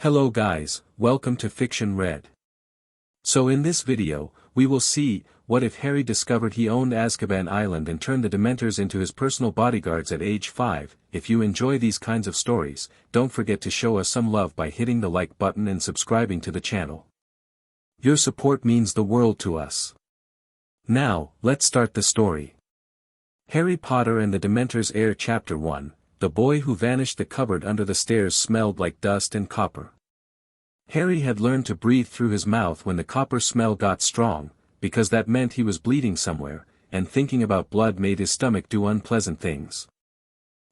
Hello guys, welcome to Fiction Read. So in this video, we will see, what if Harry discovered he owned Azkaban Island and turned the Dementors into his personal bodyguards at age 5. If you enjoy these kinds of stories, don't forget to show us some love by hitting the like button and subscribing to the channel. Your support means the world to us. Now, let's start the story. Harry Potter and the Dementors Heir Chapter 1, The boy who vanished. The cupboard under the stairs smelled like dust and copper. Harry had learned to breathe through his mouth when the copper smell got strong, because that meant he was bleeding somewhere, and thinking about blood made his stomach do unpleasant things.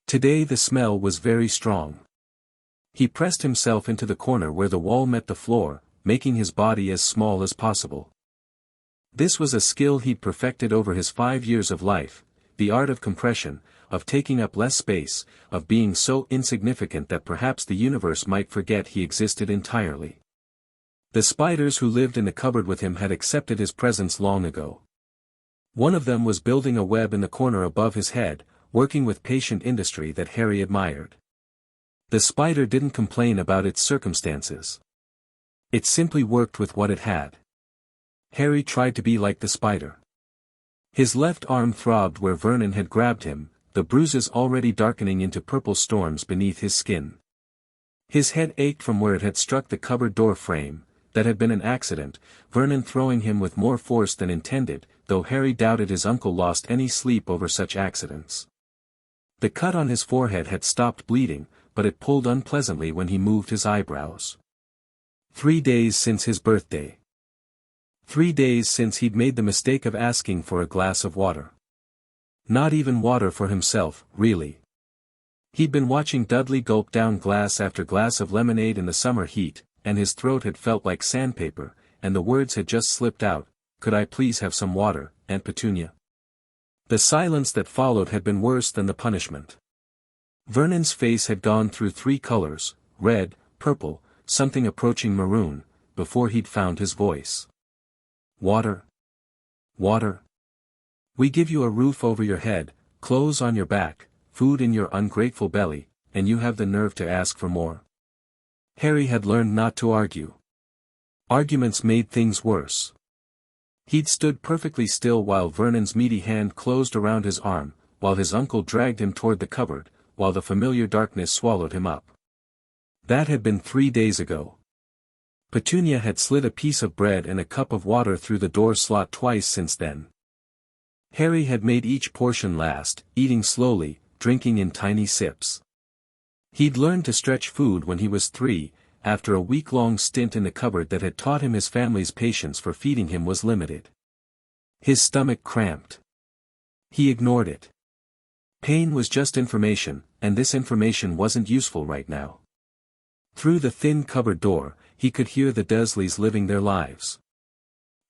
Today the smell was very strong. He pressed himself into the corner where the wall met the floor, making his body as small as possible. This was a skill he'd perfected over his 5 years of life, the art of compression, of taking up less space, of being so insignificant that perhaps the universe might forget he existed entirely. The spiders who lived in the cupboard with him had accepted his presence long ago. One of them was building a web in the corner above his head, working with patient industry that Harry admired. The spider didn't complain about its circumstances. It simply worked with what it had. Harry tried to be like the spider. His left arm throbbed where Vernon had grabbed him, the bruises already darkening into purple storms beneath his skin. His head ached from where it had struck the cupboard door frame. That had been an accident, Vernon throwing him with more force than intended, though Harry doubted his uncle lost any sleep over such accidents. The cut on his forehead had stopped bleeding, but it pulled unpleasantly when he moved his eyebrows. 3 days since his birthday. 3 days since he'd made the mistake of asking for a glass of water. Not even water for himself, really. He'd been watching Dudley gulp down glass after glass of lemonade in the summer heat, and his throat had felt like sandpaper, and the words had just slipped out, "Could I please have some water, Aunt Petunia?" The silence that followed had been worse than the punishment. Vernon's face had gone through 3 colors, red, purple, something approaching maroon, before he'd found his voice. "Water. Water. We give you a roof over your head, clothes on your back, food in your ungrateful belly, and you have the nerve to ask for more." Harry had learned not to argue. Arguments made things worse. He'd stood perfectly still while Vernon's meaty hand closed around his arm, while his uncle dragged him toward the cupboard, while the familiar darkness swallowed him up. That had been 3 days ago. Petunia had slid a piece of bread and a cup of water through the door slot twice since then. Harry had made each portion last, eating slowly, drinking in tiny sips. He'd learned to stretch food when he was 3, after a week-long stint in the cupboard that had taught him his family's patience for feeding him was limited. His stomach cramped. He ignored it. Pain was just information, and this information wasn't useful right now. Through the thin cupboard door, he could hear the Dursleys living their lives.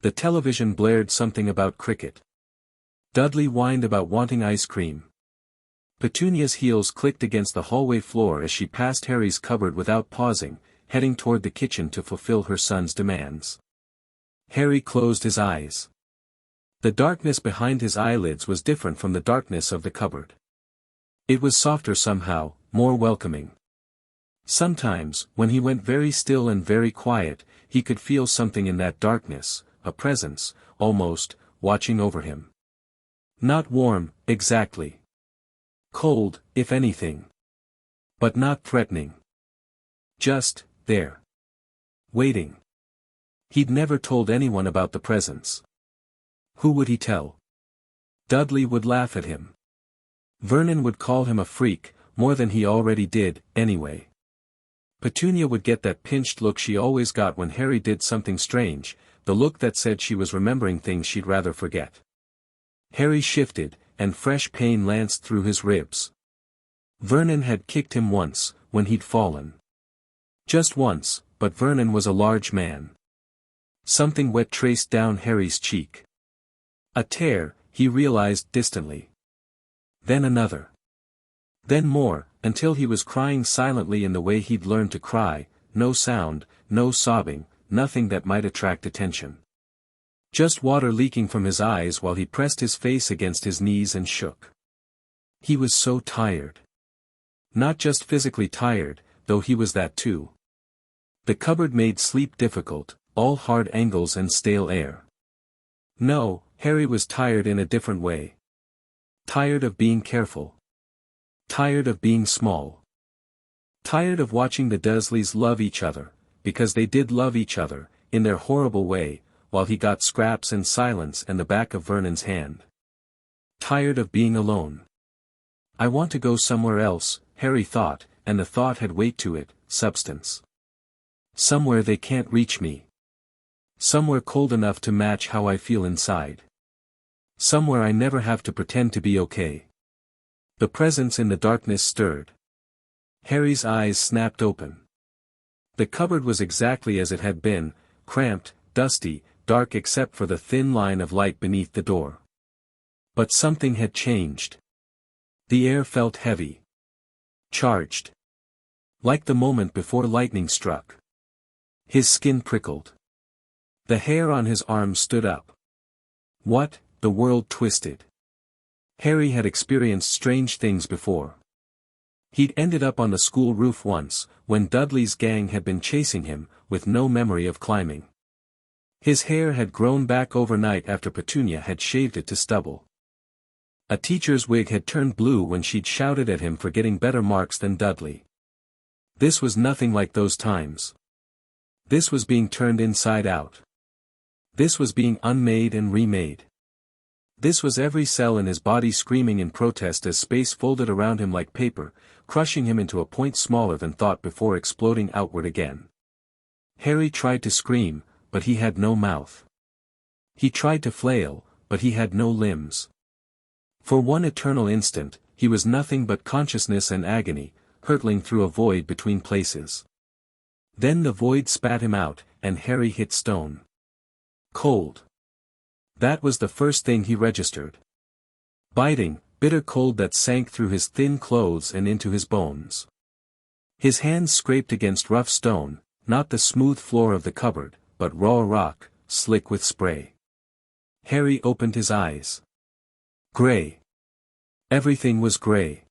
The television blared something about cricket. Dudley whined about wanting ice cream. Petunia's heels clicked against the hallway floor as she passed Harry's cupboard without pausing, heading toward the kitchen to fulfill her son's demands. Harry closed his eyes. The darkness behind his eyelids was different from the darkness of the cupboard. It was softer somehow, more welcoming. Sometimes, when he went very still and very quiet, he could feel something in that darkness, a presence, almost, watching over him. Not warm, exactly. Cold, if anything. But not threatening. Just, there. Waiting. He'd never told anyone about the presence. Who would he tell? Dudley would laugh at him. Vernon would call him a freak, more than he already did, anyway. Petunia would get that pinched look she always got when Harry did something strange, the look that said she was remembering things she'd rather forget. Harry shifted, and fresh pain lanced through his ribs. Vernon had kicked him once, when he'd fallen. Just once, but Vernon was a large man. Something wet traced down Harry's cheek. A tear, he realized distantly. Then another. Then more, until he was crying silently in the way he'd learned to cry, no sound, no sobbing, nothing that might attract attention. Just water leaking from his eyes while he pressed his face against his knees and shook. He was so tired. Not just physically tired, though he was that too. The cupboard made sleep difficult, all hard angles and stale air. No, Harry was tired in a different way. Tired of being careful. Tired of being small. Tired of watching the Dursleys love each other, because they did love each other, in their horrible way, while he got scraps and silence and the back of Vernon's hand. Tired of being alone. I want to go somewhere else, Harry thought, and the thought had weight to it, substance. Somewhere they can't reach me. Somewhere cold enough to match how I feel inside. Somewhere I never have to pretend to be okay. The presence in the darkness stirred. Harry's eyes snapped open. The cupboard was exactly as it had been, cramped, dusty, dark except for the thin line of light beneath the door. But something had changed. The air felt heavy. Charged. Like the moment before lightning struck. His skin prickled. The hair on his arms stood up. What? The world twisted. Harry had experienced strange things before. He'd ended up on the school roof once, when Dudley's gang had been chasing him, with no memory of climbing. His hair had grown back overnight after Petunia had shaved it to stubble. A teacher's wig had turned blue when she'd shouted at him for getting better marks than Dudley. This was nothing like those times. This was being turned inside out. This was being unmade and remade. This was every cell in his body screaming in protest as space folded around him like paper, crushing him into a point smaller than thought before exploding outward again. Harry tried to scream, but he had no mouth. He tried to flail, but he had no limbs. For one eternal instant, he was nothing but consciousness and agony, hurtling through a void between places. Then the void spat him out, and Harry hit stone. Cold. That was the first thing he registered. Biting, bitter cold that sank through his thin clothes and into his bones. His hands scraped against rough stone, not the smooth floor of the cupboard, but raw rock, slick with spray. Harry opened his eyes. Gray. Everything was gray.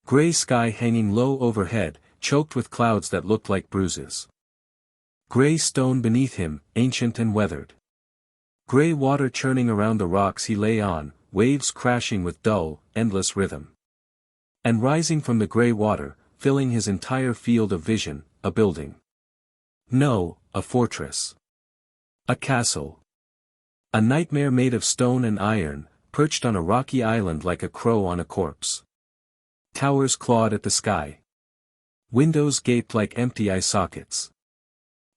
Gray sky hanging low overhead, choked with clouds that looked like bruises. Gray stone beneath him, ancient and weathered. Gray water churning around the rocks he lay on, waves crashing with dull, endless rhythm. And rising from the gray water, filling his entire field of vision, a building. No, a fortress. A castle. A nightmare made of stone and iron, perched on a rocky island like a crow on a corpse. Towers clawed at the sky. Windows gaped like empty eye sockets.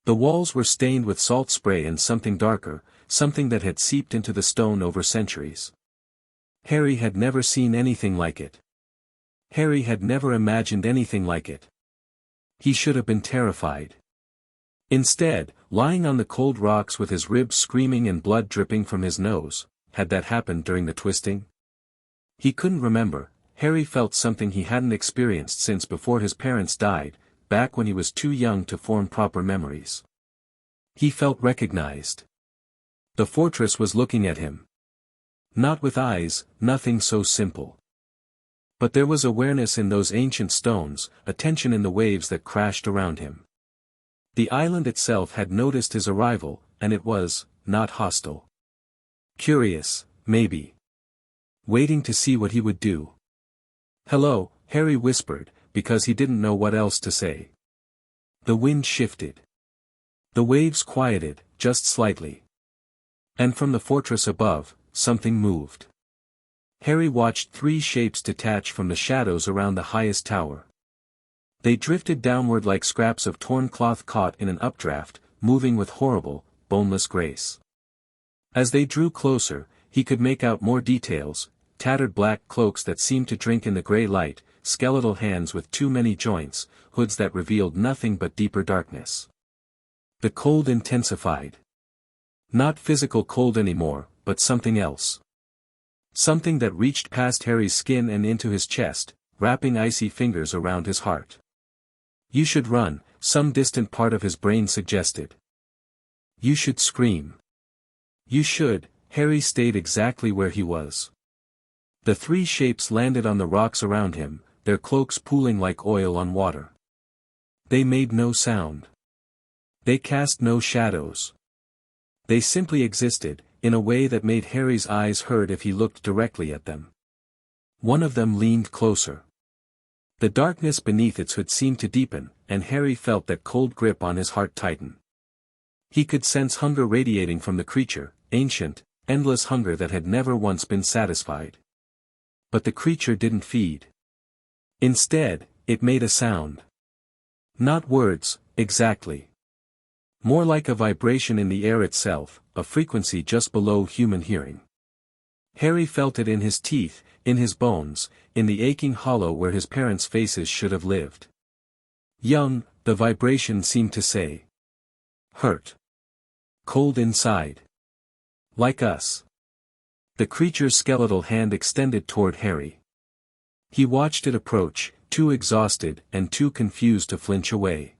The walls were stained with salt spray and something darker, something that had seeped into the stone over centuries. Harry had never seen anything like it. Harry had never imagined anything like it. He should have been terrified. Instead, lying on the cold rocks with his ribs screaming and blood dripping from his nose, had that happened during the twisting? He couldn't remember. Harry felt something he hadn't experienced since before his parents died, back when he was too young to form proper memories. He felt recognized. The fortress was looking at him. Not with eyes, nothing so simple. But there was awareness in those ancient stones, attention in the waves that crashed around him. The island itself had noticed his arrival, and it was, not hostile. Curious, maybe. Waiting to see what he would do. Hello, Harry whispered, because he didn't know what else to say. The wind shifted. The waves quieted, just slightly. And from the fortress above, something moved. Harry watched three shapes detach from the shadows around the highest tower. They drifted downward like scraps of torn cloth caught in an updraft, moving with horrible, boneless grace. As they drew closer, he could make out more details, tattered black cloaks that seemed to drink in the gray light, skeletal hands with too many joints, hoods that revealed nothing but deeper darkness. The cold intensified. Not physical cold anymore, but something else. Something that reached past Harry's skin and into his chest, wrapping icy fingers around his heart. You should run, some distant part of his brain suggested. You should scream. You should. Harry stayed exactly where he was. The three shapes landed on the rocks around him, their cloaks pooling like oil on water. They made no sound. They cast no shadows. They simply existed, in a way that made Harry's eyes hurt if he looked directly at them. One of them leaned closer. The darkness beneath its hood seemed to deepen, and Harry felt that cold grip on his heart tighten. He could sense hunger radiating from the creature, ancient, endless hunger that had never once been satisfied. But the creature didn't feed. Instead, it made a sound. Not words, exactly. More like a vibration in the air itself, a frequency just below human hearing. Harry felt it in his teeth, in his bones, in the aching hollow where his parents' faces should have lived. Young, the vibration seemed to say. Hurt. Cold inside. Like us. The creature's skeletal hand extended toward Harry. He watched it approach, too exhausted and too confused to flinch away.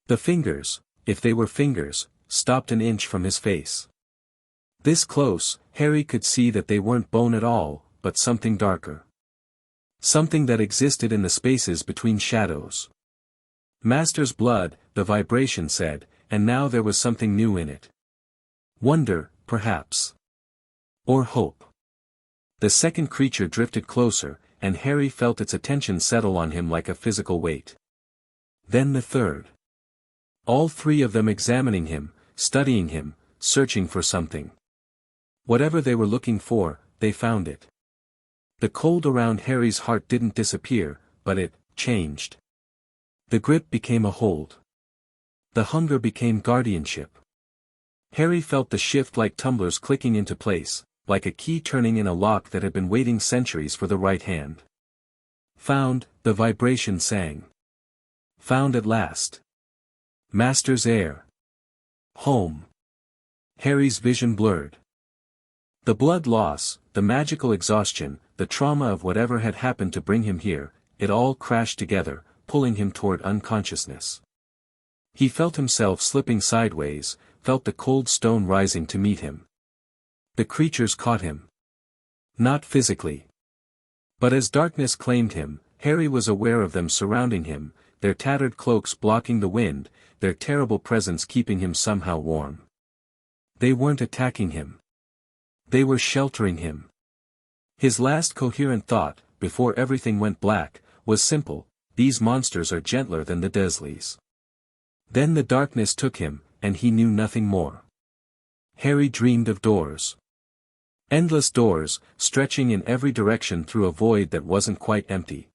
The fingers, if they were fingers, stopped an inch from his face. This close, Harry could see that they weren't bone at all, but something darker. Something that existed in the spaces between shadows. Master's blood, the vibration said, and now there was something new in it. Wonder, perhaps. Or hope. The second creature drifted closer, and Harry felt its attention settle on him like a physical weight. Then the third. All three of them examining him, studying him, searching for something. Whatever they were looking for, they found it. The cold around Harry's heart didn't disappear, but it changed. The grip became a hold. The hunger became guardianship. Harry felt the shift like tumblers clicking into place, like a key turning in a lock that had been waiting centuries for the right hand. Found, the vibration sang. Found at last. Master's heir. Home. Harry's vision blurred. The blood loss, the magical exhaustion, the trauma of whatever had happened to bring him here, it all crashed together, pulling him toward unconsciousness. He felt himself slipping sideways, felt the cold stone rising to meet him. The creatures caught him. Not physically. But as darkness claimed him, Harry was aware of them surrounding him, their tattered cloaks blocking the wind, their terrible presence keeping him somehow warm. They weren't attacking him. They were sheltering him. His last coherent thought, before everything went black, was simple: these monsters are gentler than the Dursleys. Then the darkness took him, and he knew nothing more. Harry dreamed of doors. Endless doors, stretching in every direction through a void that wasn't quite empty.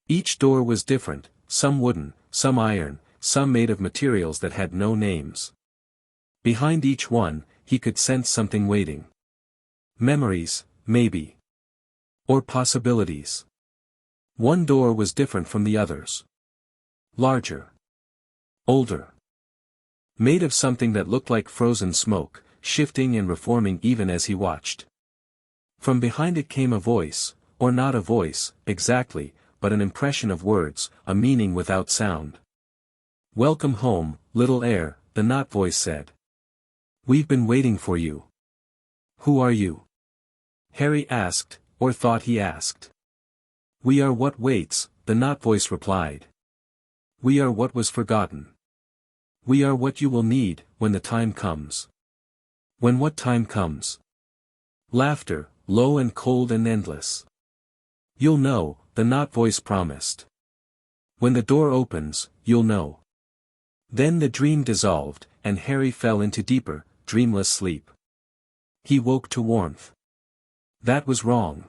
Each door was different, some wooden, some iron, some made of materials that had no names. Behind each one, he could sense something waiting. Memories, maybe. Or possibilities. One door was different from the others. Larger. Older. Made of something that looked like frozen smoke, shifting and reforming even as he watched. From behind it came a voice, or not a voice, exactly, but an impression of words, a meaning without sound. "Welcome home, little heir," the not voice said. "We've been waiting for you." "Who are you?" Harry asked, or thought he asked. "We are what waits," the not voice replied. "We are what was forgotten. We are what you will need, when the time comes." "When what time comes?" Laughter, low and cold and endless. "You'll know," the not voice promised. "When the door opens, you'll know." Then the dream dissolved, and Harry fell into deeper, dreamless sleep. He woke to warmth. That was wrong.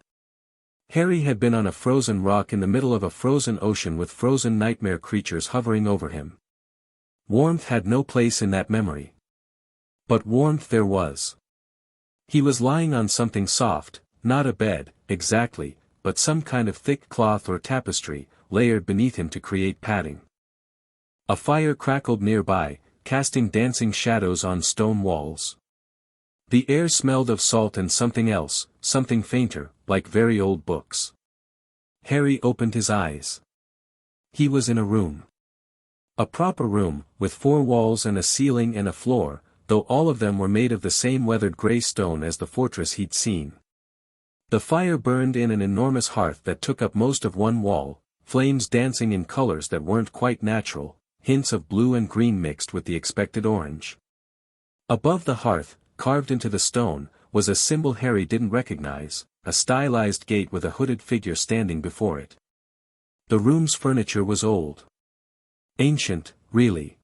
Harry had been on a frozen rock in the middle of a frozen ocean with frozen nightmare creatures hovering over him. Warmth had no place in that memory. But warmth there was. He was lying on something soft, not a bed, exactly, but some kind of thick cloth or tapestry, layered beneath him to create padding. A fire crackled nearby, casting dancing shadows on stone walls. The air smelled of salt and something else, something fainter, like very old books. Harry opened his eyes. He was in a room. A proper room, with 4 walls and a ceiling and a floor, though all of them were made of the same weathered grey stone as the fortress he'd seen. The fire burned in an enormous hearth that took up most of one wall, flames dancing in colors that weren't quite natural, hints of blue and green mixed with the expected orange. Above the hearth, carved into the stone, was a symbol Harry didn't recognize, a stylized gate with a hooded figure standing before it. The room's furniture was old. Ancient, really.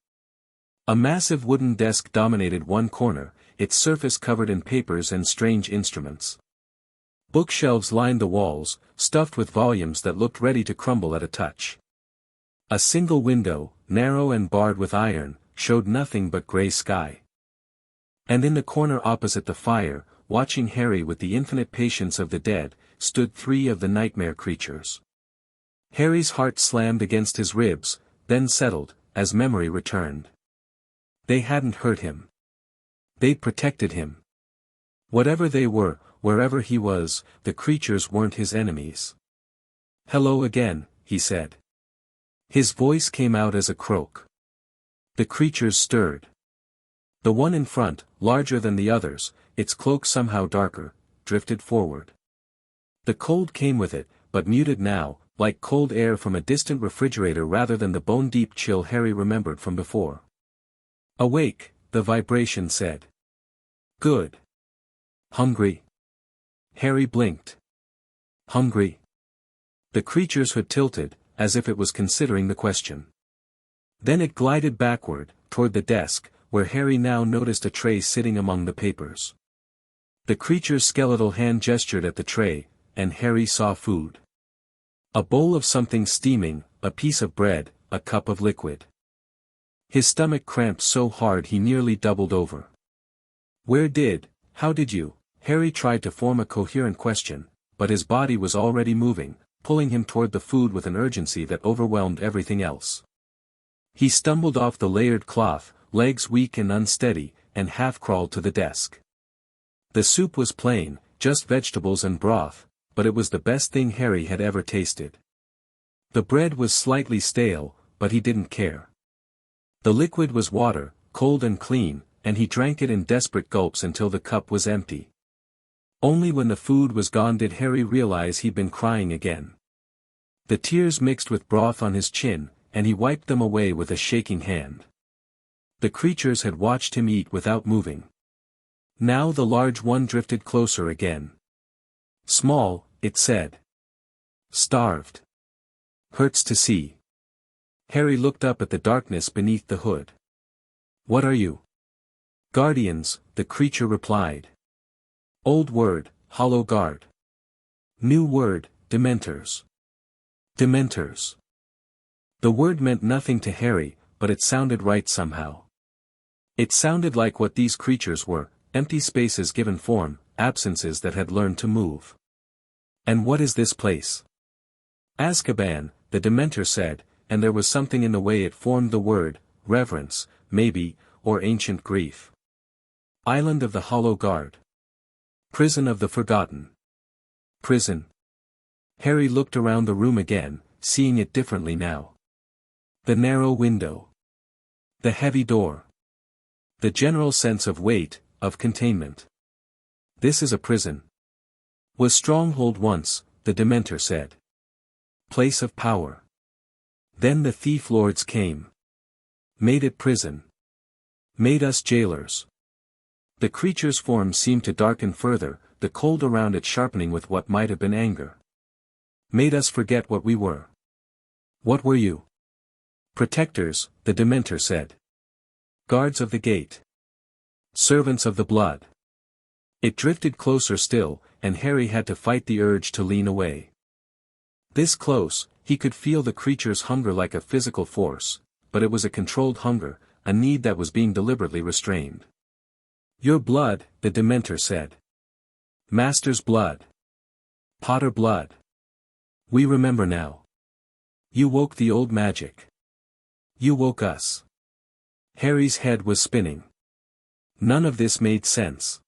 A massive wooden desk dominated one corner, its surface covered in papers and strange instruments. Bookshelves lined the walls, stuffed with volumes that looked ready to crumble at a touch. A single window, narrow and barred with iron, showed nothing but grey sky. And in the corner opposite the fire, watching Harry with the infinite patience of the dead, stood 3 of the nightmare creatures. Harry's heart slammed against his ribs, then settled, as memory returned. They hadn't hurt him. They'd protected him. Whatever they were, wherever he was, the creatures weren't his enemies. "Hello again," he said. His voice came out as a croak. The creatures stirred. The one in front, larger than the others, its cloak somehow darker, drifted forward. The cold came with it, but muted now, like cold air from a distant refrigerator rather than the bone-deep chill Harry remembered from before. "Awake," the vibration said. "Good. Hungry?" Harry blinked. "Hungry?" The creature's hood tilted, as if it was considering the question. Then it glided backward, toward the desk, where Harry now noticed a tray sitting among the papers. The creature's skeletal hand gestured at the tray, and Harry saw food. A bowl of something steaming, a piece of bread, a cup of liquid. His stomach cramped so hard he nearly doubled over. How did you? Harry tried to form a coherent question, but his body was already moving, pulling him toward the food with an urgency that overwhelmed everything else. He stumbled off the layered cloth, legs weak and unsteady, and half-crawled to the desk. The soup was plain, just vegetables and broth, but it was the best thing Harry had ever tasted. The bread was slightly stale, but he didn't care. The liquid was water, cold and clean, and he drank it in desperate gulps until the cup was empty. Only when the food was gone did Harry realize he'd been crying again. The tears mixed with broth on his chin, and he wiped them away with a shaking hand. The creatures had watched him eat without moving. Now the large one drifted closer again. "Small," it said. "Starved. Hurts to see." Harry looked up at the darkness beneath the hood. "What are you?" "Guardians," the creature replied. Old word, hollow guard. New word, Dementors. Dementors. The word meant nothing to Harry, but it sounded right somehow. It sounded like what these creatures were, empty spaces given form, absences that had learned to move. "And what is this place?" "Azkaban," the Dementor said, and there was something in the way it formed the word, reverence, maybe, or ancient grief. "Island of the Hollow Guard. Prison of the Forgotten." Prison. Harry looked around the room again, seeing it differently now. The narrow window. The heavy door. The general sense of weight, of containment. "This is a prison. Was stronghold once," the Dementor said. "Place of power. Then the thief lords came. Made it prison. Made us jailers." The creature's form seemed to darken further, the cold around it sharpening with what might have been anger. "Made us forget what we were." "What were you?" "Protectors," the Dementor said. "Guards of the gate. Servants of the blood." It drifted closer still, and Harry had to fight the urge to lean away. This close, he could feel the creature's hunger like a physical force, but it was a controlled hunger, a need that was being deliberately restrained. "Your blood," the Dementor said. "Master's blood. Potter blood. We remember now. You woke the old magic. You woke us." Harry's head was spinning. None of this made sense.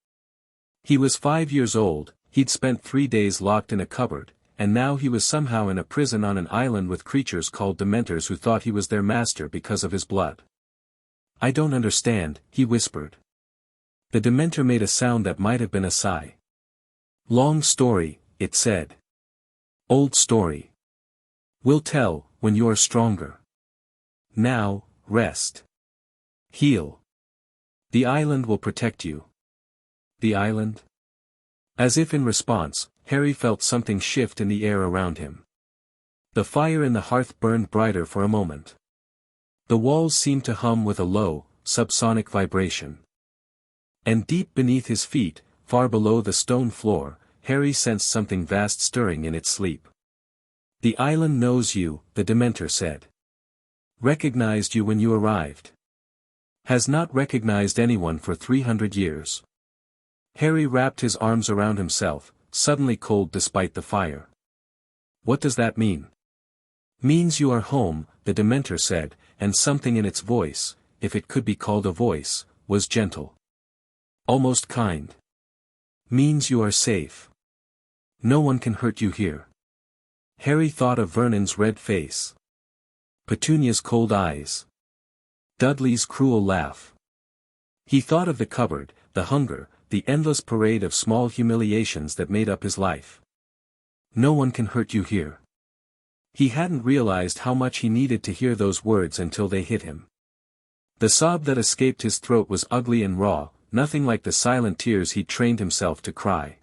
He was 5 years old, he'd spent 3 days locked in a cupboard, and now he was somehow in a prison on an island with creatures called Dementors who thought he was their master because of his blood. "I don't understand," he whispered. The Dementor made a sound that might have been a sigh. "Long story," it said. "Old story. We'll tell, when you're stronger. Now, rest. Heal. The island will protect you. The island? As if in response, Harry felt something shift in the air around him. The fire in the hearth burned brighter for a moment. The walls seemed to hum with a low, subsonic vibration. And deep beneath his feet, far below the stone floor, Harry sensed something vast stirring in its sleep. The island knows you, the Dementor said. Recognized you when you arrived. Has not recognized anyone for 300 years. Harry wrapped his arms around himself, suddenly cold despite the fire. What does that mean? Means you are home, the Dementor said, and something in its voice, if it could be called a voice, was gentle. Almost kind. Means you are safe. No one can hurt you here. Harry thought of Vernon's red face. Petunia's cold eyes. Dudley's cruel laugh. He thought of the cupboard, the hunger, the endless parade of small humiliations that made up his life. No one can hurt you here. He hadn't realized how much he needed to hear those words until they hit him. The sob that escaped his throat was ugly and raw, nothing like the silent tears he'd trained himself to cry.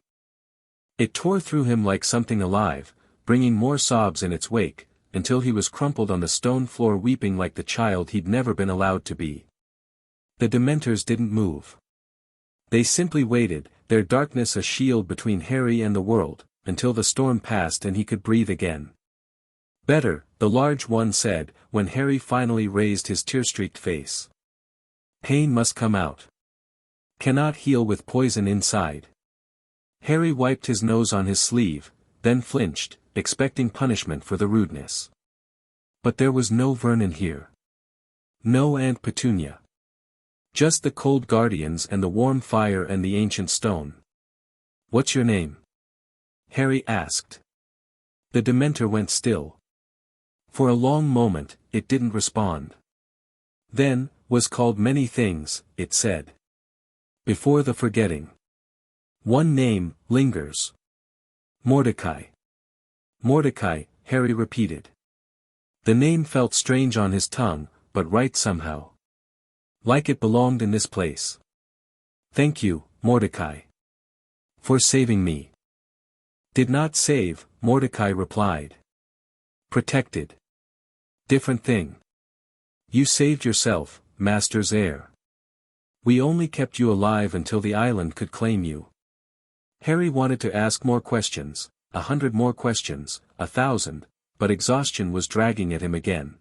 It tore through him like something alive, bringing more sobs in its wake, until he was crumpled on the stone floor weeping like the child he'd never been allowed to be. The Dementors didn't move. They simply waited, their darkness a shield between Harry and the world, until the storm passed and he could breathe again. Better, the large one said, when Harry finally raised his tear-streaked face. Pain must come out. Cannot heal with poison inside. Harry wiped his nose on his sleeve, then flinched, expecting punishment for the rudeness. But there was no Vernon here. No Aunt Petunia. Just the cold guardians and the warm fire and the ancient stone. What's your name? Harry asked. The Dementor went still. For a long moment, it didn't respond. Then, was called many things, it said. Before the forgetting. One name, lingers. Mordecai. Mordecai, Harry repeated. The name felt strange on his tongue, but right somehow. Like it belonged in this place. Thank you, Mordecai. For saving me. Did not save, Mordecai replied. Protected. Different thing. You saved yourself, Master's heir. We only kept you alive until the island could claim you. Harry wanted to ask more questions, 100 more questions, 1,000, but exhaustion was dragging at him again.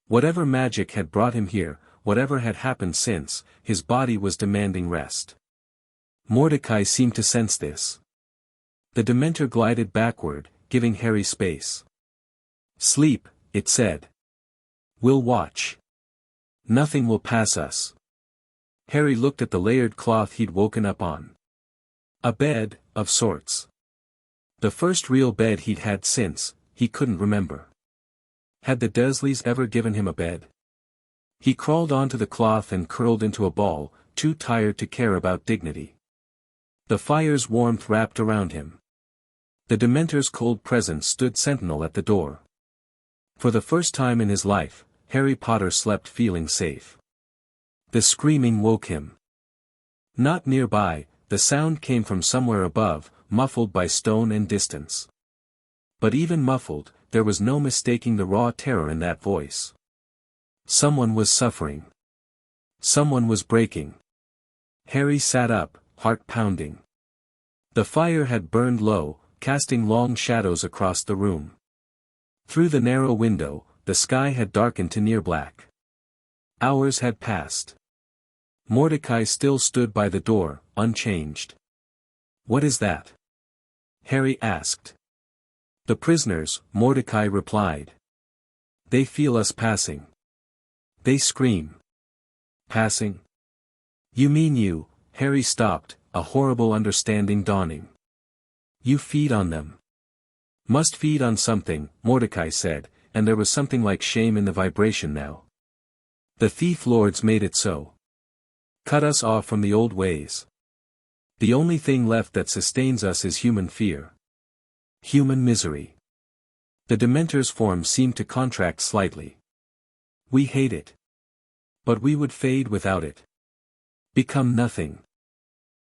Whatever magic had brought him here, whatever had happened since, his body was demanding rest. Mordecai seemed to sense this. The Dementor glided backward, giving Harry space. Sleep, it said. We'll watch. Nothing will pass us. Harry looked at the layered cloth he'd woken up on. A bed, of sorts. The first real bed he'd had since, he couldn't remember. Had the Dursleys ever given him a bed? He crawled onto the cloth and curled into a ball, too tired to care about dignity. The fire's warmth wrapped around him. The Dementor's cold presence stood sentinel at the door. For the first time in his life, Harry Potter slept feeling safe. The screaming woke him. Not nearby, the sound came from somewhere above, muffled by stone and distance. But even muffled, there was no mistaking the raw terror in that voice. Someone was suffering. Someone was breaking. Harry sat up, heart pounding. The fire had burned low, casting long shadows across the room. Through the narrow window, the sky had darkened to near black. Hours had passed. Mordecai still stood by the door, unchanged. What is that? Harry asked. The prisoners, Mordecai replied. They feel us passing. They scream. Passing? You mean you? Harry stopped, a horrible understanding dawning. You feed on them. Must feed on something, Mordecai said, and there was something like shame in the vibration now. The thief lords made it so. Cut us off from the old ways. The only thing left that sustains us is human fear. Human misery. The Dementor's form seemed to contract slightly. We hate it. But we would fade without it. Become nothing.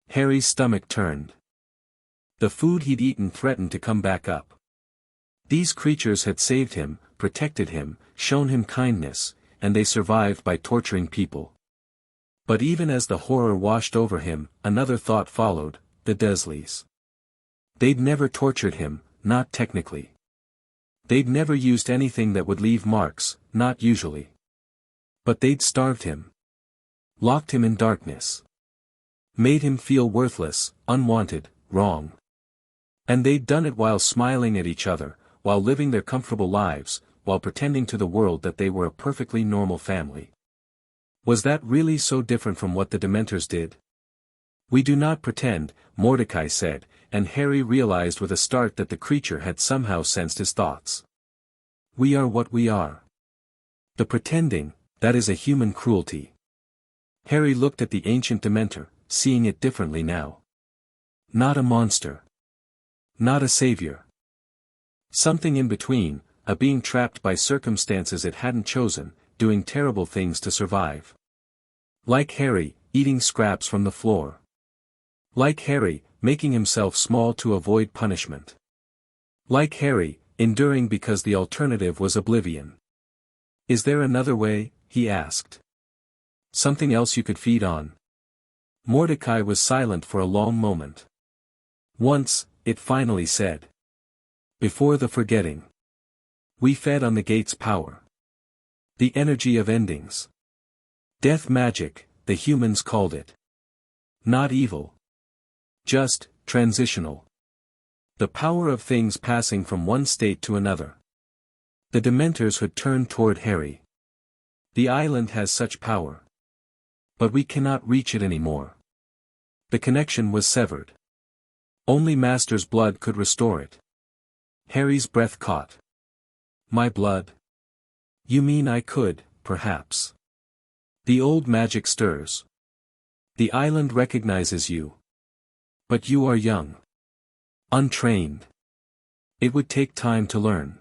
Harry's stomach turned. The food he'd eaten threatened to come back up. These creatures had saved him, protected him, shown him kindness, and they survived by torturing people. But even as the horror washed over him, another thought followed: the Dursleys. They'd never tortured him, not technically. They'd never used anything that would leave marks, not usually. But they'd starved him. Locked him in darkness. Made him feel worthless, unwanted, wrong. And they'd done it while smiling at each other, while living their comfortable lives, while pretending to the world that they were a perfectly normal family. Was that really so different from what the Dementors did? We do not pretend, Mordecai said, and Harry realized with a start that the creature had somehow sensed his thoughts. We are what we are. The pretending, that is a human cruelty. Harry looked at the ancient Dementor, seeing it differently now. Not a monster. Not a savior. Something in between, a being trapped by circumstances it hadn't chosen, doing terrible things to survive. Like Harry, eating scraps from the floor. Like Harry, making himself small to avoid punishment. Like Harry, enduring because the alternative was oblivion. Is there another way? He asked. Something else you could feed on? Mordecai was silent for a long moment. Once, it finally said. Before the forgetting. We fed on the gate's power. The energy of endings. Death magic, the humans called it. Not evil. Just, transitional. The power of things passing from one state to another. The Dementors had turned toward Harry. The island has such power. But we cannot reach it anymore. The connection was severed. Only Master's blood could restore it. Harry's breath caught. My blood? You mean I could, perhaps. The old magic stirs. The island recognizes you. But you are young. Untrained. It would take time to learn.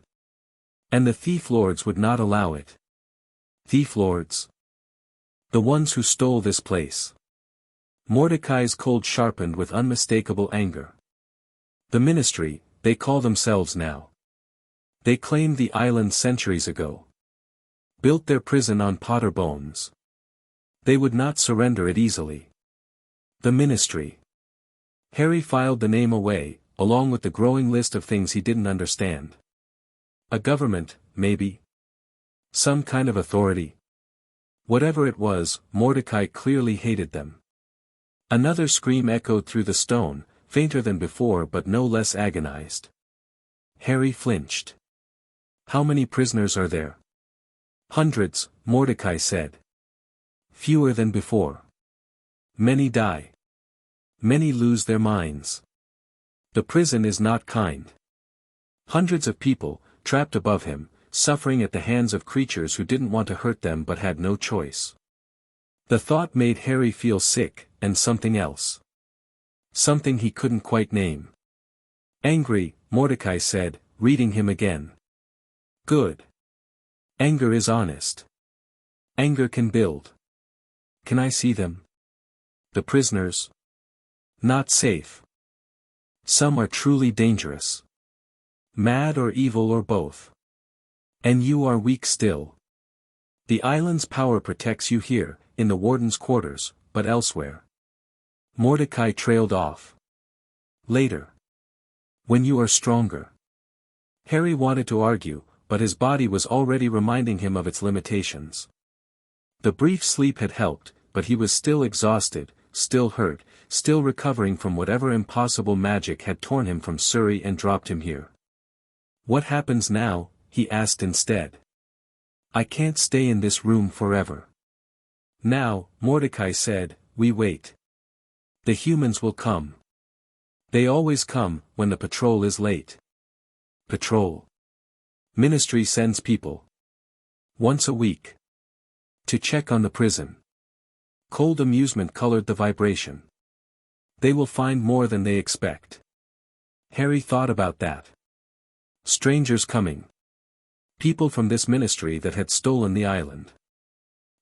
And the Thief Lords would not allow it. Thief Lords? The ones who stole this place. Mordecai's cold sharpened with unmistakable anger. The Ministry, they call themselves now. They claimed the island centuries ago. Built their prison on Potter bones. They would not surrender it easily. The Ministry. Harry filed the name away, along with the growing list of things he didn't understand. A government, maybe. Some kind of authority. Whatever it was, Mordecai clearly hated them. Another scream echoed through the stone, fainter than before but no less agonized. Harry flinched. How many prisoners are there? Hundreds, Mordecai said. Fewer than before. Many die. Many lose their minds. The prison is not kind. Hundreds of people, trapped above him, suffering at the hands of creatures who didn't want to hurt them but had no choice. The thought made Harry feel sick, and something else. Something he couldn't quite name. Angry, Mordecai said, reading him again. Good. Anger is honest. Anger can build. Can I see them? The prisoners? Not safe. Some are truly dangerous. Mad or evil or both. And you are weak still. The island's power protects you here, in the warden's quarters, but elsewhere. Mordecai trailed off. Later. When you are stronger. Harry wanted to argue, but his body was already reminding him of its limitations. The brief sleep had helped, but he was still exhausted, still hurt, still recovering from whatever impossible magic had torn him from Surrey and dropped him here. What happens now? He asked instead. I can't stay in this room forever. Now, Mordecai said, we wait. The humans will come. They always come, when the patrol is late. Patrol. Ministry sends people. Once a week. To check on the prison. Cold amusement colored the vibration. They will find more than they expect. Harry thought about that. Strangers coming. People from this ministry that had stolen the island.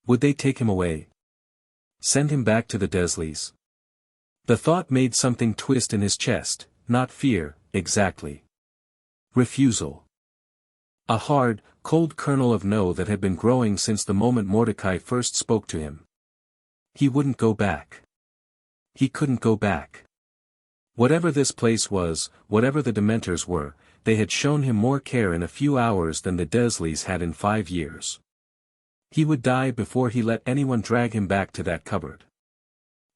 Would they take him away? Send him back to the Dursleys? The thought made something twist in his chest, not fear, exactly. Refusal. A hard, cold kernel of no that had been growing since the moment Mordecai first spoke to him. He wouldn't go back. He couldn't go back. Whatever this place was, whatever the Dementors were, they had shown him more care in a few hours than the Dursleys had in 5 years. He would die before he let anyone drag him back to that cupboard.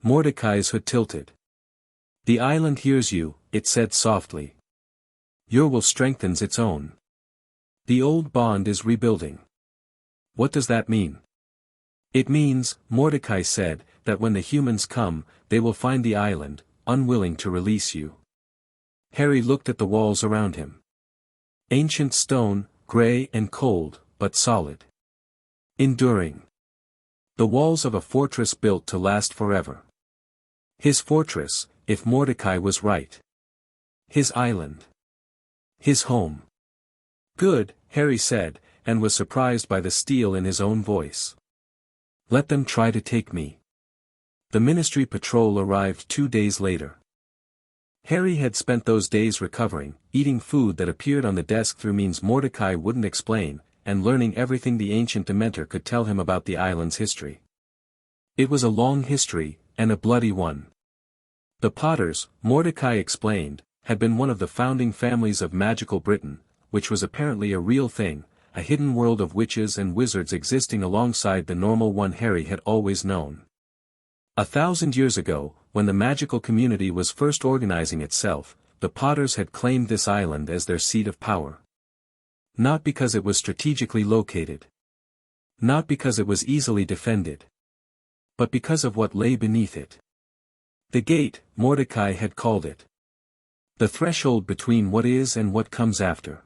Mordecai's hood tilted. The island hears you, it said softly. Your will strengthens its own. The old bond is rebuilding. What does that mean? It means, Mordecai said, that when the humans come, they will find the island, unwilling to release you. Harry looked at the walls around him. Ancient stone, grey and cold, but solid. Enduring. The walls of a fortress built to last forever. His fortress, if Mordecai was right. His island. His home. Good, Harry said, and was surprised by the steel in his own voice. Let them try to take me. The Ministry patrol arrived 2 days later. Harry had spent those days recovering, eating food that appeared on the desk through means Mordecai wouldn't explain, and learning everything the ancient Dementor could tell him about the island's history. It was a long history, and a bloody one. The Potters, Mordecai explained, had been one of the founding families of magical Britain, which was apparently a real thing, a hidden world of witches and wizards existing alongside the normal one Harry had always known. 1,000 years ago, when the magical community was first organizing itself, the Potters had claimed this island as their seat of power. Not because it was strategically located. Not because it was easily defended. But because of what lay beneath it. The gate, Mordecai had called it. The threshold between what is and what comes after.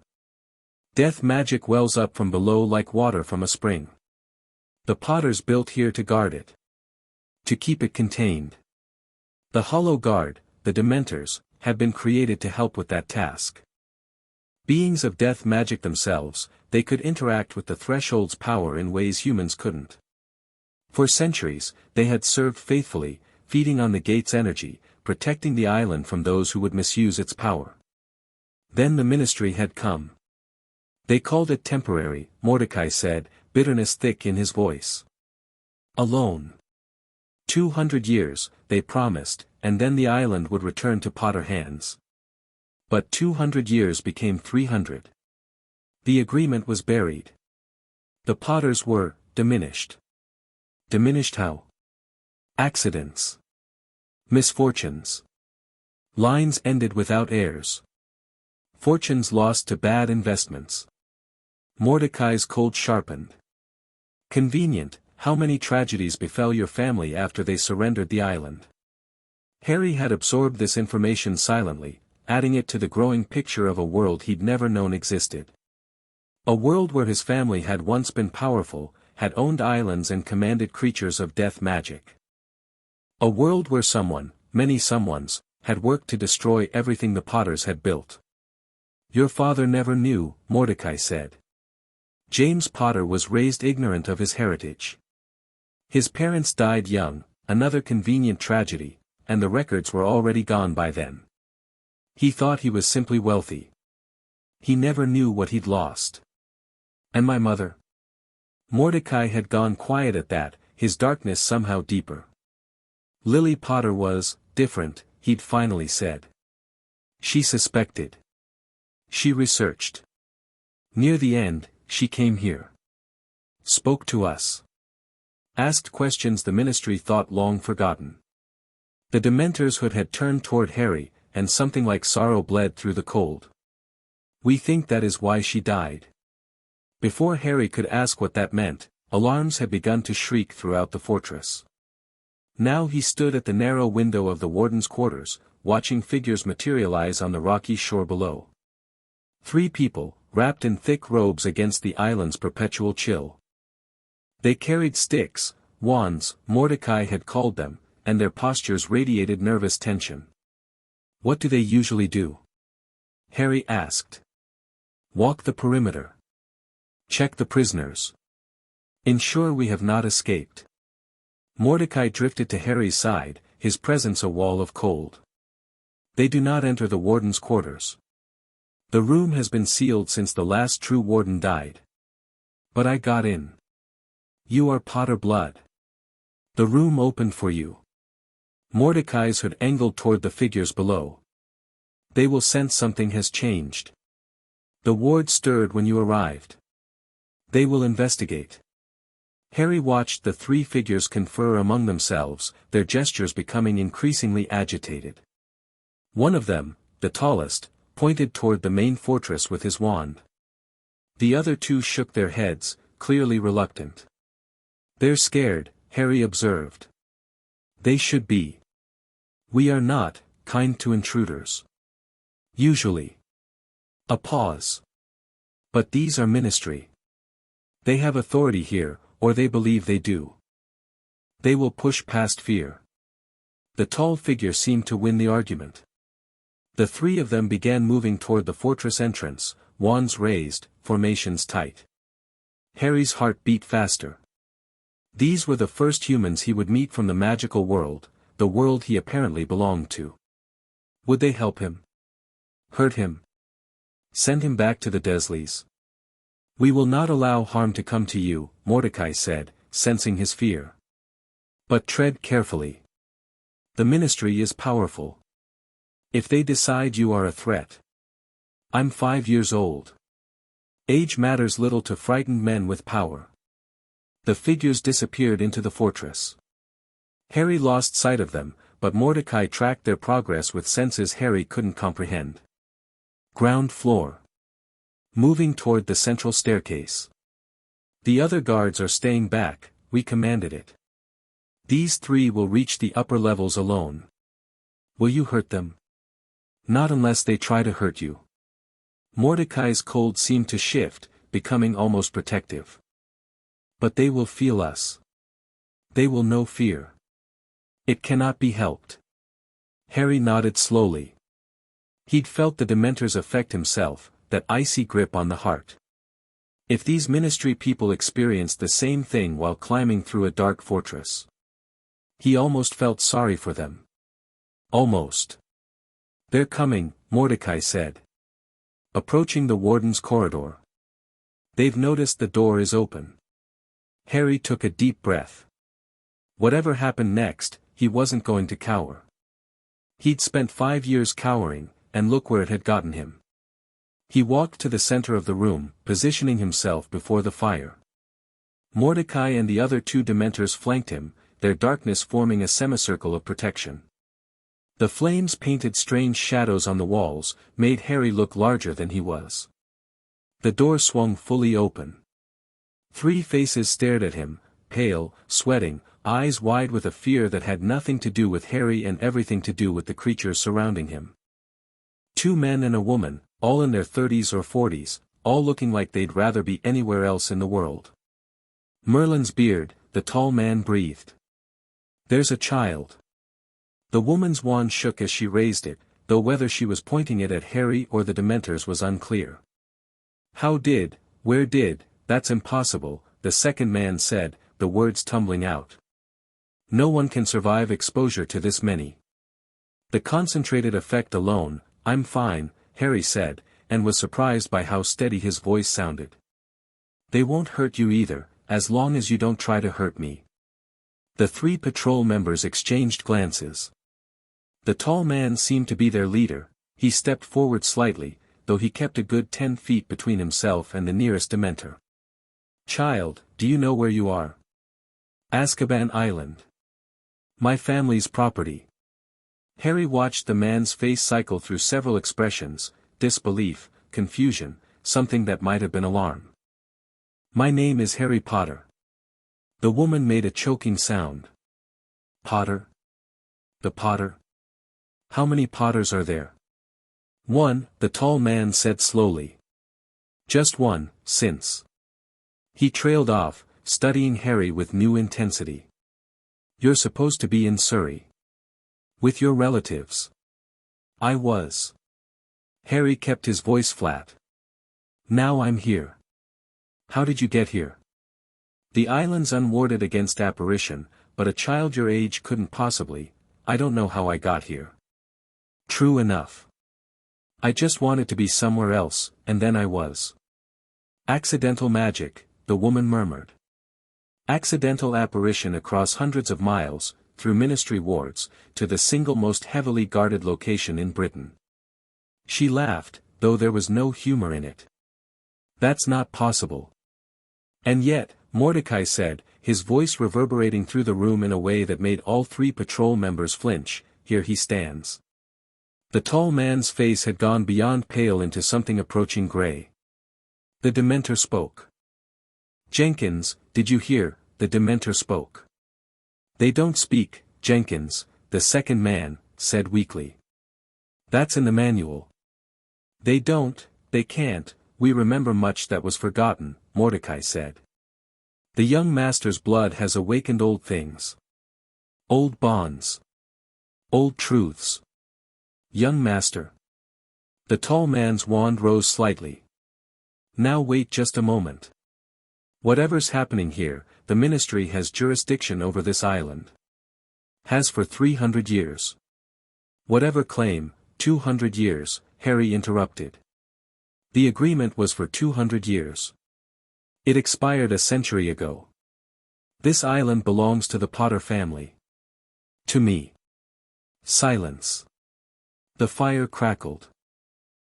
Death magic wells up from below like water from a spring. The Potters built here to guard it. To keep it contained. The Hollow Guard, the Dementors, had been created to help with that task. Beings of death magic themselves, they could interact with the threshold's power in ways humans couldn't. For centuries, they had served faithfully, feeding on the gate's energy, protecting the island from those who would misuse its power. Then the Ministry had come. They called it temporary, Mordecai said, bitterness thick in his voice. Alone. 200 years, they promised, and then the island would return to Potter hands. But 200 years became 300. The agreement was buried. The Potters were diminished. Diminished how? Accidents. Misfortunes. Lines ended without heirs. Fortunes lost to bad investments. Mordecai's cold sharpened. Convenient, how many tragedies befell your family after they surrendered the island? Harry had absorbed this information silently, adding it to the growing picture of a world he'd never known existed. A world where his family had once been powerful, had owned islands and commanded creatures of death magic. A world where someone, many someones, had worked to destroy everything the Potters had built. Your father never knew, Mordecai said. James Potter was raised ignorant of his heritage. His parents died young, another convenient tragedy, and the records were already gone by then. He thought he was simply wealthy. He never knew what he'd lost. And my mother? Mordecai had gone quiet at that, his darkness somehow deeper. Lily Potter was different, he'd finally said. She suspected. She researched. Near the end, she came here. Spoke to us. Asked questions the Ministry thought long forgotten. The Dementor's hood had turned toward Harry, and something like sorrow bled through the cold. We think that is why she died. Before Harry could ask what that meant, alarms had begun to shriek throughout the fortress. Now he stood at the narrow window of the warden's quarters, watching figures materialize on the rocky shore below. 3 people, wrapped in thick robes against the island's perpetual chill. They carried sticks, wands, Mordecai had called them, and their postures radiated nervous tension. What do they usually do? Harry asked. Walk the perimeter. Check the prisoners. Ensure we have not escaped. Mordecai drifted to Harry's side, his presence a wall of cold. They do not enter the warden's quarters. The room has been sealed since the last true warden died. But I got in. You are Potter blood. The room opened for you. Mordecai's hood angled toward the figures below. They will sense something has changed. The ward stirred when you arrived. They will investigate. Harry watched the three figures confer among themselves, their gestures becoming increasingly agitated. One of them, the tallest, pointed toward the main fortress with his wand. The other two shook their heads, clearly reluctant. They're scared, Harry observed. They should be. We are not kind to intruders. Usually. A pause. But these are ministry. They have authority here, or they believe they do. They will push past fear. The tall figure seemed to win the argument. The three of them began moving toward the fortress entrance, wands raised, formations tight. Harry's heart beat faster. These were the first humans he would meet from the magical world, the world he apparently belonged to. Would they help him? Hurt him? Send him back to the Dursleys? We will not allow harm to come to you, Mordecai said, sensing his fear. But tread carefully. The ministry is powerful. If they decide you are a threat. I'm 5 years old. Age matters little to frightened men with power. The figures disappeared into the fortress. Harry lost sight of them, but Mordecai tracked their progress with senses Harry couldn't comprehend. Ground floor. Moving toward the central staircase. The other guards are staying back, we commanded it. These three will reach the upper levels alone. Will you hurt them? Not unless they try to hurt you. Mordecai's cold seemed to shift, becoming almost protective. But they will feel us. They will know fear. It cannot be helped. Harry nodded slowly. He'd felt the Dementors affect himself, that icy grip on the heart. If these ministry people experienced the same thing while climbing through a dark fortress. He almost felt sorry for them. Almost. They're coming, Mordecai said. Approaching the warden's corridor. They've noticed the door is open. Harry took a deep breath. Whatever happened next, he wasn't going to cower. He'd spent 5 years cowering, and look where it had gotten him. He walked to the center of the room, positioning himself before the fire. Mordecai and the other two Dementors flanked him, their darkness forming a semicircle of protection. The flames painted strange shadows on the walls, made Harry look larger than he was. The door swung fully open. 3 faces stared at him, pale, sweating, eyes wide with a fear that had nothing to do with Harry and everything to do with the creatures surrounding him. 2 men and a woman, all in their 30s or 40s, all looking like they'd rather be anywhere else in the world. Merlin's beard, the tall man breathed. There's a child. The woman's wand shook as she raised it, though whether she was pointing it at Harry or the Dementors was unclear. Where did, that's impossible, the second man said, the words tumbling out. No one can survive exposure to this many. The concentrated effect alone, I'm fine, Harry said, and was surprised by how steady his voice sounded. They won't hurt you either, as long as you don't try to hurt me. The 3 patrol members exchanged glances. The tall man seemed to be their leader. He stepped forward slightly, though he kept a good 10 feet between himself and the nearest Dementor. Child, do you know where you are? Azkaban Island. My family's property. Harry watched the man's face cycle through several expressions, disbelief, confusion, something that might have been alarm. My name is Harry Potter. The woman made a choking sound. Potter? The Potter? How many Potters are there? 1, the tall man said slowly. Just 1, since. He trailed off, studying Harry with new intensity. You're supposed to be in Surrey. With your relatives. I was. Harry kept his voice flat. Now I'm here. How did you get here? The island's unwarded against apparition, but a child your age couldn't possibly. I don't know how I got here. True enough. I just wanted to be somewhere else, and then I was. Accidental magic, the woman murmured. Accidental apparition across hundreds of miles, through ministry wards, to the single most heavily guarded location in Britain. She laughed, though there was no humor in it. That's not possible. And yet, Mordecai said, his voice reverberating through the room in a way that made all three patrol members flinch, here he stands. The tall man's face had gone beyond pale into something approaching gray. The Dementor spoke. Jenkins, did you hear? The Dementor spoke. They don't speak, Jenkins, the second man, said weakly. That's in the manual. They don't, they can't, we remember much that was forgotten, Mordecai said. The young master's blood has awakened old things. Old bonds. Old truths. Young master. The tall man's wand rose slightly. Now wait just a moment. Whatever's happening here, the ministry has jurisdiction over this island. Has for 300 years. Whatever claim, 200 years, Harry interrupted. The agreement was for 200 years. It expired a century ago. This island belongs to the Potter family. To me. Silence. The fire crackled.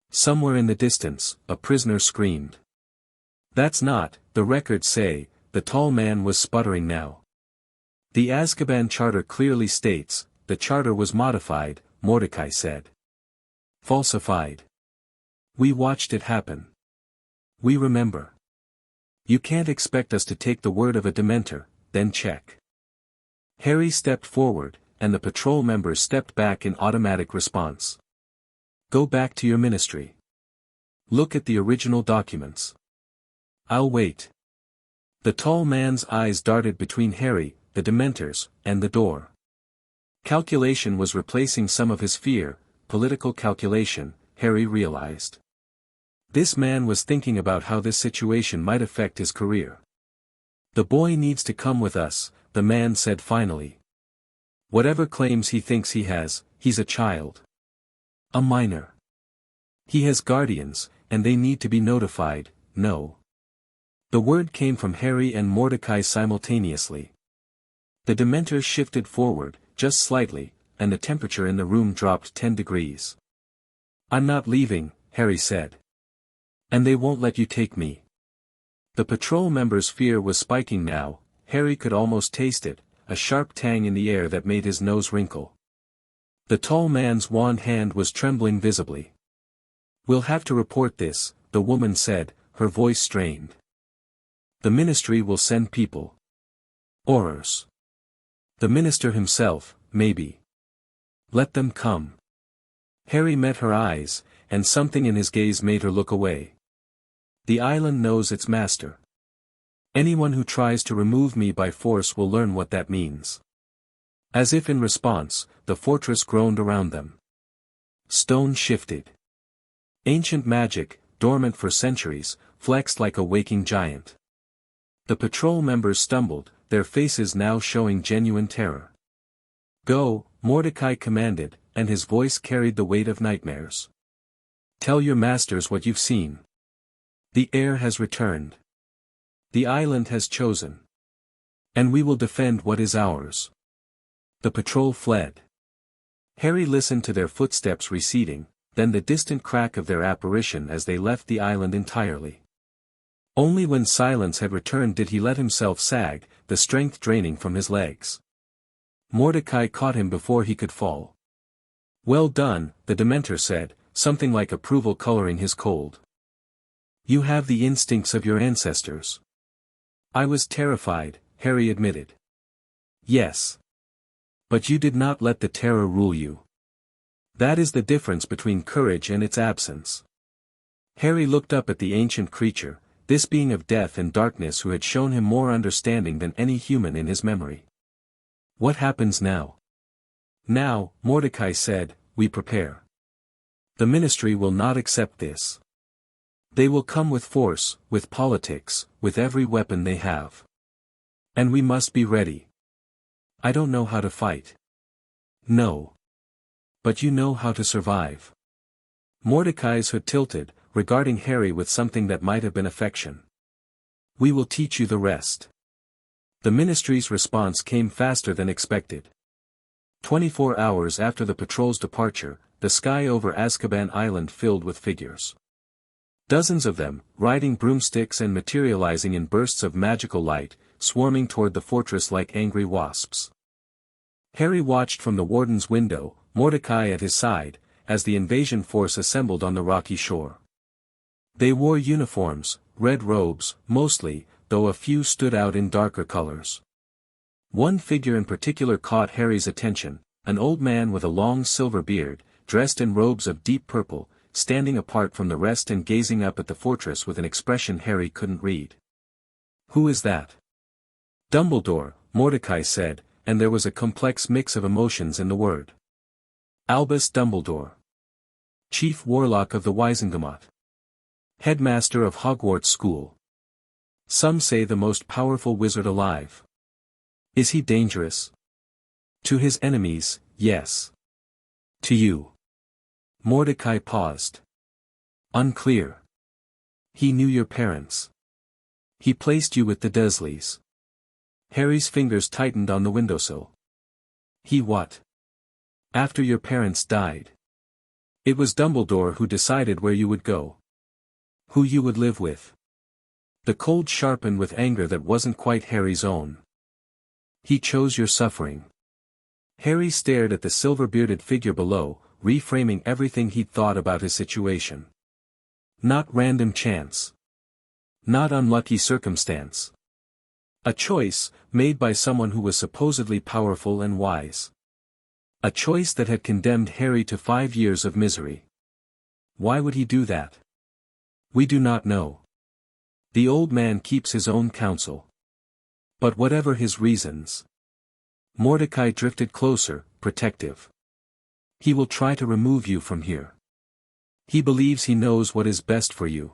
Somewhere in the distance, a prisoner screamed. That's not, the records say, the tall man was sputtering now. The Azkaban charter clearly states, the charter was modified, Mordecai said. Falsified. We watched it happen. We remember. You can't expect us to take the word of a Dementor, then check. Harry stepped forward, and the patrol members stepped back in automatic response. Go back to your ministry. Look at the original documents. I'll wait. The tall man's eyes darted between Harry, the Dementors, and the door. Calculation was replacing some of his fear, political calculation, Harry realized. This man was thinking about how this situation might affect his career. The boy needs to come with us, the man said finally. Whatever claims he thinks he has, he's a child. A minor. He has guardians, and they need to be notified, no. The word came from Harry and Mordecai simultaneously. The Dementors shifted forward, just slightly, and the temperature in the room dropped 10 degrees. I'm not leaving, Harry said. And they won't let you take me. The patrol member's fear was spiking now. Harry could almost taste it, a sharp tang in the air that made his nose wrinkle. The tall man's wand hand was trembling visibly. We'll have to report this, the woman said, her voice strained. The ministry will send people. Orders. The minister himself, maybe. Let them come. Harry met her eyes, and something in his gaze made her look away. The island knows its master. Anyone who tries to remove me by force will learn what that means. As if in response, the fortress groaned around them. Stone shifted. Ancient magic, dormant for centuries, flexed like a waking giant. The patrol members stumbled, their faces now showing genuine terror. Go, Mordecai commanded, and his voice carried the weight of nightmares. Tell your masters what you've seen. The heir has returned. The island has chosen. And we will defend what is ours. The patrol fled. Harry listened to their footsteps receding, then the distant crack of their apparition as they left the island entirely. Only when silence had returned did he let himself sag, the strength draining from his legs. Mordecai caught him before he could fall. Well done, the Dementor said, something like approval coloring his cold. You have the instincts of your ancestors. I was terrified, Harry admitted. Yes. But you did not let the terror rule you. That is the difference between courage and its absence. Harry looked up at the ancient creature, this being of death and darkness who had shown him more understanding than any human in his memory. What happens now? Now, Mordecai said, we prepare. The ministry will not accept this. They will come with force, with politics, with every weapon they have. And we must be ready. I don't know how to fight. No. But you know how to survive. Mordecai's hood tilted, regarding Harry with something that might have been affection. We will teach you the rest. The Ministry's response came faster than expected. 24 hours after the patrol's departure, the sky over Azkaban Island filled with figures. Dozens of them, riding broomsticks and materializing in bursts of magical light, swarming toward the fortress like angry wasps. Harry watched from the warden's window, Mordecai at his side, as the invasion force assembled on the rocky shore. They wore uniforms, red robes, mostly, though a few stood out in darker colors. One figure in particular caught Harry's attention, an old man with a long silver beard, dressed in robes of deep purple, standing apart from the rest and gazing up at the fortress with an expression Harry couldn't read. Who is that? Dumbledore, Mordecai said, and there was a complex mix of emotions in the word. Albus Dumbledore. Chief Warlock of the Wizengamot. Headmaster of Hogwarts School. Some say the most powerful wizard alive. Is he dangerous? To his enemies, yes. To you. Mordecai paused. Unclear. He knew your parents. He placed you with the Dursleys. Harry's fingers tightened on the windowsill. He what? After your parents died. It was Dumbledore who decided where you would go. Who you would live with. The cold sharpened with anger that wasn't quite Harry's own. He chose your suffering. Harry stared at the silver-bearded figure below, reframing everything he'd thought about his situation. Not random chance. Not unlucky circumstance. A choice, made by someone who was supposedly powerful and wise. A choice that had condemned Harry to 5 years of misery. Why would he do that? We do not know. The old man keeps his own counsel. But whatever his reasons. Mordecai drifted closer, protective. He will try to remove you from here. He believes he knows what is best for you.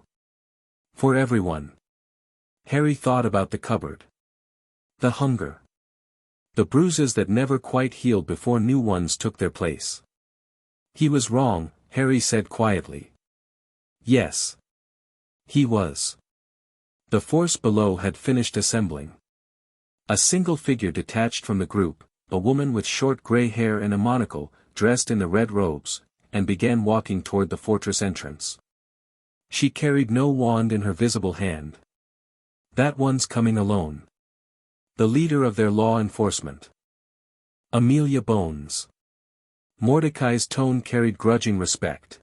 For everyone. Harry thought about the cupboard. The hunger. The bruises that never quite healed before new ones took their place. He was wrong, Harry said quietly. Yes. He was. The force below had finished assembling. A single figure detached from the group, a woman with short gray hair and a monocle, dressed in the red robes, and began walking toward the fortress entrance. She carried no wand in her visible hand. That one's coming alone. The leader of their law enforcement. Amelia Bones. Mordecai's tone carried grudging respect.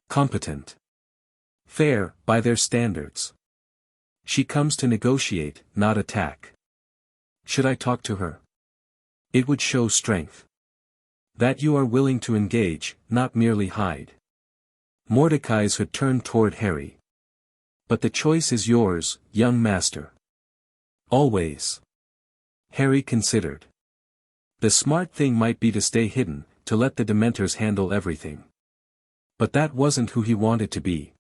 Competent. Fair, by their standards. She comes to negotiate, not attack. Should I talk to her? It would show strength. That you are willing to engage, not merely hide. Mordecai's hood turned toward Harry. But the choice is yours, young master. Always. Harry considered. The smart thing might be to stay hidden, to let the Dementors handle everything. But that wasn't who he wanted to be.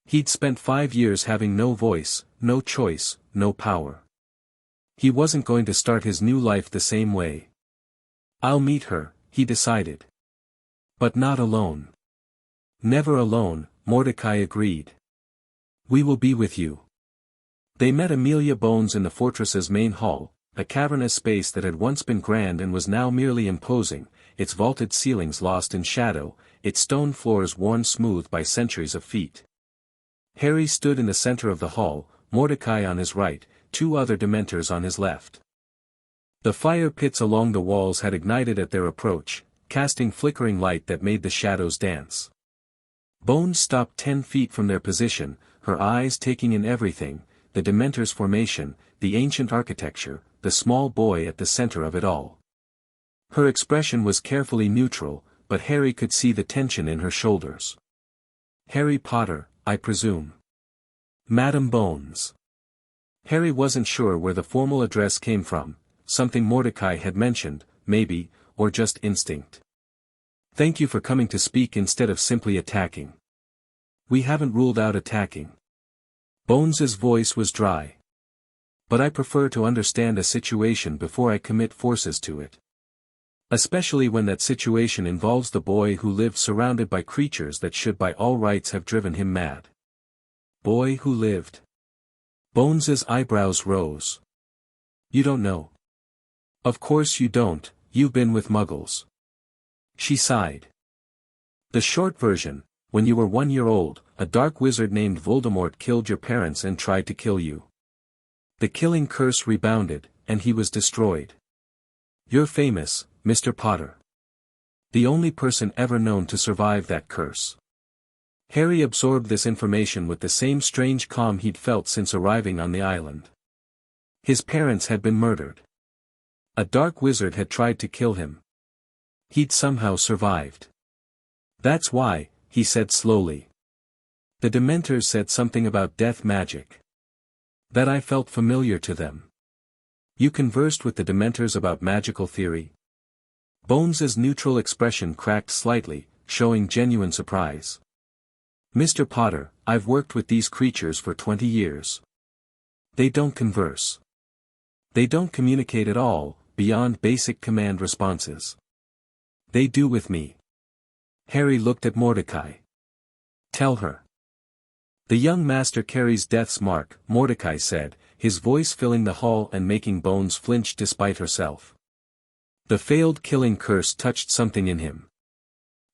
He'd spent 5 years having no voice, no choice, no power. He wasn't going to start his new life the same way. I'll meet her, he decided. But not alone. Never alone, Mordecai agreed. We will be with you. They met Amelia Bones in the fortress's main hall, a cavernous space that had once been grand and was now merely imposing, its vaulted ceilings lost in shadow, its stone floors worn smooth by centuries of feet. Harry stood in the center of the hall, Mordecai on his right, 2 other Dementors on his left. The fire pits along the walls had ignited at their approach, casting flickering light that made the shadows dance. Bones stopped 10 feet from their position, her eyes taking in everything, the Dementors' formation, the ancient architecture, the small boy at the center of it all. Her expression was carefully neutral, but Harry could see the tension in her shoulders. Harry Potter, I presume. Madam Bones. Harry wasn't sure where the formal address came from, something Mordecai had mentioned, maybe, or just instinct. Thank you for coming to speak instead of simply attacking. We haven't ruled out attacking. Bones's voice was dry. but I prefer to understand a situation before I commit forces to it. Especially when that situation involves the boy who lived surrounded by creatures that should by all rights have driven him mad. Boy who lived. Bones's eyebrows rose. You don't know. Of course you don't, you've been with muggles. She sighed. The short version, when you were 1 year old, a dark wizard named Voldemort killed your parents and tried to kill you. The killing curse rebounded, and he was destroyed. You're famous, Mr. Potter. The only person ever known to survive that curse. Harry absorbed this information with the same strange calm he'd felt since arriving on the island. His parents had been murdered. A dark wizard had tried to kill him. He'd somehow survived. That's why, he said slowly. The Dementors said something about death magic. That I felt familiar to them. You conversed with the Dementors about magical theory? Bones's neutral expression cracked slightly, showing genuine surprise. Mr. Potter, I've worked with these creatures for 20 years. They don't converse. They don't communicate at all, beyond basic command responses. They do with me. Harry looked at Mordecai. Tell her. The young master carries death's mark, Mordecai said, his voice filling the hall and making Bones flinch despite herself. The failed killing curse touched something in him.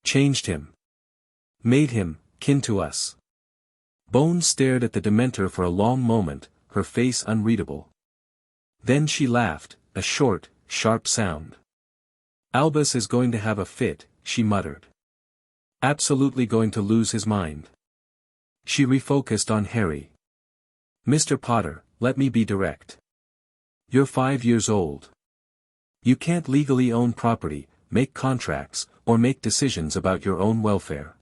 Changed him. Made him kin to us. Bones stared at the Dementor for a long moment, her face unreadable. Then she laughed, a short, sharp sound. Albus is going to have a fit, she muttered. Absolutely going to lose his mind. She refocused on Harry. Mr. Potter, let me be direct. You're 5 years old. You can't legally own property, make contracts, or make decisions about your own welfare.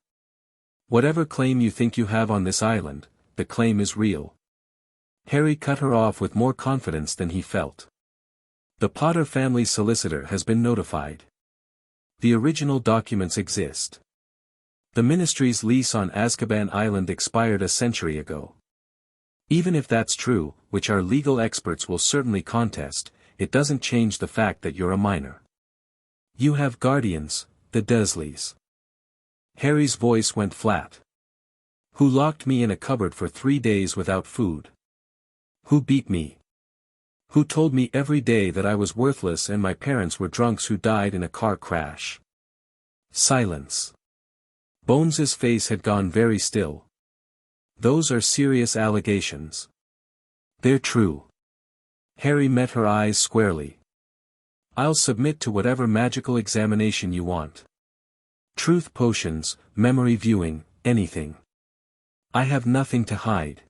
Whatever claim you think you have on this island, the claim is real. Harry cut her off with more confidence than he felt. The Potter family's solicitor has been notified. The original documents exist. The Ministry's lease on Azkaban Island expired a century ago. Even if that's true, which our legal experts will certainly contest, it doesn't change the fact that you're a minor. You have guardians, the Dursleys. Harry's voice went flat. Who locked me in a cupboard for 3 days without food? Who beat me? Who told me every day that I was worthless and my parents were drunks who died in a car crash? Silence. Bones's face had gone very still. Those are serious allegations. They're true. Harry met her eyes squarely. I'll submit to whatever magical examination you want. Truth potions, memory viewing, anything. I have nothing to hide.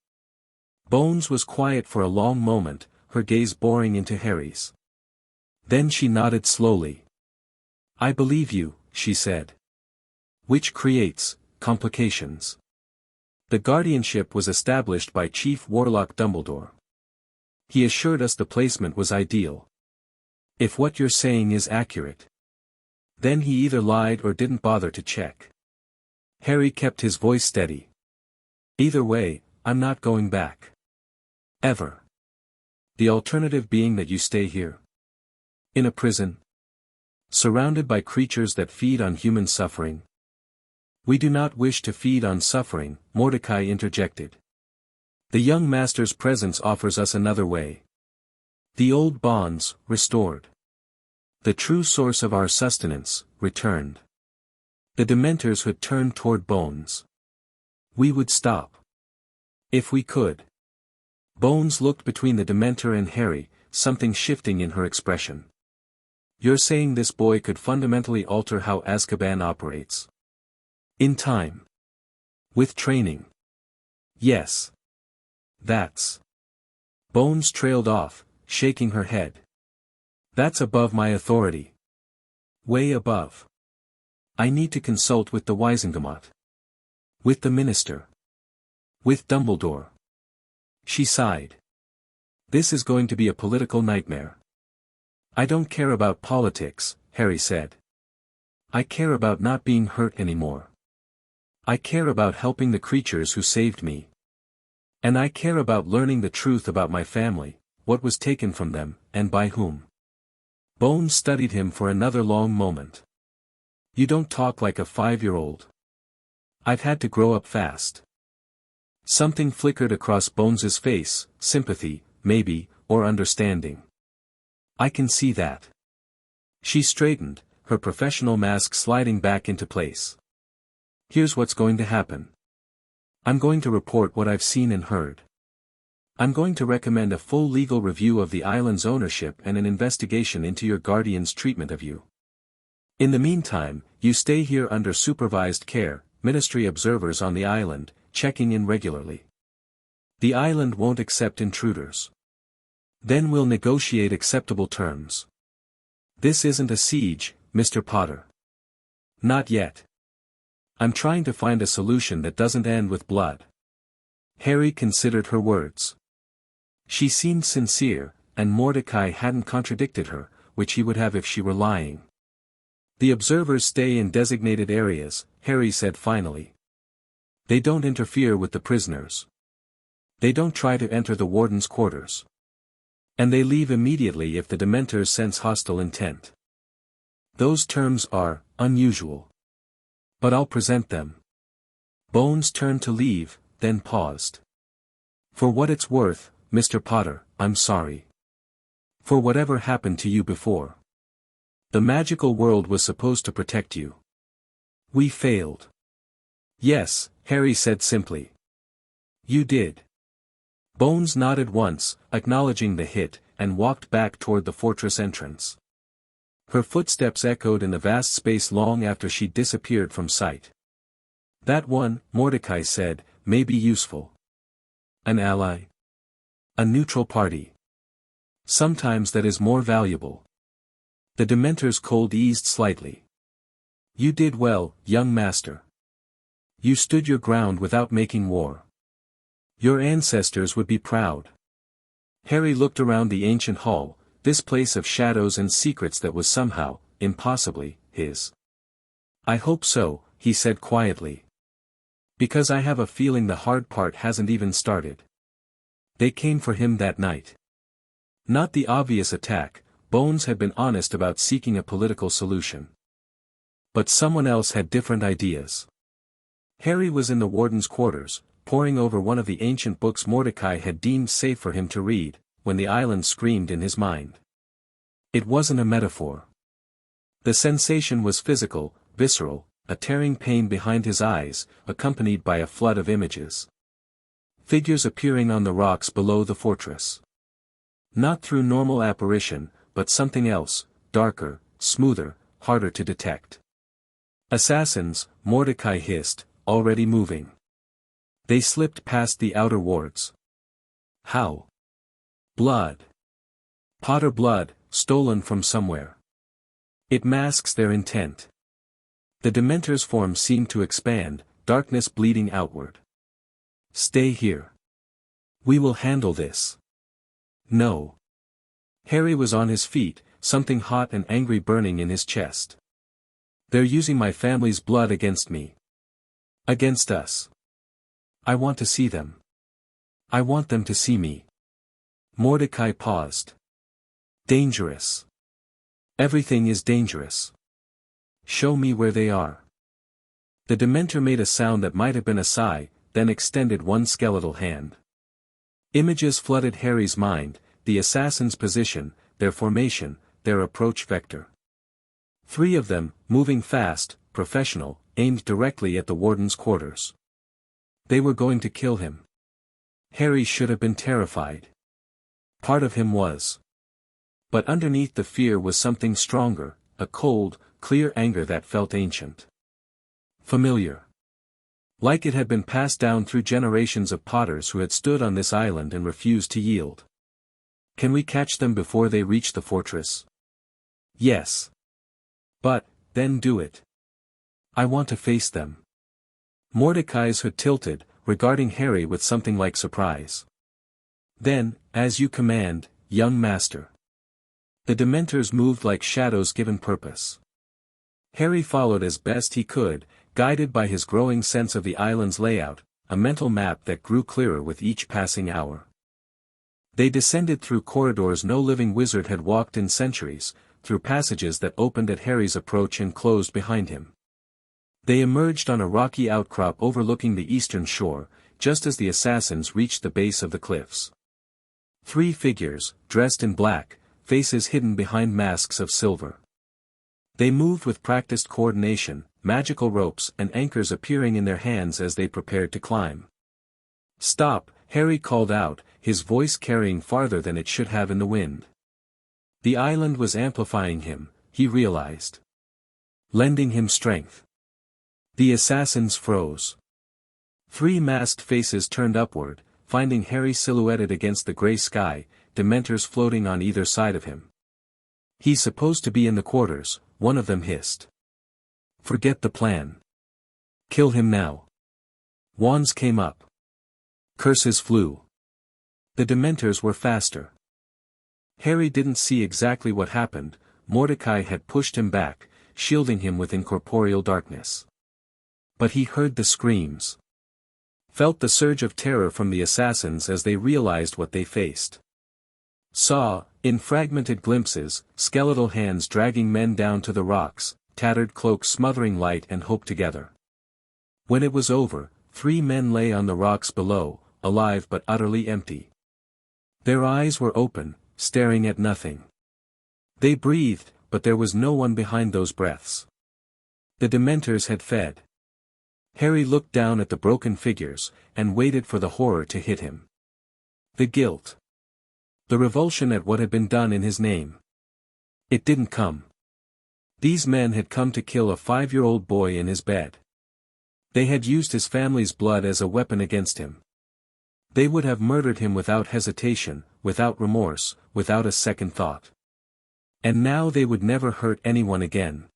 Bones was quiet for a long moment, her gaze boring into Harry's. Then she nodded slowly. I believe you, she said. Which creates complications. The guardianship was established by Chief Warlock Dumbledore. He assured us the placement was ideal. If what you're saying is accurate. Then he either lied or didn't bother to check. Harry kept his voice steady. Either way, I'm not going back. Ever. The alternative being that you stay here. In a prison. Surrounded by creatures that feed on human suffering. We do not wish to feed on suffering, Mordecai interjected. The young master's presence offers us another way. The old bonds, restored. The true source of our sustenance, returned. The Dementors would turn toward Bones. We would stop. If we could. Bones looked between the Dementor and Harry, something shifting in her expression. You're saying this boy could fundamentally alter how Azkaban operates? In time. With training. Yes. That's. Bones trailed off, shaking her head. That's above my authority. Way above. I need to consult with the Wisengamot. With the minister. With Dumbledore. She sighed. This is going to be a political nightmare. I don't care about politics, Harry said. I care about not being hurt anymore. I care about helping the creatures who saved me. And I care about learning the truth about my family, what was taken from them, and by whom. Bones studied him for another long moment. You don't talk like a 5-year-old. I've had to grow up fast. Something flickered across Bones's face, sympathy, maybe, or understanding. I can see that. She straightened, her professional mask sliding back into place. Here's what's going to happen. I'm going to report what I've seen and heard. I'm going to recommend a full legal review of the island's ownership and an investigation into your guardian's treatment of you. In the meantime, you stay here under supervised care, ministry observers on the island, checking in regularly. The island won't accept intruders. Then we'll negotiate acceptable terms. This isn't a siege, Mr. Potter. Not yet. I'm trying to find a solution that doesn't end with blood. Harry considered her words. She seemed sincere, and Mordecai hadn't contradicted her, which he would have if she were lying. The observers stay in designated areas, Harry said finally. They don't interfere with the prisoners. They don't try to enter the warden's quarters. And they leave immediately if the Dementors sense hostile intent. Those terms are unusual. But I'll present them. Bones turned to leave, then paused. For what it's worth, Mr. Potter, I'm sorry. For whatever happened to you before. The magical world was supposed to protect you. We failed. Yes, Harry said simply. You did. Bones nodded once, acknowledging the hit, and walked back toward the fortress entrance. Her footsteps echoed in the vast space long after she disappeared from sight. That one, Mordecai said, may be useful. An ally. A neutral party. Sometimes that is more valuable. The Dementor's cold eased slightly. You did well, young master. You stood your ground without making war. Your ancestors would be proud. Harry looked around the ancient hall, this place of shadows and secrets that was somehow, impossibly, his. I hope so, he said quietly. Because I have a feeling the hard part hasn't even started. They came for him that night. Not the obvious attack, Bones had been honest about seeking a political solution. But someone else had different ideas. Harry was in the warden's quarters, poring over one of the ancient books Mordecai had deemed safe for him to read, when the island screamed in his mind. It wasn't a metaphor. The sensation was physical, visceral, a tearing pain behind his eyes, accompanied by a flood of images. Figures appearing on the rocks below the fortress. Not through normal apparition, but something else, darker, smoother, harder to detect. Assassins, Mordecai hissed, already moving. They slipped past the outer wards. How? Blood. Potter blood, stolen from somewhere. It masks their intent. The Dementor's form seemed to expand, darkness bleeding outward. Stay here. We will handle this. No. Harry was on his feet, something hot and angry burning in his chest. They're using my family's blood against me. Against us. I want to see them. I want them to see me. Mordecai paused. Dangerous. Everything is dangerous. Show me where they are. The Dementor made a sound that might have been a sigh, then extended one skeletal hand. Images flooded Harry's mind, the assassin's position, their formation, their approach vector. 3 of them, moving fast, professional, aimed directly at the warden's quarters. They were going to kill him. Harry should have been terrified. Part of him was. But underneath the fear was something stronger, a cold, clear anger that felt ancient. Familiar. Like it had been passed down through generations of Potters who had stood on this island and refused to yield. Can we catch them before they reach the fortress? Yes. But, then do it. I want to face them. Mordecai's hood tilted, regarding Harry with something like surprise. Then, as you command, young master. The Dementors moved like shadows given purpose. Harry followed as best he could, guided by his growing sense of the island's layout, a mental map that grew clearer with each passing hour. They descended through corridors no living wizard had walked in centuries, through passages that opened at Harry's approach and closed behind him. They emerged on a rocky outcrop overlooking the eastern shore, just as the assassins reached the base of the cliffs. 3 figures, dressed in black, faces hidden behind masks of silver. They moved with practiced coordination, magical ropes and anchors appearing in their hands as they prepared to climb. "Stop," Harry called out, his voice carrying farther than it should have in the wind. The island was amplifying him, he realized. Lending him strength. The assassins froze. 3 masked faces turned upward, finding Harry silhouetted against the gray sky, Dementors floating on either side of him. "He's supposed to be in the quarters," one of them hissed. "Forget the plan. Kill him now." Wands came up. Curses flew. The Dementors were faster. Harry didn't see exactly what happened. Mordecai had pushed him back, shielding him with incorporeal darkness. But he heard the screams. Felt the surge of terror from the assassins as they realized what they faced. Saw, in fragmented glimpses, skeletal hands dragging men down to the rocks, tattered cloaks smothering light and hope together. When it was over, 3 men lay on the rocks below, alive but utterly empty. Their eyes were open, staring at nothing. They breathed, but there was no one behind those breaths. The Dementors had fed. Harry looked down at the broken figures, and waited for the horror to hit him. The guilt. The revulsion at what had been done in his name. It didn't come. These men had come to kill a 5-year-old boy in his bed. They had used his family's blood as a weapon against him. They would have murdered him without hesitation, without remorse, without a second thought. And now they would never hurt anyone again.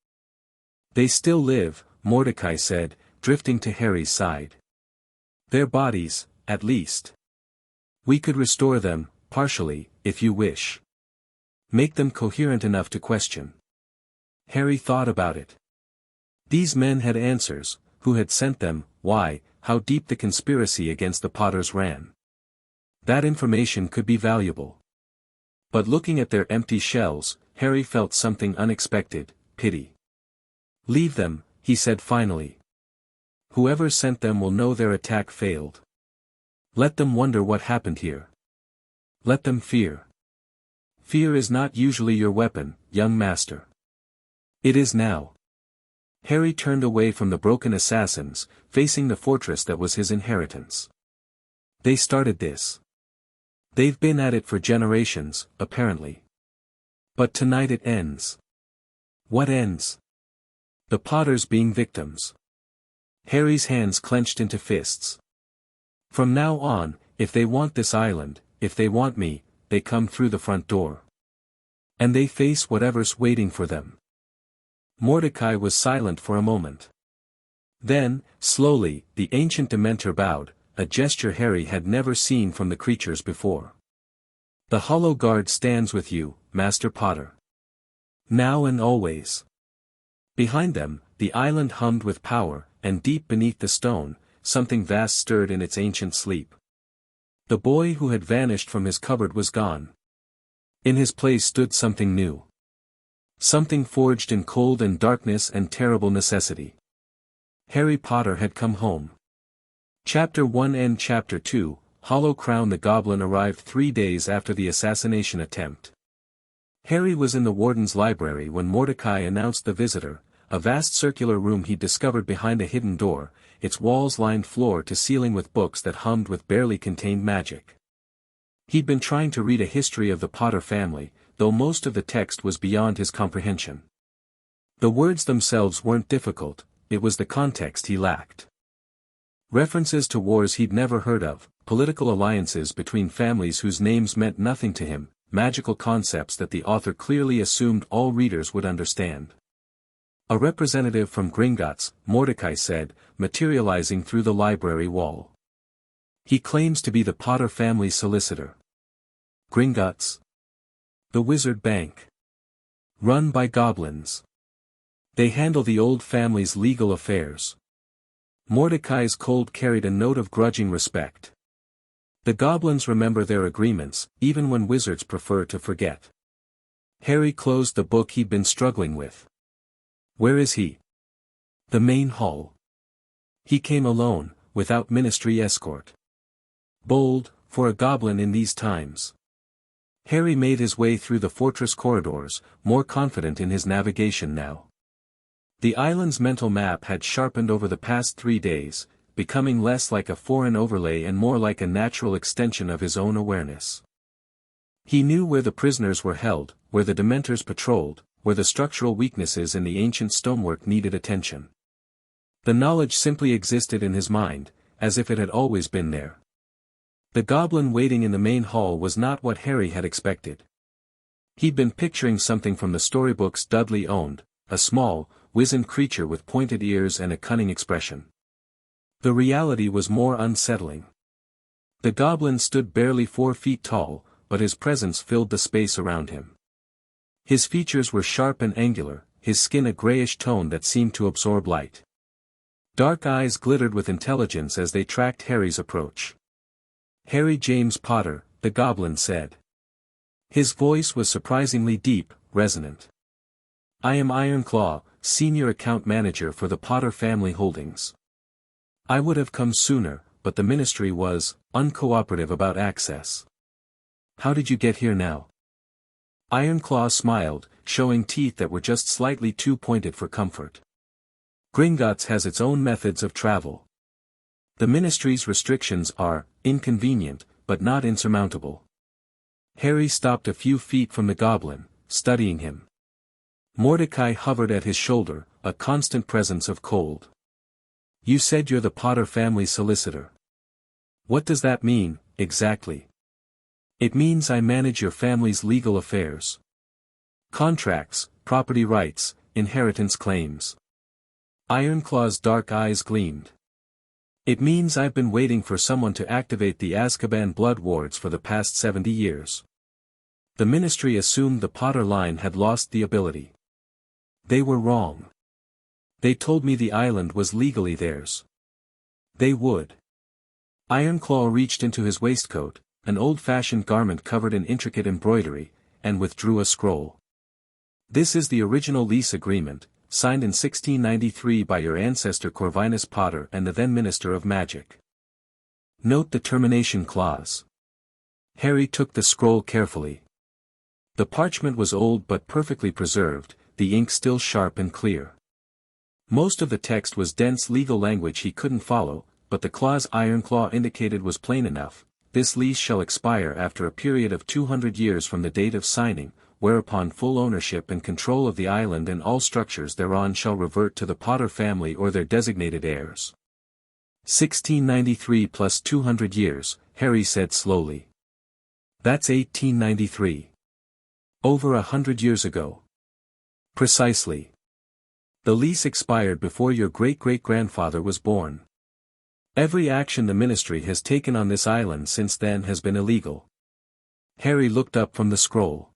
"They still live," Mordecai said, drifting to Harry's side. "Their bodies, at least. We could restore them, partially, if you wish. Make them coherent enough to question." Harry thought about it. These men had answers. Who had sent them, why, how deep the conspiracy against the Potters ran. That information could be valuable. But looking at their empty shells, Harry felt something unexpected: pity. "Leave them," he said finally. "Whoever sent them will know their attack failed. Let them wonder what happened here. Let them fear. Fear is not usually your weapon, young master. It is now." Harry turned away from the broken assassins, facing the fortress that was his inheritance. They started this. They've been at it for generations, apparently. But tonight it ends. What ends? The Potters being victims. Harry's hands clenched into fists. From now on, if they want this island, if they want me, they come through the front door. And they face whatever's waiting for them. Mordecai was silent for a moment. Then, slowly, the ancient Dementor bowed, a gesture Harry had never seen from the creatures before. "The Hollow Guard stands with you, Master Potter. Now and always." Behind them, the island hummed with power, and deep beneath the stone, something vast stirred in its ancient sleep. The boy who had vanished from his cupboard was gone. In his place stood something new. Something forged in cold and darkness and terrible necessity. Harry Potter had come home. Chapter 1 and Chapter 2, Hollow Crown. The goblin arrived 3 days after the assassination attempt. Harry was in the warden's library when Mordecai announced the visitor, a vast circular room he'd discovered behind a hidden door, its walls lined floor to ceiling with books that hummed with barely contained magic. He'd been trying to read a history of the Potter family, though most of the text was beyond his comprehension. The words themselves weren't difficult, it was the context he lacked. References to wars he'd never heard of, political alliances between families whose names meant nothing to him, magical concepts that the author clearly assumed all readers would understand. "A representative from Gringotts," Mordecai said, materializing through the library wall. "He claims to be the Potter family solicitor." Gringotts? The Wizard Bank. Run by goblins. They handle the old family's legal affairs. Mordecai's cold carried a note of grudging respect. The goblins remember their agreements, even when wizards prefer to forget. Harry closed the book he'd been struggling with. Where is he? The main hall. He came alone, without ministry escort. Bold, for a goblin in these times. Harry made his way through the fortress corridors, more confident in his navigation now. The island's mental map had sharpened over the past 3 days, becoming less like a foreign overlay and more like a natural extension of his own awareness. He knew where the prisoners were held, where the Dementors patrolled, where the structural weaknesses in the ancient stonework needed attention. The knowledge simply existed in his mind, as if it had always been there. The goblin waiting in the main hall was not what Harry had expected. He'd been picturing something from the storybooks Dudley owned, a small, wizened creature with pointed ears and a cunning expression. The reality was more unsettling. The goblin stood barely 4 feet tall, but his presence filled the space around him. His features were sharp and angular, his skin a grayish tone that seemed to absorb light. Dark eyes glittered with intelligence as they tracked Harry's approach. "Harry James Potter," the goblin said. His voice was surprisingly deep, resonant. "I am Ironclaw, senior account manager for the Potter family holdings. I would have come sooner, but the ministry was uncooperative about access. How did you get here now?" Ironclaw smiled, showing teeth that were just slightly too pointed for comfort. "Gringotts has its own methods of travel. The ministry's restrictions are inconvenient, but not insurmountable." Harry stopped a few feet from the goblin, studying him. Mordecai hovered at his shoulder, a constant presence of cold. "You said you're the Potter family solicitor. What does that mean, exactly?" "It means I manage your family's legal affairs. Contracts, property rights, inheritance claims." Ironclaw's dark eyes gleamed. "It means I've been waiting for someone to activate the Azkaban blood wards for the past 70 years. The ministry assumed the Potter line had lost the ability. They were wrong. They told me the island was legally theirs. They would." Ironclaw reached into his waistcoat, an old-fashioned garment covered in intricate embroidery, and withdrew a scroll. "This is the original lease agreement, signed in 1693 by your ancestor Corvinus Potter and the then Minister of Magic. Note the termination clause." Harry took the scroll carefully. The parchment was old but perfectly preserved, the ink still sharp and clear. Most of the text was dense legal language he couldn't follow, but the clause Ironclaw indicated was plain enough: "This lease shall expire after a period of 200 years from the date of signing, whereupon full ownership and control of the island and all structures thereon shall revert to the Potter family or their designated heirs." 1693 plus 200 years, Harry said slowly. "That's 1893. Over 100 years ago." "Precisely. The lease expired before your great-great-grandfather was born. Every action the ministry has taken on this island since then has been illegal." Harry looked up from the scroll.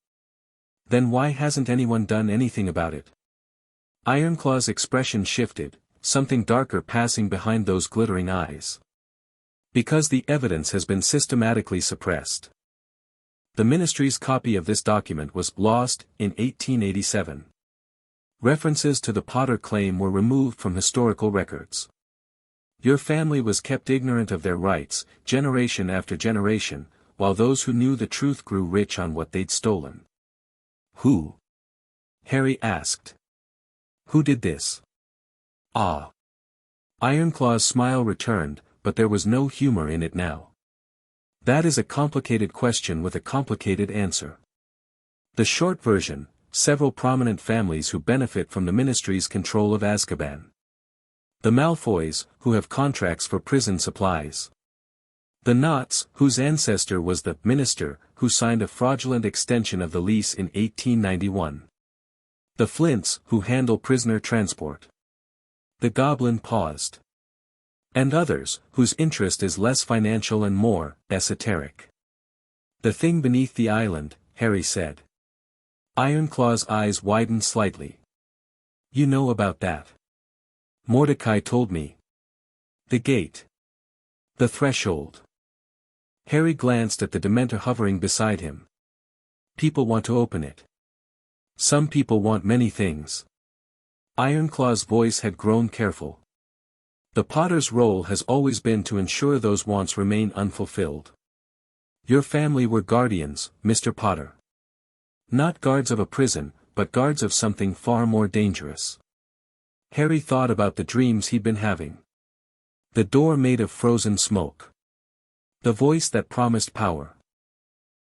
"Then why hasn't anyone done anything about it?" Ironclaw's expression shifted, something darker passing behind those glittering eyes. "Because the evidence has been systematically suppressed. The ministry's copy of this document was lost in 1887. References to the Potter claim were removed from historical records. Your family was kept ignorant of their rights, generation after generation, while those who knew the truth grew rich on what they'd stolen." "Who?" Harry asked. "Who did this?" "Ah." Ironclaw's smile returned, but there was no humor in it now. "That is a complicated question with a complicated answer. The short version: several prominent families who benefit from the ministry's control of Azkaban. The Malfoys, who have contracts for prison supplies. The Knotts, whose ancestor was the minister, who signed a fraudulent extension of the lease in 1891. The Flints, who handle prisoner transport." The goblin paused. "And others, whose interest is less financial and more esoteric. The thing beneath the island," Harry said. Ironclaw's eyes widened slightly. "You know about that?" "Mordecai told me." "The gate. The threshold. Harry glanced at the Dementor hovering beside him. People want to open it. Some people want many things. Ironclaw's voice had grown careful. The Potter's role has always been to ensure those wants remain unfulfilled. Your family were guardians, Mr. Potter. Not guards of a prison, but guards of something far more dangerous. Harry thought about the dreams he'd been having. The door made of frozen smoke. The voice that promised power.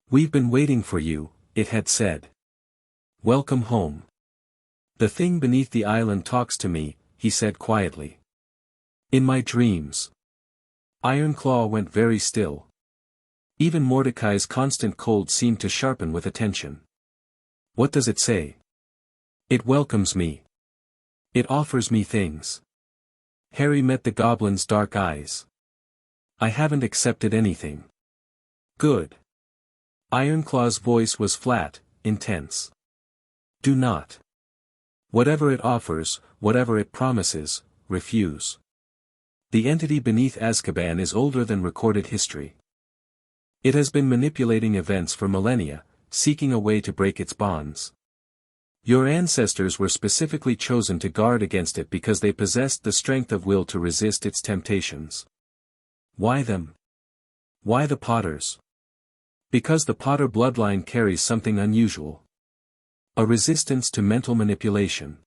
We've been waiting for you, it had said. Welcome home. The thing beneath the island talks to me, he said quietly. In my dreams. Ironclaw went very still. Even Mordecai's constant cold seemed to sharpen with attention. What does it say? It welcomes me. It offers me things. Harry met the goblin's dark eyes. I haven't accepted anything. Good. Ironclaw's voice was flat, intense. Do not. Whatever it offers, whatever it promises, refuse. The entity beneath Azkaban is older than recorded history. It has been manipulating events for millennia, seeking a way to break its bonds. Your ancestors were specifically chosen to guard against it because they possessed the strength of will to resist its temptations. Why them? Why the Potters? Because the Potter bloodline carries something unusual. A resistance to mental manipulation.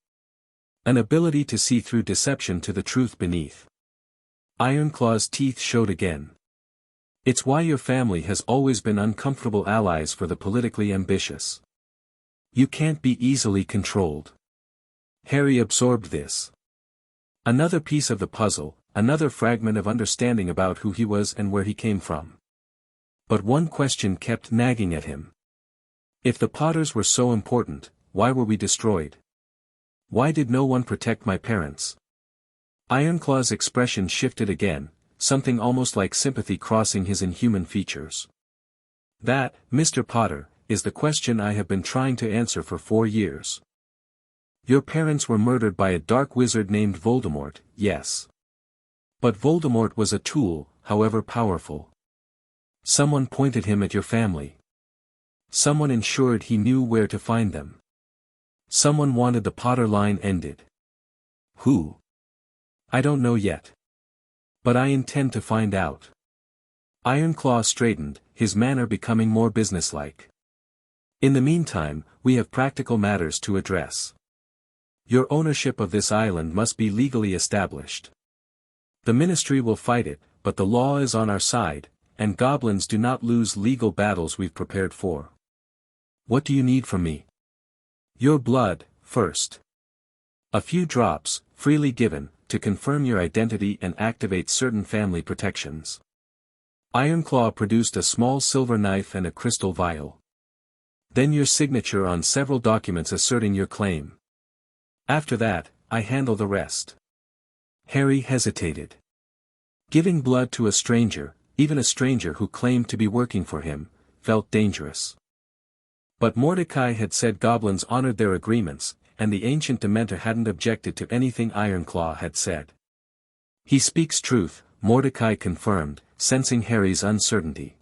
An ability to see through deception to the truth beneath. Ironclaw's teeth showed again. It's why your family has always been uncomfortable allies for the politically ambitious. You can't be easily controlled. Harry absorbed this. Another piece of the puzzle, another fragment of understanding about who he was and where he came from. But one question kept nagging at him. If the Potters were so important, why were we destroyed? Why did no one protect my parents? Ironclaw's expression shifted again, something almost like sympathy crossing his inhuman features. That, Mr. Potter, is the question I have been trying to answer for 4 years. Your parents were murdered by a dark wizard named Voldemort, yes. But Voldemort was a tool, however powerful. Someone pointed him at your family. Someone ensured he knew where to find them. Someone wanted the Potter line ended. Who? I don't know yet. But I intend to find out. Ironclaw straightened, his manner becoming more businesslike. In the meantime, we have practical matters to address. Your ownership of this island must be legally established. The Ministry will fight it, but the law is on our side, and goblins do not lose legal battles we've prepared for. What do you need from me? Your blood, first. A few drops, freely given, to confirm your identity and activate certain family protections. Ironclaw produced a small silver knife and a crystal vial. Then your signature on several documents asserting your claim. After that, I handle the rest. Harry hesitated. Giving blood to a stranger, even a stranger who claimed to be working for him, felt dangerous. But Mordecai had said goblins honored their agreements, and the ancient Dementor hadn't objected to anything Ironclaw had said. He speaks truth, Mordecai confirmed, sensing Harry's uncertainty.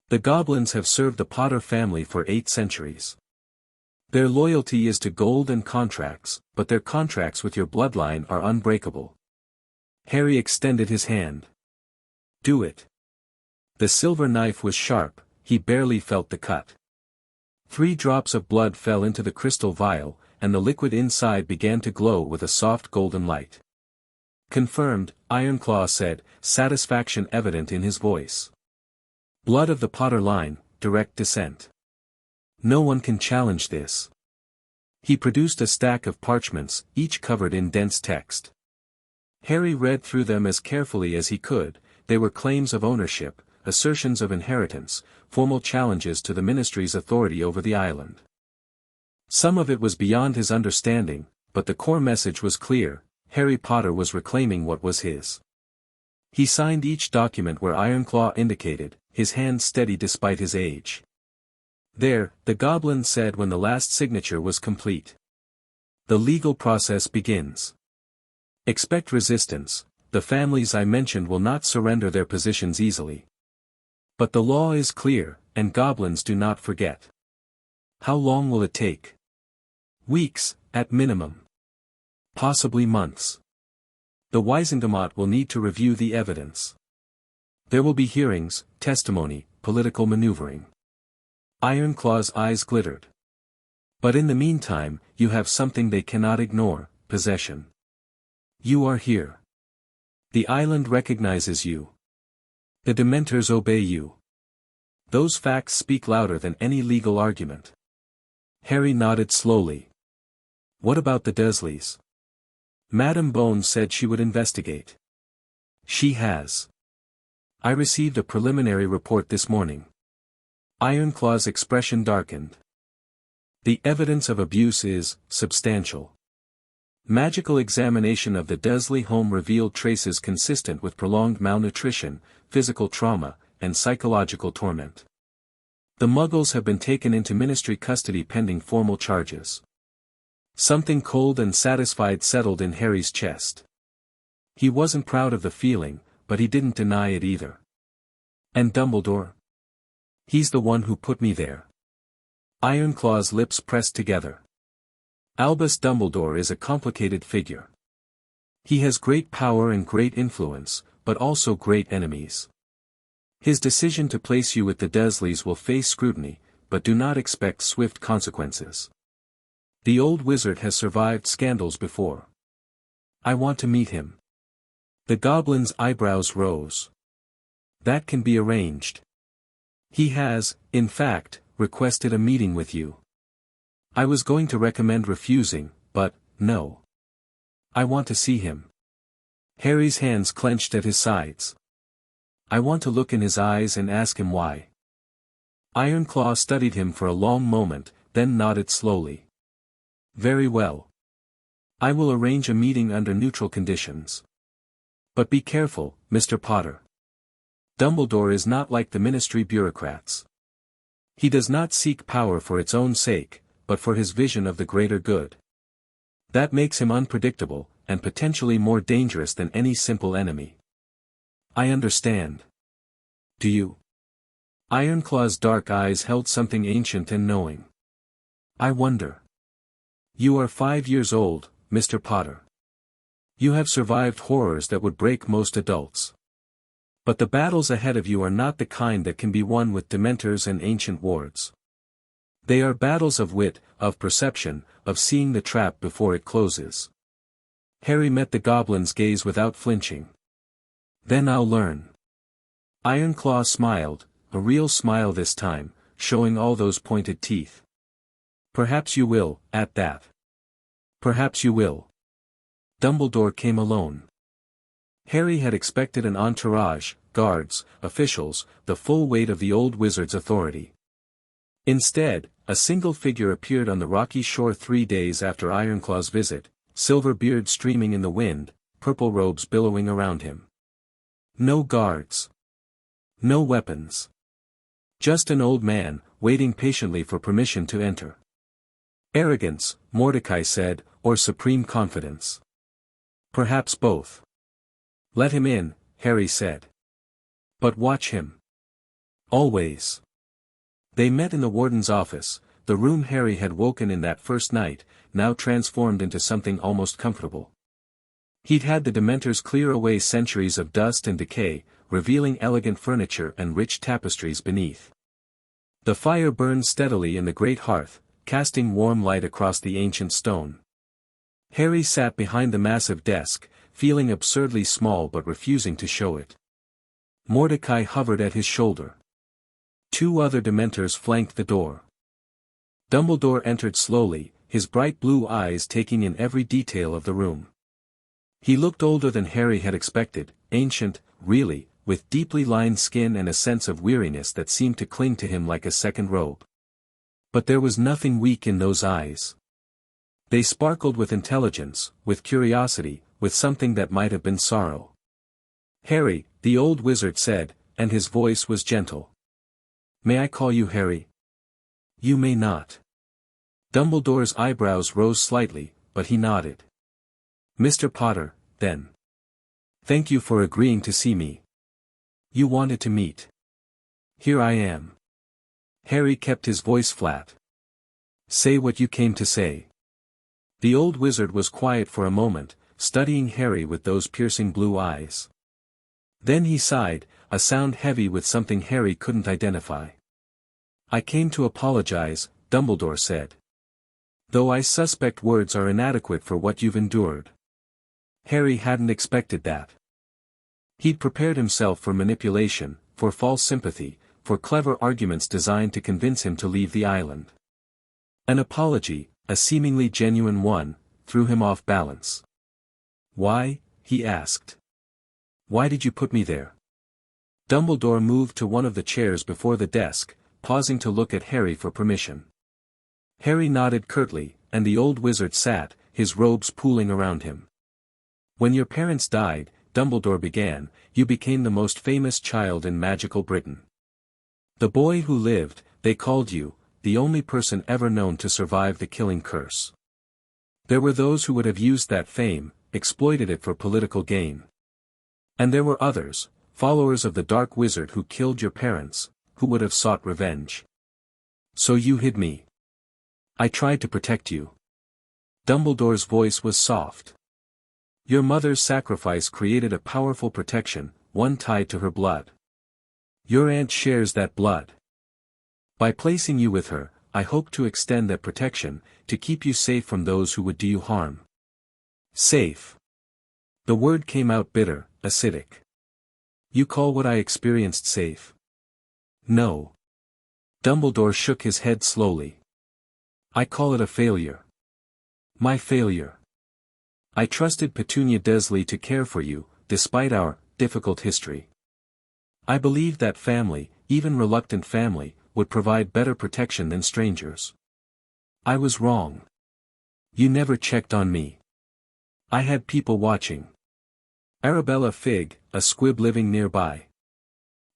The goblins have served the Potter family for 8 centuries. Their loyalty is to gold and contracts, but their contracts with your bloodline are unbreakable. Harry extended his hand. Do it. The silver knife was sharp, he barely felt the cut. 3 drops of blood fell into the crystal vial, and the liquid inside began to glow with a soft golden light. Confirmed, Ironclaw said, satisfaction evident in his voice. Blood of the Potter line, direct descent. No one can challenge this. He produced a stack of parchments, each covered in dense text. Harry read through them as carefully as he could. They were claims of ownership, assertions of inheritance, formal challenges to the Ministry's authority over the island. Some of it was beyond his understanding, but the core message was clear: Harry Potter was reclaiming what was his. He signed each document where Ironclaw indicated, his hand steady despite his age. There, the goblin said when the last signature was complete. The legal process begins. Expect resistance, the families I mentioned will not surrender their positions easily. But the law is clear, and goblins do not forget. How long will it take? Weeks, at minimum. Possibly months. The Wisengamot will need to review the evidence. There will be hearings, testimony, political maneuvering. Ironclaw's eyes glittered. But in the meantime, you have something they cannot ignore, possession. You are here. The island recognizes you. The Dementors obey you. Those facts speak louder than any legal argument. Harry nodded slowly. What about the Dursleys? Madame Bones said she would investigate. She has. I received a preliminary report this morning. Ironclaw's expression darkened. The evidence of abuse is substantial. Magical examination of the Dursley home revealed traces consistent with prolonged malnutrition, physical trauma, and psychological torment. The Muggles have been taken into ministry custody pending formal charges. Something cold and satisfied settled in Harry's chest. He wasn't proud of the feeling, but he didn't deny it either. And Dumbledore? He's the one who put me there. Ironclaw's lips pressed together. Albus Dumbledore is a complicated figure. He has great power and great influence, but also great enemies. His decision to place you with the Dursleys will face scrutiny, but do not expect swift consequences. The old wizard has survived scandals before. I want to meet him. The goblin's eyebrows rose. That can be arranged. He has, in fact, requested a meeting with you. I was going to recommend refusing, but, no. I want to see him. Harry's hands clenched at his sides. I want to look in his eyes and ask him why. Ironclaw studied him for a long moment, then nodded slowly. Very well. I will arrange a meeting under neutral conditions. But be careful, Mr. Potter. Dumbledore is not like the ministry bureaucrats. He does not seek power for its own sake, but for his vision of the greater good. That makes him unpredictable, and potentially more dangerous than any simple enemy. I understand. Do you? Ironclaw's dark eyes held something ancient and knowing. I wonder. You are 5 years old, Mr. Potter. You have survived horrors that would break most adults. But the battles ahead of you are not the kind that can be won with Dementors and ancient wards. They are battles of wit, of perception, of seeing the trap before it closes. Harry met the goblin's gaze without flinching. Then I'll learn. Ironclaw smiled, a real smile this time, showing all those pointed teeth. Perhaps you will, at that. Perhaps you will. Dumbledore came alone. Harry had expected an entourage, guards, officials, the full weight of the old wizard's authority. Instead, a single figure appeared on the rocky shore 3 days after Ironclaw's visit, silver beard streaming in the wind, purple robes billowing around him. No guards. No weapons. Just an old man, waiting patiently for permission to enter. Arrogance, Mordecai said, or supreme confidence. Perhaps both. Let him in, Harry said. But watch him. Always. They met in the warden's office, the room Harry had woken in that first night, now transformed into something almost comfortable. He'd had the Dementors clear away centuries of dust and decay, revealing elegant furniture and rich tapestries beneath. The fire burned steadily in the great hearth, casting warm light across the ancient stone. Harry sat behind the massive desk, feeling absurdly small but refusing to show it. Mordecai hovered at his shoulder. 2 other Dementors flanked the door. Dumbledore entered slowly, his bright blue eyes taking in every detail of the room. He looked older than Harry had expected, ancient, really, with deeply lined skin and a sense of weariness that seemed to cling to him like a second robe. But there was nothing weak in those eyes. They sparkled with intelligence, with curiosity, with something that might have been sorrow. Harry, the old wizard said, and his voice was gentle. May I call you Harry? You may not. Dumbledore's eyebrows rose slightly, but he nodded. Mr. Potter, then. Thank you for agreeing to see me. You wanted to meet. Here I am. Harry kept his voice flat. Say what you came to say. The old wizard was quiet for a moment, studying Harry with those piercing blue eyes. Then he sighed, a sound heavy with something Harry couldn't identify. I came to apologize, Dumbledore said. Though I suspect words are inadequate for what you've endured. Harry hadn't expected that. He'd prepared himself for manipulation, for false sympathy, for clever arguments designed to convince him to leave the island. An apology, a seemingly genuine one, threw him off balance. Why? He asked. Why did you put me there? Dumbledore moved to one of the chairs before the desk, pausing to look at Harry for permission. Harry nodded curtly, and the old wizard sat, his robes pooling around him. When your parents died, Dumbledore began, you became the most famous child in magical Britain. The boy who lived, they called you, the only person ever known to survive the killing curse. There were those who would have used that fame, exploited it for political gain. And there were others, followers of the dark wizard who killed your parents, who would have sought revenge. So you hid me. I tried to protect you. Dumbledore's voice was soft. Your mother's sacrifice created a powerful protection, one tied to her blood. Your aunt shares that blood. By placing you with her, I hope to extend that protection, to keep you safe from those who would do you harm. Safe. The word came out bitter, acidic. You call what I experienced safe? No. Dumbledore shook his head slowly. I call it a failure. My failure. I trusted Petunia Dursley to care for you, despite our difficult history. I believed that family, even reluctant family, would provide better protection than strangers. I was wrong. You never checked on me. I had people watching. Arabella Figg, a squib living nearby.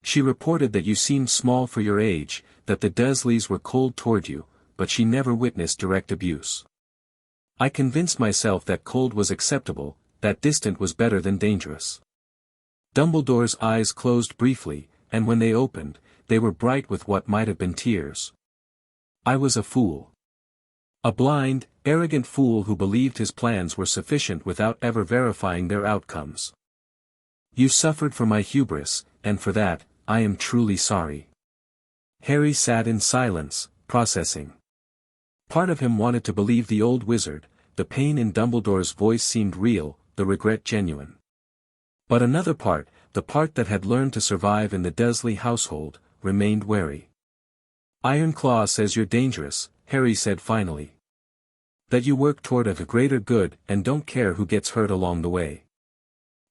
She reported that you seemed small for your age, that the Dursleys were cold toward you, but she never witnessed direct abuse. I convinced myself that cold was acceptable, that distant was better than dangerous. Dumbledore's eyes closed briefly, and when they opened, they were bright with what might have been tears. I was a fool. A blind, arrogant fool who believed his plans were sufficient without ever verifying their outcomes. You suffered for my hubris, and for that, I am truly sorry. Harry sat in silence, processing. Part of him wanted to believe the old wizard, the pain in Dumbledore's voice seemed real, the regret genuine. But another part, the part that had learned to survive in the Dursley household, remained wary. Ironclaw says you're dangerous, Harry said finally. That you work toward a greater good and don't care who gets hurt along the way.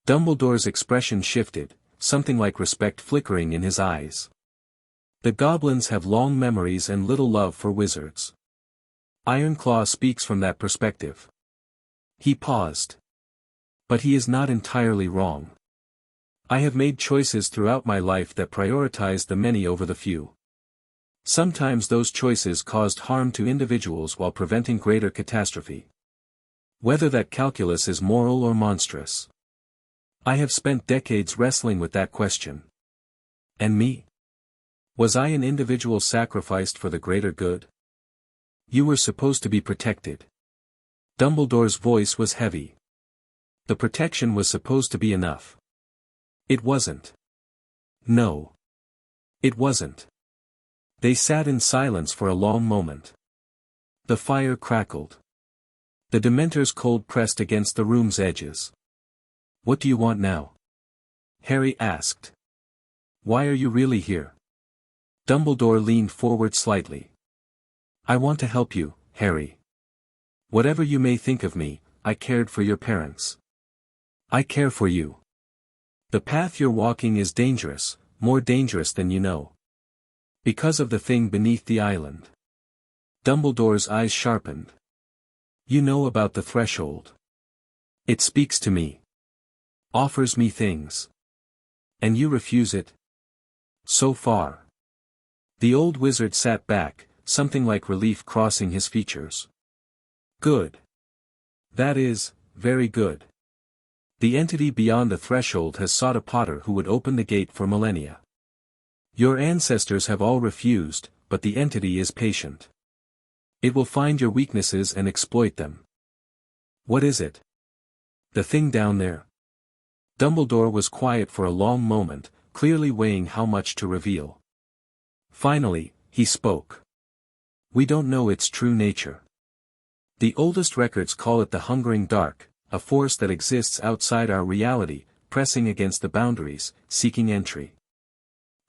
Dumbledore's expression shifted, something like respect flickering in his eyes. The goblins have long memories and little love for wizards. Ironclaw speaks from that perspective. He paused. But he is not entirely wrong. I have made choices throughout my life that prioritized the many over the few. Sometimes those choices caused harm to individuals while preventing greater catastrophe. Whether that calculus is moral or monstrous. I have spent decades wrestling with that question. And me? Was I an individual sacrificed for the greater good? You were supposed to be protected. Dumbledore's voice was heavy. The protection was supposed to be enough. It wasn't. No. It wasn't. They sat in silence for a long moment. The fire crackled. The Dementors cold pressed against the room's edges. What do you want now? Harry asked. Why are you really here? Dumbledore leaned forward slightly. I want to help you, Harry. Whatever you may think of me, I cared for your parents. I care for you. The path you're walking is dangerous, more dangerous than you know. Because of the thing beneath the island. Dumbledore's eyes sharpened. You know about the threshold. It speaks to me. Offers me things. And you refuse it? So far. The old wizard sat back, something like relief crossing his features. Good. That is, very good. The entity beyond the threshold has sought a potter who would open the gate for millennia. Your ancestors have all refused, but the entity is patient. It will find your weaknesses and exploit them. What is it? The thing down there. Dumbledore was quiet for a long moment, clearly weighing how much to reveal. Finally, he spoke. We don't know its true nature. The oldest records call it the Hungering Dark, a force that exists outside our reality, pressing against the boundaries, seeking entry.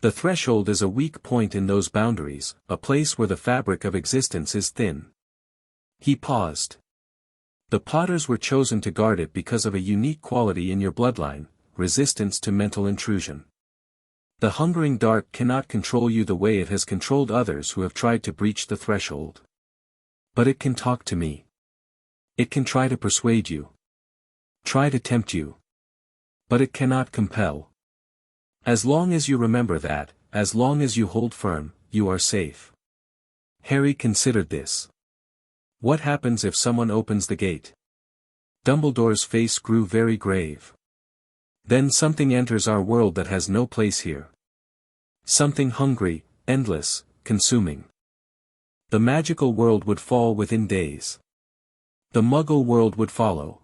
The threshold is a weak point in those boundaries, a place where the fabric of existence is thin. He paused. The Potters were chosen to guard it because of a unique quality in your bloodline, resistance to mental intrusion. The Hungering Dark cannot control you the way it has controlled others who have tried to breach the threshold. But it can talk to me. It can try to persuade you. Try to tempt you. But it cannot compel. As long as you remember that, as long as you hold firm, you are safe. Harry considered this. What happens if someone opens the gate? Dumbledore's face grew very grave. Then something enters our world that has no place here. Something hungry, endless, consuming. The magical world would fall within days. The Muggle world would follow.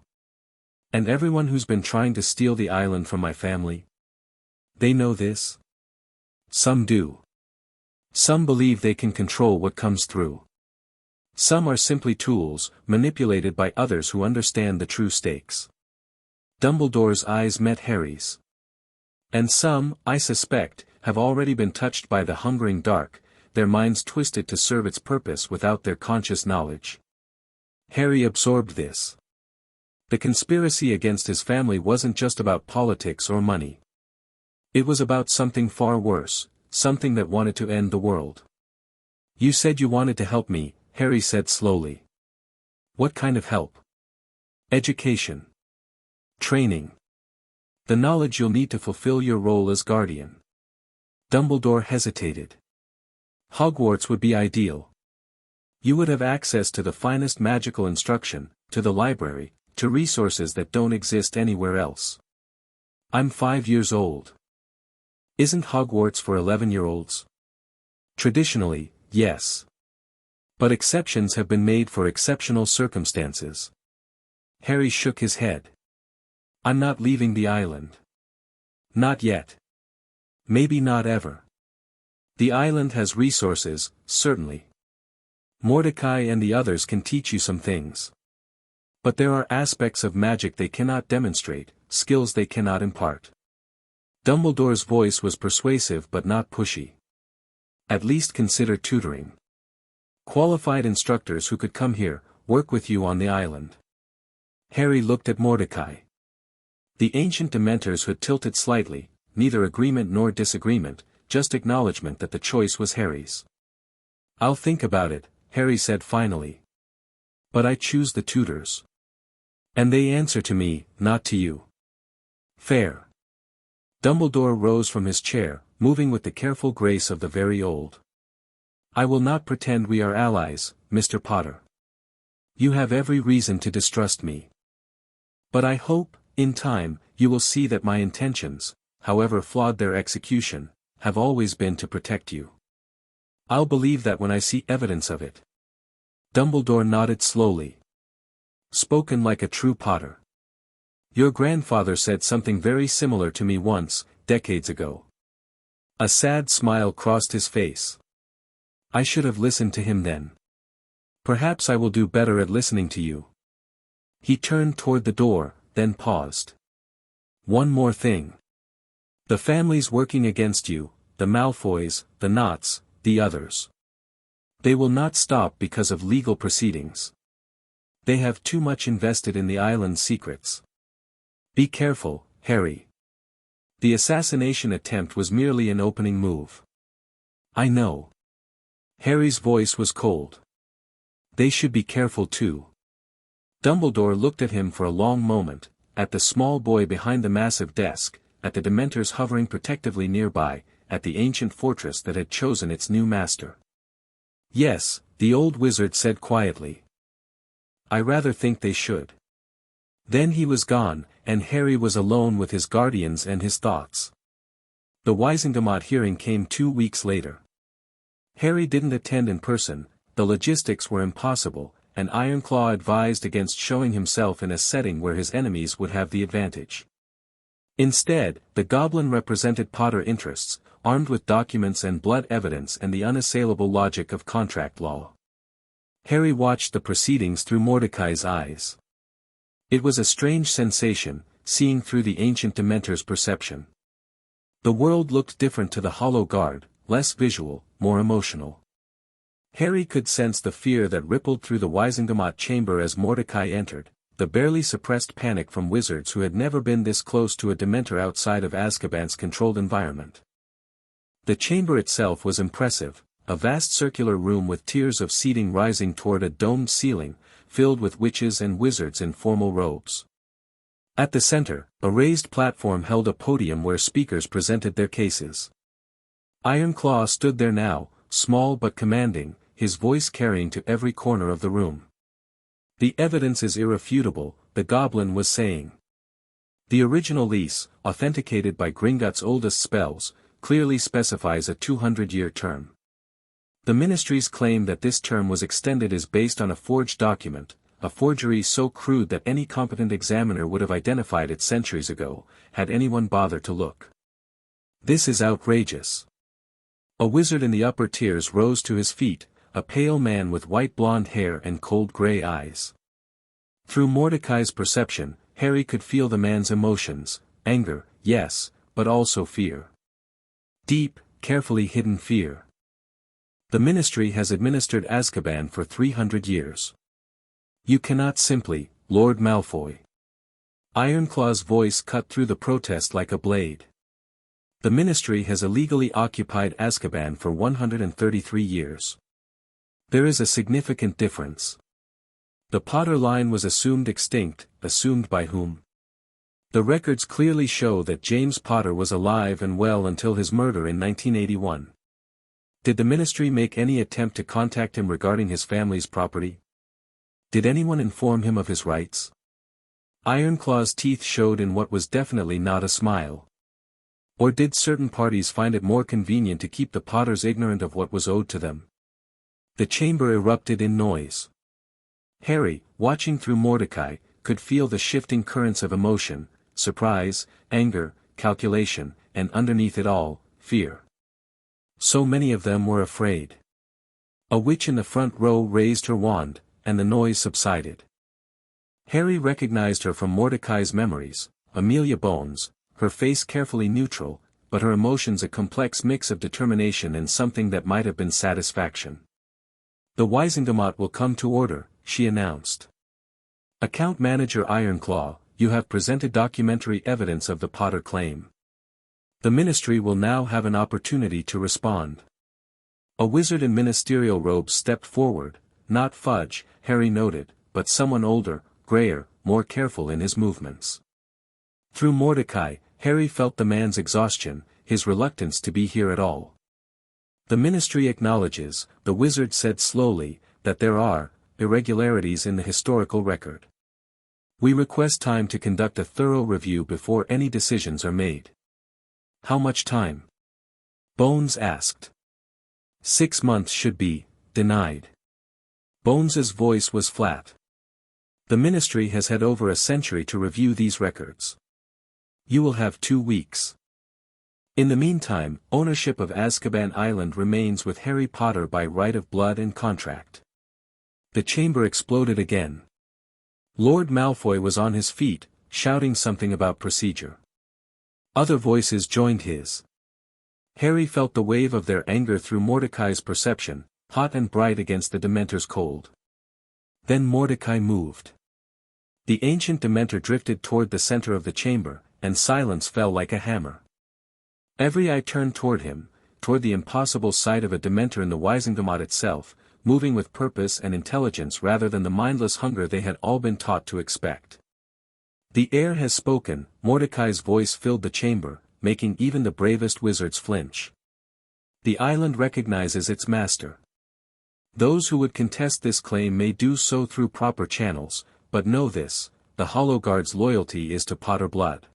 And everyone who's been trying to steal the island from my family? They know this? Some do. Some believe they can control what comes through. Some are simply tools, manipulated by others who understand the true stakes. Dumbledore's eyes met Harry's. And some, I suspect, have already been touched by the Hungering Dark, their minds twisted to serve its purpose without their conscious knowledge. Harry absorbed this. The conspiracy against his family wasn't just about politics or money. It was about something far worse, something that wanted to end the world. You said you wanted to help me, Harry said slowly. What kind of help? Education. Training. The knowledge you'll need to fulfill your role as guardian. Dumbledore hesitated. Hogwarts would be ideal. You would have access to the finest magical instruction, to the library, to resources that don't exist anywhere else. I'm 5 years old. Isn't Hogwarts for 11-year-olds? Traditionally, yes. But exceptions have been made for exceptional circumstances. Harry shook his head. I'm not leaving the island. Not yet. Maybe not ever. The island has resources, certainly. Mordecai and the others can teach you some things. But there are aspects of magic they cannot demonstrate, skills they cannot impart. Dumbledore's voice was persuasive but not pushy. At least consider tutoring. Qualified instructors who could come here, work with you on the island. Harry looked at Mordecai. The ancient Dementors had tilted slightly, neither agreement nor disagreement, just acknowledgement that the choice was Harry's. I'll think about it, Harry said finally. But I choose the tutors. And they answer to me, not to you. Fair. Dumbledore rose from his chair, moving with the careful grace of the very old. I will not pretend we are allies, Mr. Potter. You have every reason to distrust me. But I hope, in time, you will see that my intentions, however flawed their execution, have always been to protect you. I'll believe that when I see evidence of it. Dumbledore nodded slowly. Spoken like a true Potter. Your grandfather said something very similar to me once, decades ago. A sad smile crossed his face. I should have listened to him then. Perhaps I will do better at listening to you. He turned toward the door, then paused. One more thing. The families working against you, the Malfoys, the Knots, the others. They will not stop because of legal proceedings. They have too much invested in the island's secrets. Be careful, Harry. The assassination attempt was merely an opening move. I know. Harry's voice was cold. They should be careful too. Dumbledore looked at him for a long moment, at the small boy behind the massive desk, at the Dementors hovering protectively nearby, at the ancient fortress that had chosen its new master. Yes, the old wizard said quietly. I rather think they should. Then he was gone, and Harry was alone with his guardians and his thoughts. The Wisingamot hearing came 2 weeks later. Harry didn't attend in person, the logistics were impossible, and Ironclaw advised against showing himself in a setting where his enemies would have the advantage. Instead, the goblin represented Potter interests, armed with documents and blood evidence and the unassailable logic of contract law. Harry watched the proceedings through Mordecai's eyes. It was a strange sensation, seeing through the ancient Dementor's perception. The world looked different to the Hollow Guard, less visual, more emotional. Harry could sense the fear that rippled through the Wisingamot chamber as Mordecai entered, the barely suppressed panic from wizards who had never been this close to a Dementor outside of Azkaban's controlled environment. The chamber itself was impressive, a vast circular room with tiers of seating rising toward a domed ceiling, filled with witches and wizards in formal robes. At the center, a raised platform held a podium where speakers presented their cases. Ironclaw stood there now, small but commanding, his voice carrying to every corner of the room. "The evidence is irrefutable," the goblin was saying. The original lease, authenticated by Gringotts' oldest spells, clearly specifies a 200-year term. The Ministry's claim that this term was extended is based on a forged document, a forgery so crude that any competent examiner would have identified it centuries ago, had anyone bothered to look. "This is outrageous." A wizard in the upper tiers rose to his feet, a pale man with white blonde hair and cold gray eyes. Through Mordecai's perception, Harry could feel the man's emotions, anger, yes, but also fear. Deep, carefully hidden fear. "The Ministry has administered Azkaban for 300 years. You cannot simply, Lord Malfoy." Ironclaw's voice cut through the protest like a blade. "The Ministry has illegally occupied Azkaban for 133 years. There is a significant difference. The Potter line was assumed extinct, assumed by whom? The records clearly show that James Potter was alive and well until his murder in 1981. Did the Ministry make any attempt to contact him regarding his family's property? Did anyone inform him of his rights?" Ironclaw's teeth showed in what was definitely not a smile. Or did certain parties find it more convenient to keep the Potters ignorant of what was owed to them? The chamber erupted in noise. Harry, watching through Mordecai, could feel the shifting currents of emotion, surprise, anger, calculation, and underneath it all, fear. So many of them were afraid. A witch in the front row raised her wand, and the noise subsided. Harry recognized her from Mordecai's memories, Amelia Bones, her face carefully neutral, but her emotions a complex mix of determination and something that might have been satisfaction. "The Wisingamot will come to order," she announced. "Account Manager Ironclaw, you have presented documentary evidence of the Potter claim. The Ministry will now have an opportunity to respond." A wizard in ministerial robes stepped forward, not Fudge, Harry noted, but someone older, grayer, more careful in his movements. Through Mordecai, Harry felt the man's exhaustion, his reluctance to be here at all. "The Ministry acknowledges," the wizard said slowly, "that there are irregularities in the historical record. We request time to conduct a thorough review before any decisions are made." "How much time?" Bones asked. 6 months should be denied." Bones's voice was flat. "The Ministry has had over a century to review these records. You will have 2 weeks. In the meantime, ownership of Azkaban Island remains with Harry Potter by right of blood and contract." The chamber exploded again. Lord Malfoy was on his feet, shouting something about procedure. Other voices joined his. Harry felt the wave of their anger through Mordecai's perception, hot and bright against the Dementor's cold. Then Mordecai moved. The ancient Dementor drifted toward the center of the chamber, and silence fell like a hammer. Every eye turned toward him, toward the impossible sight of a Dementor in the Wisingamot itself, moving with purpose and intelligence rather than the mindless hunger they had all been taught to expect. "The heir has spoken," Mordecai's voice filled the chamber, making even the bravest wizards flinch. "The island recognizes its master. Those who would contest this claim may do so through proper channels, but know this, the Hollow Guard's loyalty is to Potter blood.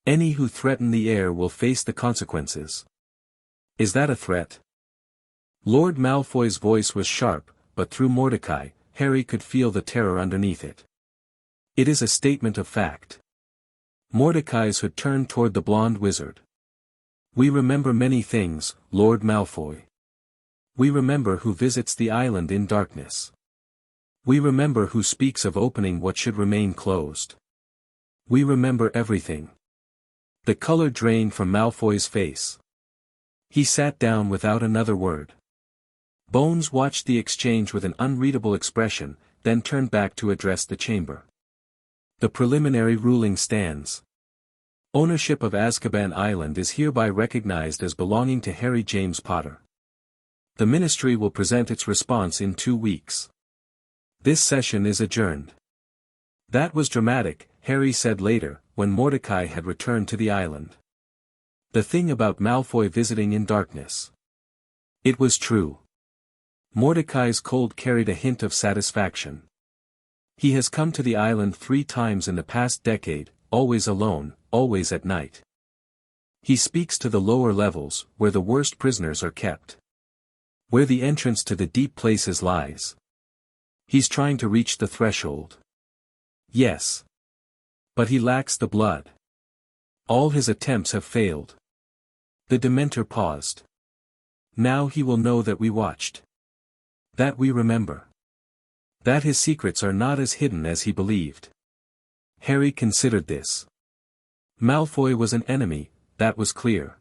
Any who threaten the heir will face the consequences. Is that a threat? Lord Malfoy's voice was sharp, but through Mordecai, Harry could feel the terror underneath it. It is a statement of fact. Mordecai's hood turned toward the blonde wizard. We remember many things, Lord Malfoy. We remember who visits the island in darkness. We remember who speaks of opening what should remain closed. We remember everything. The color drained from Malfoy's face. He sat down without another word. Bones watched the exchange with an unreadable expression, then turned back to address the chamber. The preliminary ruling stands. Ownership of Azkaban Island is hereby recognized as belonging to Harry James Potter. The Ministry will present its response in 2 weeks. This session is adjourned. That was dramatic, Harry said later, when Mordecai had returned to the island. The thing about Malfoy visiting in darkness. It was true. Mordecai's cold carried a hint of satisfaction. He has come to the island 3 times in the past decade, always alone, always at night. He speaks to the lower levels, where the worst prisoners are kept. Where the entrance to the deep places lies. He's trying to reach the threshold. Yes. But he lacks the blood. All his attempts have failed. The Dementor paused. Now he will know that we watched. That we remember. That his secrets are not as hidden as he believed. Harry considered this. Malfoy was an enemy, that was clear.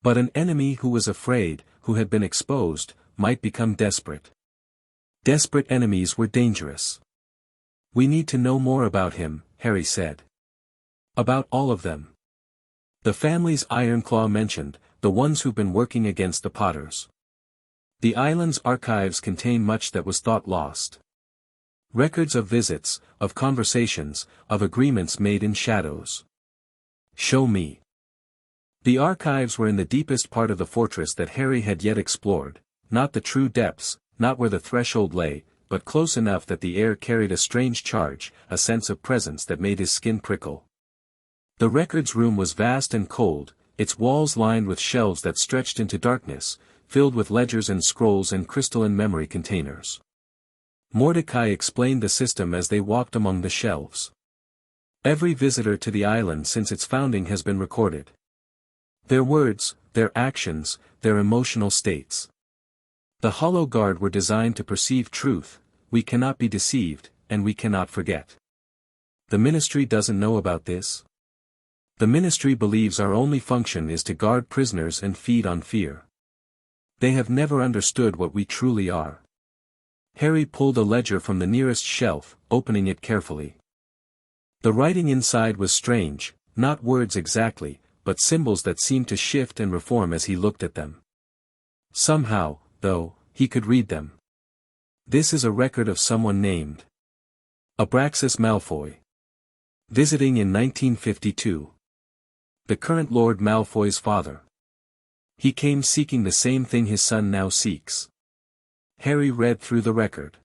But an enemy who was afraid, who had been exposed, might become desperate. Desperate enemies were dangerous. We need to know more about him, Harry said. About all of them. The families Ironclaw mentioned, the ones who've been working against the Potters. The island's archives contain much that was thought lost. Records of visits, of conversations, of agreements made in shadows. Show me. The archives were in the deepest part of the fortress that Harry had yet explored, not the true depths, not where the threshold lay, but close enough that the air carried a strange charge, a sense of presence that made his skin prickle. The records room was vast and cold, its walls lined with shelves that stretched into darkness, filled with ledgers and scrolls and crystalline memory containers. Mordecai explained the system as they walked among the shelves. Every visitor to the island since its founding has been recorded. Their words, their actions, their emotional states. The Hollow Guard were designed to perceive truth, we cannot be deceived, and we cannot forget. The Ministry doesn't know about this. The Ministry believes our only function is to guard prisoners and feed on fear. They have never understood what we truly are. Harry pulled a ledger from the nearest shelf, opening it carefully. The writing inside was strange, not words exactly, but symbols that seemed to shift and reform as he looked at them. Somehow, though, he could read them. This is a record of someone named Abraxas Malfoy. Visiting in 1952. The current Lord Malfoy's father. He came seeking the same thing his son now seeks. Harry read through the record.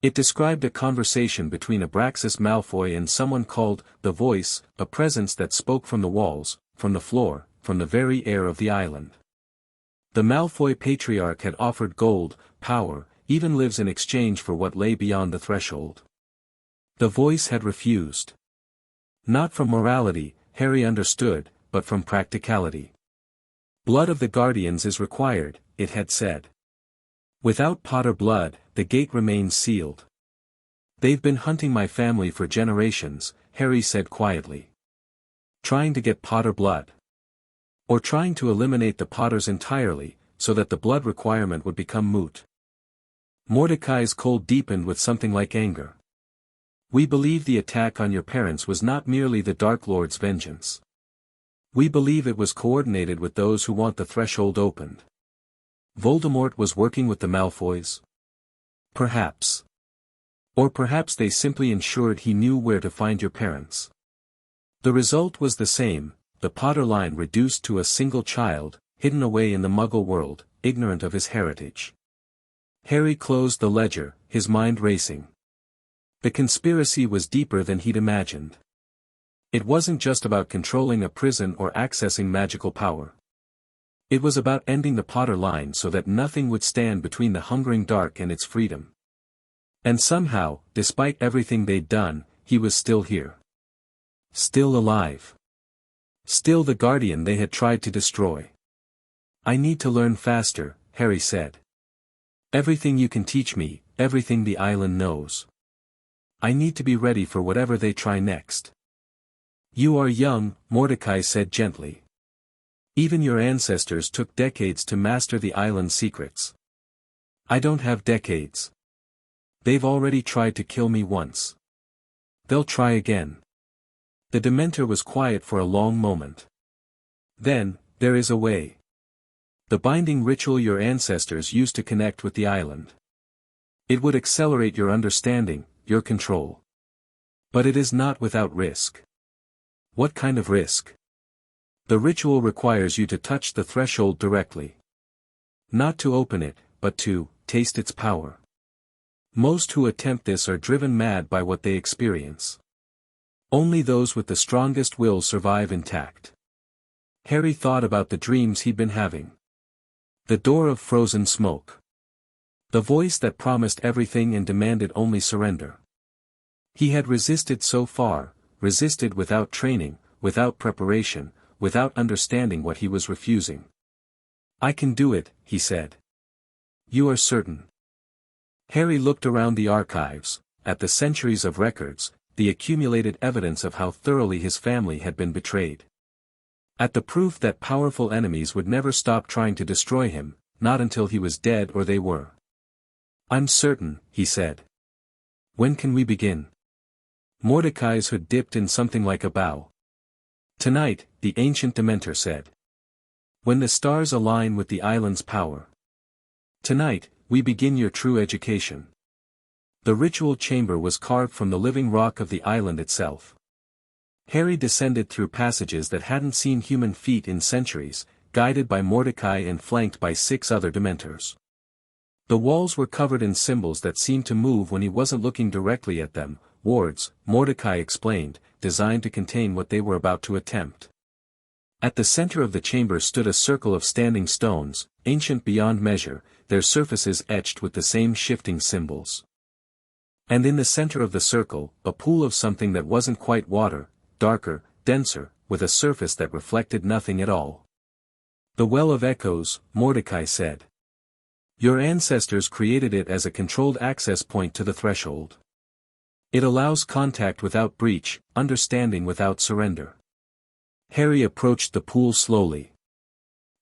It described a conversation between Abraxas Malfoy and someone called the Voice, a presence that spoke from the walls, from the floor, from the very air of the island. The Malfoy patriarch had offered gold, power, even lives in exchange for what lay beyond the threshold. The Voice had refused. Not from morality, Harry understood, but from practicality. Blood of the Guardians is required, it had said. Without Potter blood, the gate remains sealed. They've been hunting my family for generations, Harry said quietly. Trying to get Potter blood. Or trying to eliminate the Potters entirely, so that the blood requirement would become moot. Mordecai's cold deepened with something like anger. We believe the attack on your parents was not merely the Dark Lord's vengeance. We believe it was coordinated with those who want the threshold opened. Voldemort was working with the Malfoys? Perhaps. Or perhaps they simply ensured he knew where to find your parents. The result was the same, the Potter line reduced to a single child, hidden away in the Muggle world, ignorant of his heritage. Harry closed the ledger, his mind racing. The conspiracy was deeper than he'd imagined. It wasn't just about controlling a prison or accessing magical power. It was about ending the Potter line so that nothing would stand between the hungering dark and its freedom. And somehow, despite everything they'd done, he was still here. Still alive. Still the guardian they had tried to destroy. "I need to learn faster," Harry said. "Everything you can teach me, everything the island knows. I need to be ready for whatever they try next." "You are young," Mordecai said gently. "Even your ancestors took decades to master the island's secrets. I don't have decades. They've already tried to kill me once. They'll try again." The Dementor was quiet for a long moment. "Then, there is a way. The binding ritual your ancestors used to connect with the island. It would accelerate your understanding, your control. But it is not without risk." "What kind of risk?" "The ritual requires you to touch the threshold directly. Not to open it, but to taste its power. Most who attempt this are driven mad by what they experience. Only those with the strongest will survive intact." Harry thought about the dreams he'd been having. The door of frozen smoke. The voice that promised everything and demanded only surrender. He had resisted so far, resisted without training, without preparation, without understanding what he was refusing. "I can do it," he said. "You are certain?" Harry looked around the archives, at the centuries of records, the accumulated evidence of how thoroughly his family had been betrayed. At the proof that powerful enemies would never stop trying to destroy him, not until he was dead or they were. "I'm certain," he said. "When can we begin?" Mordecai's hood dipped in something like a bow. "Tonight," the ancient Dementor said. "When the stars align with the island's power. Tonight, we begin your true education." The ritual chamber was carved from the living rock of the island itself. Harry descended through passages that hadn't seen human feet in centuries, guided by Mordecai and flanked by 6 other Dementors. The walls were covered in symbols that seemed to move when he wasn't looking directly at them, wards, Mordecai explained, designed to contain what they were about to attempt. At the center of the chamber stood a circle of standing stones, ancient beyond measure, their surfaces etched with the same shifting symbols. And in the center of the circle, a pool of something that wasn't quite water, darker, denser, with a surface that reflected nothing at all. "The Well of Echoes," Mordecai said. "Your ancestors created it as a controlled access point to the threshold. It allows contact without breach, understanding without surrender." Harry approached the pool slowly.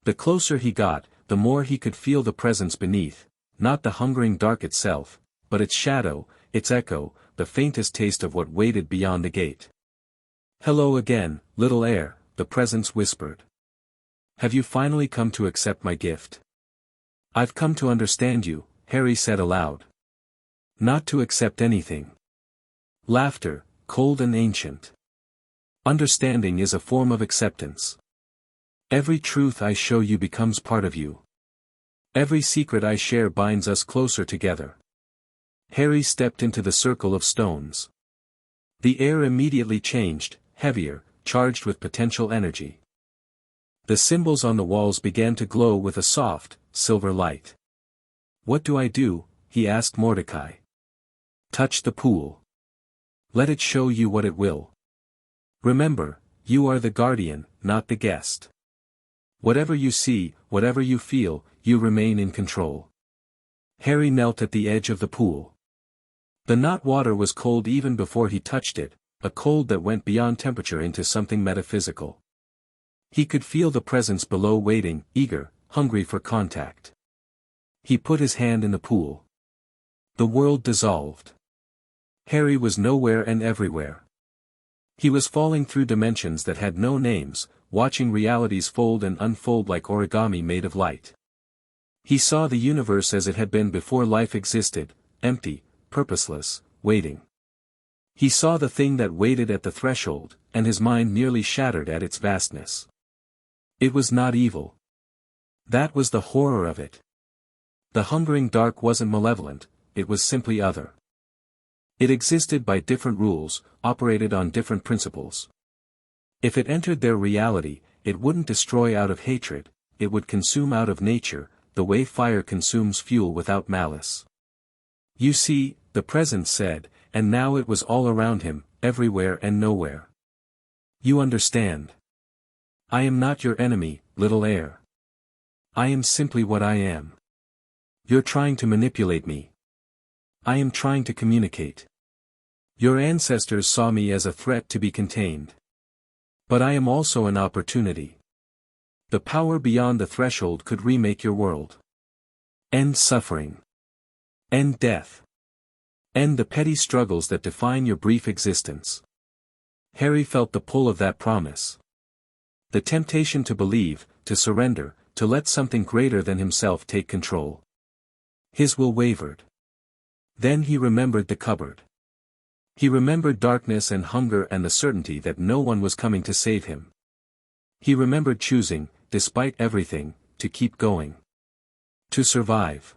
The closer he got, the more he could feel the presence beneath, not the hungering dark itself, but its shadow, its echo, the faintest taste of what waited beyond the gate. "Hello again, little heir," the presence whispered. "Have you finally come to accept my gift?" "I've come to understand you," Harry said aloud. "Not to accept anything." Laughter, cold and ancient. "Understanding is a form of acceptance. Every truth I show you becomes part of you. Every secret I share binds us closer together." Harry stepped into the circle of stones. The air immediately changed, heavier, charged with potential energy. The symbols on the walls began to glow with a soft, silver light. "What do I do?" he asked Mordecai. "Touch the pool. Let it show you what it will. Remember, you are the guardian, not the guest. Whatever you see, whatever you feel, you remain in control." Harry knelt at the edge of the pool. The not water was cold even before he touched it, a cold that went beyond temperature into something metaphysical. He could feel the presence below waiting, eager, hungry for contact. He put his hand in the pool. The world dissolved. Harry was nowhere and everywhere. He was falling through dimensions that had no names, watching realities fold and unfold like origami made of light. He saw the universe as it had been before life existed, empty, purposeless, waiting. He saw the thing that waited at the threshold, and his mind nearly shattered at its vastness. It was not evil. That was the horror of it. The hungering dark wasn't malevolent, it was simply other. It existed by different rules, operated on different principles. If it entered their reality, it wouldn't destroy out of hatred, it would consume out of nature, the way fire consumes fuel without malice. You see, the presence said, and now it was all around him, everywhere and nowhere. You understand. I am not your enemy, little heir. I am simply what I am. You're trying to manipulate me. I am trying to communicate. Your ancestors saw me as a threat to be contained. But I am also an opportunity. The power beyond the threshold could remake your world. End suffering. End death. End the petty struggles that define your brief existence. Harry felt the pull of that promise. The temptation to believe, to surrender, to let something greater than himself take control. His will wavered. Then he remembered the cupboard. He remembered darkness and hunger and the certainty that no one was coming to save him. He remembered choosing, despite everything, to keep going. To survive.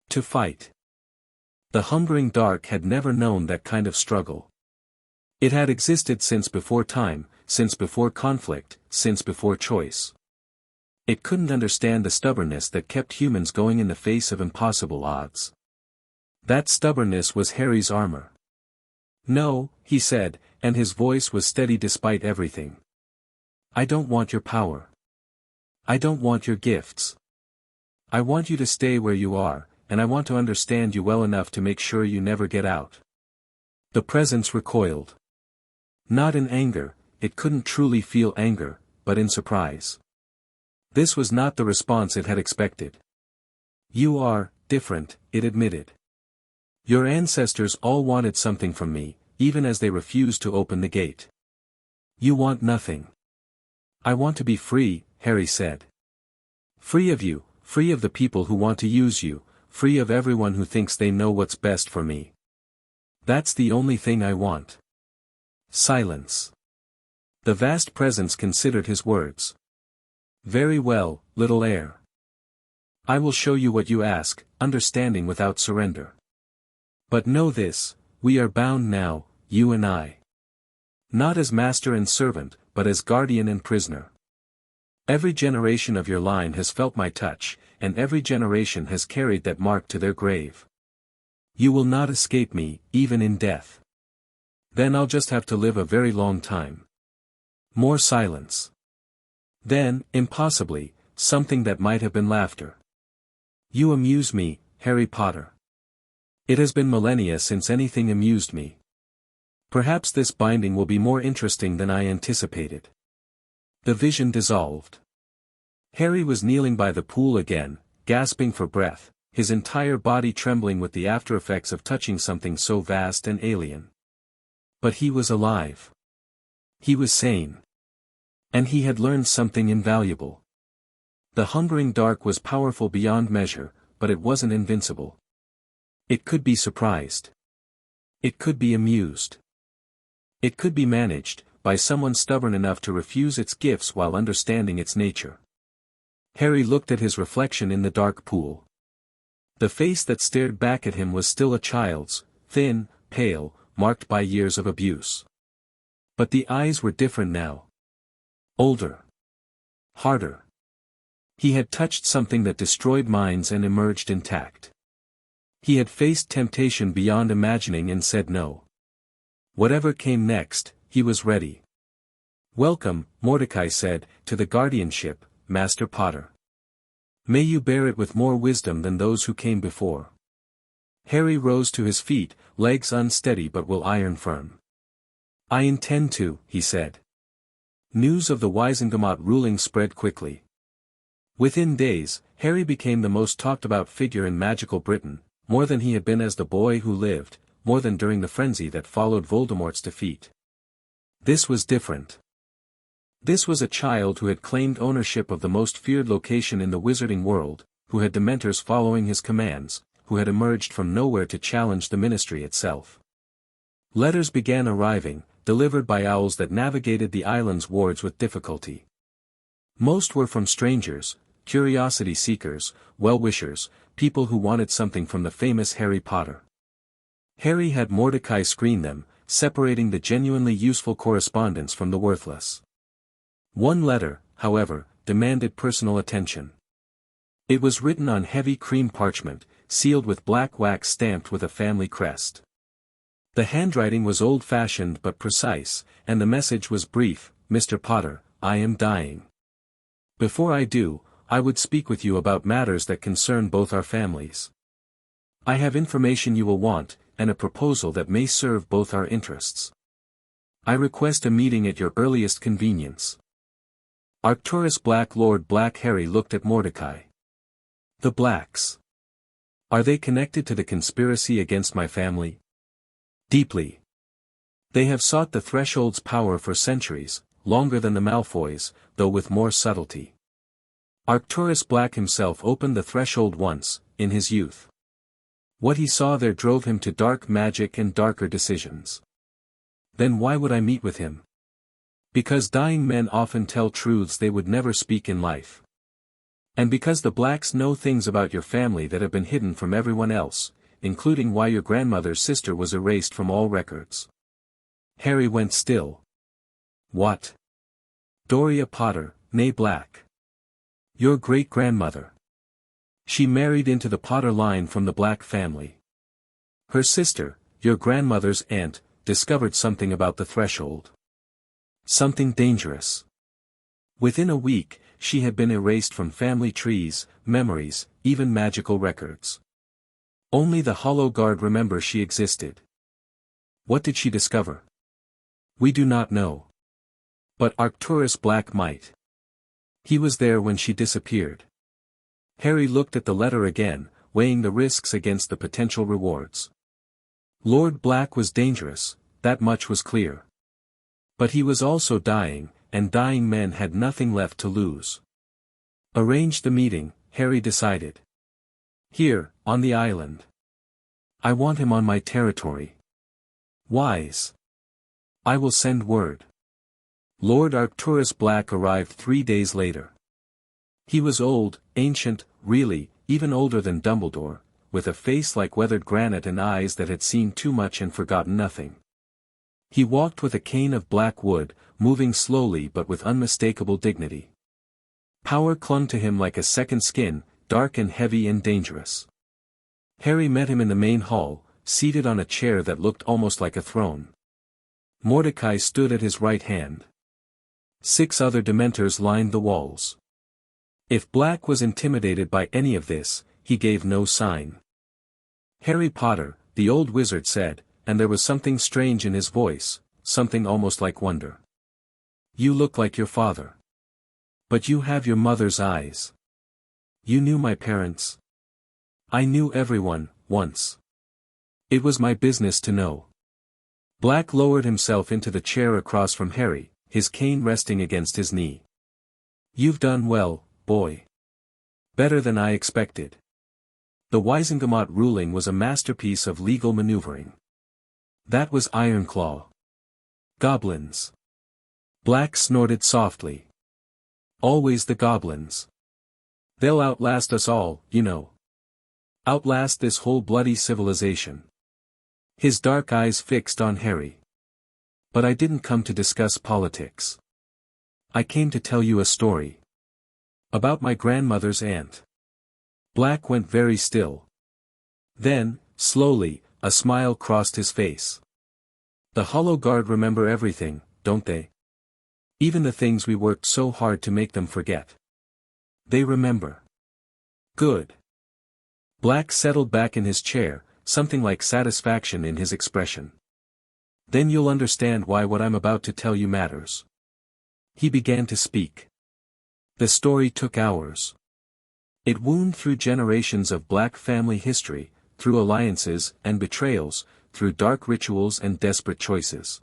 To fight. The hungering dark had never known that kind of struggle. It had existed since before time, since before conflict, since before choice. It couldn't understand the stubbornness that kept humans going in the face of impossible odds. That stubbornness was Harry's armor. No, he said, and his voice was steady despite everything. I don't want your power. I don't want your gifts. I want you to stay where you are, and I want to understand you well enough to make sure you never get out. The presence recoiled. Not in anger, it couldn't truly feel anger, but in surprise. This was not the response it had expected. You are different, it admitted. Your ancestors all wanted something from me, even as they refused to open the gate. You want nothing. I want to be free, Harry said. Free of you, free of the people who want to use you, free of everyone who thinks they know what's best for me. That's the only thing I want. Silence. The vast presence considered his words. Very well, little heir. I will show you what you ask, understanding without surrender. But know this, we are bound now, you and I. Not as master and servant, but as guardian and prisoner. Every generation of your line has felt my touch, and every generation has carried that mark to their grave. You will not escape me, even in death. Then I'll just have to live a very long time. More silence. Then, impossibly, something that might have been laughter. You amuse me, Harry Potter. It has been millennia since anything amused me. Perhaps this binding will be more interesting than I anticipated. The vision dissolved. Harry was kneeling by the pool again, gasping for breath, his entire body trembling with the aftereffects of touching something so vast and alien. But he was alive. He was sane. And he had learned something invaluable. The hungering dark was powerful beyond measure, but it wasn't invincible. It could be surprised. It could be amused. It could be managed, by someone stubborn enough to refuse its gifts while understanding its nature. Harry looked at his reflection in the dark pool. The face that stared back at him was still a child's, thin, pale, marked by years of abuse. But the eyes were different now. Older. Harder. He had touched something that destroyed minds and emerged intact. He had faced temptation beyond imagining and said no. Whatever came next, he was ready. Welcome, Mordecai said, to the guardianship, Master Potter. May you bear it with more wisdom than those who came before. Harry rose to his feet, legs unsteady but will iron firm. I intend to, he said. News of the Wisengamot ruling spread quickly. Within days, Harry became the most talked about figure in magical Britain, more than he had been as the boy who lived, more than during the frenzy that followed Voldemort's defeat. This was different. This was a child who had claimed ownership of the most feared location in the wizarding world, who had Dementors following his commands, who had emerged from nowhere to challenge the ministry itself. Letters began arriving, delivered by owls that navigated the island's wards with difficulty. Most were from strangers, curiosity seekers, well-wishers, people who wanted something from the famous Harry Potter. Harry had Mordecai screen them, separating the genuinely useful correspondence from the worthless. One letter, however, demanded personal attention. It was written on heavy cream parchment, sealed with black wax stamped with a family crest. The handwriting was old-fashioned but precise, and the message was brief: "Mr. Potter, I am dying. Before I do, I would speak with you about matters that concern both our families. I have information you will want, and a proposal that may serve both our interests. I request a meeting at your earliest convenience." Arcturus Black. Lord Black. Harry looked at Mordecai. "The Blacks. Are they connected to the conspiracy against my family?" "Deeply. They have sought the Threshold's power for centuries, longer than the Malfoys, though with more subtlety. Arcturus Black himself opened the Threshold once, in his youth. What he saw there drove him to dark magic and darker decisions. Then why would I meet with him? Because dying men often tell truths they would never speak in life. And because the Blacks know things about your family that have been hidden from everyone else, including why your grandmother's sister was erased from all records." Harry went still. "What? Doria Potter, née Black. Your great-grandmother. She married into the Potter line from the Black family. Her sister, your grandmother's aunt, discovered something about the Threshold. Something dangerous. Within a week, she had been erased from family trees, memories, even magical records. Only the Hollow Guard remember she existed. What did she discover? We do not know. But Arcturus Black might. He was there when she disappeared." Harry looked at the letter again, weighing the risks against the potential rewards. Lord Black was dangerous, that much was clear. But he was also dying, and dying men had nothing left to lose. "Arrange the meeting," Harry decided. "Here, on the island. I want him on my territory. Wise. I will send word." Lord Arcturus Black arrived 3 days later. He was old, ancient, really, even older than Dumbledore, with a face like weathered granite and eyes that had seen too much and forgotten nothing. He walked with a cane of black wood, moving slowly but with unmistakable dignity. Power clung to him like a second skin, dark and heavy and dangerous. Harry met him in the main hall, seated on a chair that looked almost like a throne. Mordecai stood at his right hand. 6 other Dementors lined the walls. If Black was intimidated by any of this, he gave no sign. "Harry Potter," the old wizard said, and there was something strange in his voice, something almost like wonder. "You look like your father. But you have your mother's eyes. You knew my parents. I knew everyone, once. It was my business to know." Black lowered himself into the chair across from Harry, his cane resting against his knee. "You've done well, boy. Better than I expected." The Wisengamot ruling was a masterpiece of legal maneuvering. That was Ironclaw. Goblins. Black snorted softly. "Always the goblins. They'll outlast us all, you know. Outlast this whole bloody civilization." His dark eyes fixed on Harry. "But I didn't come to discuss politics. I came to tell you a story. About my grandmother's aunt." Black went very still. Then, slowly, a smile crossed his face. "The Hollow Guard remember everything, don't they? Even the things we worked so hard to make them forget. They remember." "Good." Black settled back in his chair, something like satisfaction in his expression. "Then you'll understand why what I'm about to tell you matters." He began to speak. The story took hours. It wound through generations of Black family history, through alliances and betrayals, through dark rituals and desperate choices.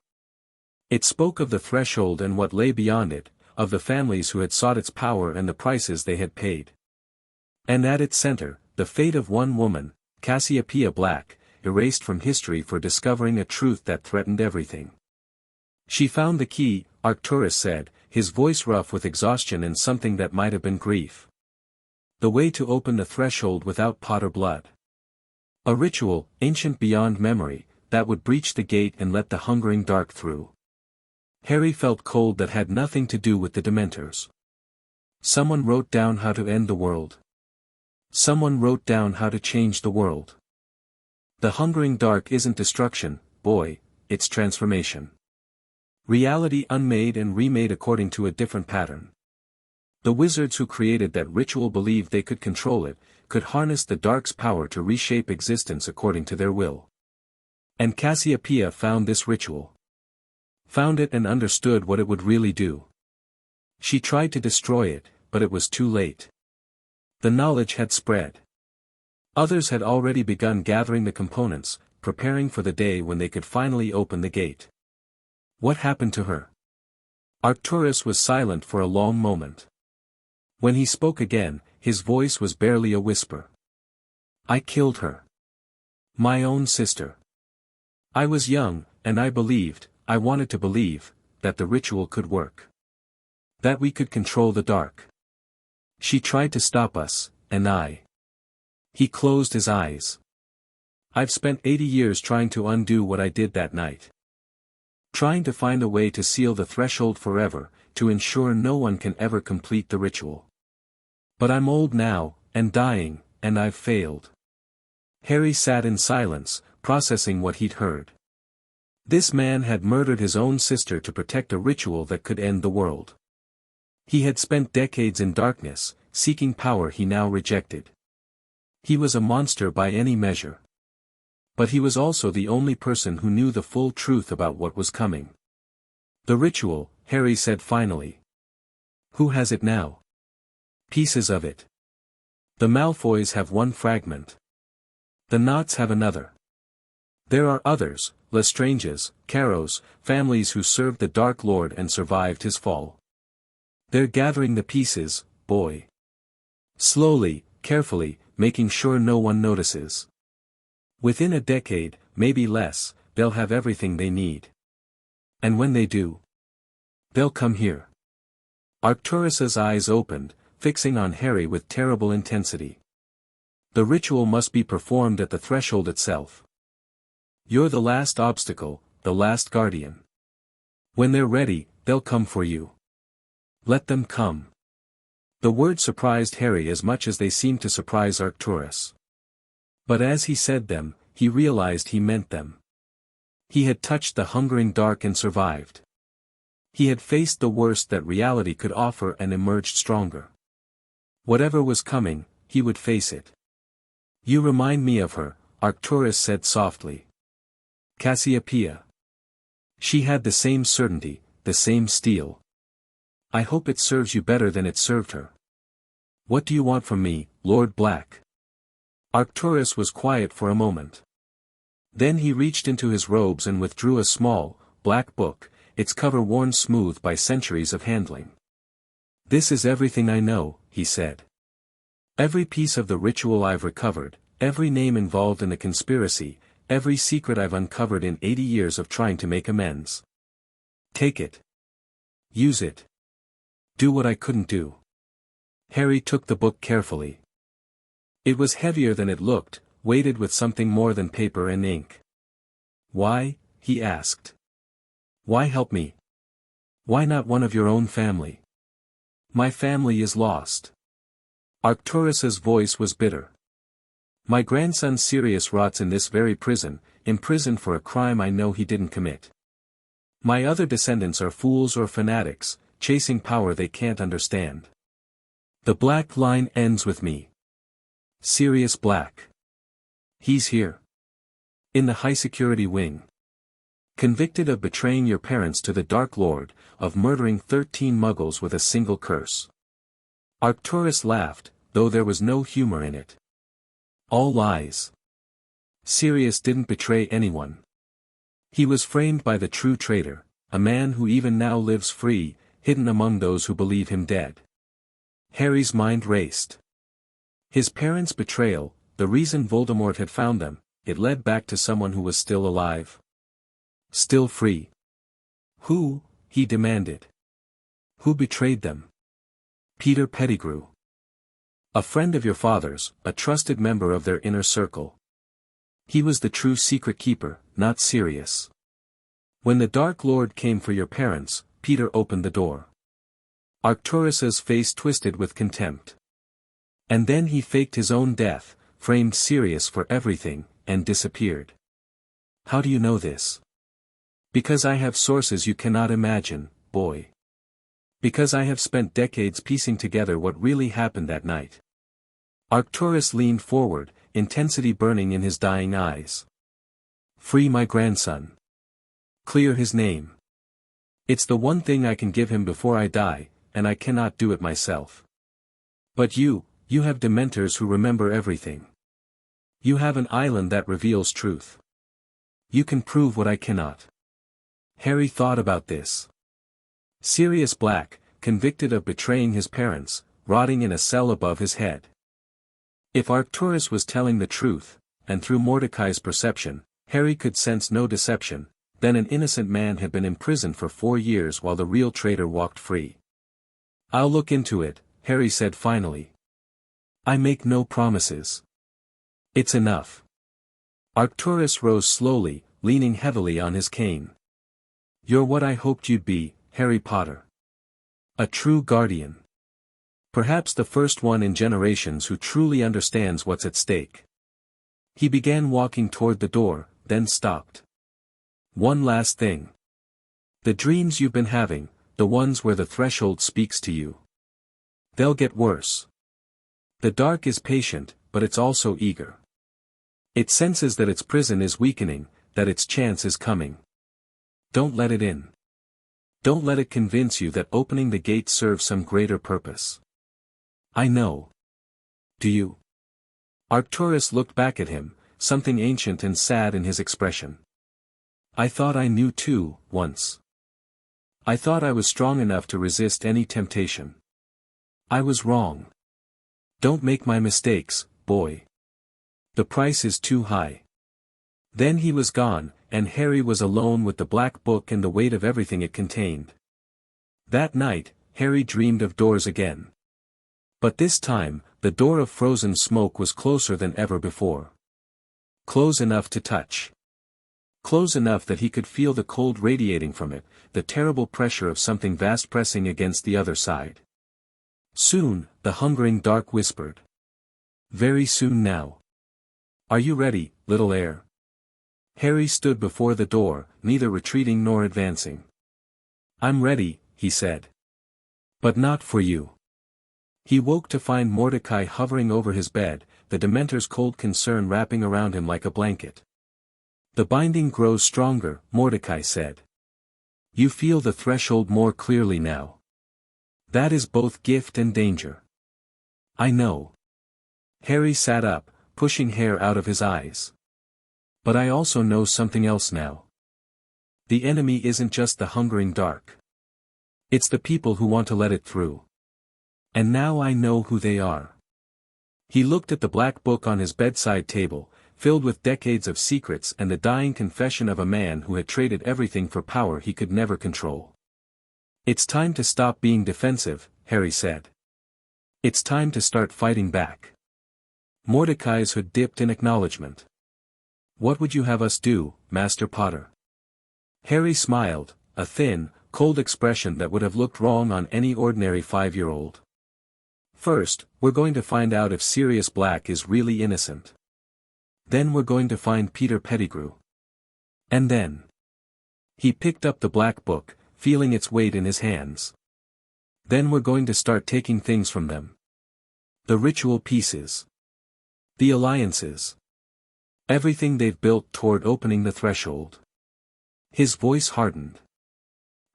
It spoke of the Threshold and what lay beyond it, of the families who had sought its power and the prices they had paid. And at its center, the fate of one woman, Cassiopeia Black, erased from history for discovering a truth that threatened everything. "She found the key," Arcturus said, his voice rough with exhaustion and something that might have been grief. "The way to open the Threshold without Potter blood. A ritual, ancient beyond memory, that would breach the gate and let the hungering dark through. Harry felt cold that had nothing to do with the Dementors. Someone wrote down how to end the world. Someone wrote down how to change the world. The hungering dark isn't destruction, boy, it's transformation. Reality unmade and remade according to a different pattern. The wizards who created that ritual believed they could control it, could harness the dark's power to reshape existence according to their will. And Cassiopeia found this ritual. Found it and understood what it would really do. She tried to destroy it, but it was too late. The knowledge had spread. Others had already begun gathering the components, preparing for the day when they could finally open the gate. What happened to her? Arcturus was silent for a long moment. When he spoke again, his voice was barely a whisper. I killed her. My own sister. I was young, and I wanted to believe, that the ritual could work. That we could control the dark. She tried to stop us, and I. He closed his eyes. I've spent 80 years trying to undo what I did that night. Trying to find a way to seal the threshold forever, to ensure no one can ever complete the ritual. But I'm old now, and dying, and I've failed. Harry sat in silence, processing what he'd heard. This man had murdered his own sister to protect a ritual that could end the world. He had spent decades in darkness, seeking power he now rejected. He was a monster by any measure. But he was also the only person who knew the full truth about what was coming. The ritual, Harry said finally. Who has it now? Pieces of it. The Malfoys have one fragment. The Knots have another. There are others, Lestranges, Carrows, families who served the Dark Lord and survived his fall. They're gathering the pieces, boy. Slowly, carefully, making sure no one notices. Within a decade, maybe less, they'll have everything they need. And when they do, they'll come here. Arcturus's eyes opened, fixing on Harry with terrible intensity. The ritual must be performed at the threshold itself. You're the last obstacle, the last guardian. When they're ready, they'll come for you. Let them come. The words surprised Harry as much as they seemed to surprise Arcturus. But as he said them, he realized he meant them. He had touched the hungering dark and survived. He had faced the worst that reality could offer and emerged stronger. Whatever was coming, he would face it. You remind me of her, Arcturus said softly. Cassiopeia. She had the same certainty, the same steel. I hope it serves you better than it served her. What do you want from me, Lord Black? Arcturus was quiet for a moment. Then he reached into his robes and withdrew a small, black book, its cover worn smooth by centuries of handling. This is everything I know, he said. Every piece of the ritual I've recovered, every name involved in the conspiracy, every secret I've uncovered in 80 years of trying to make amends. Take it. Use it. Do what I couldn't do. Harry took the book carefully. It was heavier than it looked, weighted with something more than paper and ink. Why? He asked. Why help me? Why not one of your own family? My family is lost. Arcturus's voice was bitter. My grandson Sirius rots in this very prison, imprisoned for a crime I know he didn't commit. My other descendants are fools or fanatics, chasing power they can't understand. The black line ends with me. Sirius Black. He's here. In the high-security wing. Convicted of betraying your parents to the Dark Lord, of murdering 13 muggles with a single curse. Arcturus laughed, though there was no humor in it. All lies. Sirius didn't betray anyone. He was framed by the true traitor, a man who even now lives free, hidden among those who believe him dead. Harry's mind raced. His parents' betrayal, the reason Voldemort had found them, it led back to someone who was still alive. Still free. Who? He demanded. Who betrayed them? Peter Pettigrew. A friend of your father's, a trusted member of their inner circle. He was the true secret keeper, not Sirius. When the Dark Lord came for your parents, Peter opened the door. Arcturus's face twisted with contempt. And then he faked his own death, framed Sirius for everything, and disappeared. How do you know this? Because I have sources you cannot imagine, boy. Because I have spent decades piecing together what really happened that night. Arcturus leaned forward, intensity burning in his dying eyes. Free my grandson. Clear his name. It's the one thing I can give him before I die, and I cannot do it myself. But you have Dementors who remember everything. You have an island that reveals truth. You can prove what I cannot. Harry thought about this. Sirius Black, convicted of betraying his parents, rotting in a cell above his head. If Arcturus was telling the truth, and through Mordecai's perception, Harry could sense no deception, then an innocent man had been imprisoned for 4 years while the real traitor walked free. I'll look into it, Harry said finally. I make no promises. It's enough. Arcturus rose slowly, leaning heavily on his cane. You're what I hoped you'd be, Harry Potter. A true guardian. Perhaps the first one in generations who truly understands what's at stake. He began walking toward the door, then stopped. One last thing. The dreams you've been having, the ones where the threshold speaks to you. They'll get worse. The dark is patient, but it's also eager. It senses that its prison is weakening, that its chance is coming. Don't let it in. Don't let it convince you that opening the gate serves some greater purpose. I know. Do you? Arcturus looked back at him, something ancient and sad in his expression. I thought I knew too, once. I thought I was strong enough to resist any temptation. I was wrong. Don't make my mistakes, boy. The price is too high. Then he was gone, and Harry was alone with the black book and the weight of everything it contained. That night, Harry dreamed of doors again. But this time, the door of frozen smoke was closer than ever before. Close enough to touch. Close enough that he could feel the cold radiating from it, the terrible pressure of something vast pressing against the other side. Soon, the hungering dark whispered. Very soon now. Are you ready, little heir? Harry stood before the door, neither retreating nor advancing. I'm ready, he said. But not for you. He woke to find Mordecai hovering over his bed, the Dementor's cold concern wrapping around him like a blanket. The binding grows stronger, Mordecai said. You feel the threshold more clearly now. That is both gift and danger. I know. Harry sat up, pushing hair out of his eyes. But I also know something else now. The enemy isn't just the hungering dark. It's the people who want to let it through. And now I know who they are. He looked at the black book on his bedside table, filled with decades of secrets and the dying confession of a man who had traded everything for power he could never control. It's time to stop being defensive, Harry said. It's time to start fighting back. Mordecai's hood dipped in acknowledgement. What would you have us do, Master Potter? Harry smiled, a thin, cold expression that would have looked wrong on any ordinary 5-year-old. First, we're going to find out if Sirius Black is really innocent. Then we're going to find Peter Pettigrew. And then. He picked up the black book, feeling its weight in his hands. Then we're going to start taking things from them. The ritual pieces. The alliances. Everything they've built toward opening the threshold. His voice hardened.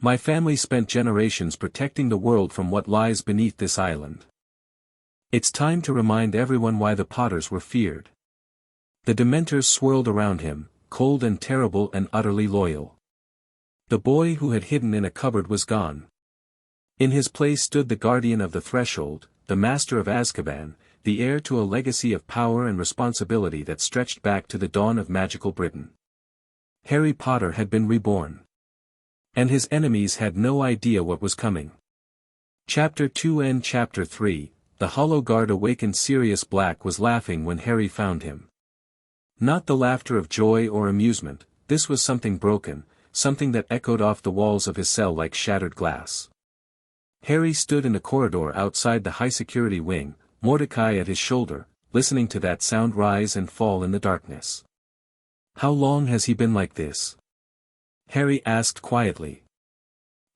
My family spent generations protecting the world from what lies beneath this island. It's time to remind everyone why the Potters were feared. The Dementors swirled around him, cold and terrible and utterly loyal. The boy who had hidden in a cupboard was gone. In his place stood the guardian of the threshold, the master of Azkaban, the heir to a legacy of power and responsibility that stretched back to the dawn of magical Britain. Harry Potter had been reborn. And his enemies had no idea what was coming. Chapter 2 and Chapter 3, The Hollow Guard awakened. Sirius Black was laughing when Harry found him. Not the laughter of joy or amusement, this was something broken, something that echoed off the walls of his cell like shattered glass. Harry stood in the corridor outside the high-security wing, Mordecai at his shoulder, listening to that sound rise and fall in the darkness. "How long has he been like this?" Harry asked quietly.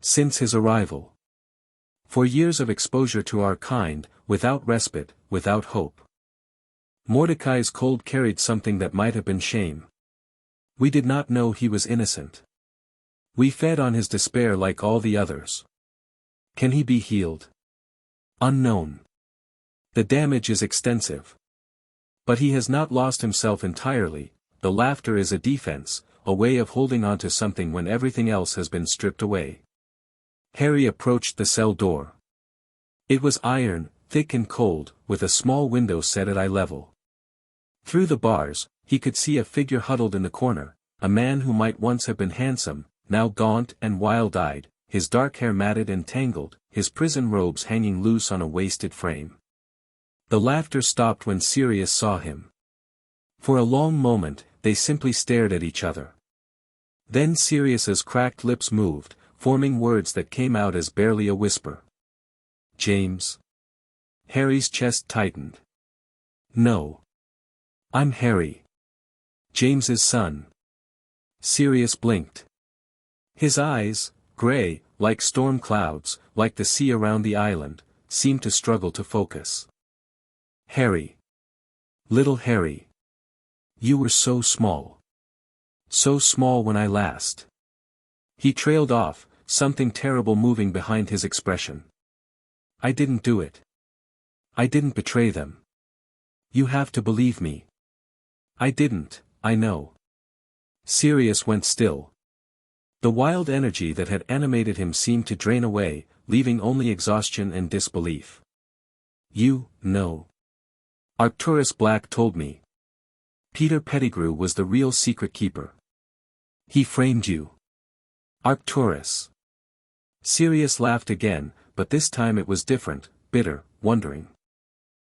"Since his arrival. For years of exposure to our kind, without respite, without hope." Mordecai's cold carried something that might have been shame. "We did not know he was innocent. We fed on his despair like all the others. Can he be healed? Unknown. The damage is extensive. But he has not lost himself entirely. The laughter is a defense, a way of holding on to something when everything else has been stripped away." Harry approached the cell door. It was iron, thick and cold, with a small window set at eye level. Through the bars, he could see a figure huddled in the corner, a man who might once have been handsome, now gaunt and wild-eyed, his dark hair matted and tangled, his prison robes hanging loose on a wasted frame. The laughter stopped when Sirius saw him. For a long moment, they simply stared at each other. Then Sirius's cracked lips moved, forming words that came out as barely a whisper. "James." Harry's chest tightened. "No. I'm Harry. James's son." Sirius blinked. His eyes, gray, like storm clouds, like the sea around the island, seemed to struggle to focus. "Harry. Little Harry. You were so small. So small when I last." He trailed off, something terrible moving behind his expression. "I didn't do it. I didn't betray them. You have to believe me. I didn't, I know." Sirius went still. The wild energy that had animated him seemed to drain away, leaving only exhaustion and disbelief. "You know. Arcturus Black told me. Peter Pettigrew was the real secret keeper. He framed you. Arcturus." Sirius laughed again, but this time it was different, bitter, wondering.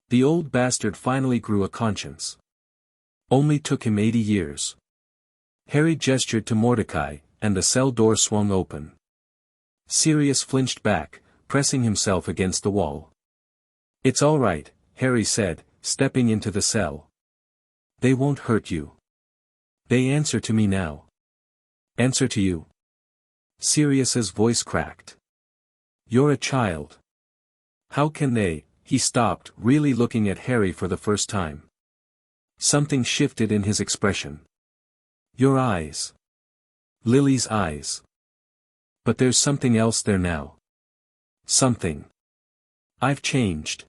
The old bastard finally grew a conscience. Only took him 80 years. Harry gestured to Mordecai, and the cell door swung open. Sirius flinched back, pressing himself against the wall. "It's all right," Harry said, stepping into the cell. "They won't hurt you. They answer to me now." "Answer to you?" Sirius's voice cracked. "You're a child. How can they?" He stopped, really looking at Harry for the first time. Something shifted in his expression. "Your eyes. Lily's eyes. But there's something else there now. Something. I've changed."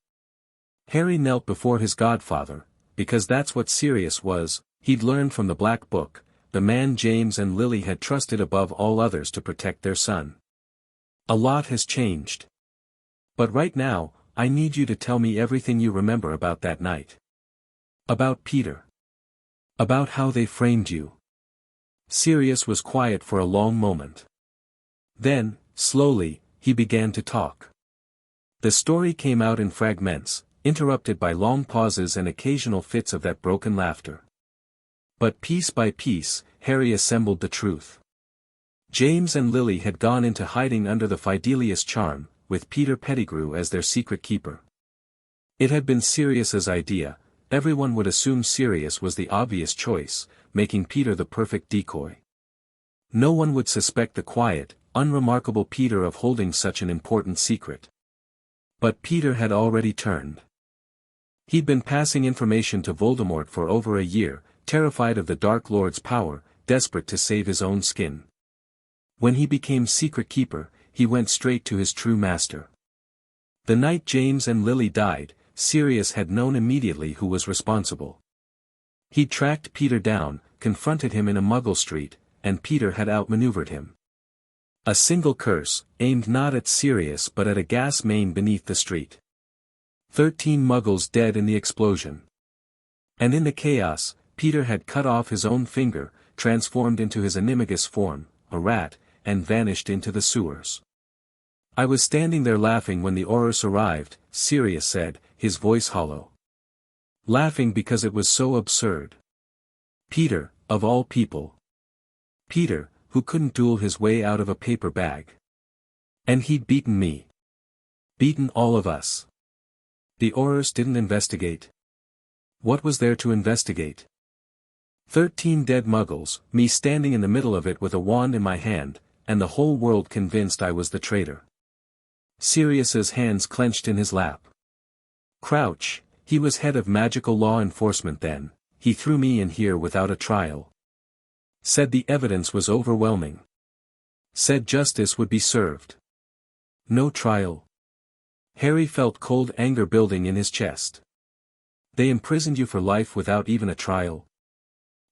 Harry knelt before his godfather, because that's what Sirius was. He'd learned from the Black Book, the man James and Lily had trusted above all others to protect their son. "A lot has changed. But right now, I need you to tell me everything you remember about that night. About Peter. About how they framed you." Sirius was quiet for a long moment. Then, slowly, he began to talk. The story came out in fragments, interrupted by long pauses and occasional fits of that broken laughter. But piece by piece, Harry assembled the truth. James and Lily had gone into hiding under the Fidelius charm, with Peter Pettigrew as their secret keeper. It had been Sirius's idea. Everyone would assume Sirius was the obvious choice, making Peter the perfect decoy. No one would suspect the quiet, unremarkable Peter of holding such an important secret. But Peter had already turned. He'd been passing information to Voldemort for over a year, terrified of the Dark Lord's power, desperate to save his own skin. When he became secret keeper, he went straight to his true master. The night James and Lily died, Sirius had known immediately who was responsible. He'd tracked Peter down, confronted him in a Muggle street, and Peter had outmaneuvered him. A single curse, aimed not at Sirius but at a gas main beneath the street. 13 Muggles dead in the explosion. And in the chaos, Peter had cut off his own finger, transformed into his animagus form, a rat, and vanished into the sewers. "I was standing there laughing when the Aurors arrived," Sirius said, his voice hollow. "Laughing because it was so absurd. Peter, of all people. Peter, who couldn't duel his way out of a paper bag. And he'd beaten me. Beaten all of us. The Aurors didn't investigate. What was there to investigate? 13 dead muggles, me standing in the middle of it with a wand in my hand, and the whole world convinced I was the traitor. Sirius's hands clenched in his lap. Crouch, he was head of magical law enforcement then, he threw me in here without a trial. Said the evidence was overwhelming. Said justice would be served. No trial. Harry felt cold anger building in his chest. They imprisoned you for life without even a trial.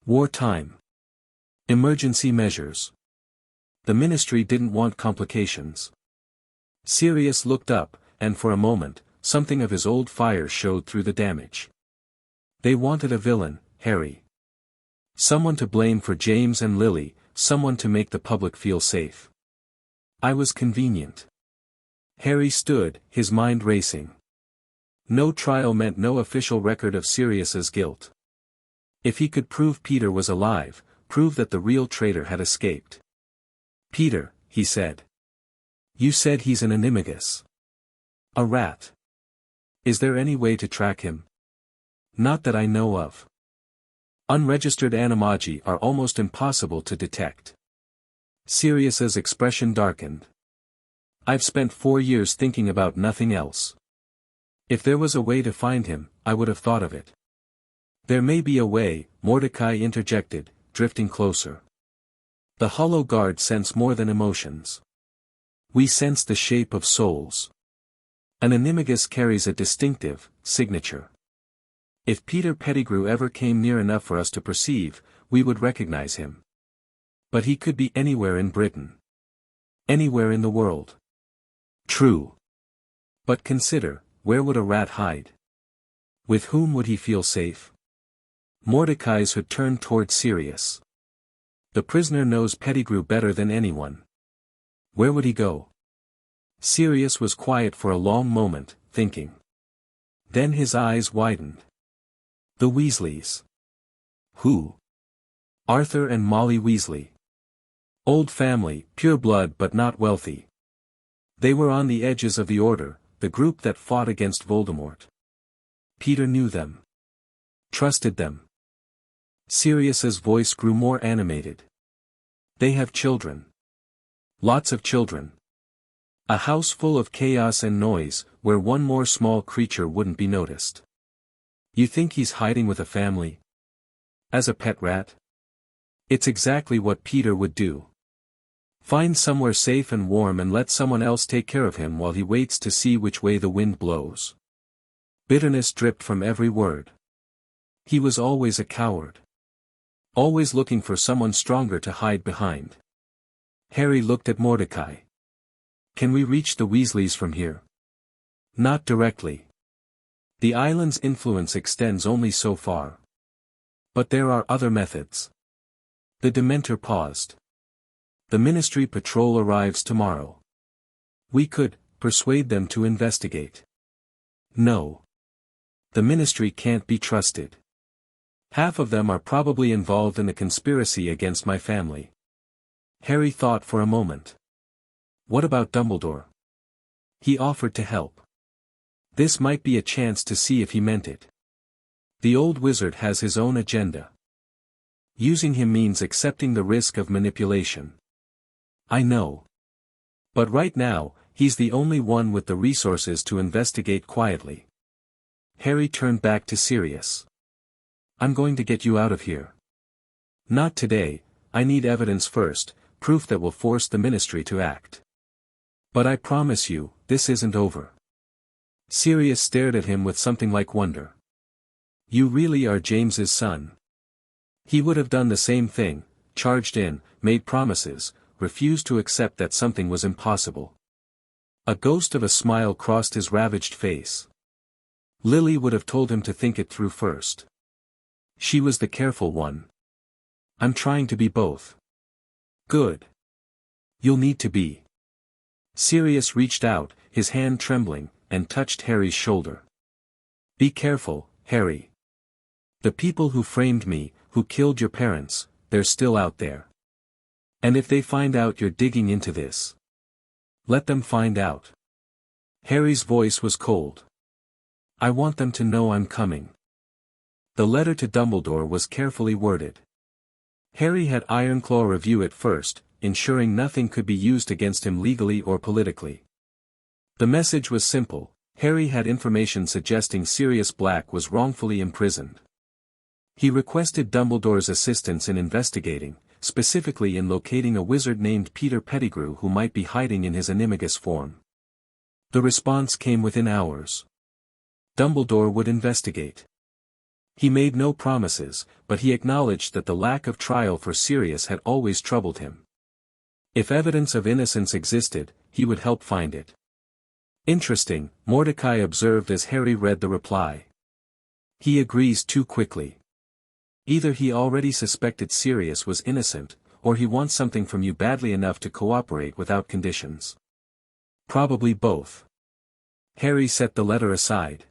Wartime. Emergency measures. The ministry didn't want complications. Sirius looked up, and for a moment, something of his old fire showed through the damage. They wanted a villain, Harry. Someone to blame for James and Lily, someone to make the public feel safe. I was convenient. Harry stood, his mind racing. No trial meant no official record of Sirius's guilt. If he could prove Peter was alive, prove that the real traitor had escaped. Peter, he said. You said he's an animagus. A rat. Is there any way to track him? Not that I know of. Unregistered animagi are almost impossible to detect. Sirius's expression darkened. I've spent 4 years thinking about nothing else. If there was a way to find him, I would have thought of it. There may be a way, Mordecai interjected, drifting closer. The hollow guard sense more than emotions. We sense the shape of souls. An animagus carries a distinctive signature. If Peter Pettigrew ever came near enough for us to perceive, we would recognize him. But he could be anywhere in Britain. Anywhere in the world. True. But consider, where would a rat hide? With whom would he feel safe? Mordecai's hood turned toward Sirius. The prisoner knows Pettigrew better than anyone. Where would he go? Sirius was quiet for a long moment, thinking. Then his eyes widened. The Weasleys. Who? Arthur and Molly Weasley. Old family, pure blood but not wealthy. They were on the edges of the Order, the group that fought against Voldemort. Peter knew them. Trusted them. Sirius's voice grew more animated. They have children. Lots of children. A house full of chaos and noise, where one more small creature wouldn't be noticed. You think he's hiding with a family? As a pet rat? It's exactly what Peter would do. Find somewhere safe and warm and let someone else take care of him while he waits to see which way the wind blows. Bitterness dripped from every word. He was always a coward. Always looking for someone stronger to hide behind. Harry looked at Mordecai. Can we reach the Weasleys from here? Not directly. The island's influence extends only so far. But there are other methods. The Dementor paused. The Ministry patrol arrives tomorrow. We could persuade them to investigate. No. The Ministry can't be trusted. Half of them are probably involved in the conspiracy against my family. Harry thought for a moment. What about Dumbledore? He offered to help. This might be a chance to see if he meant it. The old wizard has his own agenda. Using him means accepting the risk of manipulation. I know. But right now, he's the only one with the resources to investigate quietly. Harry turned back to Sirius. I'm going to get you out of here. Not today, I need evidence first, proof that will force the Ministry to act. But I promise you, this isn't over. Sirius stared at him with something like wonder. You really are James's son. He would have done the same thing, charged in, made promises, refused to accept that something was impossible. A ghost of a smile crossed his ravaged face. Lily would have told him to think it through first. She was the careful one. I'm trying to be both. Good. You'll need to be. Sirius reached out, his hand trembling, and touched Harry's shoulder. Be careful, Harry. The people who framed me, who killed your parents, they're still out there. And if they find out you're digging into this, let them find out. Harry's voice was cold. I want them to know I'm coming. The letter to Dumbledore was carefully worded. Harry had Ironclaw review it first, ensuring nothing could be used against him legally or politically. The message was simple: Harry had information suggesting Sirius Black was wrongfully imprisoned. He requested Dumbledore's assistance in investigating, specifically in locating a wizard named Peter Pettigrew who might be hiding in his animagus form. The response came within hours. Dumbledore would investigate. He made no promises, but he acknowledged that the lack of trial for Sirius had always troubled him. If evidence of innocence existed, he would help find it. Interesting, Mordecai observed as Harry read the reply. He agrees too quickly. Either he already suspected Sirius was innocent, or he wants something from you badly enough to cooperate without conditions. Probably both. Harry set the letter aside.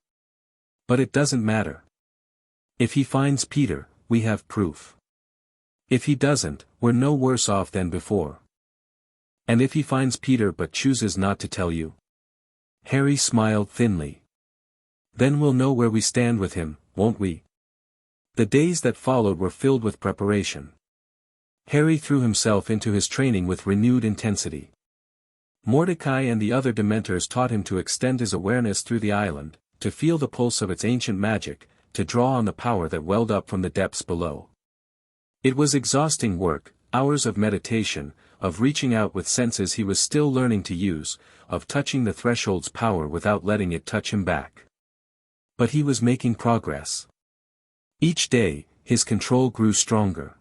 But it doesn't matter. If he finds Peter, we have proof. If he doesn't, we're no worse off than before. And if he finds Peter but chooses not to tell you? Harry smiled thinly. Then we'll know where we stand with him, won't we? The days that followed were filled with preparation. Harry threw himself into his training with renewed intensity. Mordecai and the other Dementors taught him to extend his awareness through the island, to feel the pulse of its ancient magic, to draw on the power that welled up from the depths below. It was exhausting work, hours of meditation, of reaching out with senses he was still learning to use, of touching the threshold's power without letting it touch him back. But he was making progress. Each day, his control grew stronger.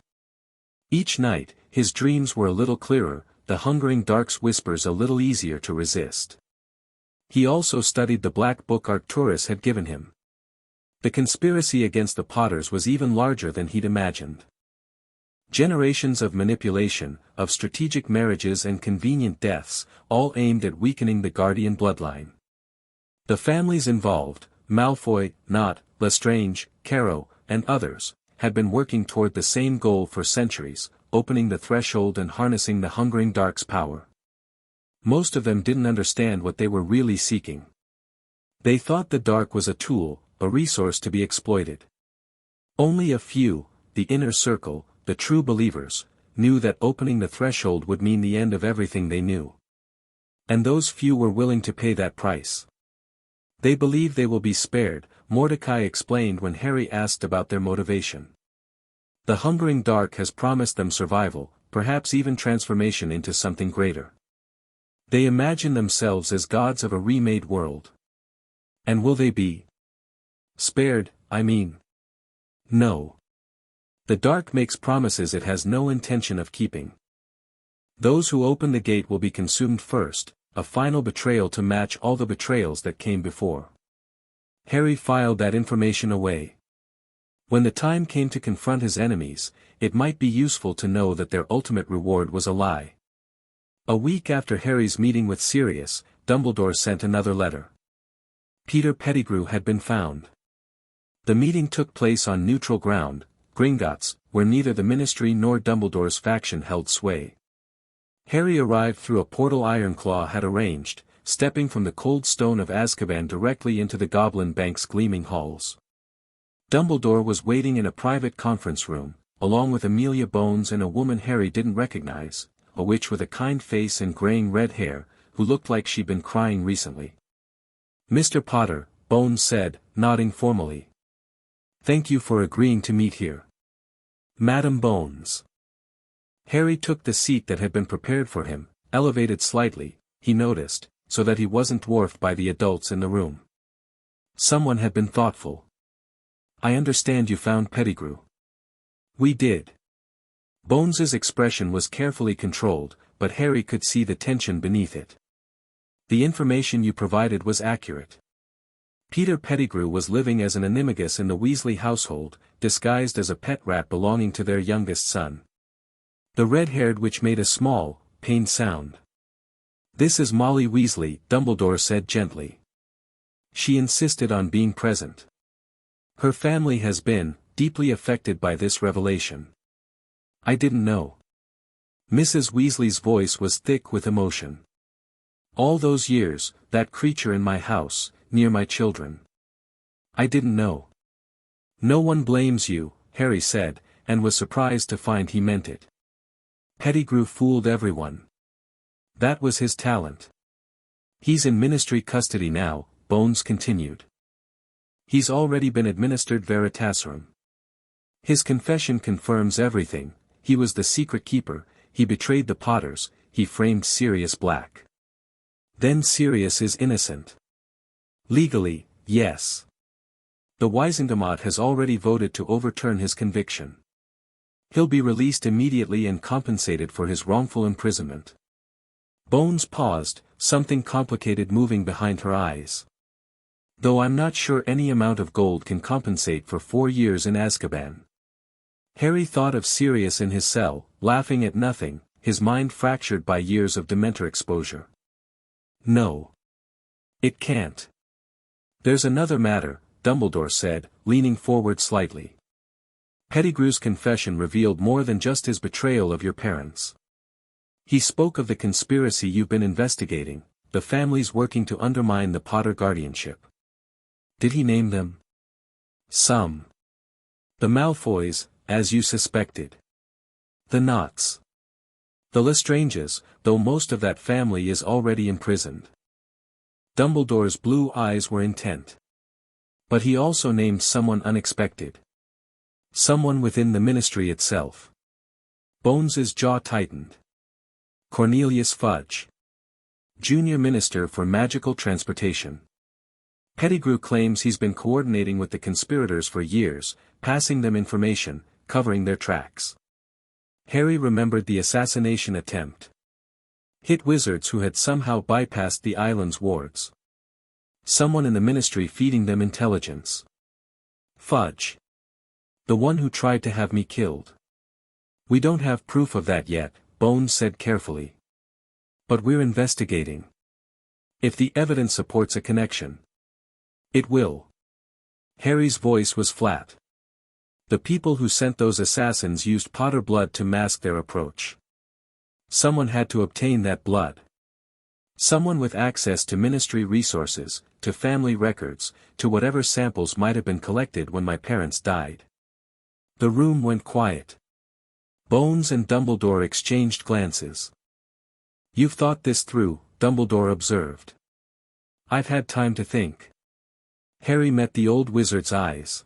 Each night, his dreams were a little clearer, the hungering dark's whispers a little easier to resist. He also studied the black book Arcturus had given him. The conspiracy against the Potters was even larger than he'd imagined. Generations of manipulation, of strategic marriages and convenient deaths, all aimed at weakening the Guardian bloodline. The families involved, Malfoy, Nott, Lestrange, Carrow, and others, had been working toward the same goal for centuries, opening the threshold and harnessing the hungering dark's power. Most of them didn't understand what they were really seeking. They thought the dark was a tool, a resource to be exploited. Only a few, the inner circle, the true believers, knew that opening the threshold would mean the end of everything they knew. And those few were willing to pay that price. They believe they will be spared, Mordecai explained when Harry asked about their motivation. The hungering dark has promised them survival, perhaps even transformation into something greater. They imagine themselves as gods of a remade world. And will they be spared, I mean? No. The dark makes promises it has no intention of keeping. Those who open the gate will be consumed first, a final betrayal to match all the betrayals that came before. Harry filed that information away. When the time came to confront his enemies, it might be useful to know that their ultimate reward was a lie. A week after Harry's meeting with Sirius, Dumbledore sent another letter. Peter Pettigrew had been found. The meeting took place on neutral ground, Gringotts, where neither the Ministry nor Dumbledore's faction held sway. Harry arrived through a portal Ironclaw had arranged, stepping from the cold stone of Azkaban directly into the Goblin Bank's gleaming halls. Dumbledore was waiting in a private conference room, along with Amelia Bones and a woman Harry didn't recognize, a witch with a kind face and graying red hair, who looked like she'd been crying recently. "Mr. Potter," Bones said, nodding formally. "Thank you for agreeing to meet here." "Madam Bones." Harry took the seat that had been prepared for him, elevated slightly, he noticed, so that he wasn't dwarfed by the adults in the room. Someone had been thoughtful. "I understand you found Pettigrew." "We did." Bones's expression was carefully controlled, but Harry could see the tension beneath it. "The information you provided was accurate. Peter Pettigrew was living as an animagus in the Weasley household, disguised as a pet rat belonging to their youngest son. The red-haired witch made a small, pained sound. "This is Molly Weasley," Dumbledore said gently. "She insisted on being present. Her family has been, deeply affected by this revelation. I didn't know. Mrs. Weasley's voice was thick with emotion. All those years, that creature in my house, near my children. I didn't know. No one blames you, Harry said, and was surprised to find he meant it. Pettigrew fooled everyone. That was his talent. He's in ministry custody now, Bones continued. He's already been administered Veritaserum. His confession confirms everything. He was the secret keeper, he betrayed the Potters, he framed Sirius Black. Then Sirius is innocent. Legally, yes. The Wizengamot has already voted to overturn his conviction. He'll be released immediately and compensated for his wrongful imprisonment. Bones paused, something complicated moving behind her eyes. Though I'm not sure any amount of gold can compensate for 4 years in Azkaban. Harry thought of Sirius in his cell, laughing at nothing, his mind fractured by years of Dementor exposure. No. It can't. There's another matter, Dumbledore said, leaning forward slightly. Pettigrew's confession revealed more than just his betrayal of your parents. He spoke of the conspiracy you've been investigating, the families working to undermine the Potter guardianship. Did he name them? Some. The Malfoys, as you suspected. The Knots. The Lestranges, though most of that family is already imprisoned. Dumbledore's blue eyes were intent. But he also named someone unexpected. Someone within the ministry itself. Bones's jaw tightened. Cornelius Fudge. Junior Minister for Magical Transportation. Pettigrew claims he's been coordinating with the conspirators for years, passing them information, covering their tracks. Harry remembered the assassination attempt. Hit wizards who had somehow bypassed the island's wards. Someone in the ministry feeding them intelligence. Fudge. The one who tried to have me killed. We don't have proof of that yet, Bones said carefully. But we're investigating. If the evidence supports a connection. It will. Harry's voice was flat. The people who sent those assassins used Potter blood to mask their approach. Someone had to obtain that blood. Someone with access to ministry resources, to family records, to whatever samples might have been collected when my parents died. The room went quiet. Bones and Dumbledore exchanged glances. You've thought this through, Dumbledore observed. I've had time to think. Harry met the old wizard's eyes.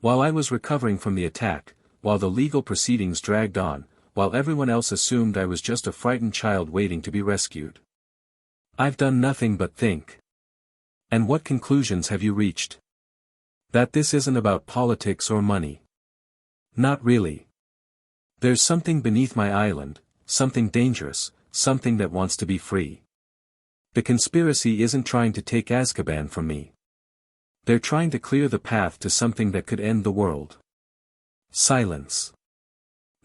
While I was recovering from the attack, while the legal proceedings dragged on, while everyone else assumed I was just a frightened child waiting to be rescued. I've done nothing but think. And what conclusions have you reached? That this isn't about politics or money. Not really. There's something beneath my island, something dangerous, something that wants to be free. The conspiracy isn't trying to take Azkaban from me. They're trying to clear the path to something that could end the world. Silence.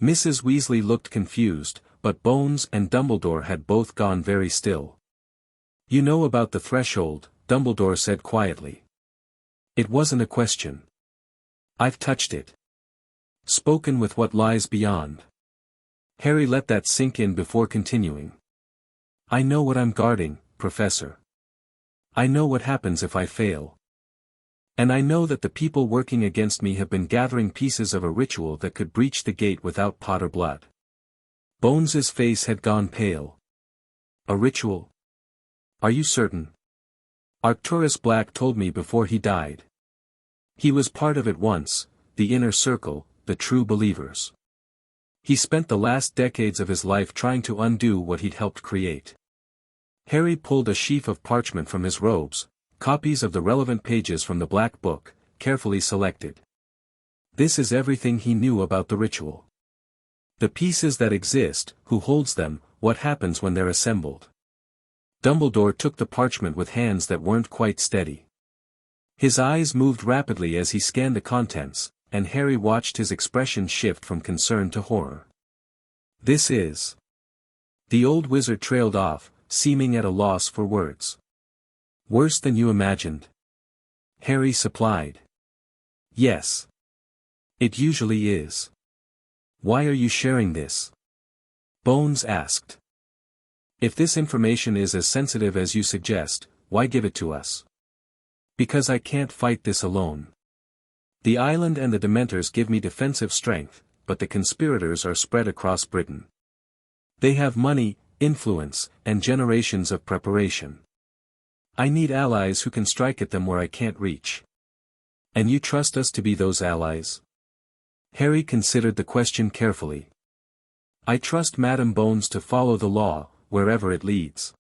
Mrs. Weasley looked confused, but Bones and Dumbledore had both gone very still. You know about the threshold, Dumbledore said quietly. It wasn't a question. I've touched it. Spoken with what lies beyond. Harry let that sink in before continuing. I know what I'm guarding, Professor. I know what happens if I fail. And I know that the people working against me have been gathering pieces of a ritual that could breach the gate without Potter blood. Bones's face had gone pale. A ritual? Are you certain? Arcturus Black told me before he died. He was part of it once, the inner circle, the true believers. He spent the last decades of his life trying to undo what he'd helped create. Harry pulled a sheaf of parchment from his robes, copies of the relevant pages from the Black Book, carefully selected. This is everything he knew about the ritual. The pieces that exist, who holds them, what happens when they're assembled. Dumbledore took the parchment with hands that weren't quite steady. His eyes moved rapidly as he scanned the contents, and Harry watched his expression shift from concern to horror. This is... The old wizard trailed off, seeming at a loss for words. Worse than you imagined. Harry supplied. Yes. It usually is. Why are you sharing this? Bones asked. If this information is as sensitive as you suggest, why give it to us? Because I can't fight this alone. The island and the Dementors give me defensive strength, but the conspirators are spread across Britain. They have money, influence, and generations of preparation. I need allies who can strike at them where I can't reach. And you trust us to be those allies? Harry considered the question carefully. I trust Madame Bones to follow the law, wherever it leads.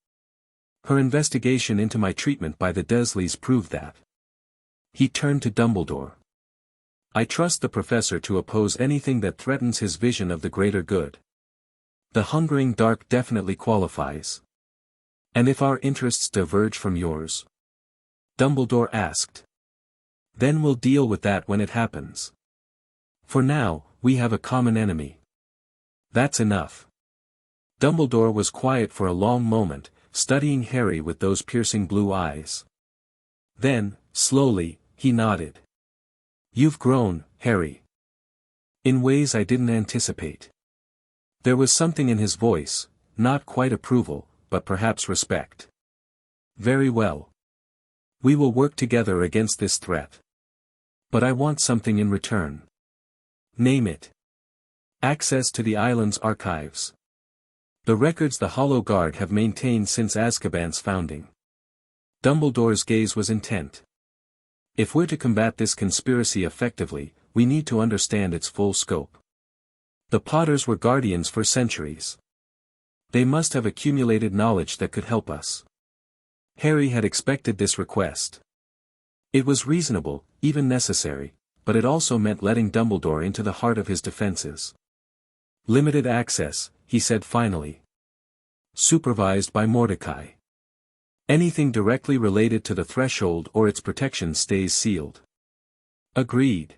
Her investigation into my treatment by the Dursleys proved that. He turned to Dumbledore. I trust the professor to oppose anything that threatens his vision of the greater good. The hungering dark definitely qualifies. And if our interests diverge from yours? Dumbledore asked. Then we'll deal with that when it happens. For now, we have a common enemy. That's enough. Dumbledore was quiet for a long moment, studying Harry with those piercing blue eyes. Then, slowly, he nodded. You've grown, Harry. In ways I didn't anticipate. There was something in his voice, not quite approval, but perhaps respect. Very well. We will work together against this threat. But I want something in return. Name it. Access to the island's archives. The records the Hollow Guard have maintained since Azkaban's founding. Dumbledore's gaze was intent. If we're to combat this conspiracy effectively, we need to understand its full scope. The Potters were guardians for centuries. They must have accumulated knowledge that could help us. Harry had expected this request. It was reasonable, even necessary, but it also meant letting Dumbledore into the heart of his defenses. Limited access, he said finally. Supervised by Mordecai. Anything directly related to the threshold or its protection stays sealed. Agreed.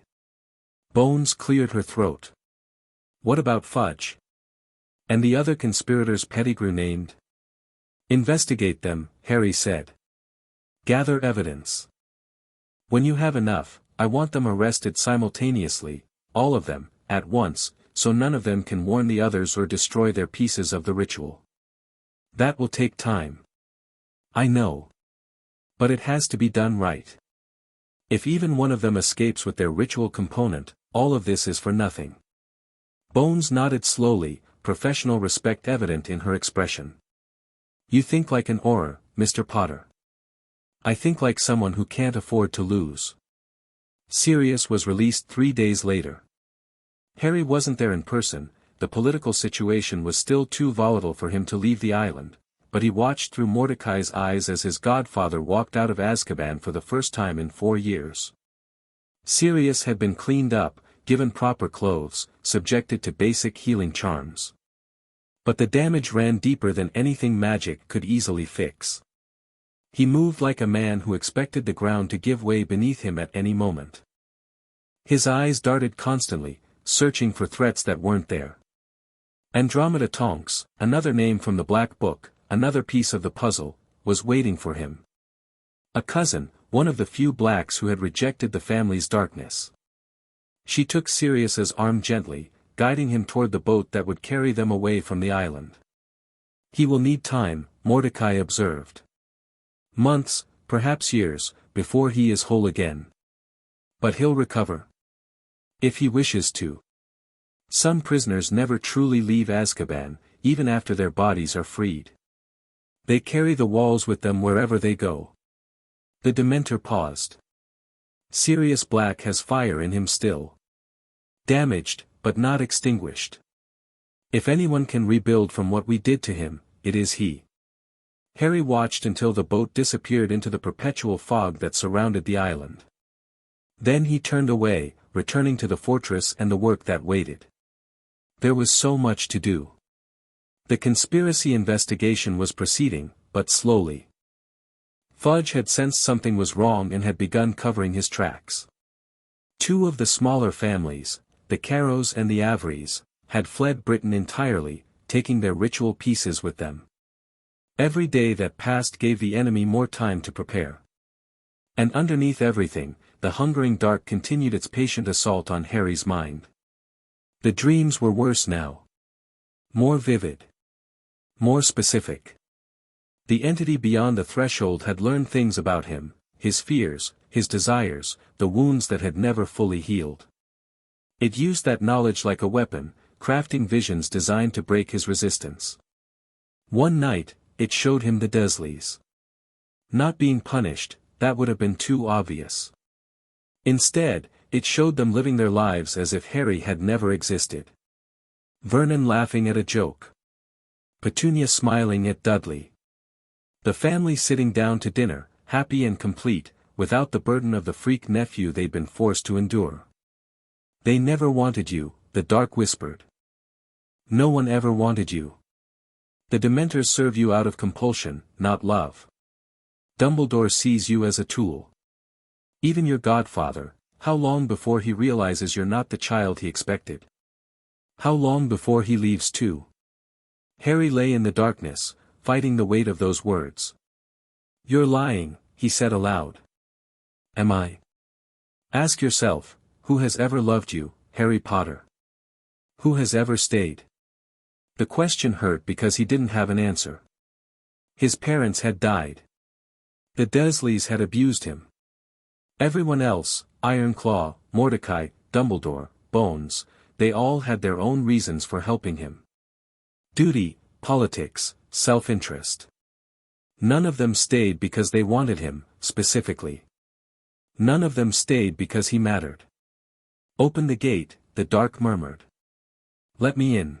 Bones cleared her throat. What about Fudge? And the other conspirators Pettigrew named? Investigate them, Harry said. Gather evidence. When you have enough, I want them arrested simultaneously, all of them, at once, so none of them can warn the others or destroy their pieces of the ritual. That will take time. I know. But it has to be done right. If even one of them escapes with their ritual component, all of this is for nothing. Bones nodded slowly, professional respect evident in her expression. You think like an Auror, Mr. Potter. I think like someone who can't afford to lose. Sirius was released 3 days later. Harry wasn't there in person, the political situation was still too volatile for him to leave the island, but he watched through Mordecai's eyes as his godfather walked out of Azkaban for the first time in 4 years. Sirius had been cleaned up, given proper clothes, subjected to basic healing charms. But the damage ran deeper than anything magic could easily fix. He moved like a man who expected the ground to give way beneath him at any moment. His eyes darted constantly, searching for threats that weren't there. Andromeda Tonks, another name from the Black Book, another piece of the puzzle, was waiting for him. A cousin, one of the few blacks who had rejected the family's darkness. She took Sirius's arm gently, guiding him toward the boat that would carry them away from the island. He will need time, Mordecai observed. Months, perhaps years, before he is whole again. But he'll recover. If he wishes to. Some prisoners never truly leave Azkaban, even after their bodies are freed. They carry the walls with them wherever they go. The Dementor paused. Sirius Black has fire in him still. Damaged, but not extinguished. If anyone can rebuild from what we did to him, it is he. Harry watched until the boat disappeared into the perpetual fog that surrounded the island. Then he turned away, returning to the fortress and the work that waited. There was so much to do. The conspiracy investigation was proceeding, but slowly. Fudge had sensed something was wrong and had begun covering his tracks. 2 of the smaller families, the Carrows and the Averys, had fled Britain entirely, taking their ritual pieces with them. Every day that passed gave the enemy more time to prepare. And underneath everything, the hungering dark continued its patient assault on Harry's mind. The dreams were worse now. More vivid. More specific. The entity beyond the threshold had learned things about him, his fears, his desires, the wounds that had never fully healed. It used that knowledge like a weapon, crafting visions designed to break his resistance. One night, it showed him the Dursleys. Not being punished, that would have been too obvious. Instead, it showed them living their lives as if Harry had never existed. Vernon laughing at a joke. Petunia smiling at Dudley. The family sitting down to dinner, happy and complete, without the burden of the freak nephew they'd been forced to endure. They never wanted you, the dark whispered. No one ever wanted you. The Dementors serve you out of compulsion, not love. Dumbledore sees you as a tool. Even your godfather, how long before he realizes you're not the child he expected? How long before he leaves too? Harry lay in the darkness, fighting the weight of those words. You're lying, he said aloud. Am I? Ask yourself, who has ever loved you, Harry Potter? Who has ever stayed? The question hurt because he didn't have an answer. His parents had died. The Dursleys had abused him. Everyone else, Ironclaw, Mordecai, Dumbledore, Bones, they all had their own reasons for helping him. Duty, politics, self-interest. None of them stayed because they wanted him, specifically. None of them stayed because he mattered. Open the gate, the dark murmured. Let me in.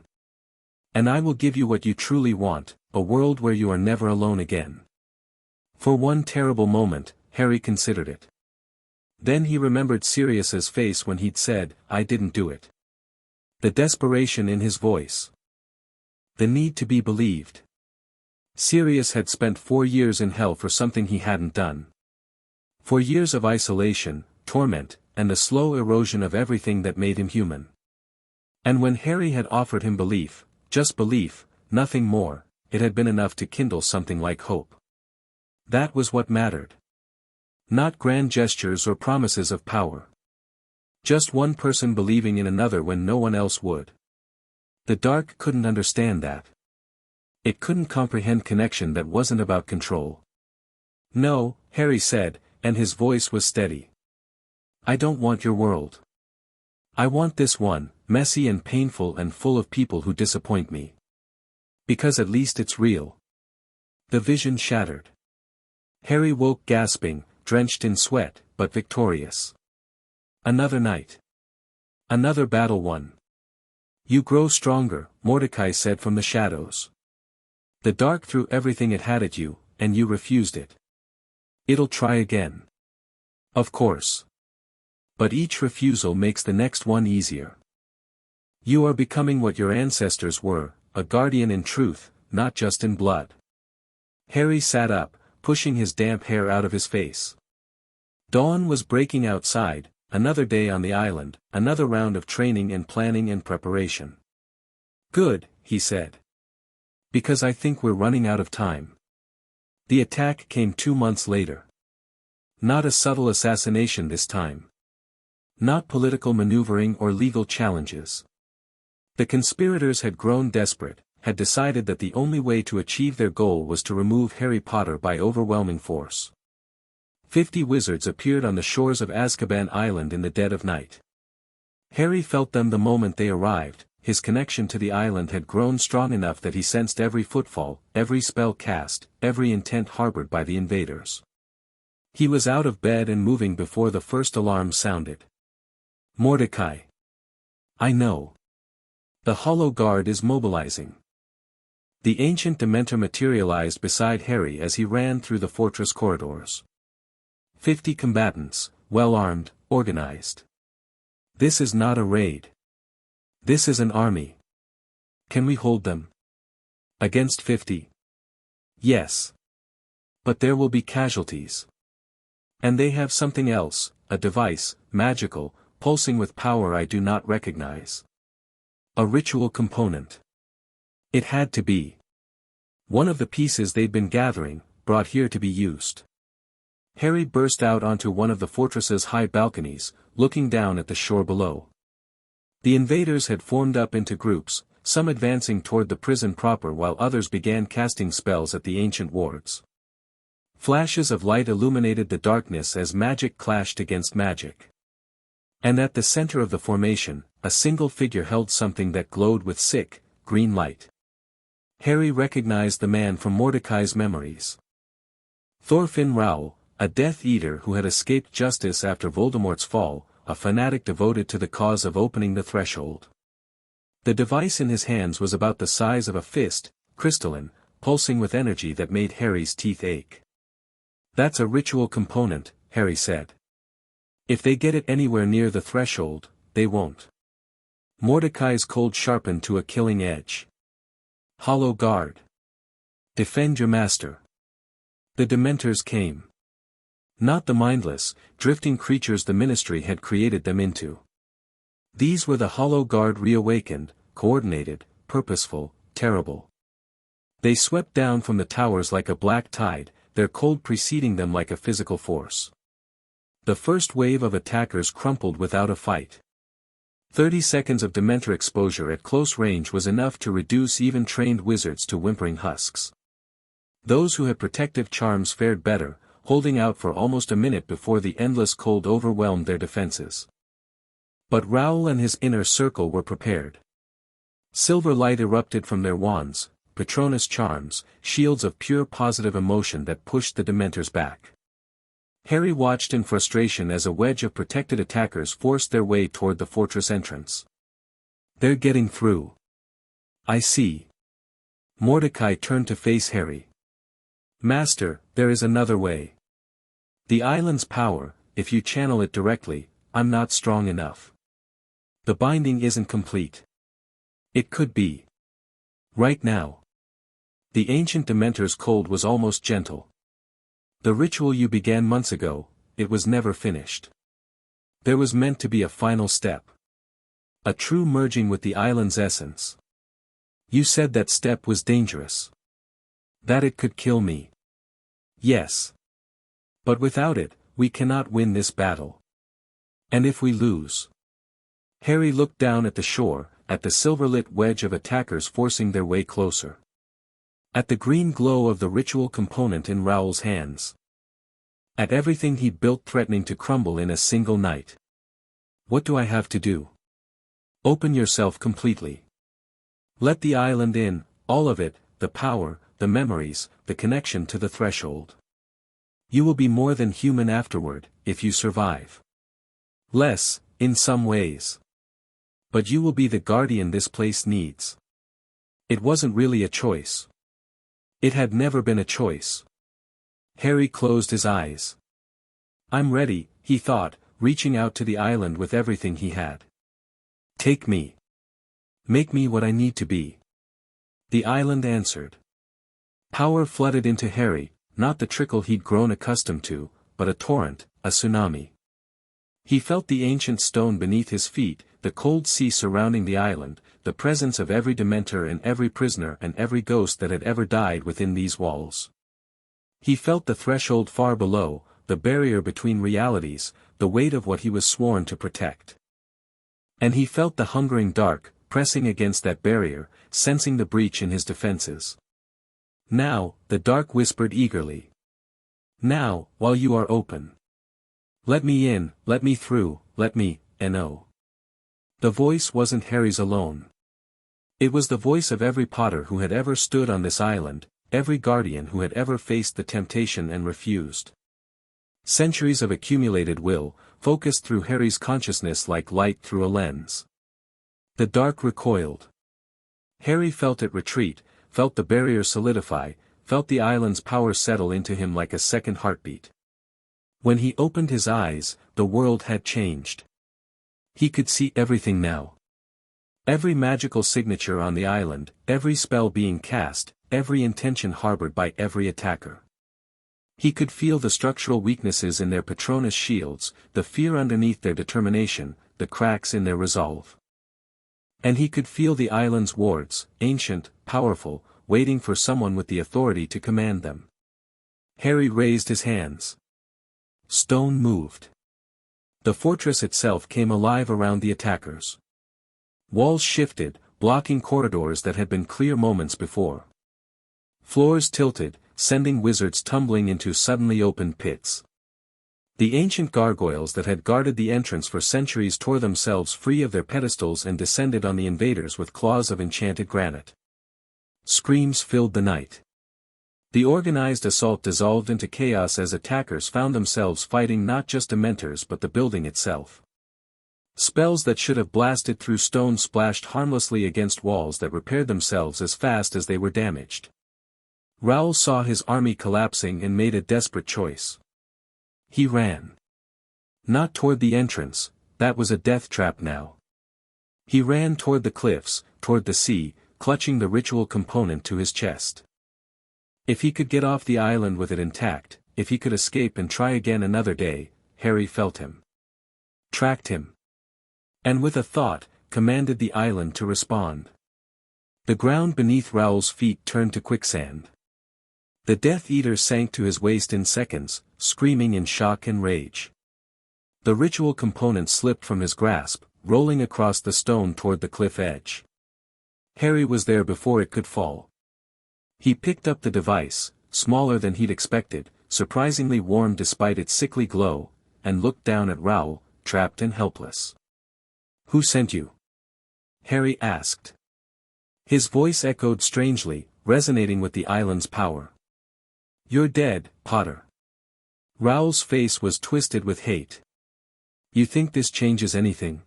And I will give you what you truly want, a world where you are never alone again. For one terrible moment, Harry considered it. Then he remembered Sirius's face when he'd said, I didn't do it. The desperation in his voice. The need to be believed. Sirius had spent 4 years in hell for something he hadn't done. 4 years of isolation, torment, and the slow erosion of everything that made him human. And when Harry had offered him belief, just belief, nothing more, it had been enough to kindle something like hope. That was what mattered. Not grand gestures or promises of power. Just one person believing in another when no one else would. The dark couldn't understand that. It couldn't comprehend connection that wasn't about control. No, Harry said, and his voice was steady. I don't want your world. I want this one, messy and painful and full of people who disappoint me. Because at least it's real. The vision shattered. Harry woke gasping, drenched in sweat, but victorious. Another night. Another battle won. You grow stronger, Mordecai said from the shadows. The dark threw everything it had at you, and you refused it. It'll try again. Of course. But each refusal makes the next one easier. You are becoming what your ancestors were, a guardian in truth, not just in blood. Harry sat up, pushing his damp hair out of his face. Dawn was breaking outside, another day on the island, another round of training and planning and preparation. Good, he said. Because I think we're running out of time. The attack came 2 months later. Not a subtle assassination this time. Not political maneuvering or legal challenges. The conspirators had grown desperate, had decided that the only way to achieve their goal was to remove Harry Potter by overwhelming force. 50 wizards appeared on the shores of Azkaban Island in the dead of night. Harry felt them the moment they arrived. His connection to the island had grown strong enough that he sensed every footfall, every spell cast, every intent harbored by the invaders. He was out of bed and moving before the first alarm sounded. Mordecai. I know. The Hollow Guard is mobilizing. The ancient Dementor materialized beside Harry as he ran through the fortress corridors. 50 combatants, well-armed, organized. This is not a raid. This is an army. Can we hold them? Against 50? Yes. But there will be casualties. And they have something else, a device, magical, pulsing with power I do not recognize. A ritual component. It had to be. One of the pieces they'd been gathering, brought here to be used. Harry burst out onto one of the fortress's high balconies, looking down at the shore below. The invaders had formed up into groups, some advancing toward the prison proper while others began casting spells at the ancient wards. Flashes of light illuminated the darkness as magic clashed against magic. And at the center of the formation, a single figure held something that glowed with sick, green light. Harry recognized the man from Mordecai's memories. Thorfinn Raoul, a Death Eater who had escaped justice after Voldemort's fall, a fanatic devoted to the cause of opening the threshold. The device in his hands was about the size of a fist, crystalline, pulsing with energy that made Harry's teeth ache. "That's a ritual component," Harry said. "If they get it anywhere near the threshold, they won't." Mordecai's cold sharpened to a killing edge. "Hollow Guard. Defend your master." The Dementors came. Not the mindless, drifting creatures the Ministry had created them into. These were the Hollow Guard reawakened, coordinated, purposeful, terrible. They swept down from the towers like a black tide, their cold preceding them like a physical force. The first wave of attackers crumpled without a fight. 30 seconds of Dementor exposure at close range was enough to reduce even trained wizards to whimpering husks. Those who had protective charms fared better, holding out for almost a minute before the endless cold overwhelmed their defenses. But Raoul and his inner circle were prepared. Silver light erupted from their wands, Patronus charms, shields of pure positive emotion that pushed the Dementors back. Harry watched in frustration as a wedge of protected attackers forced their way toward the fortress entrance. "They're getting through. I see." Mordecai turned to face Harry. "Master, there is another way. The island's power, if you channel it directly, I'm not strong enough. The binding isn't complete. It could be. Right now." The ancient Dementor's cold was almost gentle. "The ritual you began months ago, it was never finished. There was meant to be a final step. A true merging with the island's essence. You said that step was dangerous. That it could kill me. Yes. But without it, we cannot win this battle. And if we lose..." Harry looked down at the shore, at the silver-lit wedge of attackers forcing their way closer. At the green glow of the ritual component in Raoul's hands. At everything he'd built threatening to crumble in a single night. "What do I have to do?" "Open yourself completely. Let the island in, all of it, the power, the memories, the connection to the threshold. You will be more than human afterward, if you survive. Less, in some ways. But you will be the guardian this place needs." It wasn't really a choice. It had never been a choice. Harry closed his eyes. "I'm ready," he thought, reaching out to the island with everything he had. "Take me. Make me what I need to be." The island answered. Power flooded into Harry, not the trickle he'd grown accustomed to, but a torrent, a tsunami. He felt the ancient stone beneath his feet, the cold sea surrounding the island, the presence of every Dementor and every prisoner and every ghost that had ever died within these walls. He felt the threshold far below, the barrier between realities, the weight of what he was sworn to protect. And he felt the hungering dark, pressing against that barrier, sensing the breach in his defenses. Now, the dark whispered eagerly. Now, while you are open. Let me in, let me through, let me, no. The voice wasn't Harry's alone. It was the voice of every Potter who had ever stood on this island, every guardian who had ever faced the temptation and refused. Centuries of accumulated will, focused through Harry's consciousness like light through a lens. The dark recoiled. Harry felt it retreat, felt the barrier solidify, felt the island's power settle into him like a second heartbeat. When he opened his eyes, the world had changed. He could see everything now. Every magical signature on the island, every spell being cast, every intention harbored by every attacker. He could feel the structural weaknesses in their Patronus shields, the fear underneath their determination, the cracks in their resolve. And he could feel the island's wards, ancient, powerful, waiting for someone with the authority to command them. Harry raised his hands. Stone moved. The fortress itself came alive around the attackers. Walls shifted, blocking corridors that had been clear moments before. Floors tilted, sending wizards tumbling into suddenly opened pits. The ancient gargoyles that had guarded the entrance for centuries tore themselves free of their pedestals and descended on the invaders with claws of enchanted granite. Screams filled the night. The organized assault dissolved into chaos as attackers found themselves fighting not just Dementors but the building itself. Spells that should have blasted through stone splashed harmlessly against walls that repaired themselves as fast as they were damaged. Raoul saw his army collapsing and made a desperate choice. He ran. Not toward the entrance, that was a death trap now. He ran toward the cliffs, toward the sea, clutching the ritual component to his chest. If he could get off the island with it intact, if he could escape and try again another day, Harry felt him. Tracked him. And with a thought, commanded the island to respond. The ground beneath Raoul's feet turned to quicksand. The Death Eater sank to his waist in seconds, screaming in shock and rage. The ritual component slipped from his grasp, rolling across the stone toward the cliff edge. Harry was there before it could fall. He picked up the device, smaller than he'd expected, surprisingly warm despite its sickly glow, and looked down at Raoul, trapped and helpless. "Who sent you?" Harry asked. His voice echoed strangely, resonating with the island's power. "You're dead, Potter." Raoul's face was twisted with hate. "You think this changes anything?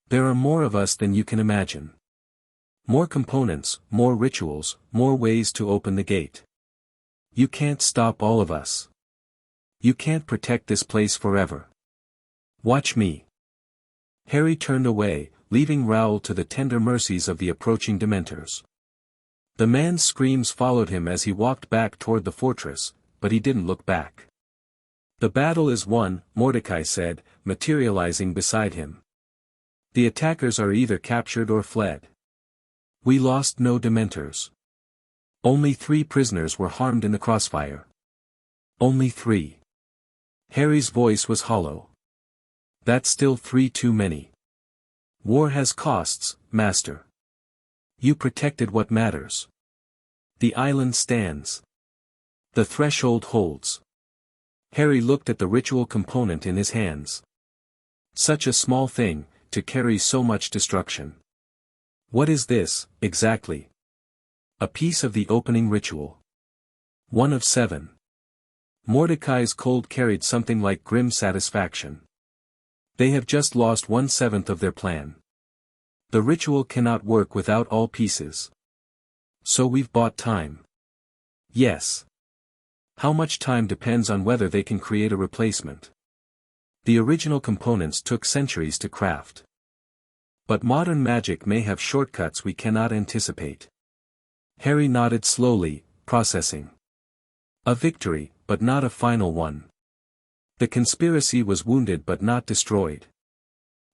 There are more of us than you can imagine. More components, more rituals, more ways to open the gate. You can't stop all of us. You can't protect this place forever. Watch me." Harry turned away, leaving Raoul to the tender mercies of the approaching Dementors. The man's screams followed him as he walked back toward the fortress, but he didn't look back. "The battle is won," Mordecai said, materializing beside him. "The attackers are either captured or fled. We lost no Dementors. Only 3 prisoners were harmed in the crossfire. Only 3. Harry's voice was hollow. "That's still 3 too many. War has costs, Master. You protected what matters. The island stands. The threshold holds." Harry looked at the ritual component in his hands. Such a small thing, to carry so much destruction. "What is this, exactly?" "A piece of the opening ritual. 1 of 7. Mordecai's cold carried something like grim satisfaction. "They have just lost 1/7 of their plan. The ritual cannot work without all pieces. So we've bought time." "Yes. How much time depends on whether they can create a replacement. The original components took centuries to craft. But modern magic may have shortcuts we cannot anticipate." Harry nodded slowly, processing. A victory, but not a final one. The conspiracy was wounded but not destroyed.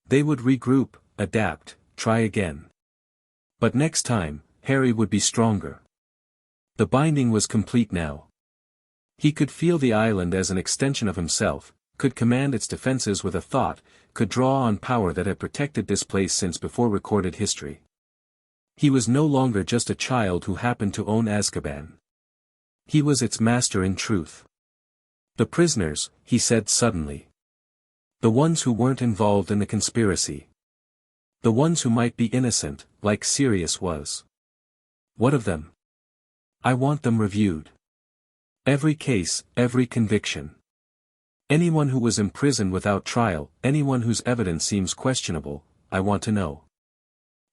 They would regroup, adapt, try again. But next time, Harry would be stronger. The binding was complete now. He could feel the island as an extension of himself, could command its defenses with a thought, could draw on power that had protected this place since before recorded history. He was no longer just a child who happened to own Azkaban. He was its master in truth. "The prisoners," he said suddenly. "The ones who weren't involved in the conspiracy. The ones who might be innocent, like Sirius was. What of them? I want them reviewed. Every case, every conviction. Anyone who was imprisoned without trial, anyone whose evidence seems questionable, I want to know."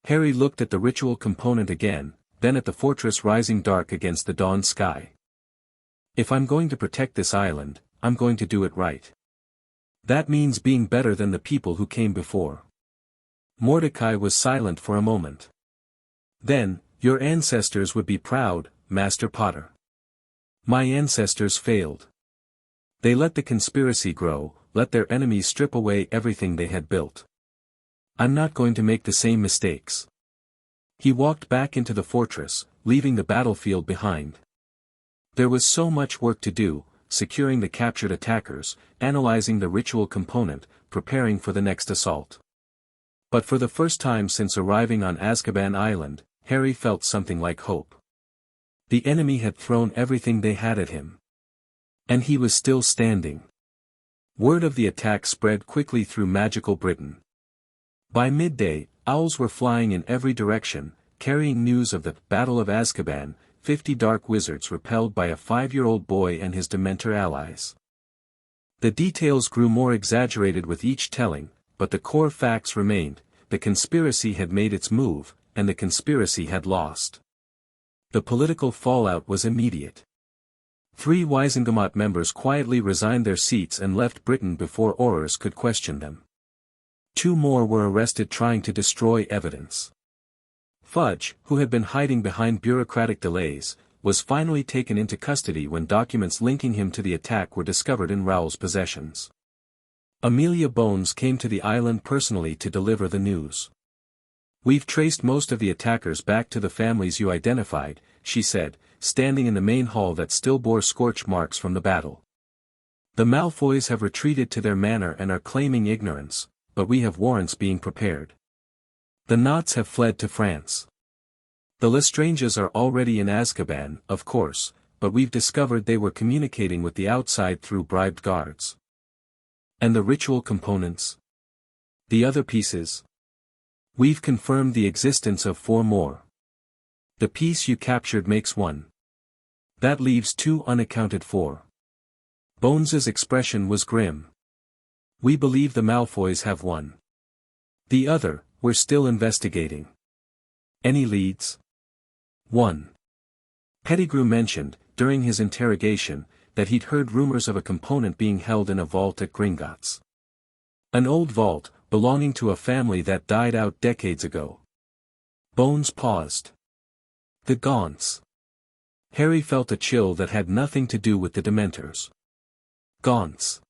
Harry looked at the ritual component again, then at the fortress rising dark against the dawn sky. "If I'm going to protect this island, I'm going to do it right. That means being better than the people who came before." Mordecai was silent for a moment. "Then, your ancestors would be proud, Master Potter." "My ancestors failed. They let the conspiracy grow, let their enemies strip away everything they had built. I'm not going to make the same mistakes." He walked back into the fortress, leaving the battlefield behind. There was so much work to do, securing the captured attackers, analyzing the ritual component, preparing for the next assault. But for the first time since arriving on Azkaban Island, Harry felt something like hope. The enemy had thrown everything they had at him. And he was still standing. Word of the attack spread quickly through magical Britain. By midday, owls were flying in every direction, carrying news of the Battle of Azkaban, 50 dark wizards repelled by a 5-year-old boy and his Dementor allies. The details grew more exaggerated with each telling, but the core facts remained: the conspiracy had made its move, and the conspiracy had lost. The political fallout was immediate. 3 Wisengamot members quietly resigned their seats and left Britain before Aurors could question them. 2 more were arrested trying to destroy evidence. Fudge, who had been hiding behind bureaucratic delays, was finally taken into custody when documents linking him to the attack were discovered in Rowell's possessions. Amelia Bones came to the island personally to deliver the news. "We've traced most of the attackers back to the families you identified," she said, standing in the main hall that still bore scorch marks from the battle. "The Malfoys have retreated to their manor and are claiming ignorance, but we have warrants being prepared. The Knots have fled to France. The Lestranges are already in Azkaban, of course, but we've discovered they were communicating with the outside through bribed guards. And the ritual components? The other pieces? We've confirmed the existence of 4 more. The piece you captured makes 1. That leaves 2 unaccounted for." Bones's expression was grim. "We believe the Malfoys have 1. The other, we're still investigating. Any leads?" 1. Pettigrew mentioned, during his interrogation, that he'd heard rumors of a component being held in a vault at Gringotts. An old vault, belonging to a family that died out decades ago. Bones paused. The Gaunts. Harry felt a chill that had nothing to do with the Dementors. Gaunts.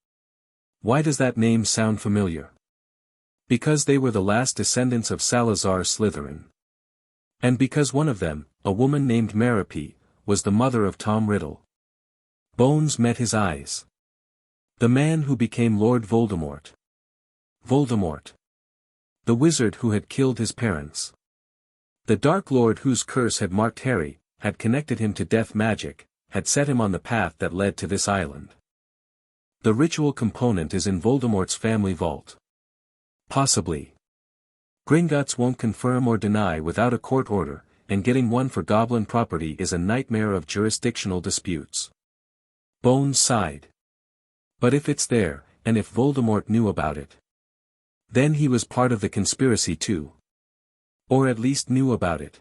Why does that name sound familiar? Because they were the last descendants of Salazar Slytherin. And because one of them, a woman named Merope, was the mother of Tom Riddle. Bones met his eyes. The man who became Lord Voldemort. Voldemort. The wizard who had killed his parents. The Dark Lord whose curse had marked Harry, had connected him to death magic, had set him on the path that led to this island. The ritual component is in Voldemort's family vault. Possibly. Gringotts won't confirm or deny without a court order, and getting one for goblin property is a nightmare of jurisdictional disputes. Bones sighed. But if it's there, and if Voldemort knew about it, then he was part of the conspiracy too. Or at least knew about it.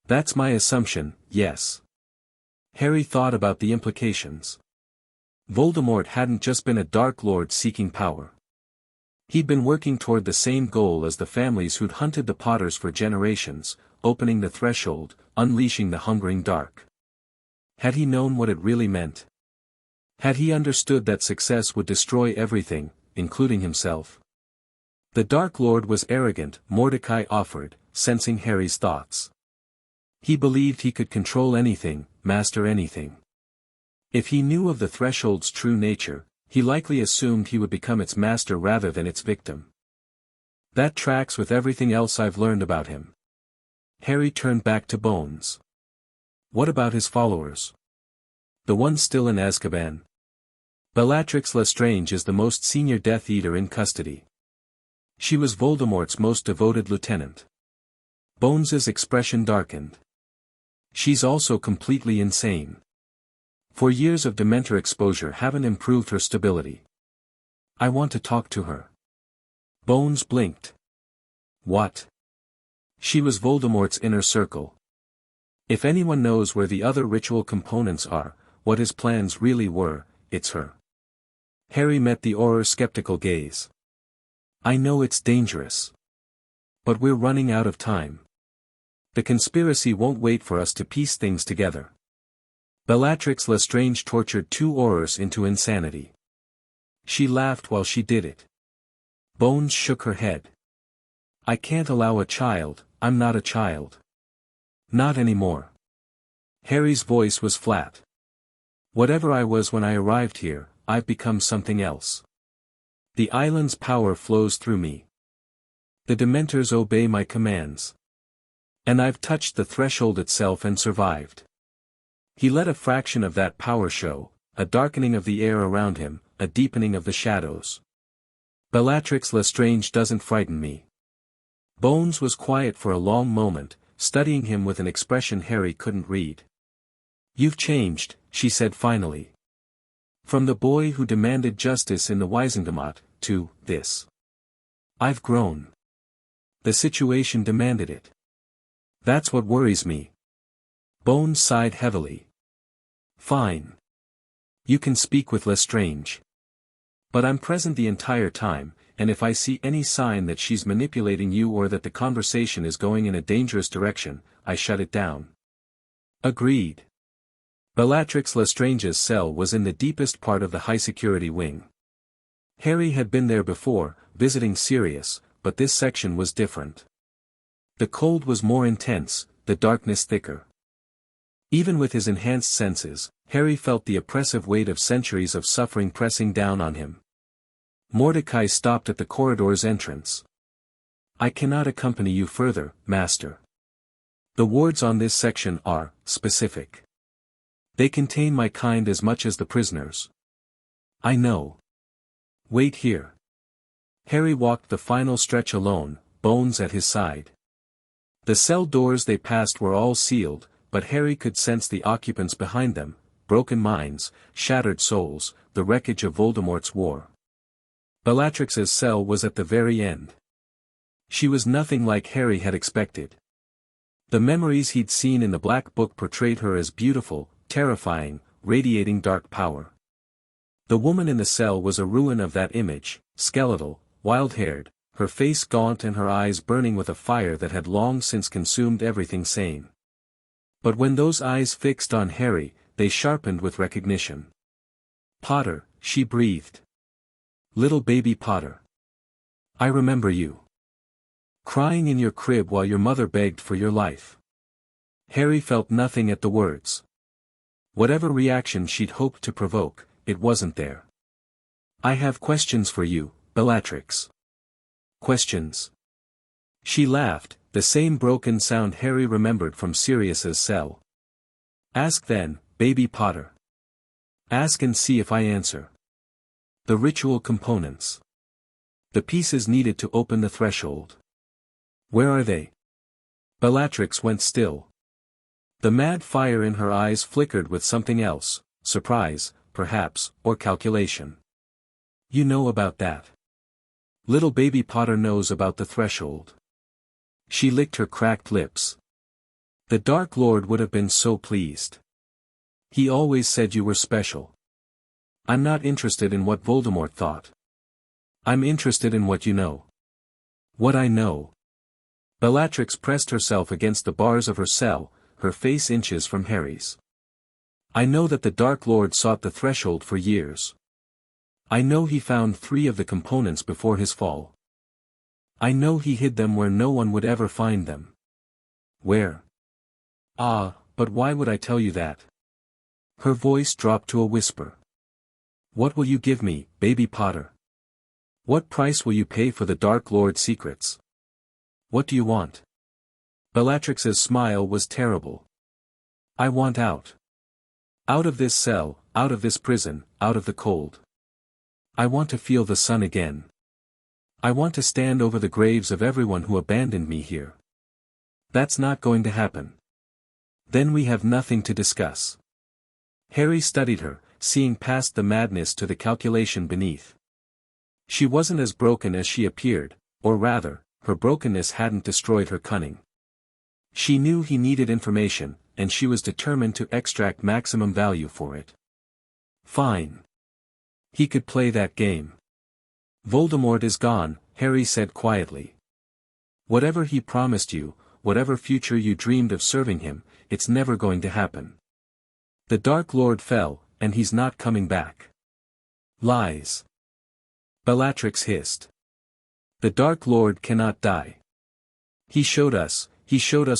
That's my assumption, yes. Harry thought about the implications. Voldemort hadn't just been a Dark Lord seeking power. He'd been working toward the same goal as the families who'd hunted the Potters for generations, opening the threshold, unleashing the hungering dark. Had he known what it really meant? Had he understood that success would destroy everything, including himself? The Dark Lord was arrogant, Mordecai offered, sensing Harry's thoughts. He believed he could control anything, master anything. If he knew of the threshold's true nature, he likely assumed he would become its master rather than its victim. That tracks with everything else I've learned about him. Harry turned back to Bones. What about his followers? The ones still in Azkaban? Bellatrix Lestrange is the most senior Death Eater in custody. She was Voldemort's most devoted lieutenant. Bones's expression darkened. She's also completely insane. 4 years of Dementor exposure haven't improved her stability. I want to talk to her. Bones blinked. What? She was Voldemort's inner circle. If anyone knows where the other ritual components are, what his plans really were, it's her. Harry met the Auror's skeptical gaze. I know it's dangerous. But we're running out of time. The conspiracy won't wait for us to piece things together. Bellatrix Lestrange tortured 2 Aurors into insanity. She laughed while she did it. Bones shook her head. I can't allow a child, I'm not a child. Not anymore. Harry's voice was flat. Whatever I was when I arrived here, I've become something else. The island's power flows through me. The Dementors obey my commands. And I've touched the threshold itself and survived. He let a fraction of that power show, a darkening of the air around him, a deepening of the shadows. Bellatrix Lestrange doesn't frighten me. Bones was quiet for a long moment, studying him with an expression Harry couldn't read. You've changed, she said finally. From the boy who demanded justice in the Wizengamot, to this. I've grown. The situation demanded it. That's what worries me. Bones sighed heavily. Fine. You can speak with Lestrange. But I'm present the entire time, and if I see any sign that she's manipulating you or that the conversation is going in a dangerous direction, I shut it down. Agreed. Bellatrix Lestrange's cell was in the deepest part of the high-security wing. Harry had been there before, visiting Sirius, but this section was different. The cold was more intense, the darkness thicker. Even with his enhanced senses, Harry felt the oppressive weight of centuries of suffering pressing down on him. Mordecai stopped at the corridor's entrance. I cannot accompany you further, Master. The wards on this section are specific. They contain my kind as much as the prisoners. I know. Wait here. Harry walked the final stretch alone, Bones at his side. The cell doors they passed were all sealed, but Harry could sense the occupants behind them, broken minds, shattered souls, the wreckage of Voldemort's war. Bellatrix's cell was at the very end. She was nothing like Harry had expected. The memories he'd seen in the Black Book portrayed her as beautiful, terrifying, radiating dark power. The woman in the cell was a ruin of that image, skeletal, wild-haired, her face gaunt and her eyes burning with a fire that had long since consumed everything sane. But when those eyes fixed on Harry, they sharpened with recognition. Potter, she breathed. Little baby Potter. I remember you. Crying in your crib while your mother begged for your life. Harry felt nothing at the words. Whatever reaction she'd hoped to provoke, it wasn't there. I have questions for you, Bellatrix. Questions. She laughed, the same broken sound Harry remembered from Sirius's cell. Ask then, baby Potter. Ask and see if I answer. The ritual components. The pieces needed to open the threshold. Where are they? Bellatrix went still. The mad fire in her eyes flickered with something else, surprise, perhaps, or calculation. You know about that. Little baby Potter knows about the threshold. She licked her cracked lips. The Dark Lord would have been so pleased. He always said you were special. I'm not interested in what Voldemort thought. I'm interested in what you know. What I know. Bellatrix pressed herself against the bars of her cell, her face inches from Harry's. I know that the Dark Lord sought the threshold for years. I know he found 3 of the components before his fall. I know he hid them where no one would ever find them. Where? Ah, but why would I tell you that? Her voice dropped to a whisper. What will you give me, baby Potter? What price will you pay for the Dark Lord's secrets? What do you want? Bellatrix's smile was terrible. I want out. Out of this cell, out of this prison, out of the cold. I want to feel the sun again. I want to stand over the graves of everyone who abandoned me here. That's not going to happen. Then we have nothing to discuss. Harry studied her, seeing past the madness to the calculation beneath. She wasn't as broken as she appeared, or rather, her brokenness hadn't destroyed her cunning. She knew he needed information, and she was determined to extract maximum value for it. Fine. He could play that game. Voldemort is gone, Harry said quietly. Whatever he promised you, whatever future you dreamed of serving him, it's never going to happen. The Dark Lord fell, and he's not coming back. Lies. Bellatrix hissed. The Dark Lord cannot die. He showed us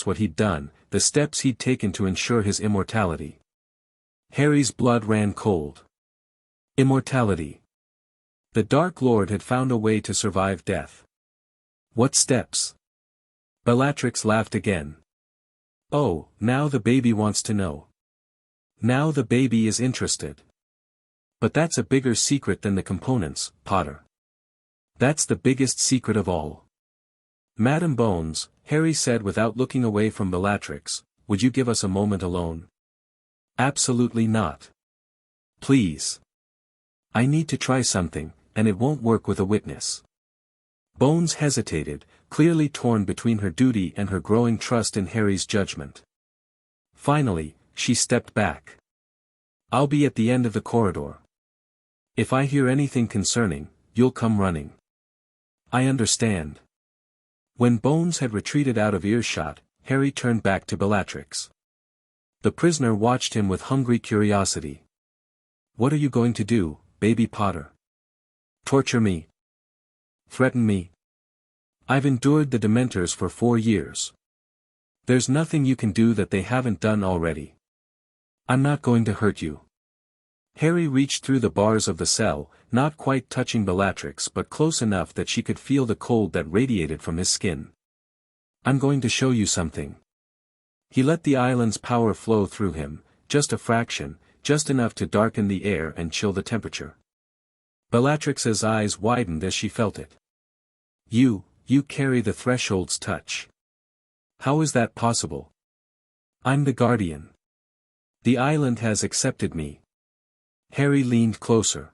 what he'd done, the steps he'd taken to ensure his immortality. Harry's blood ran cold. Immortality. The Dark Lord had found a way to survive death. What steps? Bellatrix laughed again. Oh, now the baby wants to know. Now the baby is interested. But that's a bigger secret than the components, Potter. That's the biggest secret of all. Madam Bones, Harry said without looking away from Bellatrix, would you give us a moment alone? Absolutely not. Please. I need to try something, and it won't work with a witness. Bones hesitated, clearly torn between her duty and her growing trust in Harry's judgment. Finally, she stepped back. I'll be at the end of the corridor. If I hear anything concerning, you'll come running. I understand. When Bones had retreated out of earshot, Harry turned back to Bellatrix. The prisoner watched him with hungry curiosity. What are you going to do, baby Potter? Torture me? Threaten me? I've endured the Dementors for 4 years. There's nothing you can do that they haven't done already. I'm not going to hurt you. Harry reached through the bars of the cell, not quite touching Bellatrix but close enough that she could feel the cold that radiated from his skin. I'm going to show you something. He let the island's power flow through him, just a fraction, just enough to darken the air and chill the temperature. Bellatrix's eyes widened as she felt it. You carry the threshold's touch. How is that possible? I'm the guardian. The island has accepted me. Harry leaned closer.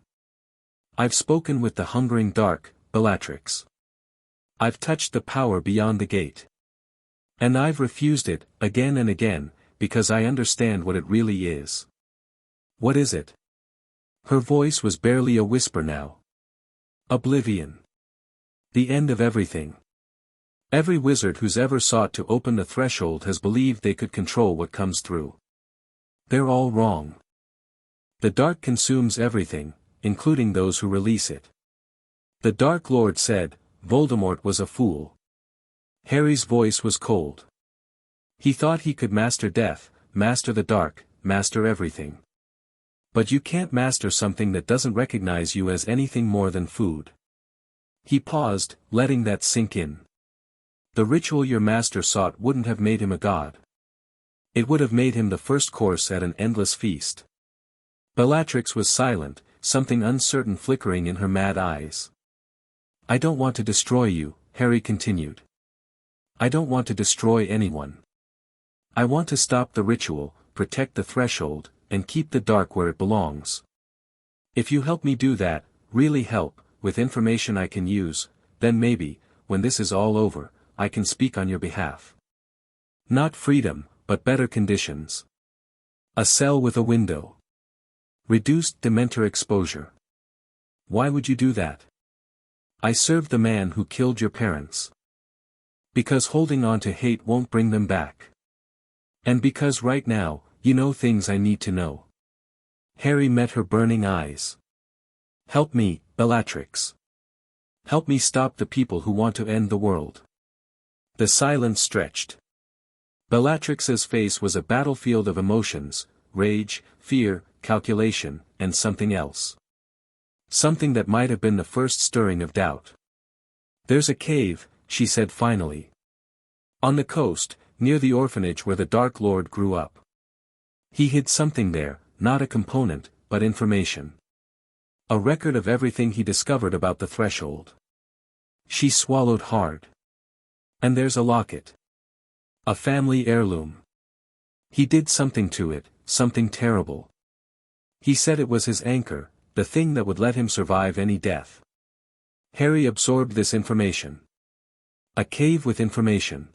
I've spoken with the hungering dark, Bellatrix. I've touched the power beyond the gate. And I've refused it, again and again, because I understand what it really is. What is it? Her voice was barely a whisper now. Oblivion. The end of everything. Every wizard who's ever sought to open the threshold has believed they could control what comes through. They're all wrong. The dark consumes everything, including those who release it. The Dark Lord said, Voldemort was a fool. Harry's voice was cold. He thought he could master death, master the dark, master everything. But you can't master something that doesn't recognize you as anything more than food. He paused, letting that sink in. The ritual your master sought wouldn't have made him a god. It would have made him the first course at an endless feast. Bellatrix was silent, something uncertain flickering in her mad eyes. I don't want to destroy you, Harry continued. I don't want to destroy anyone. I want to stop the ritual, protect the threshold, and keep the dark where it belongs. If you help me do that, really help, with information I can use, then maybe, when this is all over, I can speak on your behalf. Not freedom, but better conditions. A cell with a window. Reduced Dementor exposure. Why would you do that? I served the man who killed your parents. Because holding on to hate won't bring them back. And because right now, you know things I need to know. Harry met her burning eyes. Help me, Bellatrix. Help me stop the people who want to end the world. The silence stretched. Bellatrix's face was a battlefield of emotions, rage, fear, calculation, and something else. Something that might have been the first stirring of doubt. There's a cave, she said finally. On the coast, near the orphanage where the Dark Lord grew up. He hid something there, not a component, but information. A record of everything he discovered about the threshold. She swallowed hard. And there's a locket. A family heirloom. He did something to it, something terrible. He said it was his anchor, the thing that would let him survive any death. Harry absorbed this information. A cave with information.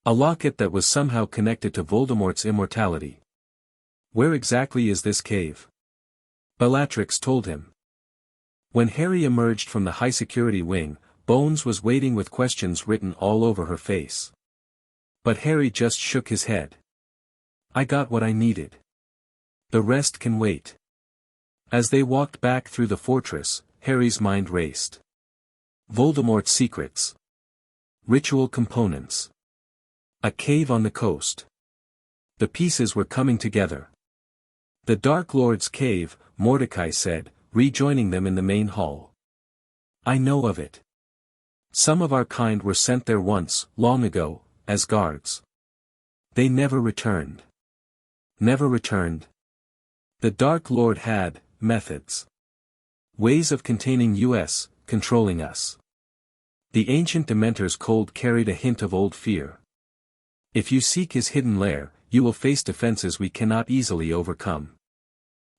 A locket that was somehow connected to Voldemort's immortality. Where exactly is this cave? Bellatrix told him. When Harry emerged from the high-security wing, Bones was waiting with questions written all over her face. But Harry just shook his head. I got what I needed. The rest can wait. As they walked back through the fortress, Harry's mind raced. Voldemort's secrets. Ritual components. A cave on the coast. The pieces were coming together. "The Dark Lord's cave," Mordecai said, rejoining them in the main hall. "I know of it. Some of our kind were sent there once, long ago, as guards. They never returned." "Never returned?" "The Dark Lord had methods. Ways of containing us, controlling us. The ancient Dementors' cold carried a hint of old fear. If you seek his hidden lair, you will face defenses we cannot easily overcome.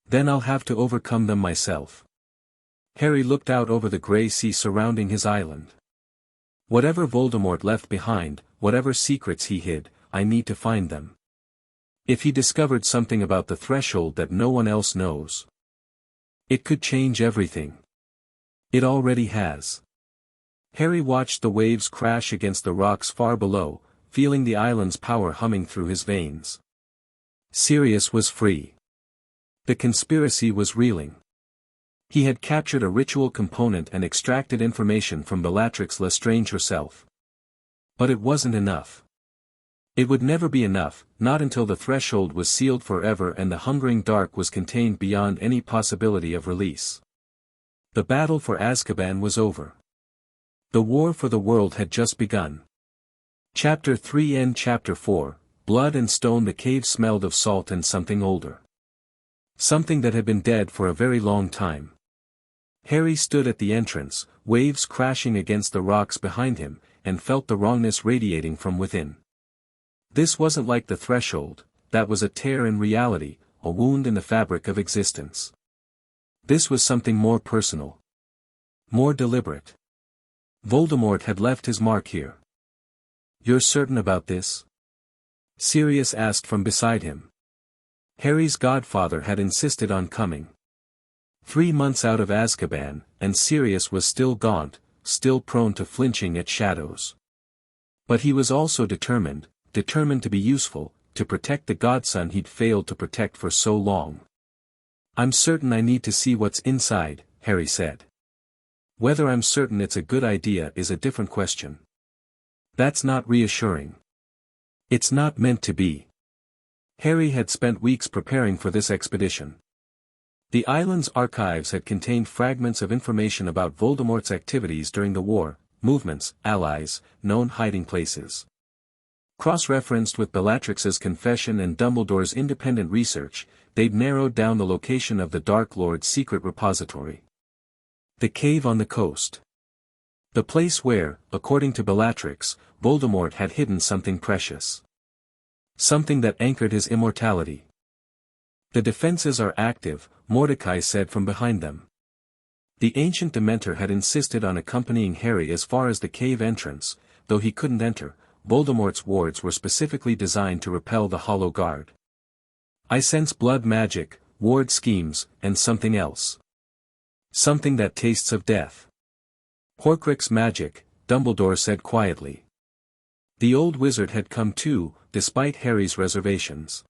Then I'll have to overcome them myself." Harry looked out over the grey sea surrounding his island. "Whatever Voldemort left behind, whatever secrets he hid, I need to find them. If he discovered something about the threshold that no one else knows, it could change everything. It already has." Harry watched the waves crash against the rocks far below, feeling the island's power humming through his veins. Sirius was free. The conspiracy was reeling. He had captured a ritual component and extracted information from Bellatrix Lestrange herself. But it wasn't enough. It would never be enough, not until the threshold was sealed forever and the hungering dark was contained beyond any possibility of release. The battle for Azkaban was over. The war for the world had just begun. Chapter 3 and Chapter 4, Blood and Stone. The cave smelled of salt and something older. Something that had been dead for a very long time. Harry stood at the entrance, waves crashing against the rocks behind him, and felt the wrongness radiating from within. This wasn't like the threshold, that was a tear in reality, a wound in the fabric of existence. This was something more personal. More deliberate. Voldemort had left his mark here. "You're certain about this?" Sirius asked from beside him. Harry's godfather had insisted on coming. 3 months out of Azkaban, and Sirius was still gaunt, still prone to flinching at shadows. But he was also determined to be useful, to protect the godson he'd failed to protect for so long. "I'm certain I need to see what's inside," Harry said. "Whether I'm certain it's a good idea is a different question." "That's not reassuring." "It's not meant to be." Harry had spent weeks preparing for this expedition. The island's archives had contained fragments of information about Voldemort's activities during the war, movements, allies, known hiding places. Cross-referenced with Bellatrix's confession and Dumbledore's independent research, they'd narrowed down the location of the Dark Lord's secret repository. The cave on the coast. The place where, according to Bellatrix, Voldemort had hidden something precious. Something that anchored his immortality. "The defenses are active," Mordecai said from behind them. The ancient Dementor had insisted on accompanying Harry as far as the cave entrance, though he couldn't enter. Voldemort's wards were specifically designed to repel the Hollow Guard. "I sense blood magic, ward schemes, and something else. Something that tastes of death." "Horcrux magic," Dumbledore said quietly. The old wizard had come too, despite Harry's reservations.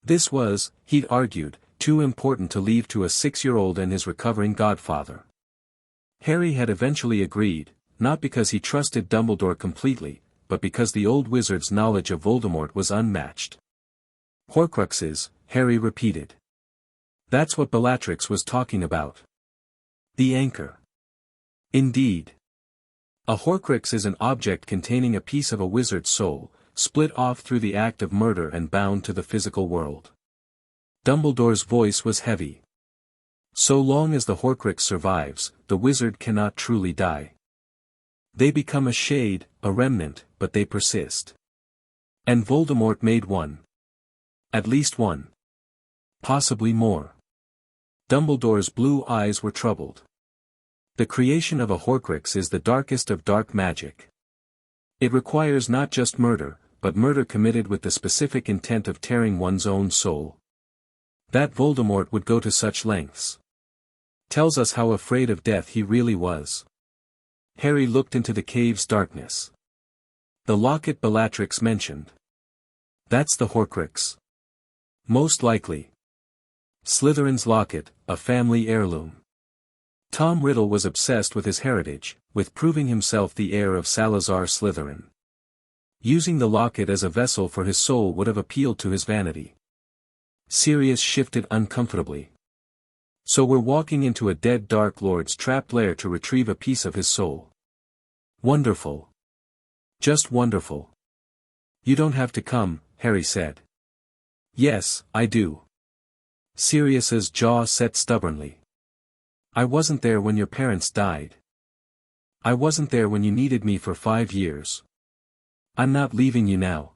This was, he'd argued, too important to leave to a 6-year-old and his recovering godfather. Harry had eventually agreed, not because he trusted Dumbledore completely, but because the old wizard's knowledge of Voldemort was unmatched. "Horcruxes," Harry repeated. "That's what Bellatrix was talking about. The anchor." "Indeed. A horcrux is an object containing a piece of a wizard's soul, split off through the act of murder and bound to the physical world." Dumbledore's voice was heavy. "So long as the horcrux survives, the wizard cannot truly die. They become a shade, a remnant, but they persist. And Voldemort made one. At least one. Possibly more." Dumbledore's blue eyes were troubled. "The creation of a horcrux is the darkest of dark magic. It requires not just murder, but murder committed with the specific intent of tearing one's own soul. That Voldemort would go to such lengths tells us how afraid of death he really was." Harry looked into the cave's darkness. "The locket Bellatrix mentioned. That's the horcrux." "Most likely. Slytherin's locket, a family heirloom." Tom Riddle was obsessed with his heritage, with proving himself the heir of Salazar Slytherin. Using the locket as a vessel for his soul would have appealed to his vanity. Sirius shifted uncomfortably. So we're walking into a dead Dark Lord's trapped lair to retrieve a piece of his soul. Wonderful. Just wonderful. You don't have to come, Harry said. Yes, I do. Sirius's jaw set stubbornly. I wasn't there when your parents died. I wasn't there when you needed me for 5 years. I'm not leaving you now.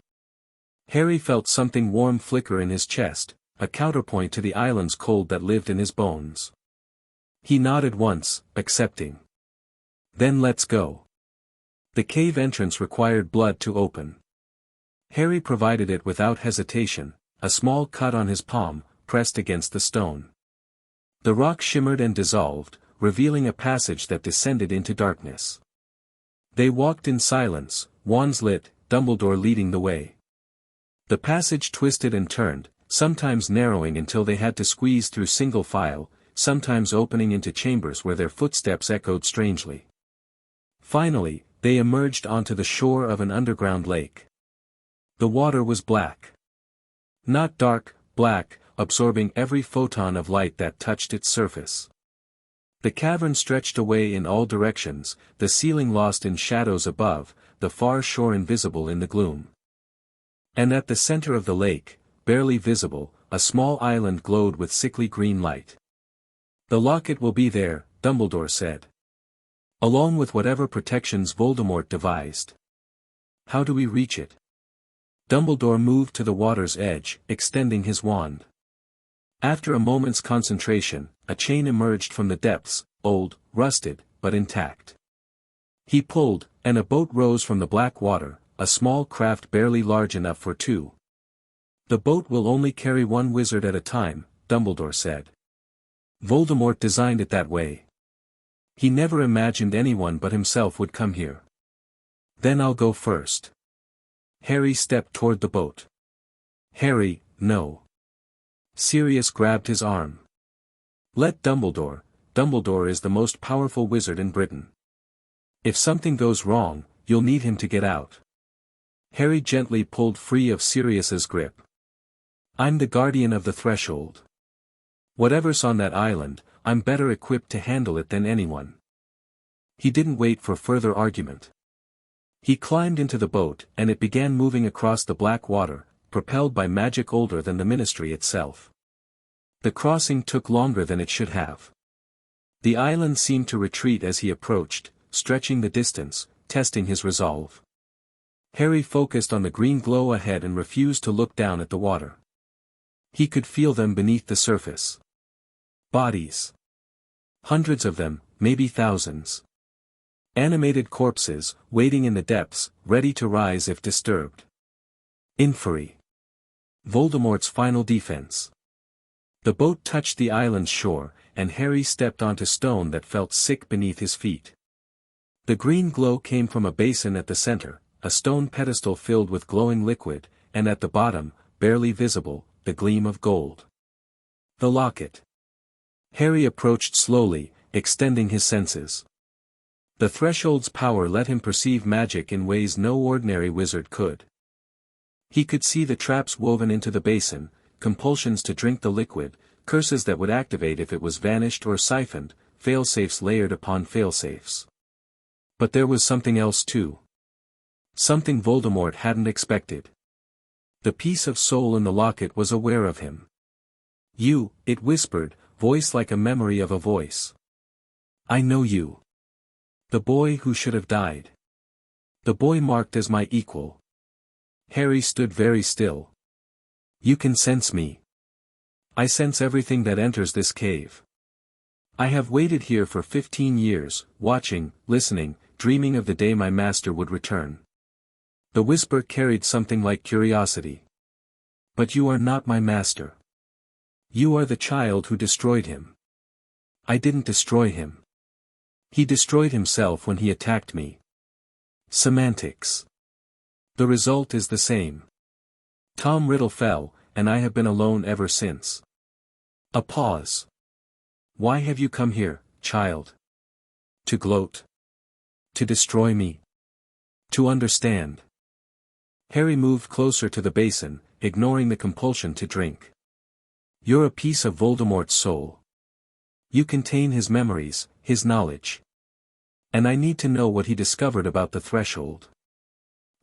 Harry felt something warm flicker in his chest, a counterpoint to the island's cold that lived in his bones. He nodded once, accepting. Then let's go. The cave entrance required blood to open. Harry provided it without hesitation, a small cut on his palm, pressed against the stone. The rock shimmered and dissolved, revealing a passage that descended into darkness. They walked in silence, wands lit, Dumbledore leading the way. The passage twisted and turned, sometimes narrowing until they had to squeeze through single file, sometimes opening into chambers where their footsteps echoed strangely. Finally, they emerged onto the shore of an underground lake. The water was black. Not dark, black, absorbing every photon of light that touched its surface. The cavern stretched away in all directions, the ceiling lost in shadows above, the far shore invisible in the gloom. And at the center of the lake, barely visible, a small island glowed with sickly green light. The locket will be there, Dumbledore said. Along with whatever protections Voldemort devised. How do we reach it? Dumbledore moved to the water's edge, extending his wand. After a moment's concentration, a chain emerged from the depths, old, rusted, but intact. He pulled, and a boat rose from the black water, a small craft barely large enough for two. The boat will only carry one wizard at a time, Dumbledore said. Voldemort designed it that way. He never imagined anyone but himself would come here. Then I'll go first. Harry stepped toward the boat. Harry, no. Sirius grabbed his arm. Let Dumbledore. Dumbledore is the most powerful wizard in Britain. If something goes wrong, you'll need him to get out. Harry gently pulled free of Sirius's grip. I'm the guardian of the threshold. Whatever's on that island, I'm better equipped to handle it than anyone. He didn't wait for further argument. He climbed into the boat, and it began moving across the black water, propelled by magic older than the Ministry itself. The crossing took longer than it should have. The island seemed to retreat as he approached, stretching the distance, testing his resolve. Harry focused on the green glow ahead and refused to look down at the water. He could feel them beneath the surface. Bodies. Hundreds of them, maybe thousands. Animated corpses, waiting in the depths, ready to rise if disturbed. Inferi. Voldemort's final defense. The boat touched the island's shore, and Harry stepped onto stone that felt sick beneath his feet. The green glow came from a basin at the center, a stone pedestal filled with glowing liquid, and at the bottom, barely visible, the gleam of gold. The locket. Harry approached slowly, extending his senses. The threshold's power let him perceive magic in ways no ordinary wizard could. He could see the traps woven into the basin, compulsions to drink the liquid, curses that would activate if it was vanished or siphoned, failsafes layered upon failsafes. But there was something else too. Something Voldemort hadn't expected. The piece of soul in the locket was aware of him. You, it whispered, voice like a memory of a voice. I know you. The boy who should have died. The boy marked as my equal. Harry stood very still. You can sense me. I sense everything that enters this cave. I have waited here for 15 years, watching, listening, dreaming of the day my master would return. The whisper carried something like curiosity. But you are not my master. You are the child who destroyed him. I didn't destroy him. He destroyed himself when he attacked me. Semantics. The result is the same. Tom Riddle fell, and I have been alone ever since. A pause. Why have you come here, child? To gloat? To destroy me? To understand? Harry moved closer to the basin, ignoring the compulsion to drink. You're a piece of Voldemort's soul. You contain his memories, his knowledge. And I need to know what he discovered about the threshold.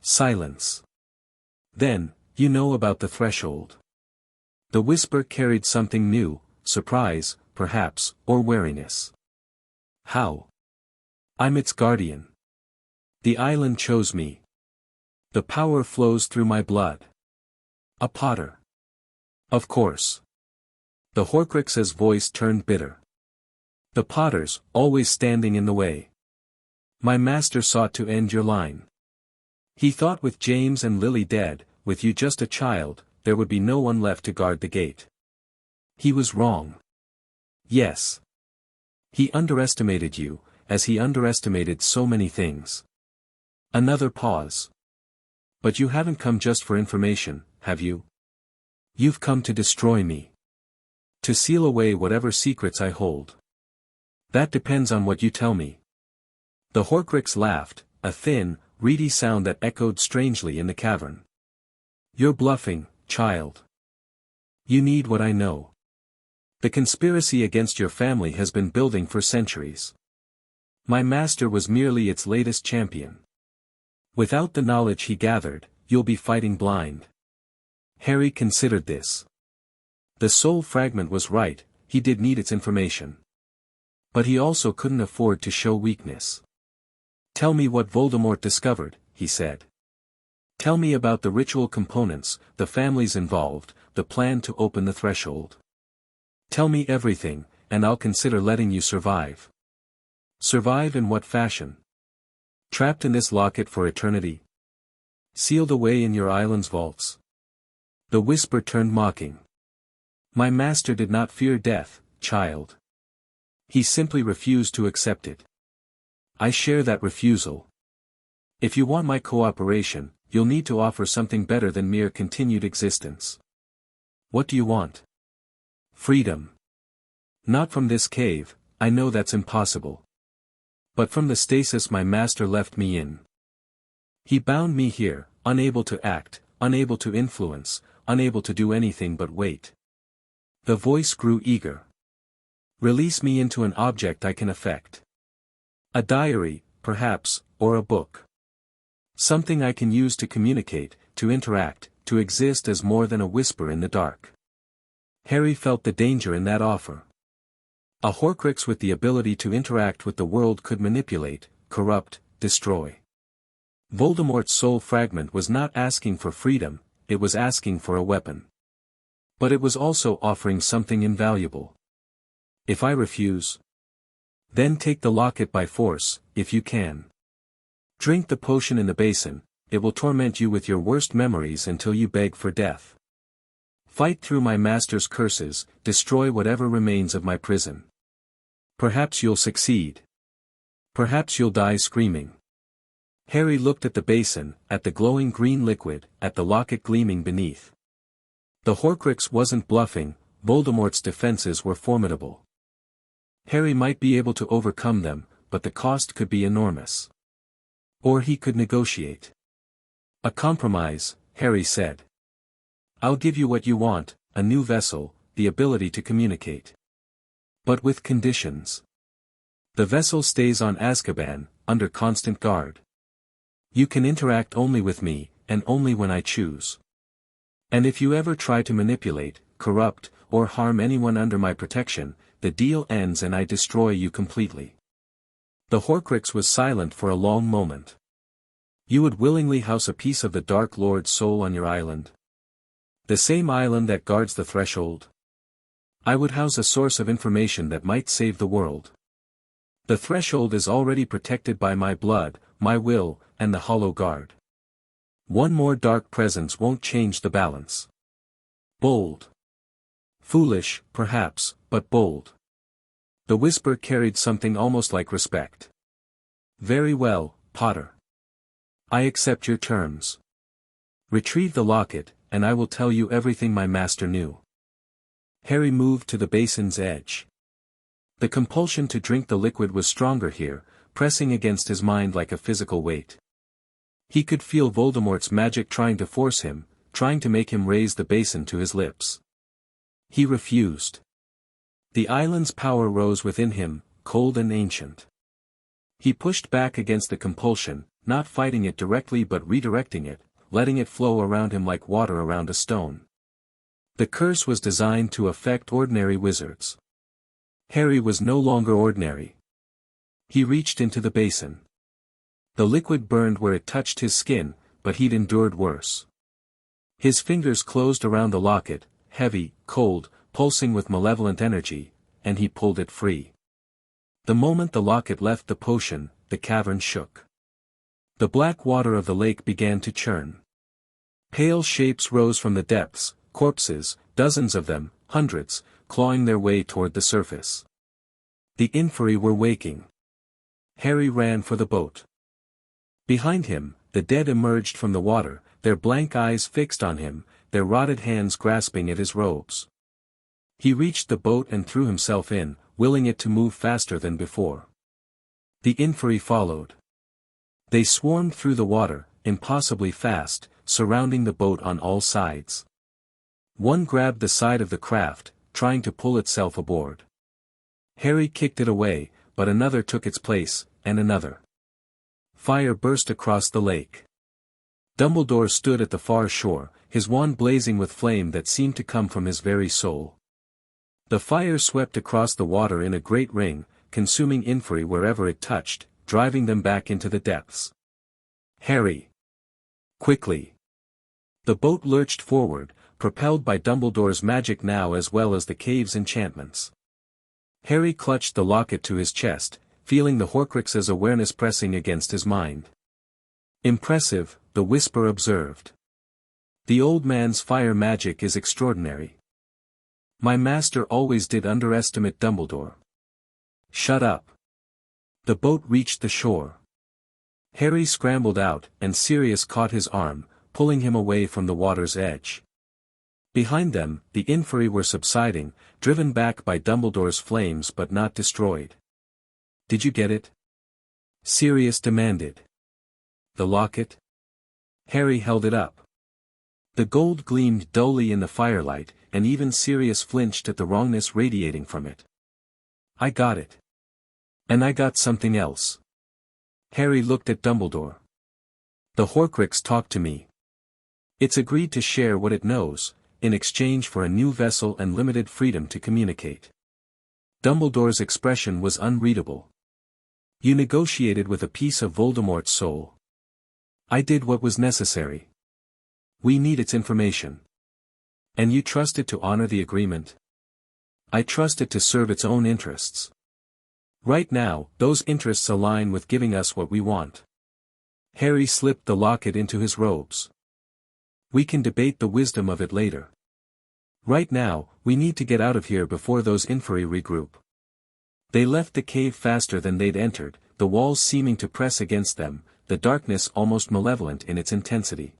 Silence. Then, you know about the threshold. The whisper carried something new, surprise, perhaps, or wariness. How? I'm its guardian. The island chose me. The power flows through my blood. A Potter. Of course. The Horcrux's voice turned bitter. The Potters, always standing in the way. My master sought to end your line. He thought with James and Lily dead, with you just a child, there would be no one left to guard the gate. He was wrong. Yes. He underestimated you, as he underestimated so many things. Another pause. But you haven't come just for information, have you? You've come to destroy me. To seal away whatever secrets I hold. That depends on what you tell me. The Horcrux laughed, a thin, reedy sound that echoed strangely in the cavern. You're bluffing, child. You need what I know. The conspiracy against your family has been building for centuries. My master was merely its latest champion. Without the knowledge he gathered, you'll be fighting blind. Harry considered this. The soul fragment was right, he did need its information. But he also couldn't afford to show weakness. Tell me what Voldemort discovered, he said. Tell me about the ritual components, the families involved, the plan to open the threshold. Tell me everything, and I'll consider letting you survive. Survive in what fashion? Trapped in this locket for eternity? Sealed away in your island's vaults? The whisper turned mocking. My master did not fear death, child. He simply refused to accept it. I share that refusal. If you want my cooperation, you'll need to offer something better than mere continued existence. What do you want? Freedom. Not from this cave, I know that's impossible. But from the stasis my master left me in. He bound me here, unable to act, unable to influence, unable to do anything but wait. The voice grew eager. Release me into an object I can affect. A diary, perhaps, or a book. Something I can use to communicate, to interact, to exist as more than a whisper in the dark. Harry felt the danger in that offer. A Horcrux with the ability to interact with the world could manipulate, corrupt, destroy. Voldemort's soul fragment was not asking for freedom, it was asking for a weapon. But it was also offering something invaluable. If I refuse? Then take the locket by force, if you can. Drink the potion in the basin, it will torment you with your worst memories until you beg for death. Fight through my master's curses, destroy whatever remains of my prison. Perhaps you'll succeed. Perhaps you'll die screaming. Harry looked at the basin, at the glowing green liquid, at the locket gleaming beneath. The Horcrux wasn't bluffing, Voldemort's defenses were formidable. Harry might be able to overcome them, but the cost could be enormous. Or he could negotiate. A compromise, Harry said. I'll give you what you want, a new vessel, the ability to communicate. But with conditions. The vessel stays on Azkaban, under constant guard. You can interact only with me, and only when I choose. And if you ever try to manipulate, corrupt, or harm anyone under my protection, the deal ends and I destroy you completely. The Horcrux was silent for a long moment. You would willingly house a piece of the Dark Lord's soul on your island? The same island that guards the threshold? I would house a source of information that might save the world. The threshold is already protected by my blood, my will, and the Hollow Guard. One more dark presence won't change the balance. Bold. Foolish, perhaps, but bold. The whisper carried something almost like respect. Very well, Potter. I accept your terms. Retrieve the locket, and I will tell you everything my master knew. Harry moved to the basin's edge. The compulsion to drink the liquid was stronger here, pressing against his mind like a physical weight. He could feel Voldemort's magic trying to force him, trying to make him raise the basin to his lips. He refused. The island's power rose within him, cold and ancient. He pushed back against the compulsion, not fighting it directly but redirecting it, letting it flow around him like water around a stone. The curse was designed to affect ordinary wizards. Harry was no longer ordinary. He reached into the basin. The liquid burned where it touched his skin, but he'd endured worse. His fingers closed around the locket, heavy, cold, pulsing with malevolent energy, and he pulled it free. The moment the locket left the potion, the cavern shook. The black water of the lake began to churn. Pale shapes rose from the depths, corpses, dozens of them, hundreds, clawing their way toward the surface. The inferi were waking. Harry ran for the boat. Behind him, the dead emerged from the water, their blank eyes fixed on him, their rotted hands grasping at his robes. He reached the boat and threw himself in, willing it to move faster than before. The inferi followed. They swarmed through the water, impossibly fast, surrounding the boat on all sides. One grabbed the side of the craft, trying to pull itself aboard. Harry kicked it away, but another took its place, and another. Fire burst across the lake. Dumbledore stood at the far shore, his wand blazing with flame that seemed to come from his very soul. The fire swept across the water in a great ring, consuming inferi wherever it touched, driving them back into the depths. Harry! Quickly! The boat lurched forward, propelled by Dumbledore's magic now as well as the cave's enchantments. Harry clutched the locket to his chest, feeling the horcrux's awareness pressing against his mind. Impressive, the whisper observed. The old man's fire magic is extraordinary. My master always did underestimate Dumbledore. Shut up. The boat reached the shore. Harry scrambled out, and Sirius caught his arm, pulling him away from the water's edge. Behind them, the inferi were subsiding, driven back by Dumbledore's flames but not destroyed. Did you get it? Sirius demanded. The locket? Harry held it up. The gold gleamed dully in the firelight, and even Sirius flinched at the wrongness radiating from it. I got it. And I got something else. Harry looked at Dumbledore. The horcrux talked to me. It's agreed to share what it knows, in exchange for a new vessel and limited freedom to communicate. Dumbledore's expression was unreadable. You negotiated with a piece of Voldemort's soul. I did what was necessary. We need its information. And you trust it to honor the agreement? I trust it to serve its own interests. Right now, those interests align with giving us what we want. Harry slipped the locket into his robes. We can debate the wisdom of it later. Right now, we need to get out of here before those inferi regroup. They left the cave faster than they'd entered, the walls seeming to press against them, the darkness almost malevolent in its intensity.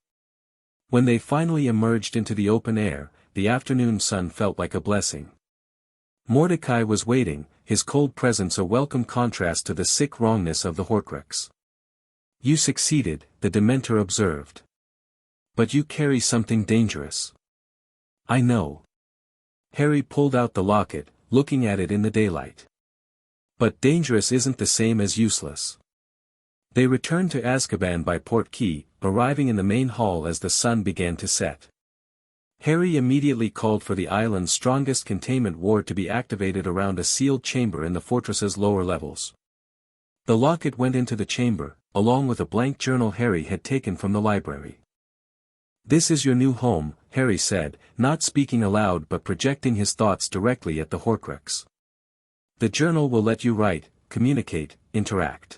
When they finally emerged into the open air, the afternoon sun felt like a blessing. Mordecai was waiting, his cold presence a welcome contrast to the sick wrongness of the horcrux. You succeeded, the Dementor observed. But you carry something dangerous. I know. Harry pulled out the locket, looking at it in the daylight. But dangerous isn't the same as useless. They returned to Azkaban by Port Key, arriving in the main hall as the sun began to set. Harry immediately called for the island's strongest containment ward to be activated around a sealed chamber in the fortress's lower levels. The locket went into the chamber, along with a blank journal Harry had taken from the library. This is your new home, Harry said, not speaking aloud but projecting his thoughts directly at the horcrux. The journal will let you write, communicate, interact.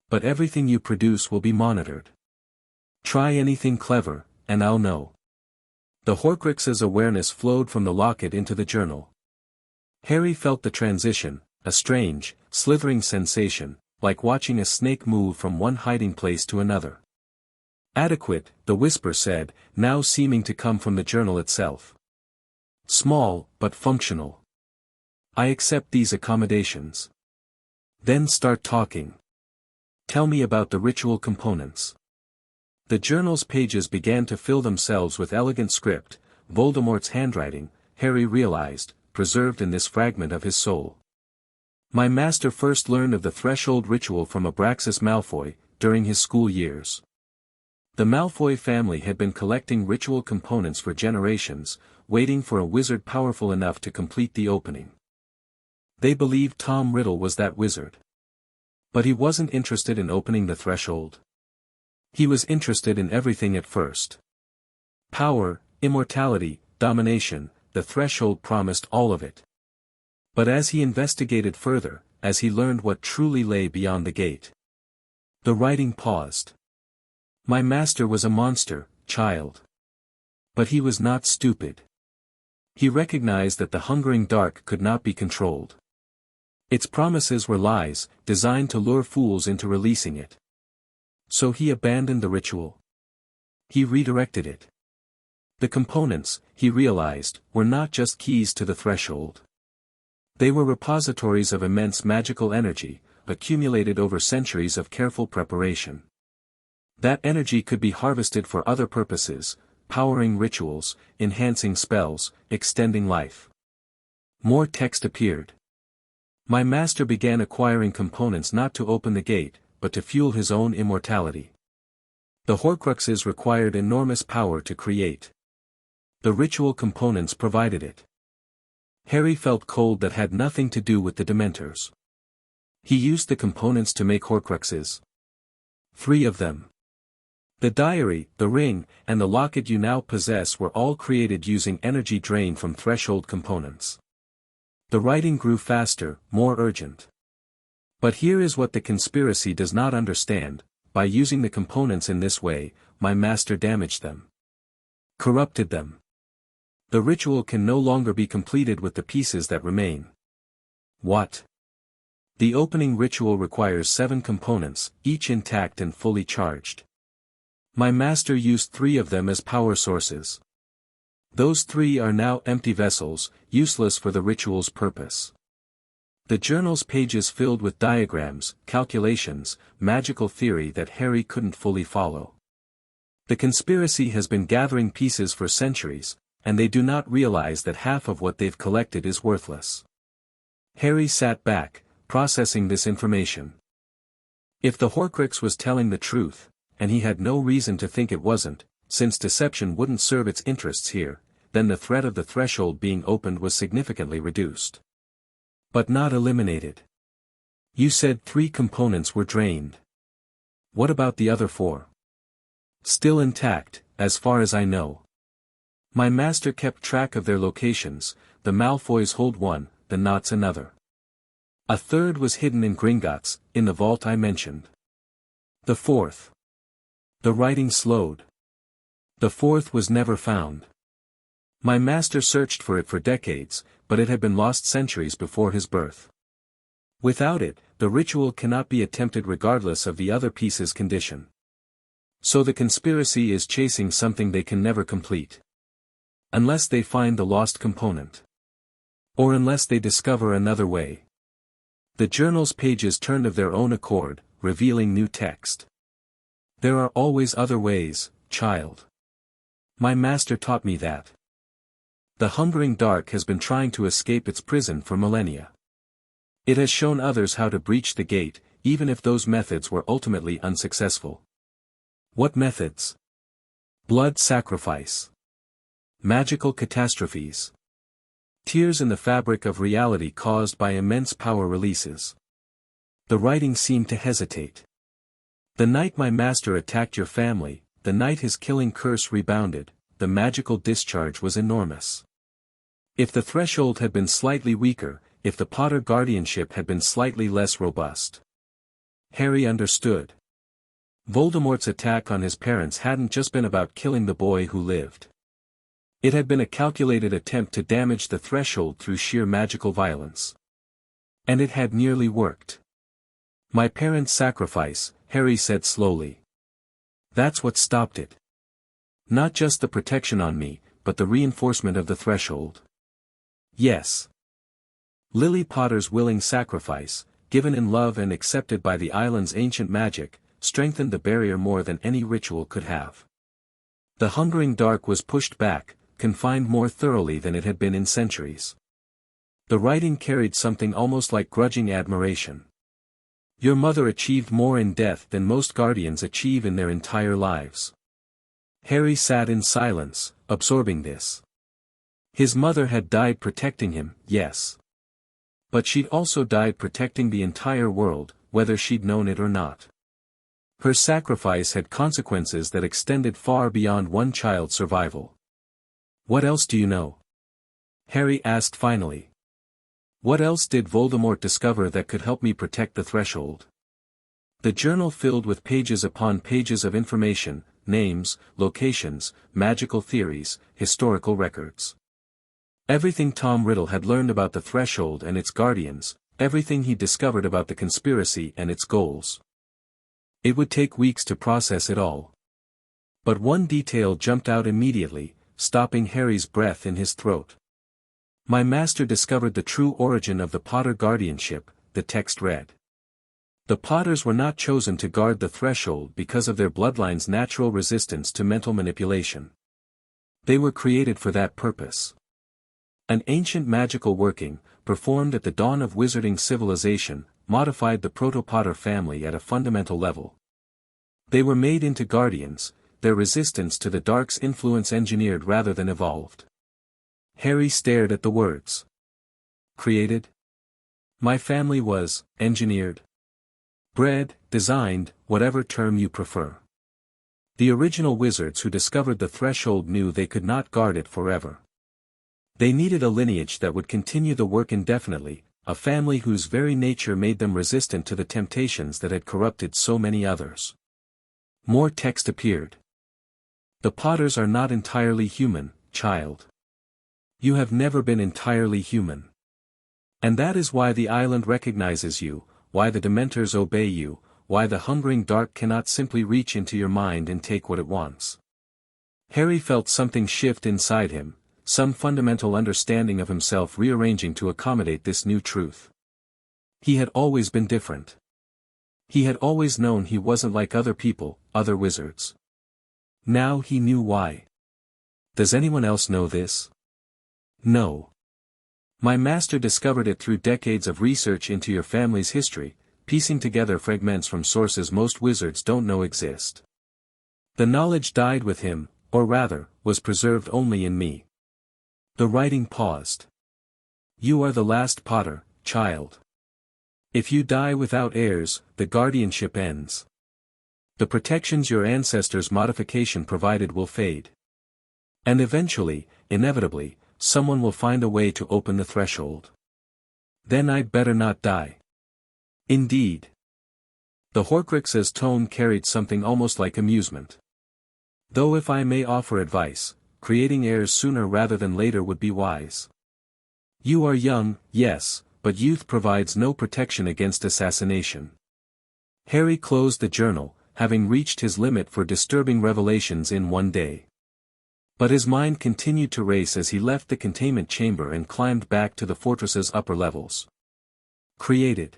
But everything you produce will be monitored. Try anything clever, and I'll know. The horcrux's awareness flowed from the locket into the journal. Harry felt the transition, a strange, slithering sensation, like watching a snake move from one hiding place to another. Adequate, the whisper said, now seeming to come from the journal itself. Small, but functional. I accept these accommodations. Then start talking. Tell me about the ritual components. The journal's pages began to fill themselves with elegant script, Voldemort's handwriting, Harry realized, preserved in this fragment of his soul. My master first learned of the threshold ritual from Abraxas Malfoy, during his school years. The Malfoy family had been collecting ritual components for generations, waiting for a wizard powerful enough to complete the opening. They believed Tom Riddle was that wizard. But he wasn't interested in opening the threshold. He was interested in everything at first. Power, immortality, domination, the threshold promised all of it. But as he investigated further, as he learned what truly lay beyond the gate, the writing paused. My master was a monster, child. But he was not stupid. He recognized that the hungering dark could not be controlled. Its promises were lies, designed to lure fools into releasing it. So he abandoned the ritual. He redirected it. The components, he realized, were not just keys to the threshold. They were repositories of immense magical energy, accumulated over centuries of careful preparation. That energy could be harvested for other purposes, powering rituals, enhancing spells, extending life. More text appeared. My master began acquiring components not to open the gate, but to fuel his own immortality. The horcruxes required enormous power to create. The ritual components provided it. Harry felt cold that had nothing to do with the Dementors. He used the components to make horcruxes. 3 of them. The diary, the ring, and the locket you now possess were all created using energy drained from threshold components. The writing grew faster, more urgent. But here is what the conspiracy does not understand: by using the components in this way, my master damaged them. Corrupted them. The ritual can no longer be completed with the pieces that remain. What? The opening ritual requires 7 components, each intact and fully charged. My master used 3 of them as power sources. Those 3 are now empty vessels, useless for the ritual's purpose. The journal's pages filled with diagrams, calculations, magical theory that Harry couldn't fully follow. The conspiracy has been gathering pieces for centuries, and they do not realize that half of what they've collected is worthless. Harry sat back, processing this information. If the horcrux was telling the truth, and he had no reason to think it wasn't, since deception wouldn't serve its interests here, then the threat of the threshold being opened was significantly reduced. But not eliminated. You said 3 components were drained. What about the other 4? Still intact, as far as I know. My master kept track of their locations. The Malfoys hold one, the Knots another. A 3rd was hidden in Gringotts, in the vault I mentioned. The 4th. The writing slowed. The 4th was never found. My master searched for it for decades, but it had been lost centuries before his birth. Without it, the ritual cannot be attempted regardless of the other piece's condition. So the conspiracy is chasing something they can never complete. Unless they find the lost component. Or unless they discover another way. The journal's pages turned of their own accord, revealing new text. There are always other ways, child. My master taught me that. The hungering dark has been trying to escape its prison for millennia. It has shown others how to breach the gate, even if those methods were ultimately unsuccessful. What methods? Blood sacrifice. Magical catastrophes. Tears in the fabric of reality caused by immense power releases. The writing seemed to hesitate. The night my master attacked your family, the night his killing curse rebounded, the magical discharge was enormous. If the threshold had been slightly weaker, if the Potter guardianship had been slightly less robust. Harry understood. Voldemort's attack on his parents hadn't just been about killing the boy who lived. It had been a calculated attempt to damage the threshold through sheer magical violence. And it had nearly worked. My parents' sacrifice, Harry said slowly. That's what stopped it. Not just the protection on me, but the reinforcement of the threshold. Yes. Lily Potter's willing sacrifice, given in love and accepted by the island's ancient magic, strengthened the barrier more than any ritual could have. The hungering dark was pushed back, confined more thoroughly than it had been in centuries. The writing carried something almost like grudging admiration. Your mother achieved more in death than most guardians achieve in their entire lives. Harry sat in silence, absorbing this. His mother had died protecting him, yes. But she'd also died protecting the entire world, whether she'd known it or not. Her sacrifice had consequences that extended far beyond one child's survival. "What else do you know?" Harry asked finally. "What else did Voldemort discover that could help me protect the threshold?" The journal filled with pages upon pages of information, names, locations, magical theories, historical records. Everything Tom Riddle had learned about the threshold and its guardians, everything he discovered about the conspiracy and its goals. It would take weeks to process it all. But one detail jumped out immediately, stopping Harry's breath in his throat. "My master discovered the true origin of the Potter guardianship," the text read. The Potters were not chosen to guard the threshold because of their bloodline's natural resistance to mental manipulation. They were created for that purpose. An ancient magical working, performed at the dawn of wizarding civilization, modified the Proto-Potter family at a fundamental level. They were made into guardians, their resistance to the dark's influence engineered rather than evolved. Harry stared at the words. Created? My family was, engineered. Bred, designed, whatever term you prefer. The original wizards who discovered the threshold knew they could not guard it forever. They needed a lineage that would continue the work indefinitely, a family whose very nature made them resistant to the temptations that had corrupted so many others. More text appeared. The Potters are not entirely human, child. You have never been entirely human. And that is why the island recognizes you, why the Dementors obey you, why the hungering dark cannot simply reach into your mind and take what it wants. Harry felt something shift inside him, some fundamental understanding of himself rearranging to accommodate this new truth. He had always been different. He had always known he wasn't like other people, other wizards. Now he knew why. Does anyone else know this? No. My master discovered it through decades of research into your family's history, piecing together fragments from sources most wizards don't know exist. The knowledge died with him, or rather, was preserved only in me. The writing paused. You are the last Potter, child. If you die without heirs, the guardianship ends. The protections your ancestors' modification provided will fade. And eventually, inevitably, someone will find a way to open the threshold. Then I'd better not die. Indeed. The Horcrux's tone carried something almost like amusement. Though if I may offer advice, creating heirs sooner rather than later would be wise. You are young, yes, but youth provides no protection against assassination. Harry closed the journal, having reached his limit for disturbing revelations in one day. But his mind continued to race as he left the containment chamber and climbed back to the fortress's upper levels. Created.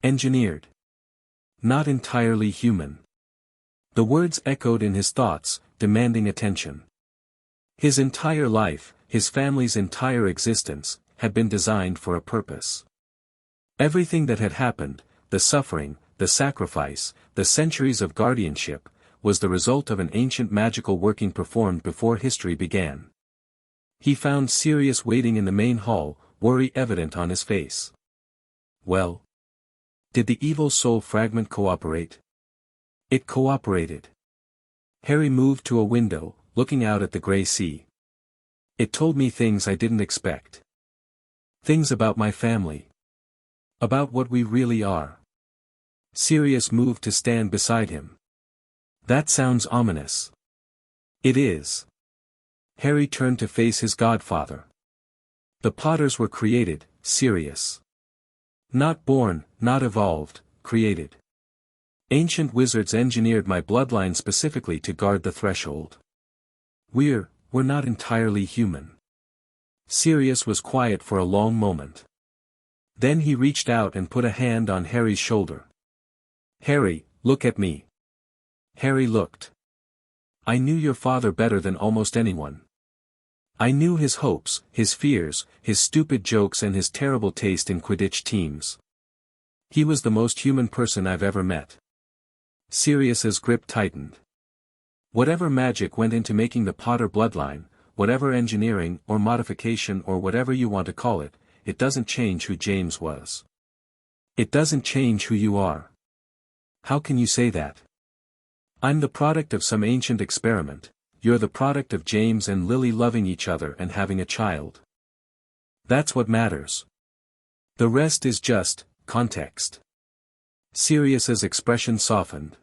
Engineered. Not entirely human. The words echoed in his thoughts, demanding attention. His entire life, his family's entire existence, had been designed for a purpose. Everything that had happened, the suffering, the sacrifice, the centuries of guardianship, was the result of an ancient magical working performed before history began. He found Sirius waiting in the main hall, worry evident on his face. Well? Did the evil soul fragment cooperate? It cooperated. Harry moved to a window, looking out at the gray sea. It told me things I didn't expect. Things about my family. About what we really are. Sirius moved to stand beside him. That sounds ominous. It is. Harry turned to face his godfather. The Potters were created, Sirius. Not born, not evolved, created. Ancient wizards engineered my bloodline specifically to guard the threshold. We're not entirely human. Sirius was quiet for a long moment. Then he reached out and put a hand on Harry's shoulder. Harry, look at me. Harry looked. I knew your father better than almost anyone. I knew his hopes, his fears, his stupid jokes and his terrible taste in Quidditch teams. He was the most human person I've ever met. Sirius's grip tightened. Whatever magic went into making the Potter bloodline, whatever engineering or modification or whatever you want to call it, it doesn't change who James was. It doesn't change who you are. How can you say that? I'm the product of some ancient experiment, you're the product of James and Lily loving each other and having a child. That's what matters. The rest is just context. Sirius's expression softened.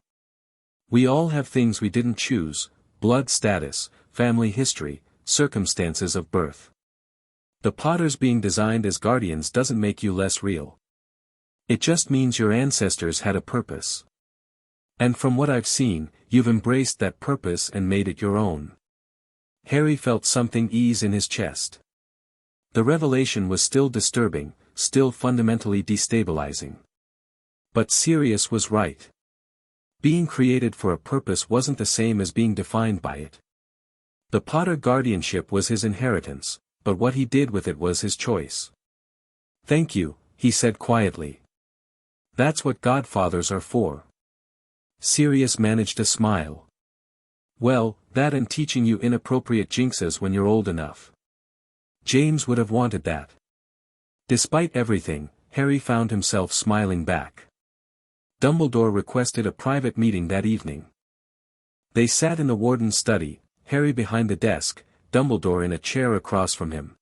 We all have things we didn't choose, blood status, family history, circumstances of birth. The Potters being designed as guardians doesn't make you less real. It just means your ancestors had a purpose. And from what I've seen, you've embraced that purpose and made it your own. Harry felt something ease in his chest. The revelation was still disturbing, still fundamentally destabilizing. But Sirius was right. Being created for a purpose wasn't the same as being defined by it. The Potter guardianship was his inheritance, but what he did with it was his choice. Thank you, he said quietly. That's what godfathers are for. Sirius managed a smile. Well, that and teaching you inappropriate jinxes when you're old enough. James would have wanted that. Despite everything, Harry found himself smiling back. Dumbledore requested a private meeting that evening. They sat in the warden's study, Harry behind the desk, Dumbledore in a chair across from him.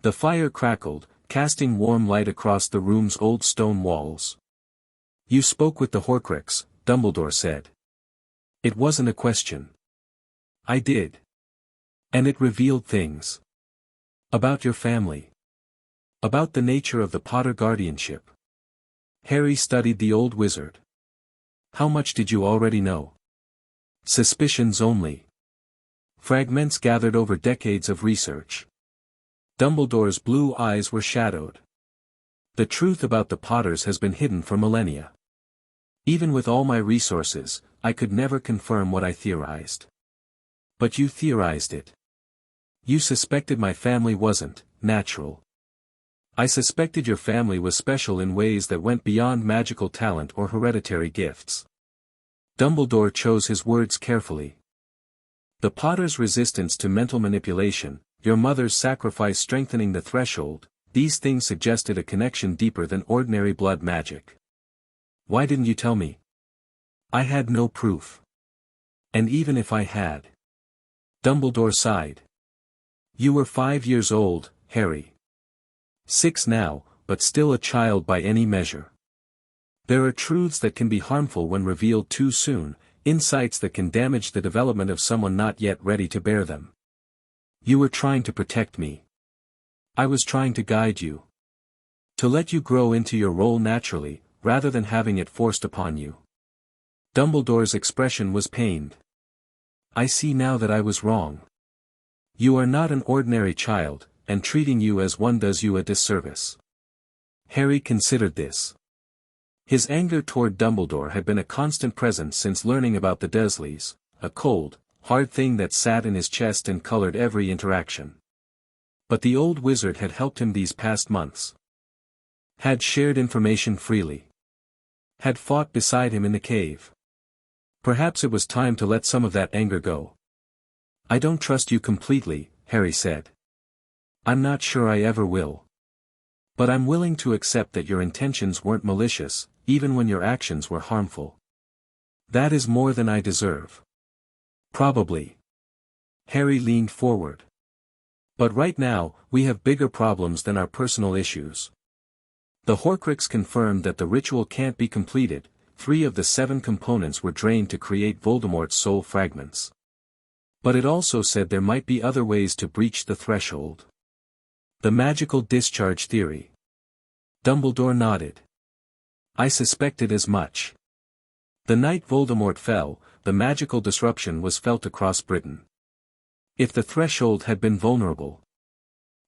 The fire crackled, casting warm light across the room's old stone walls. You spoke with the horcrux, Dumbledore said. It wasn't a question. I did. And it revealed things. About your family. About the nature of the Potter guardianship. Harry studied the old wizard. How much did you already know? Suspicions only. Fragments gathered over decades of research. Dumbledore's blue eyes were shadowed. The truth about the Potters has been hidden for millennia. Even with all my resources, I could never confirm what I theorized. But you theorized it. You suspected my family wasn't natural. I suspected your family was special in ways that went beyond magical talent or hereditary gifts. Dumbledore chose his words carefully. The Potter's resistance to mental manipulation, your mother's sacrifice strengthening the threshold, these things suggested a connection deeper than ordinary blood magic. Why didn't you tell me? I had no proof. And even if I had. Dumbledore sighed. You were 5 years old, Harry. 6 now, but still a child by any measure. There are truths that can be harmful when revealed too soon, insights that can damage the development of someone not yet ready to bear them. You were trying to protect me. I was trying to guide you. To let you grow into your role naturally, rather than having it forced upon you. Dumbledore's expression was pained. I see now that I was wrong. You are not an ordinary child, and treating you as one does you a disservice. Harry considered this. His anger toward Dumbledore had been a constant presence since learning about the Dursleys, a cold, hard thing that sat in his chest and colored every interaction. But the old wizard had helped him these past months. Had shared information freely. Had fought beside him in the cave. Perhaps it was time to let some of that anger go. I don't trust you completely, Harry said. I'm not sure I ever will. But I'm willing to accept that your intentions weren't malicious, even when your actions were harmful. That is more than I deserve. Probably. Harry leaned forward. But right now, we have bigger problems than our personal issues. The horcrux confirmed that the ritual can't be completed, 3 of the 7 components were drained to create Voldemort's soul fragments. But it also said there might be other ways to breach the threshold. The magical discharge theory. Dumbledore nodded. I suspected as much. The night Voldemort fell, the magical disruption was felt across Britain. If the threshold had been vulnerable,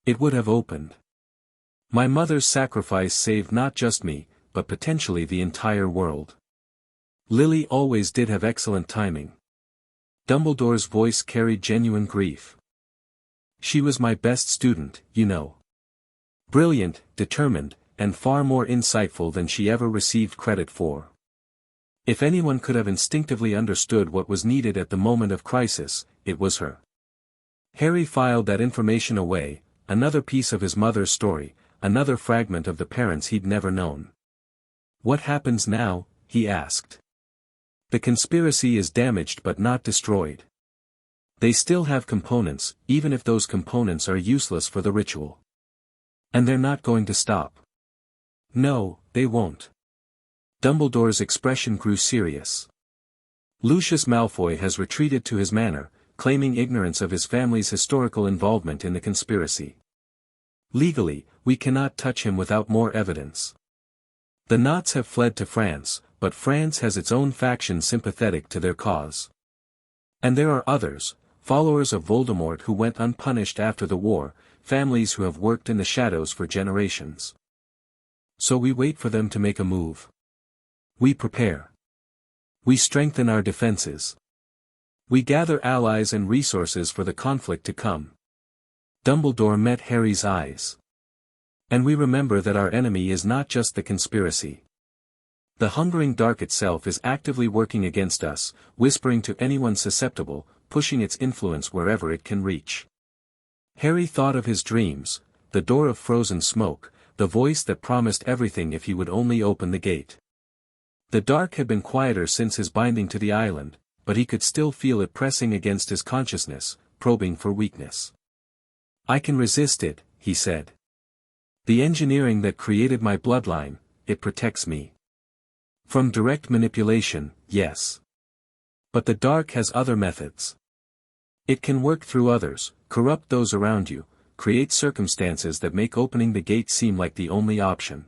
it would have opened. My mother's sacrifice saved not just me, but potentially the entire world. Lily always did have excellent timing. Dumbledore's voice carried genuine grief. She was my best student, you know. Brilliant, determined, and far more insightful than she ever received credit for. If anyone could have instinctively understood what was needed at the moment of crisis, it was her. Harry filed that information away, another piece of his mother's story, another fragment of the parents he'd never known. What happens now? He asked. The conspiracy is damaged but not destroyed. They still have components, even if those components are useless for the ritual. And they're not going to stop. No, they won't. Dumbledore's expression grew serious. Lucius Malfoy has retreated to his manor, claiming ignorance of his family's historical involvement in the conspiracy. Legally, we cannot touch him without more evidence. The Knots have fled to France, but France has its own faction sympathetic to their cause. And there are others, followers of Voldemort who went unpunished after the war, families who have worked in the shadows for generations. So we wait for them to make a move. We prepare. We strengthen our defenses. We gather allies and resources for the conflict to come. Dumbledore met Harry's eyes. And we remember that our enemy is not just the conspiracy. The hungering dark itself is actively working against us, whispering to anyone susceptible, pushing its influence wherever it can reach. Harry thought of his dreams, the door of frozen smoke, the voice that promised everything if he would only open the gate. The dark had been quieter since his binding to the island, but he could still feel it pressing against his consciousness, probing for weakness. I can resist it, he said. The engineering that created my bloodline, it protects me. From direct manipulation, yes. But the dark has other methods. It can work through others, corrupt those around you, create circumstances that make opening the gate seem like the only option.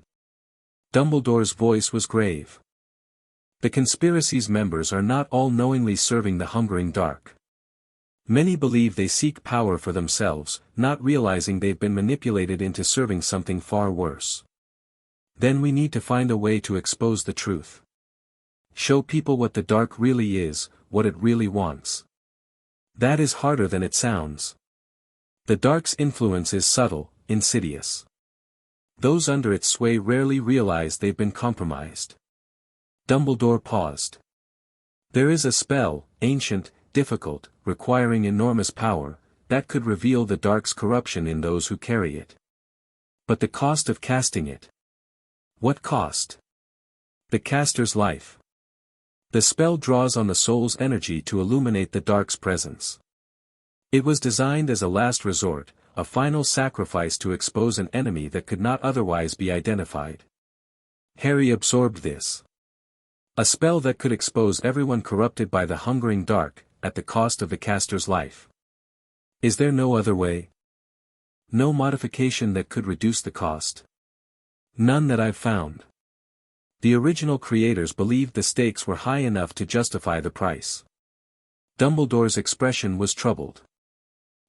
Dumbledore's voice was grave. The conspiracy's members are not all knowingly serving the hungering dark. Many believe they seek power for themselves, not realizing they've been manipulated into serving something far worse. Then we need to find a way to expose the truth. Show people what the dark really is, what it really wants. That is harder than it sounds. The dark's influence is subtle, insidious. Those under its sway rarely realize they've been compromised. Dumbledore paused. There is a spell, ancient, difficult, requiring enormous power, that could reveal the dark's corruption in those who carry it. But the cost of casting it. What cost? The caster's life. The spell draws on the soul's energy to illuminate the dark's presence. It was designed as a last resort, a final sacrifice to expose an enemy that could not otherwise be identified. Harry absorbed this. A spell that could expose everyone corrupted by the hungering dark, at the cost of the caster's life. Is there no other way? No modification that could reduce the cost? None that I've found. The original creators believed the stakes were high enough to justify the price. Dumbledore's expression was troubled.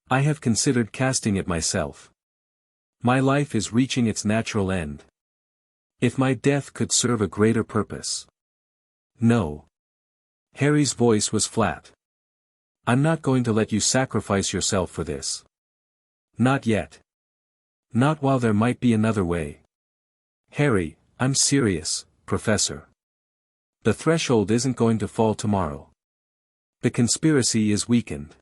I have considered casting it myself. My life is reaching its natural end. If my death could serve a greater purpose. No. Harry's voice was flat. I'm not going to let you sacrifice yourself for this. Not yet. Not while there might be another way. Harry, I'm serious, Professor. The threshold isn't going to fall tomorrow. The conspiracy is weakened.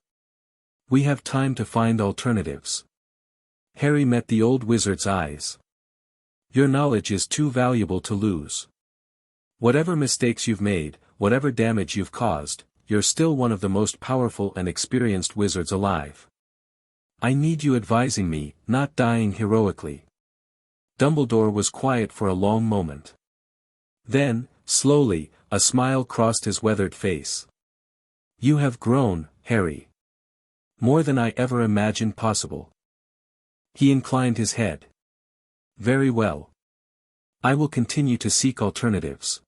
We have time to find alternatives. Harry met the old wizard's eyes. Your knowledge is too valuable to lose. Whatever mistakes you've made, whatever damage you've caused, you're still one of the most powerful and experienced wizards alive. I need you advising me, not dying heroically. Dumbledore was quiet for a long moment. Then, slowly, a smile crossed his weathered face. You have grown, Harry. More than I ever imagined possible. He inclined his head. Very well. I will continue to seek alternatives.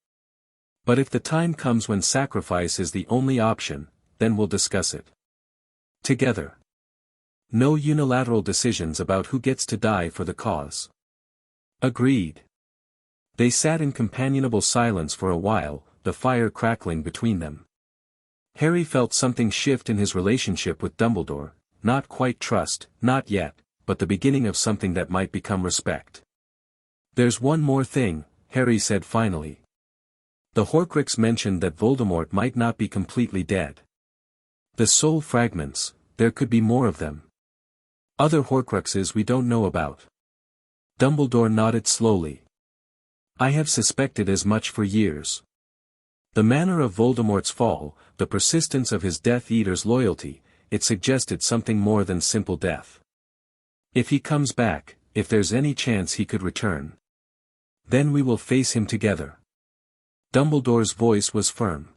But if the time comes when sacrifice is the only option, then we'll discuss it. Together. No unilateral decisions about who gets to die for the cause. Agreed. They sat in companionable silence for a while, the fire crackling between them. Harry felt something shift in his relationship with Dumbledore, not quite trust, not yet, but the beginning of something that might become respect. "There's one more thing," Harry said finally. "The horcrux mentioned that Voldemort might not be completely dead. The soul fragments, there could be more of them. Other horcruxes we don't know about." Dumbledore nodded slowly. "I have suspected as much for years. The manner of Voldemort's fall, the persistence of his Death Eater's loyalty, it suggested something more than simple death. If he comes back, if there's any chance he could return, then we will face him together." Dumbledore's voice was firm.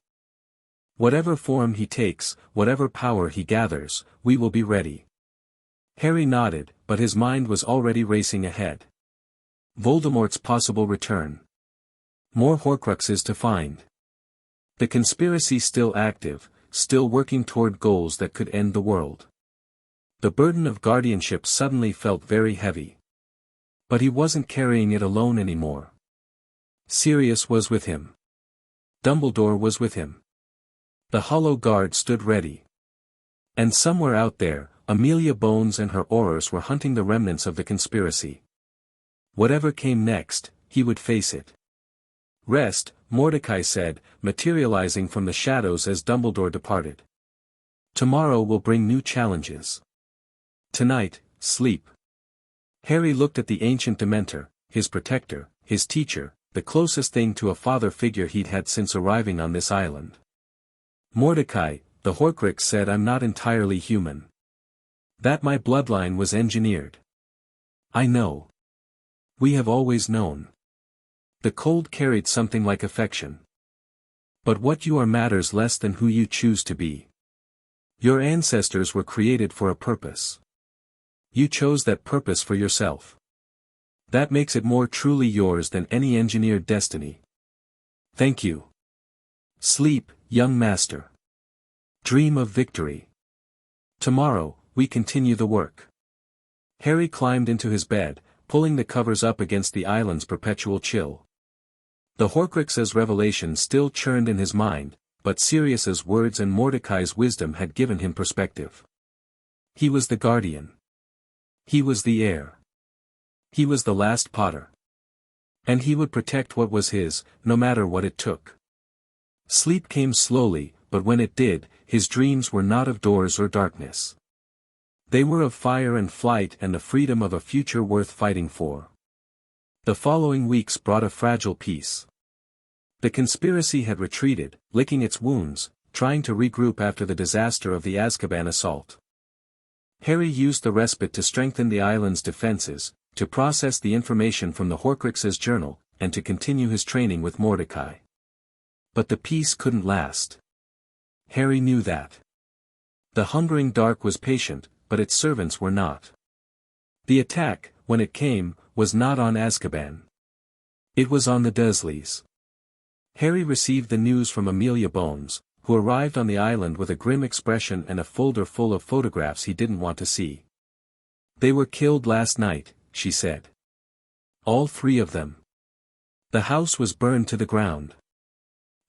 "Whatever form he takes, whatever power he gathers, we will be ready." Harry nodded, but his mind was already racing ahead. Voldemort's possible return. More horcruxes to find. The conspiracy still active, still working toward goals that could end the world. The burden of guardianship suddenly felt very heavy. But he wasn't carrying it alone anymore. Sirius was with him. Dumbledore was with him. The Hollow Guard stood ready. And somewhere out there, Amelia Bones and her Aurors were hunting the remnants of the conspiracy. Whatever came next, he would face it. "Rest," Mordecai said, materializing from the shadows as Dumbledore departed. "Tomorrow will bring new challenges. Tonight, sleep." Harry looked at the ancient Dementor, his protector, his teacher, the closest thing to a father figure he'd had since arriving on this island. "Mordecai," the horcrux said, "I'm not entirely human. That my bloodline was engineered. I know. We have always known." The cold carried something like affection. "But what you are matters less than who you choose to be. Your ancestors were created for a purpose. You chose that purpose for yourself. That makes it more truly yours than any engineered destiny. Thank you. Sleep, young master. Dream of victory. Tomorrow, we continue the work." Harry climbed into his bed, pulling the covers up against the island's perpetual chill. The horcrux's revelation still churned in his mind, but Sirius's words and Mordecai's wisdom had given him perspective. He was the guardian. He was the heir. He was the last Potter. And he would protect what was his, no matter what it took. Sleep came slowly, but when it did, his dreams were not of doors or darkness. They were of fire and flight and the freedom of a future worth fighting for. The following weeks brought a fragile peace. The conspiracy had retreated, licking its wounds, trying to regroup after the disaster of the Azkaban assault. Harry used the respite to strengthen the island's defenses, to process the information from the Horcrux's journal, and to continue his training with Mordecai. But the peace couldn't last. Harry knew that. The hungering dark was patient, but its servants were not. The attack, when it came, was not on Azkaban. It was on the Dursleys. Harry received the news from Amelia Bones, who arrived on the island with a grim expression and a folder full of photographs he didn't want to see. "They were killed last night," she said. "All 3 of them. The house was burned to the ground."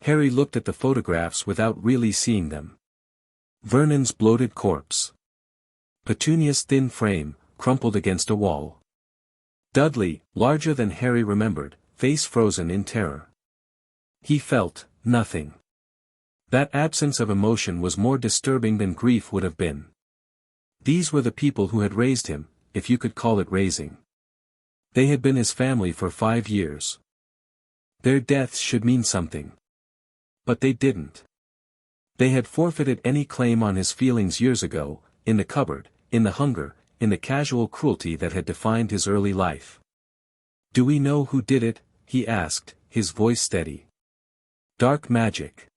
Harry looked at the photographs without really seeing them. Vernon's bloated corpse. Petunia's thin frame, crumpled against a wall. Dudley, larger than Harry remembered, face frozen in terror. He felt nothing. That absence of emotion was more disturbing than grief would have been. These were the people who had raised him, if you could call it raising. They had been his family for 5 years. Their deaths should mean something. But they didn't. They had forfeited any claim on his feelings years ago, in the cupboard, in the hunger, in the casual cruelty that had defined his early life. "Do we know who did it?" he asked, his voice steady. "Dark magic.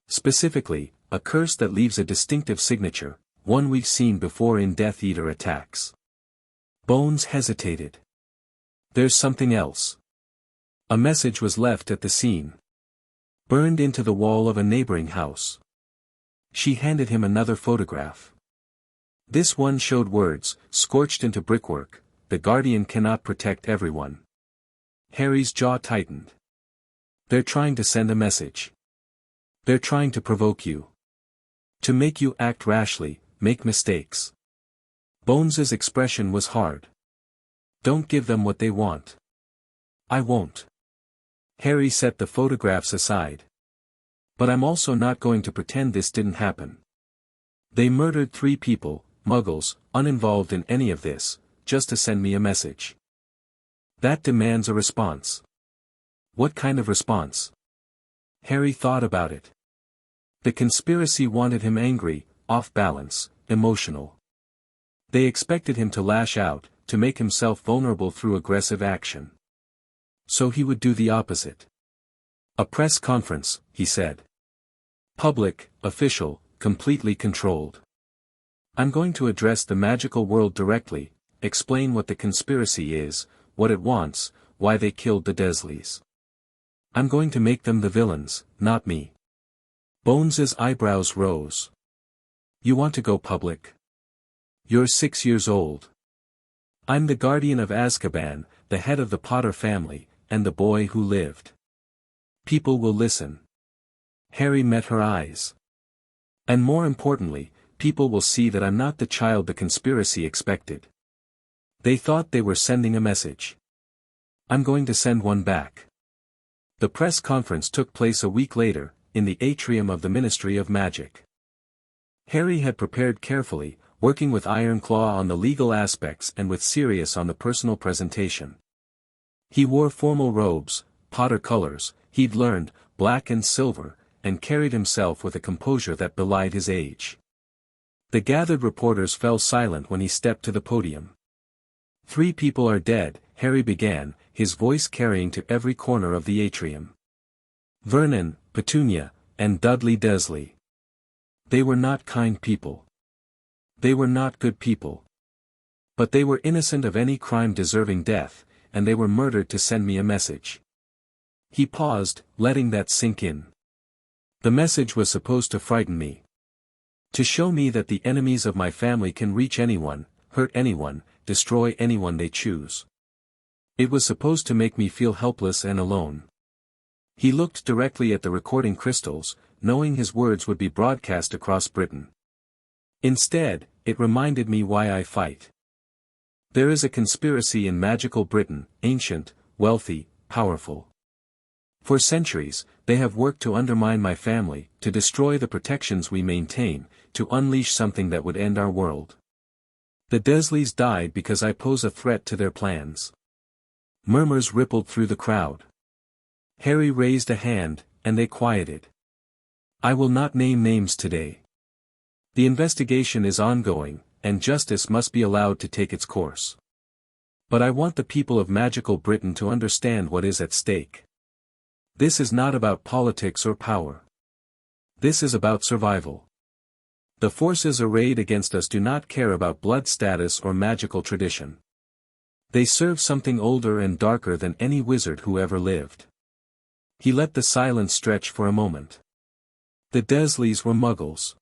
Specifically, a curse that leaves a distinctive signature, one we've seen before in Death Eater attacks." Bones hesitated. "There's something else. A message was left at the scene. Burned into the wall of a neighboring house." She handed him another photograph. This one showed words, scorched into brickwork, "The Guardian cannot protect everyone." Harry's jaw tightened. "They're trying to send a message. They're trying to provoke you. To make you act rashly, make mistakes." Bones's expression was hard. Don't give them what they want. I won't. Harry set the photographs aside. But I'm also not going to pretend this didn't happen. They murdered 3 people, muggles, uninvolved in any of this, just to send me a message. That demands a response. What kind of response? Harry thought about it. The conspiracy wanted him angry, off balance, emotional. They expected him to lash out, to make himself vulnerable through aggressive action. So he would do the opposite. A press conference, he said. Public, official, completely controlled. I'm going to address the magical world directly, explain what the conspiracy is, what it wants, why they killed the Dursleys. I'm going to make them the villains, not me. Bones's eyebrows rose. You want to go public? You're 6 years old. I'm the guardian of Azkaban, the head of the Potter family, and the boy who lived. People will listen. Harry met her eyes. And more importantly, people will see that I'm not the child the conspiracy expected. They thought they were sending a message. I'm going to send one back. The press conference took place a week later, in the atrium of the Ministry of Magic. Harry had prepared carefully, working with Ironclaw on the legal aspects and with Sirius on the personal presentation. He wore formal robes, Potter colors, he'd learned, black and silver, and carried himself with a composure that belied his age. The gathered reporters fell silent when he stepped to the podium. 3 people are dead, Harry began, his voice carrying to every corner of the atrium. Vernon, Petunia, and Dudley Dursley. They were not kind people. They were not good people. But they were innocent of any crime deserving death, and they were murdered to send me a message. He paused, letting that sink in. The message was supposed to frighten me. To show me that the enemies of my family can reach anyone, hurt anyone, destroy anyone they choose. It was supposed to make me feel helpless and alone. He looked directly at the recording crystals, knowing his words would be broadcast across Britain. Instead, it reminded me why I fight. There is a conspiracy in magical Britain, ancient, wealthy, powerful. For centuries, they have worked to undermine my family, to destroy the protections we maintain, to unleash something that would end our world. The Dursleys died because I pose a threat to their plans. Murmurs rippled through the crowd. Harry raised a hand, and they quieted. I will not name names today. The investigation is ongoing, and justice must be allowed to take its course. But I want the people of magical Britain to understand what is at stake. This is not about politics or power. This is about survival. The forces arrayed against us do not care about blood status or magical tradition. They serve something older and darker than any wizard who ever lived. He let the silence stretch for a moment. The Dursleys were muggles.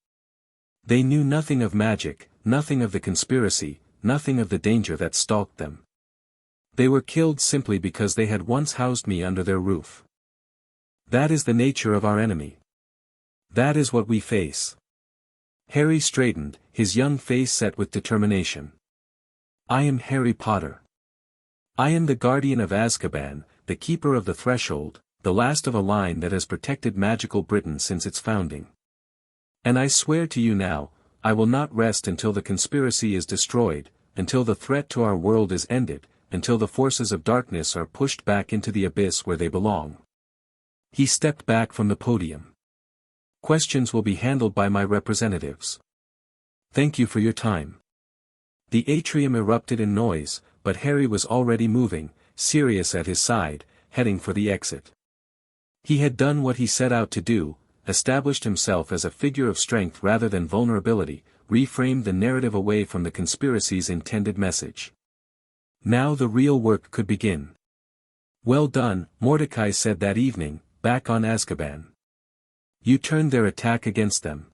They knew nothing of magic, nothing of the conspiracy, nothing of the danger that stalked them. They were killed simply because they had once housed me under their roof. That is the nature of our enemy. That is what we face. Harry straightened, his young face set with determination. I am Harry Potter. I am the guardian of Azkaban, the keeper of the threshold, the last of a line that has protected magical Britain since its founding. And I swear to you now, I will not rest until the conspiracy is destroyed, until the threat to our world is ended, until the forces of darkness are pushed back into the abyss where they belong. He stepped back from the podium. Questions will be handled by my representatives. Thank you for your time. The atrium erupted in noise, but Harry was already moving, Sirius at his side, heading for the exit. He had done what he set out to do, established himself as a figure of strength rather than vulnerability, reframed the narrative away from the conspiracy's intended message. Now the real work could begin. Well done, Mordecai said that evening, back on Azkaban. You turned their attack against them.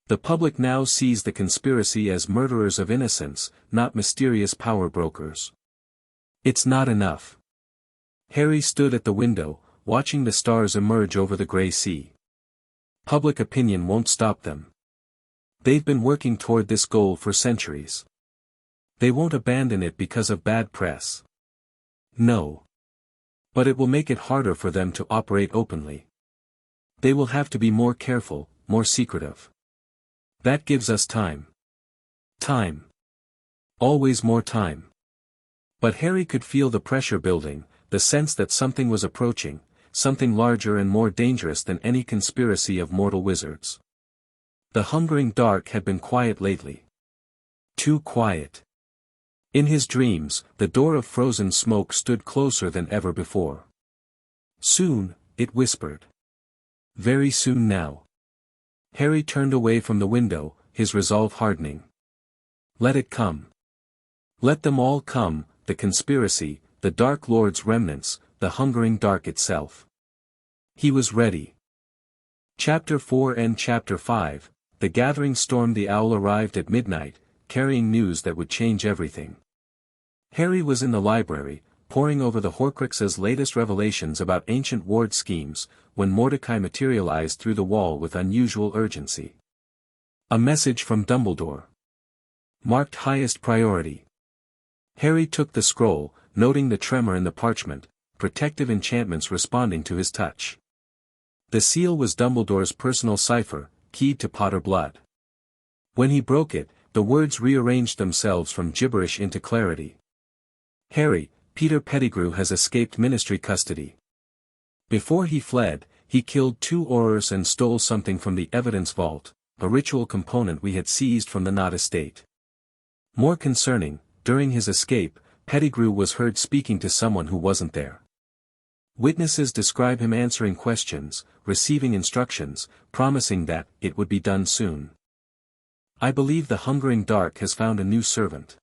The public now sees the conspiracy as murderers of innocents, not mysterious power brokers. It's not enough. Harry stood at the window, watching the stars emerge over the grey sea. Public opinion won't stop them. They've been working toward this goal for centuries. They won't abandon it because of bad press. No. But it will make it harder for them to operate openly. They will have to be more careful, more secretive. That gives us time. Time. Always more time. But Harry could feel the pressure building, the sense that something was approaching, something larger and more dangerous than any conspiracy of mortal wizards. The hungering dark had been quiet lately. Too quiet. In his dreams, the door of frozen smoke stood closer than ever before. Soon, it whispered. Very soon now. Harry turned away from the window, his resolve hardening. Let it come. Let them all come, the conspiracy, the Dark Lord's remnants, the hungering dark itself. He was ready. Chapter 4 and Chapter 5, The Gathering Storm. The owl arrived at midnight, carrying news that would change everything. Harry was in the library, poring over the Horcrux's latest revelations about ancient ward schemes, when Mordecai materialized through the wall with unusual urgency. A message from Dumbledore. Marked highest priority. Harry took the scroll, noting the tremor in the parchment, protective enchantments responding to his touch. The seal was Dumbledore's personal cipher, keyed to Potter blood. When he broke it, the words rearranged themselves from gibberish into clarity. Harry, Peter Pettigrew has escaped ministry custody. Before he fled, he killed 2 Aurors and stole something from the evidence vault, a ritual component we had seized from the Knot estate. More concerning, during his escape, Pettigrew was heard speaking to someone who wasn't there. Witnesses describe him answering questions, receiving instructions, promising that it would be done soon. I believe the hungering dark has found a new servant.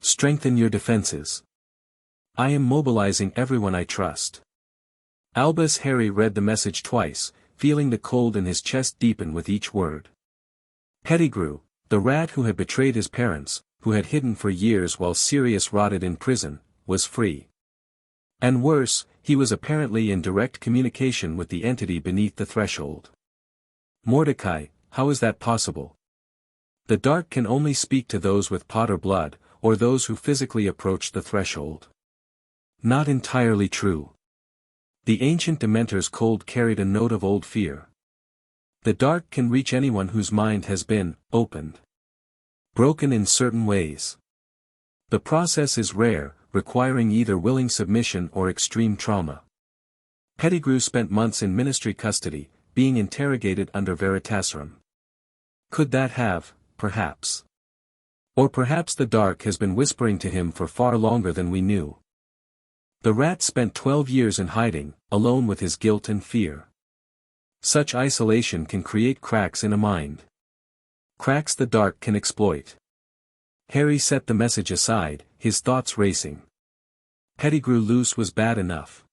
Strengthen your defenses. I am mobilizing everyone I trust. Albus. Harry read the message twice, feeling the cold in his chest deepen with each word. Pettigrew, the rat who had betrayed his parents, who had hidden for years while Sirius rotted in prison, was free. And worse, he was apparently in direct communication with the entity beneath the threshold. Mordecai, how is that possible? The dark can only speak to those with Potter blood, or those who physically approach the threshold. Not entirely true. The ancient Dementors' cold carried a note of old fear. The dark can reach anyone whose mind has been opened. Broken in certain ways. The process is rare, requiring either willing submission or extreme trauma. Pettigrew spent months in ministry custody, being interrogated under Veritaserum. Could that have, perhaps? Or perhaps the dark has been whispering to him for far longer than we knew. The rat spent 12 years in hiding, alone with his guilt and fear. Such isolation can create cracks in a mind. Cracks the dark can exploit. Harry set the message aside, his thoughts racing. Pettigrew loose was bad enough.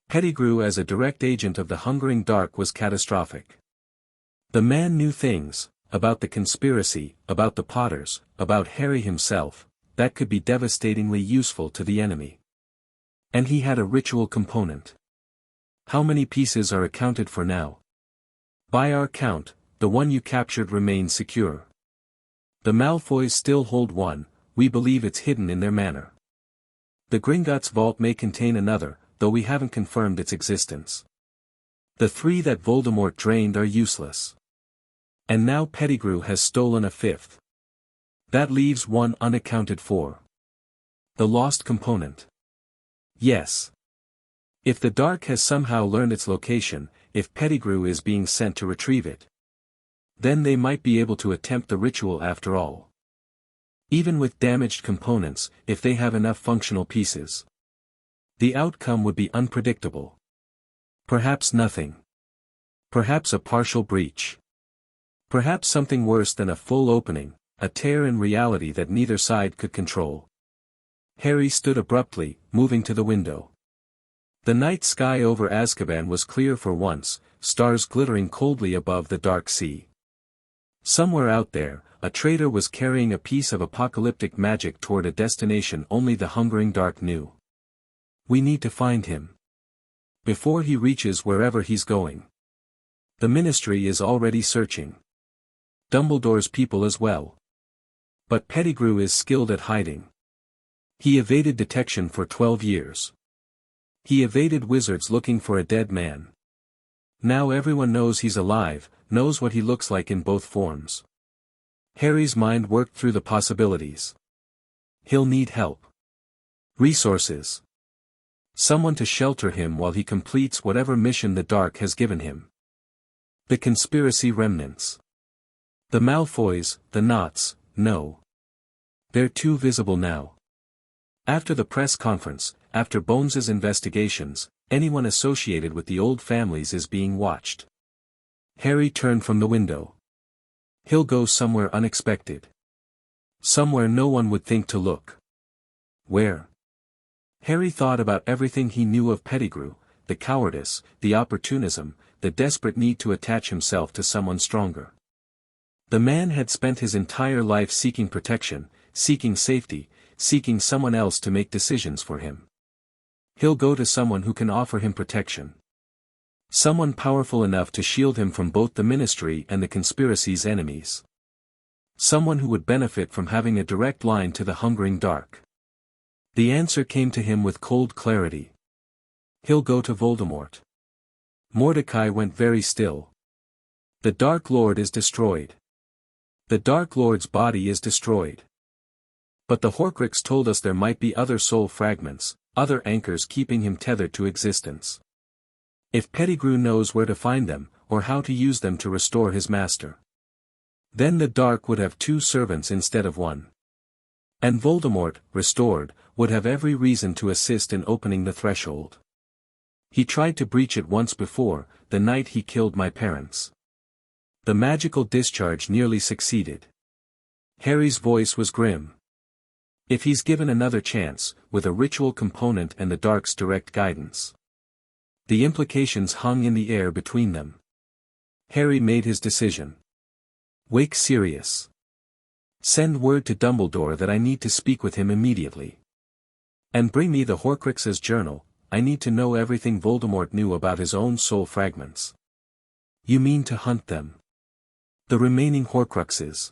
Pettigrew as a direct agent of the hungering dark was catastrophic. The man knew things, about the conspiracy, about the Potters, about Harry himself, that could be devastatingly useful to the enemy. And he had a ritual component. How many pieces are accounted for now? By our count, the one you captured remains secure. The Malfoys still hold one, we believe it's hidden in their manor. The Gringotts vault may contain another, though we haven't confirmed its existence. The 3 that Voldemort drained are useless. And now Pettigrew has stolen a 5th. That leaves one unaccounted for. The lost component. Yes. If the dark has somehow learned its location, if Pettigrew is being sent to retrieve it, then they might be able to attempt the ritual after all. Even with damaged components, if they have enough functional pieces. The outcome would be unpredictable. Perhaps nothing. Perhaps a partial breach. Perhaps something worse than a full opening, a tear in reality that neither side could control. Harry stood abruptly, moving to the window. The night sky over Azkaban was clear for once, stars glittering coldly above the dark sea. Somewhere out there, a traitor was carrying a piece of apocalyptic magic toward a destination only the hungering dark knew. We need to find him. Before he reaches wherever he's going. The Ministry is already searching. Dumbledore's people as well. But Pettigrew is skilled at hiding. He evaded detection for 12 years. He evaded wizards looking for a dead man. Now everyone knows he's alive, knows what he looks like in both forms. Harry's mind worked through the possibilities. He'll need help. Resources. Someone to shelter him while he completes whatever mission the Dark has given him. The conspiracy remnants. The Malfoys, the Knots, no. They're too visible now. After the press conference, after Bones's investigations, anyone associated with the old families is being watched. Harry turned from the window. He'll go somewhere unexpected. Somewhere no one would think to look. Where? Harry thought about everything he knew of Pettigrew, the cowardice, the opportunism, the desperate need to attach himself to someone stronger. The man had spent his entire life seeking protection, seeking safety, seeking someone else to make decisions for him. He'll go to someone who can offer him protection. Someone powerful enough to shield him from both the Ministry and the conspiracy's enemies. Someone who would benefit from having a direct line to the hungering Dark. The answer came to him with cold clarity. He'll go to Voldemort. Mordecai went very still. The Dark Lord is destroyed. The Dark Lord's body is destroyed. But the Horcrux told us there might be other soul fragments, other anchors keeping him tethered to existence. If Pettigrew knows where to find them, or how to use them to restore his master, then the Dark would have 2 servants instead of 1. And Voldemort, restored, would have every reason to assist in opening the threshold. He tried to breach it once before, the night he killed my parents. The magical discharge nearly succeeded. Harry's voice was grim. If he's given another chance, with a ritual component and the Dark's direct guidance. The implications hung in the air between them. Harry made his decision. Wake Sirius. Send word to Dumbledore that I need to speak with him immediately. And bring me the Horcrux's journal, I need to know everything Voldemort knew about his own soul fragments. You mean to hunt them? The remaining Horcruxes.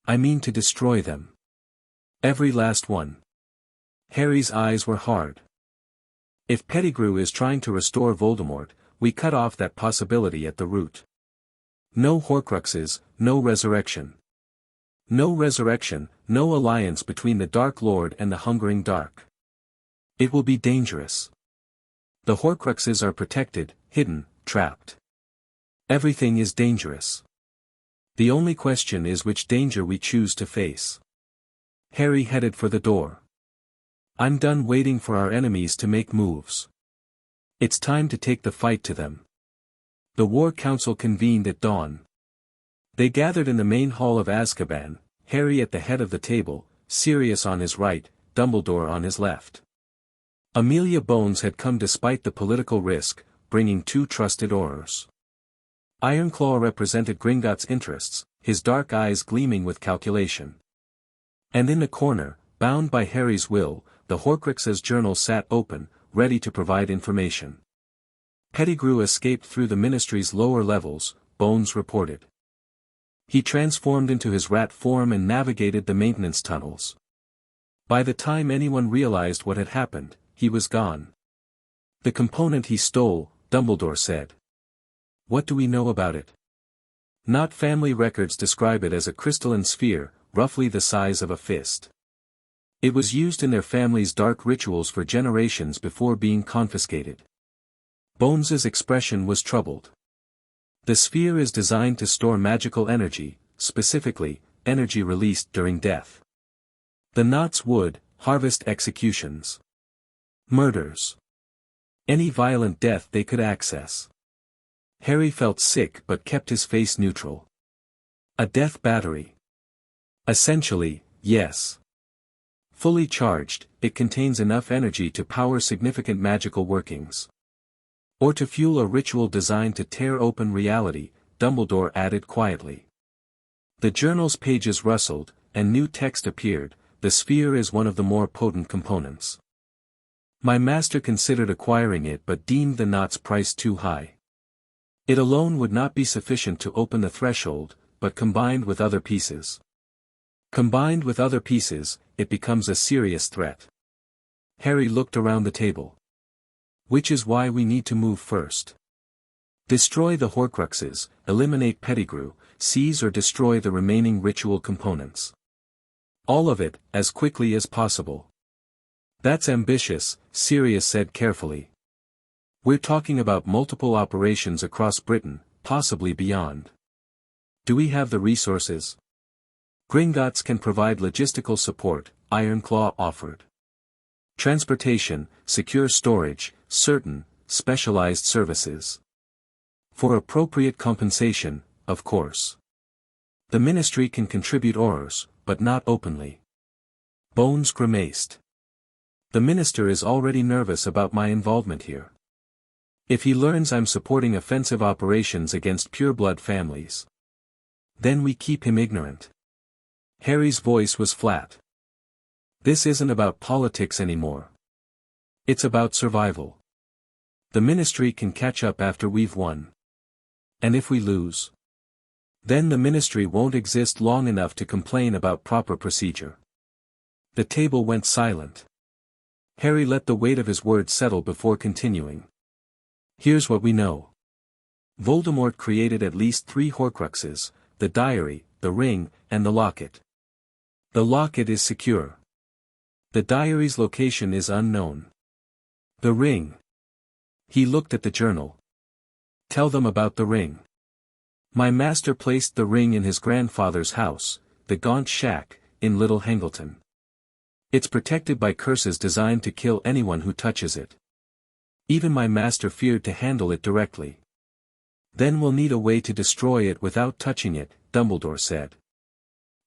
I mean to destroy them. Every last one. Harry's eyes were hard. If Pettigrew is trying to restore Voldemort, we cut off that possibility at the root. No Horcruxes, no resurrection. No resurrection, no alliance between the Dark Lord and the hungering Dark. It will be dangerous. The Horcruxes are protected, hidden, trapped. Everything is dangerous. The only question is which danger we choose to face. Harry headed for the door. I'm done waiting for our enemies to make moves. It's time to take the fight to them. The War Council convened at dawn. They gathered in the main hall of Azkaban, Harry at the head of the table, Sirius on his right, Dumbledore on his left. Amelia Bones had come despite the political risk, bringing 2 trusted Aurors. Ironclaw represented Gringotts' interests, his dark eyes gleaming with calculation. And in the corner, bound by Harry's will, the Horcrux's journal sat open, ready to provide information. Pettigrew escaped through the Ministry's lower levels, Bones reported. He transformed into his rat form and navigated the maintenance tunnels. By the time anyone realized what had happened, he was gone. The component he stole, Dumbledore said. What do we know about it? Not family records describe it as a crystalline sphere, roughly the size of a fist. It was used in their family's dark rituals for generations before being confiscated. Bones's expression was troubled. The sphere is designed to store magical energy, specifically, energy released during death. The Knots would harvest executions. Murders. Any violent death they could access. Harry felt sick but kept his face neutral. A death battery. Essentially, yes. Fully charged, it contains enough energy to power significant magical workings. Or to fuel a ritual designed to tear open reality, Dumbledore added quietly. The journal's pages rustled, and new text appeared. The sphere is one of the more potent components. My master considered acquiring it but deemed the Knots' price too high. It alone would not be sufficient to open the threshold, but combined with other pieces. Combined with other pieces, it becomes a serious threat. Harry looked around the table. Which is why we need to move first. Destroy the horcruxes, eliminate Pettigrew, seize or destroy the remaining ritual components. All of it, as quickly as possible. That's ambitious, Sirius said carefully. We're talking about multiple operations across Britain, possibly beyond. Do we have the resources? Gringotts can provide logistical support, Ironclaw offered. Transportation, secure storage, certain, specialized services. For appropriate compensation, of course. The Ministry can contribute ores, but not openly. Bones grimaced. The Minister is already nervous about my involvement here. If he learns I'm supporting offensive operations against pureblood families, then we keep him ignorant. Harry's voice was flat. This isn't about politics anymore. It's about survival. The Ministry can catch up after we've won. And if we lose, then the Ministry won't exist long enough to complain about proper procedure. The table went silent. Harry let the weight of his words settle before continuing. Here's what we know. Voldemort created at least 3 horcruxes, the diary, the ring, and the locket. The locket is secure. The diary's location is unknown. The ring. He looked at the journal. Tell them about the ring. My master placed the ring in his grandfather's house, the Gaunt Shack, in Little Hangleton. It's protected by curses designed to kill anyone who touches it. Even my master feared to handle it directly. Then we'll need a way to destroy it without touching it, Dumbledore said.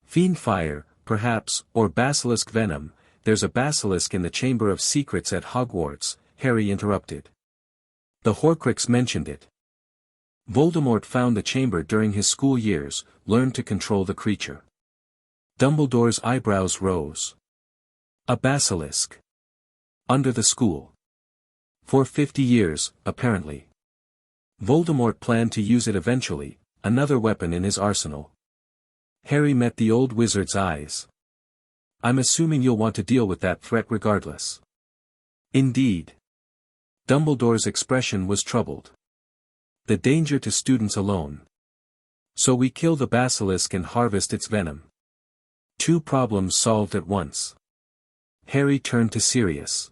Fiend fire, perhaps, or basilisk venom. There's a basilisk in the Chamber of Secrets at Hogwarts, Harry interrupted. The Horcrux mentioned it. Voldemort found the chamber during his school years, learned to control the creature. Dumbledore's eyebrows rose. A basilisk. Under the school. For 50 years, apparently. Voldemort planned to use it eventually, another weapon in his arsenal. Harry met the old wizard's eyes. I'm assuming you'll want to deal with that threat regardless. Indeed. Dumbledore's expression was troubled. The danger to students alone. So we kill the basilisk and harvest its venom. 2 problems solved at once. Harry turned to Sirius.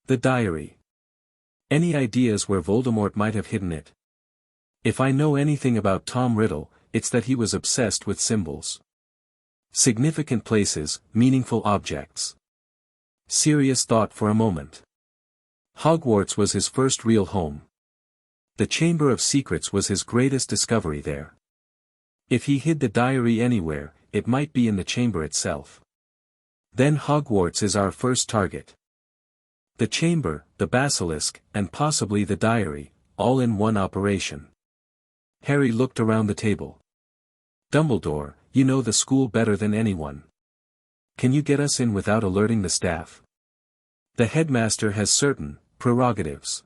The diary. Any ideas where Voldemort might have hidden it? If I know anything about Tom Riddle, it's that he was obsessed with symbols. Significant places, meaningful objects. Sirius thought for a moment. Hogwarts was his first real home. The Chamber of Secrets was his greatest discovery there. If he hid the diary anywhere, it might be in the chamber itself. Then Hogwarts is our first target. The chamber, the basilisk, and possibly the diary, all in one operation. Harry looked around the table. Dumbledore, you know the school better than anyone. Can you get us in without alerting the staff? The headmaster has certain prerogatives.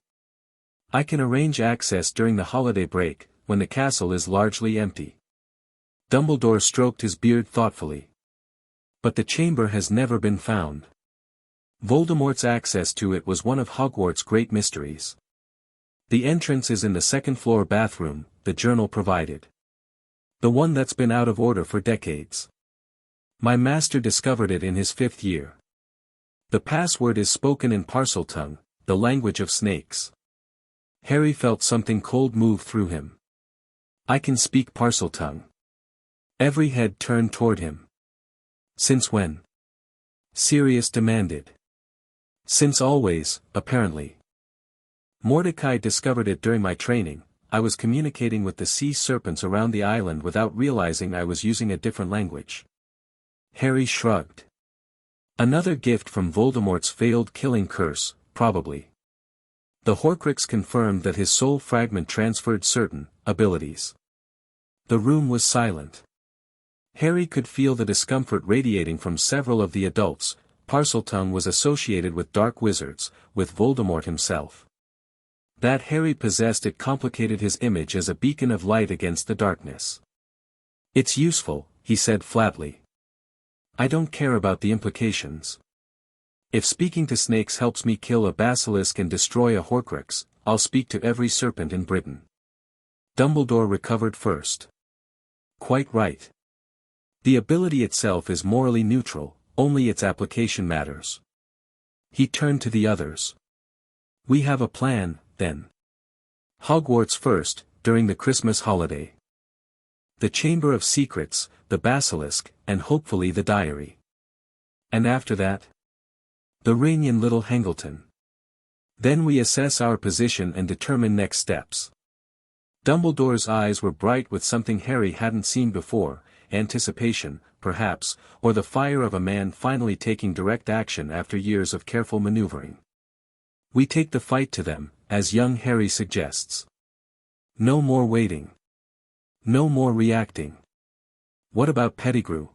I can arrange access during the holiday break, when the castle is largely empty. Dumbledore stroked his beard thoughtfully. But the chamber has never been found. Voldemort's access to it was one of Hogwarts' great mysteries. The entrance is in the second-floor bathroom, the journal provided. The one that's been out of order for decades. My master discovered it in his 5th year. The password is spoken in Parseltongue, the language of snakes. Harry felt something cold move through him. I can speak Parseltongue. Every head turned toward him. Since when? Sirius demanded. Since always, apparently. Mordecai discovered it during my training. I was communicating with the sea serpents around the island without realizing I was using a different language. Harry shrugged. Another gift from Voldemort's failed killing curse, probably. The Horcrux confirmed that his soul fragment transferred certain abilities. The room was silent. Harry could feel the discomfort radiating from several of the adults. Parseltongue was associated with dark wizards, with Voldemort himself. That Harry possessed it complicated his image as a beacon of light against the darkness. It's useful, he said flatly. I don't care about the implications. If speaking to snakes helps me kill a basilisk and destroy a horcrux, I'll speak to every serpent in Britain. Dumbledore recovered first. Quite right. The ability itself is morally neutral, only its application matters. He turned to the others. We have a plan, then. Hogwarts first, during the Christmas holiday. The Chamber of Secrets, the Basilisk, and hopefully the diary. And after that? The ring in Little Hangleton. Then we assess our position and determine next steps. Dumbledore's eyes were bright with something Harry hadn't seen before, anticipation, perhaps, or the fire of a man finally taking direct action after years of careful maneuvering. We take the fight to them, as young Harry suggests. No more waiting. No more reacting. What about Pettigrew?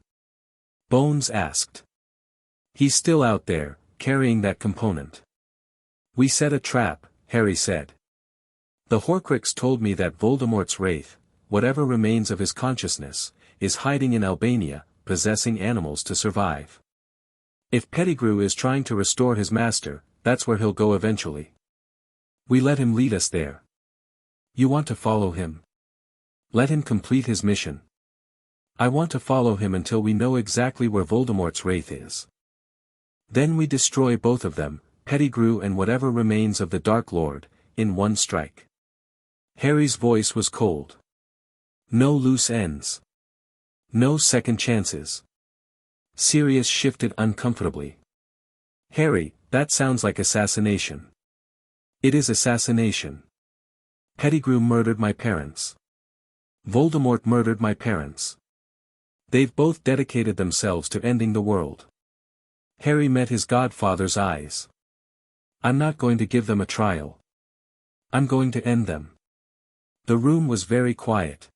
Bones asked. He's still out there, carrying that component. We set a trap, Harry said. The Horcrux told me that Voldemort's wraith, whatever remains of his consciousness, is hiding in Albania, possessing animals to survive. If Pettigrew is trying to restore his master, that's where he'll go eventually. We let him lead us there. You want to follow him? Let him complete his mission. I want to follow him until we know exactly where Voldemort's wraith is. Then we destroy both of them, Pettigrew and whatever remains of the Dark Lord, in one strike. Harry's voice was cold. No loose ends. No second chances. Sirius shifted uncomfortably. Harry, that sounds like assassination. It is assassination. Pettigrew murdered my parents. Voldemort murdered my parents. They've both dedicated themselves to ending the world. Harry met his godfather's eyes. I'm not going to give them a trial. I'm going to end them. The room was very quiet.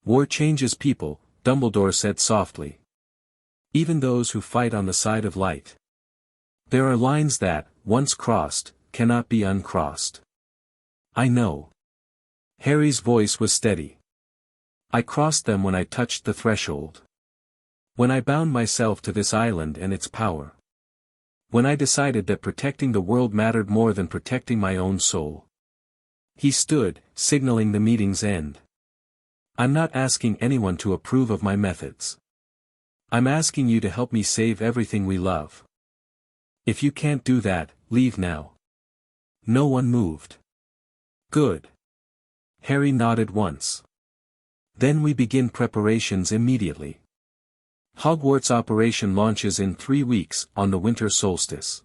War changes people, Dumbledore said softly. Even those who fight on the side of light. There are lines that, once crossed, cannot be uncrossed. I know. Harry's voice was steady. I crossed them when I touched the threshold. When I bound myself to this island and its power. When I decided that protecting the world mattered more than protecting my own soul. He stood, signaling the meeting's end. I'm not asking anyone to approve of my methods. I'm asking you to help me save everything we love. If you can't do that, leave now. No one moved. Good. Harry nodded once. Then we begin preparations immediately. Hogwarts operation launches in 3 weeks, on the winter solstice.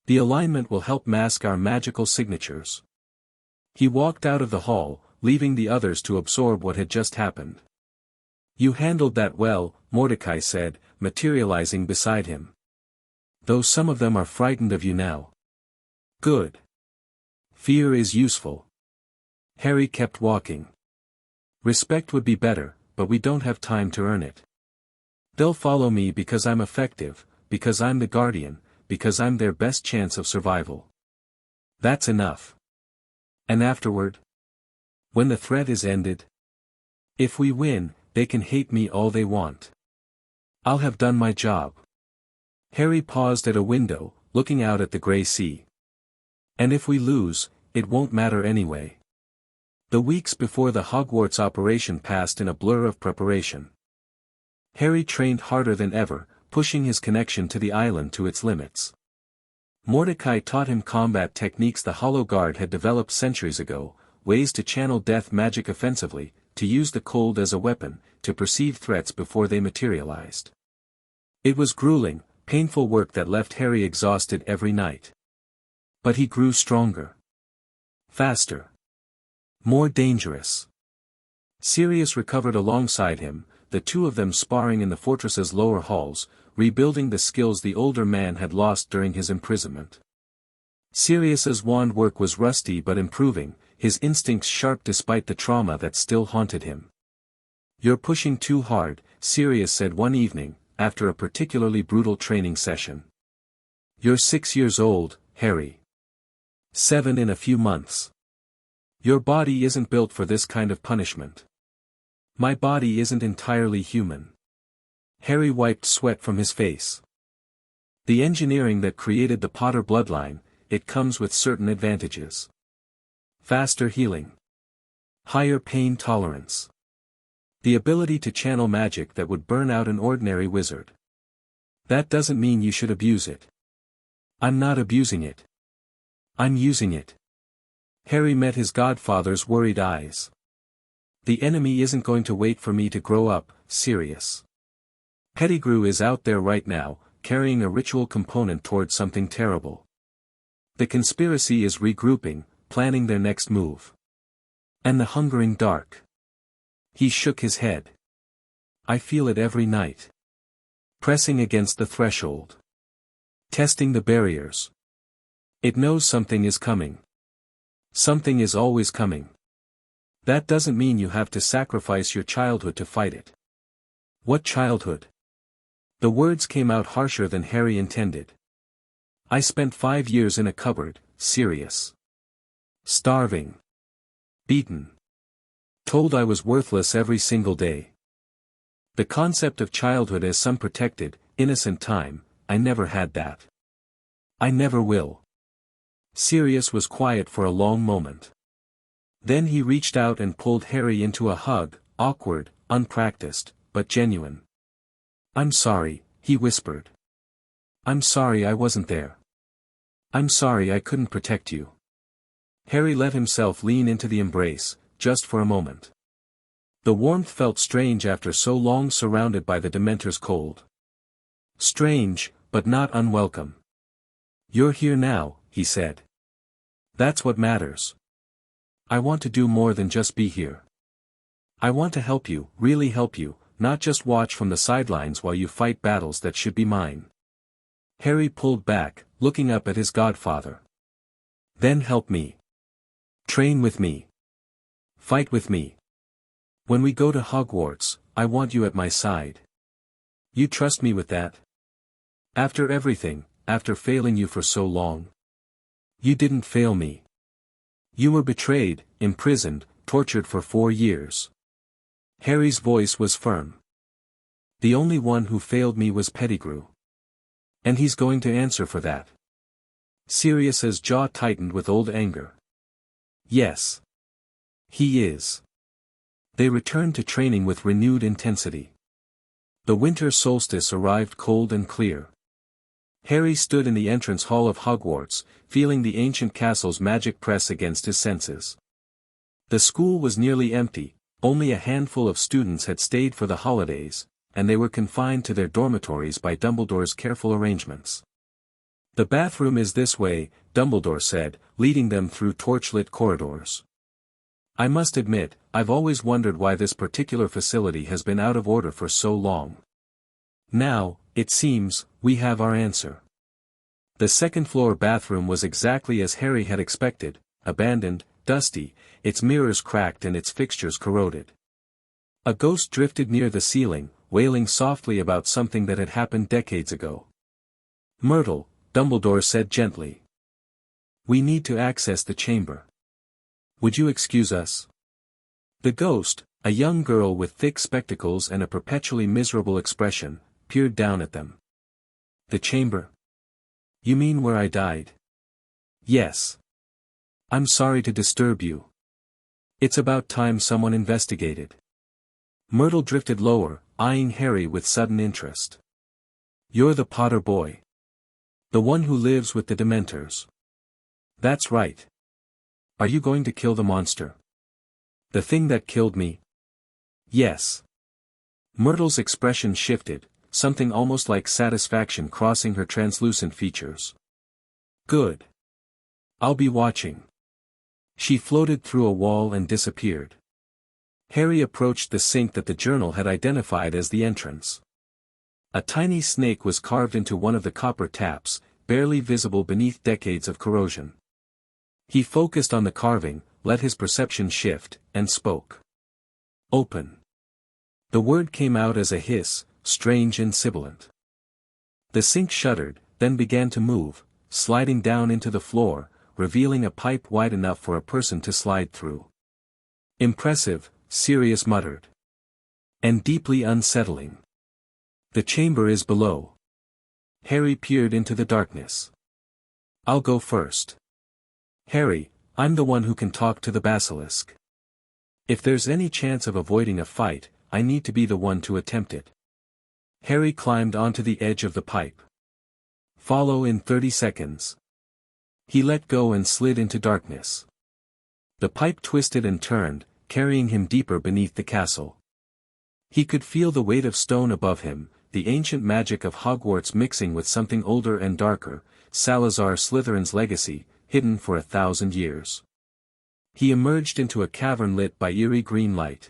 The alignment will help mask our magical signatures. He walked out of the hall, leaving the others to absorb what had just happened. You handled that well, Mordecai said, materializing beside him. Though some of them are frightened of you now. Good. Fear is useful. Harry kept walking. Respect would be better, but we don't have time to earn it. They'll follow me because I'm effective, because I'm the guardian, because I'm their best chance of survival. That's enough. And afterward? When the threat is ended? If we win, they can hate me all they want. I'll have done my job. Harry paused at a window, looking out at the grey sea. And if we lose, it won't matter anyway. The weeks before the Hogwarts operation passed in a blur of preparation. Harry trained harder than ever, pushing his connection to the island to its limits. Mordecai taught him combat techniques the Hollow Guard had developed centuries ago, ways to channel death magic offensively, to use the cold as a weapon, to perceive threats before they materialized. It was grueling, painful work that left Harry exhausted every night. But he grew stronger. Faster. More dangerous. Sirius recovered alongside him, the two of them sparring in the fortress's lower halls, rebuilding the skills the older man had lost during his imprisonment. Sirius's wand work was rusty but improving, his instincts sharp despite the trauma that still haunted him. You're pushing too hard, Sirius said one evening, after a particularly brutal training session. You're 6 years old, Harry. 7 in a few months. Your body isn't built for this kind of punishment. My body isn't entirely human. Harry wiped sweat from his face. The engineering that created the Potter bloodline, it comes with certain advantages. Faster healing. Higher pain tolerance. The ability to channel magic that would burn out an ordinary wizard. That doesn't mean you should abuse it. I'm not abusing it. I'm using it. Harry met his godfather's worried eyes. The enemy isn't going to wait for me to grow up, Sirius. Pettigrew is out there right now, carrying a ritual component towards something terrible. The conspiracy is regrouping, planning their next move. And the hungering dark. He shook his head. I feel it every night. Pressing against the threshold. Testing the barriers. It knows something is coming. Something is always coming. That doesn't mean you have to sacrifice your childhood to fight it. What childhood? The words came out harsher than Harry intended. I spent 5 years in a cupboard, Sirius. Starving. Beaten. Told I was worthless every single day. The concept of childhood as some protected, innocent time, I never had that. I never will. Sirius was quiet for a long moment. Then he reached out and pulled Harry into a hug, awkward, unpracticed, but genuine. I'm sorry, he whispered. I'm sorry I wasn't there. I'm sorry I couldn't protect you. Harry let himself lean into the embrace, just for a moment. The warmth felt strange after so long surrounded by the Dementors' cold. Strange, but not unwelcome. You're here now, he said. That's what matters. I want to do more than just be here. I want to help you, really help you, not just watch from the sidelines while you fight battles that should be mine. Harry pulled back, looking up at his godfather. Then help me. Train with me. Fight with me. When we go to Hogwarts, I want you at my side. You trust me with that? After everything, after failing you for so long. You didn't fail me. You were betrayed, imprisoned, tortured for 4 years. Harry's voice was firm. The only one who failed me was Pettigrew. And he's going to answer for that. Sirius's jaw tightened with old anger. Yes. He is. They returned to training with renewed intensity. The winter solstice arrived cold and clear. Harry stood in the entrance hall of Hogwarts, feeling the ancient castle's magic press against his senses. The school was nearly empty, only a handful of students had stayed for the holidays, and they were confined to their dormitories by Dumbledore's careful arrangements. The bathroom is this way, Dumbledore said, leading them through torchlit corridors. I must admit, I've always wondered why this particular facility has been out of order for so long. Now, it seems, we have our answer. The second-floor bathroom was exactly as Harry had expected, abandoned, dusty, its mirrors cracked and its fixtures corroded. A ghost drifted near the ceiling, wailing softly about something that had happened decades ago. Myrtle, Dumbledore said gently. We need to access the chamber. Would you excuse us? The ghost, a young girl with thick spectacles and a perpetually miserable expression, peered down at them. The chamber? You mean where I died? Yes. I'm sorry to disturb you. It's about time someone investigated. Myrtle drifted lower, eyeing Harry with sudden interest. You're the Potter boy. The one who lives with the Dementors. That's right. Are you going to kill the monster? The thing that killed me? Yes. Myrtle's expression shifted, something almost like satisfaction crossing her translucent features. Good. I'll be watching. She floated through a wall and disappeared. Harry approached the sink that the journal had identified as the entrance. A tiny snake was carved into one of the copper taps, barely visible beneath decades of corrosion. He focused on the carving, let his perception shift, and spoke. Open. The word came out as a hiss, strange and sibilant. The sink shuddered, then began to move, sliding down into the floor, revealing a pipe wide enough for a person to slide through. Impressive, Sirius muttered. And deeply unsettling. The chamber is below. Harry peered into the darkness. I'll go first. Harry, I'm the one who can talk to the basilisk. If there's any chance of avoiding a fight, I need to be the one to attempt it. Harry climbed onto the edge of the pipe. Follow in 30 seconds. He let go and slid into darkness. The pipe twisted and turned, carrying him deeper beneath the castle. He could feel the weight of stone above him, the ancient magic of Hogwarts mixing with something older and darker, Salazar Slytherin's legacy, hidden for 1,000 years. He emerged into a cavern lit by eerie green light.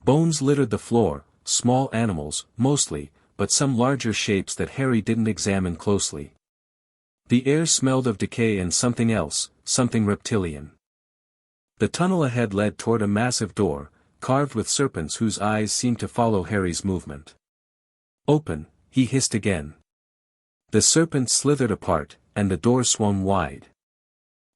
Bones littered the floor, small animals, mostly, but some larger shapes that Harry didn't examine closely. The air smelled of decay and something else, something reptilian. The tunnel ahead led toward a massive door, carved with serpents whose eyes seemed to follow Harry's movement. Open, he hissed again. The serpents slithered apart, and the door swung wide.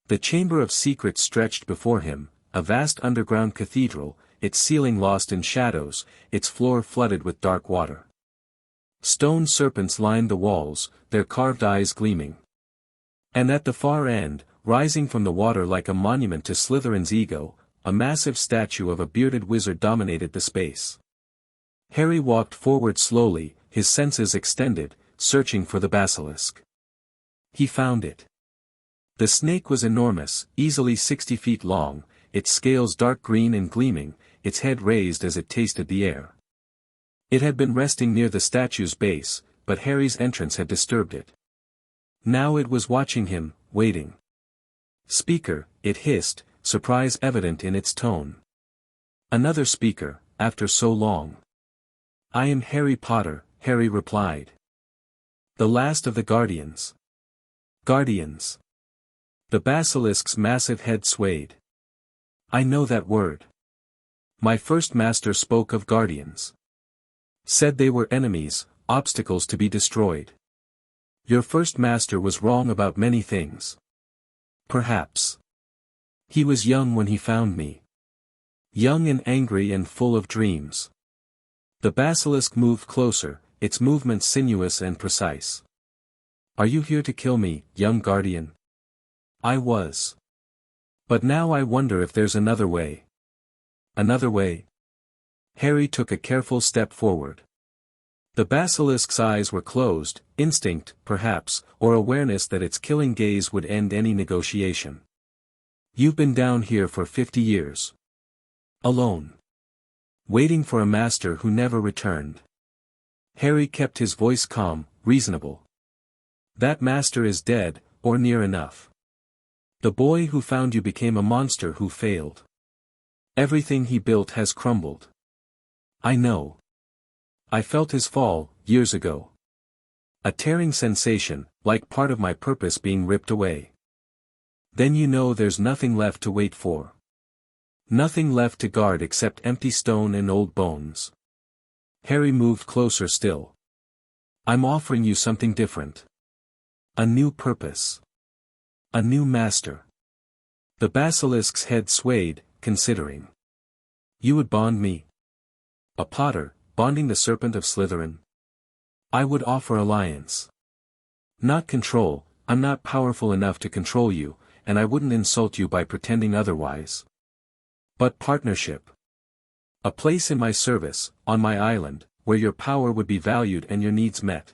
The Chamber of Secrets stretched before him, a vast underground cathedral, its ceiling lost in shadows, its floor flooded with dark water. Stone serpents lined the walls, their carved eyes gleaming. And at the far end, rising from the water like a monument to Slytherin's ego, a massive statue of a bearded wizard dominated the space. Harry walked forward slowly, his senses extended, searching for the basilisk. He found it. The snake was enormous, easily 60 feet long, its scales dark green and gleaming, its head raised as it tasted the air. It had been resting near the statue's base, but Harry's entrance had disturbed it. Now it was watching him, waiting. Speaker, it hissed, surprise evident in its tone. Another speaker, after so long. I am Harry Potter, Harry replied. The last of the Guardians. Guardians. The basilisk's massive head swayed. I know that word. My first master spoke of guardians. Said they were enemies, obstacles to be destroyed. Your first master was wrong about many things. Perhaps. He was young when he found me. Young and angry and full of dreams. The basilisk moved closer, its movements sinuous and precise. Are you here to kill me, young guardian? I was. But now I wonder if there's another way. Another way? Harry took a careful step forward. The basilisk's eyes were closed, instinct, perhaps, or awareness that its killing gaze would end any negotiation. You've been down here for 50 years. Alone. Waiting for a master who never returned. Harry kept his voice calm, reasonable. That master is dead, or near enough. The boy who found you became a monster who failed. Everything he built has crumbled. I know. I felt his fall, years ago. A tearing sensation, like part of my purpose being ripped away. Then you know there's nothing left to wait for. Nothing left to guard except empty stone and old bones. Harry moved closer still. I'm offering you something different. A new purpose. A new master. The basilisk's head swayed, considering. You would bond me? A Potter, bonding the serpent of Slytherin? I would offer alliance. Not control, I'm not powerful enough to control you, and I wouldn't insult you by pretending otherwise. But partnership. A place in my service, on my island, where your power would be valued and your needs met.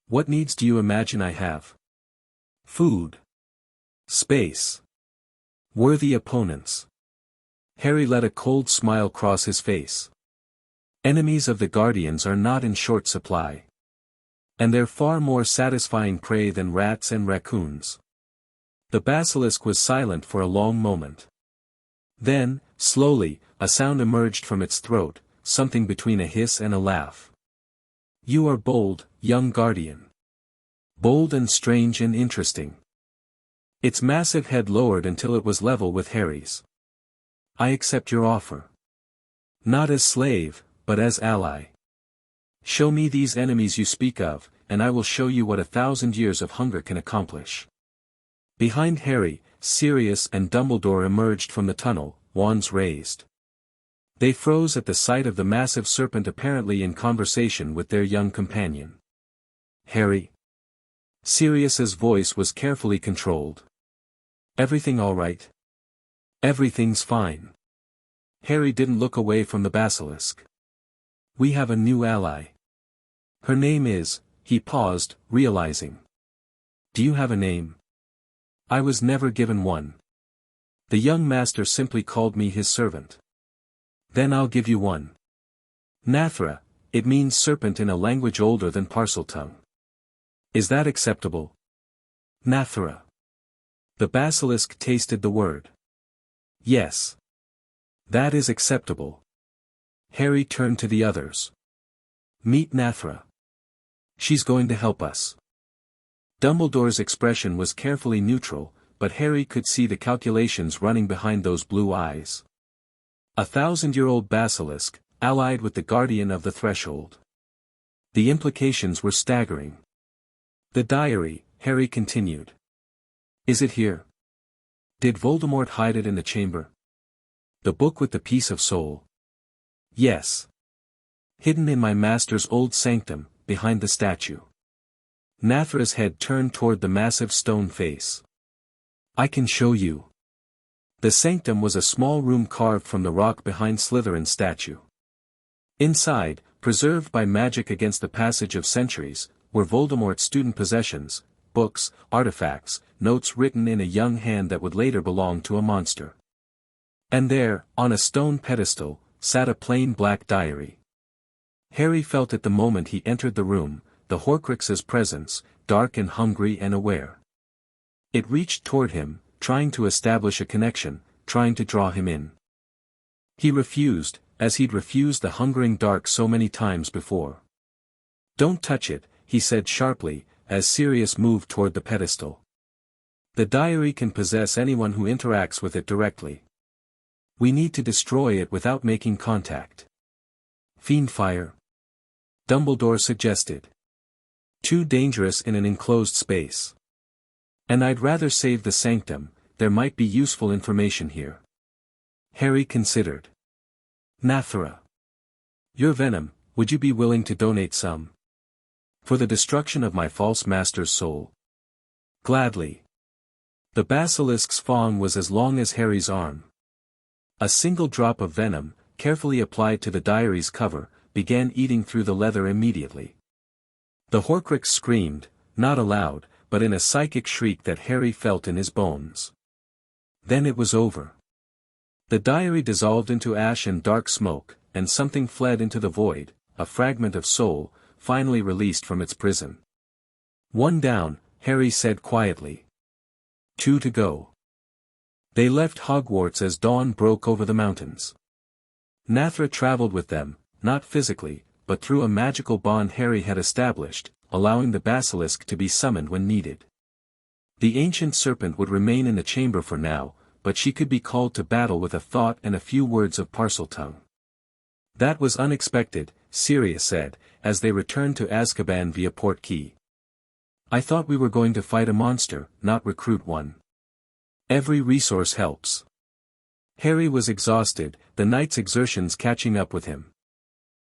What needs do you imagine I have? Food. Space. Worthy opponents. Harry let a cold smile cross his face. Enemies of the Guardians are not in short supply. And they're far more satisfying prey than rats and raccoons. The basilisk was silent for a long moment. Then, slowly, a sound emerged from its throat, something between a hiss and a laugh. You are bold, young guardian. Bold and strange and interesting. Its massive head lowered until it was level with Harry's. I accept your offer. Not as slave, but as ally. Show me these enemies you speak of, and I will show you what 1,000 years of hunger can accomplish. Behind Harry, Sirius and Dumbledore emerged from the tunnel, wands raised. They froze at the sight of the massive serpent apparently in conversation with their young companion. "Harry?" Sirius's voice was carefully controlled. "Everything all right?" "Everything's fine." Harry didn't look away from the basilisk. "We have a new ally. Her name is," he paused, realizing. "Do you have a name?" "I was never given one. The young master simply called me his servant." "Then I'll give you one. Nathra, it means serpent in a language older than Parseltongue. Is that acceptable?" "Nathra." The basilisk tasted the word. "Yes. That is acceptable." Harry turned to the others. "Meet Nathra. She's going to help us." Dumbledore's expression was carefully neutral, but Harry could see the calculations running behind those blue eyes. 1,000-year-old basilisk, allied with the guardian of the threshold. The implications were staggering. "The diary," Harry continued. "Is it here? Did Voldemort hide it in the chamber? The book with the piece of soul?" "Yes. Hidden in my master's old sanctum, behind the statue." Nathra's head turned toward the massive stone face. "I can show you." The sanctum was a small room carved from the rock behind Slytherin's statue. Inside, preserved by magic against the passage of centuries, were Voldemort's student possessions, books, artifacts, notes written in a young hand that would later belong to a monster. And there, on a stone pedestal, sat a plain black diary. Harry felt at the moment he entered the room, the horcrux's presence, dark and hungry and aware. It reached toward him, trying to establish a connection, trying to draw him in. He refused, as he'd refused the hungering dark so many times before. "Don't touch it," he said sharply, as Sirius moved toward the pedestal. "The diary can possess anyone who interacts with it directly. We need to destroy it without making contact." "Fiendfire?" Dumbledore suggested. "Too dangerous in an enclosed space. And I'd rather save the sanctum, there might be useful information here." Harry considered. "Nathra. Your venom, would you be willing to donate some? For the destruction of my false master's soul?" "Gladly." The basilisk's fang was as long as Harry's arm. A single drop of venom, carefully applied to the diary's cover, began eating through the leather immediately. The horcrux screamed, not aloud, but in a psychic shriek that Harry felt in his bones. Then it was over. The diary dissolved into ash and dark smoke, and something fled into the void, a fragment of soul, finally released from its prison. "One down," Harry said quietly. 2 to go. They left Hogwarts as dawn broke over the mountains. Nathra traveled with them, not physically, but through a magical bond Harry had established, allowing the basilisk to be summoned when needed. The ancient serpent would remain in the chamber for now, but she could be called to battle with a thought and a few words of Parseltongue. "That was unexpected," Sirius said, as they returned to Azkaban via Portkey. "I thought we were going to fight a monster, not recruit one. Every resource helps." Harry was exhausted, the night's exertions catching up with him.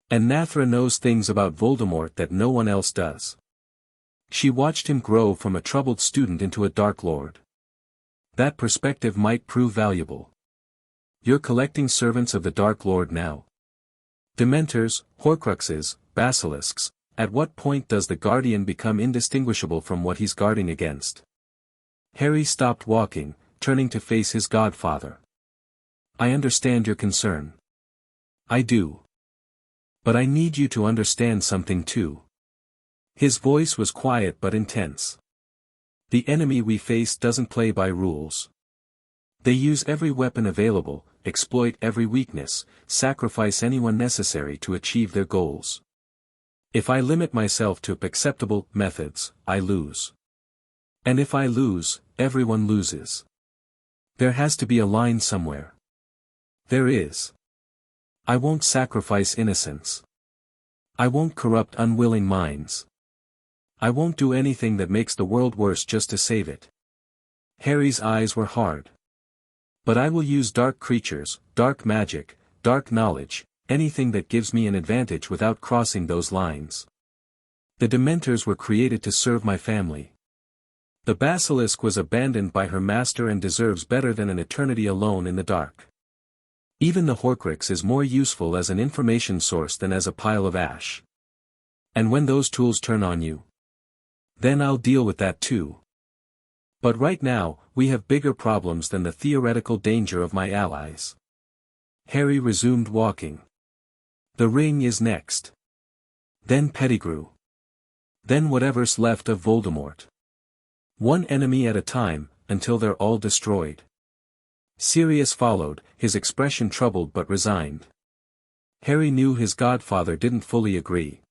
And Nathra knows things about Voldemort that no one else does. She watched him grow from a troubled student into a Dark Lord. That perspective might prove valuable. "You're collecting servants of the Dark Lord now. Dementors, horcruxes, basilisks, at what point does the Guardian become indistinguishable from what he's guarding against?" Harry stopped walking, turning to face his godfather. "I understand your concern." "I do. But I need you to understand something too." His voice was quiet but intense. "The enemy we face doesn't play by rules. They use every weapon available, exploit every weakness, sacrifice anyone necessary to achieve their goals. If I limit myself to acceptable methods, I lose. And if I lose, everyone loses. There has to be a line somewhere. There is. I won't sacrifice innocence. I won't corrupt unwilling minds. I won't do anything that makes the world worse just to save it." Harry's eyes were hard. "But I will use dark creatures, dark magic, dark knowledge, anything that gives me an advantage without crossing those lines. The Dementors were created to serve my family. The basilisk was abandoned by her master and deserves better than an eternity alone in the dark. Even the horcrux is more useful as an information source than as a pile of ash. And when those tools turn on you, then I'll deal with that too. But right now, we have bigger problems than the theoretical danger of my allies. Harry resumed walking. The ring is next. Then Pettigrew. Then whatever's left of Voldemort. One enemy at a time, until they're all destroyed. Sirius followed, his expression troubled but resigned. Harry knew his godfather didn't fully agree.